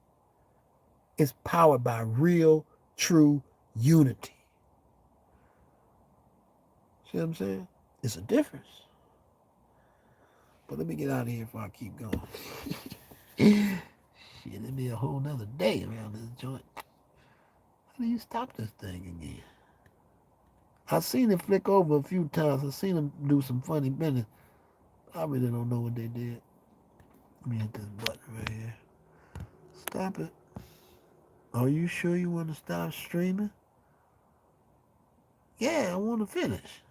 [SPEAKER 1] It's powered by real, true unity. See what I'm saying? It's a difference. But let me get out of here before I keep going. Shit, it'll be a whole nother day around this joint. How do you stop this thing again? I've seen it flick over a few times. I've seen them do some funny business. I really don't know what they did. Let me hit this button right here. Stop. stop it. Are you sure you want to stop streaming? Yeah, I want to finish.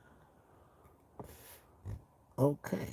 [SPEAKER 1] Okay.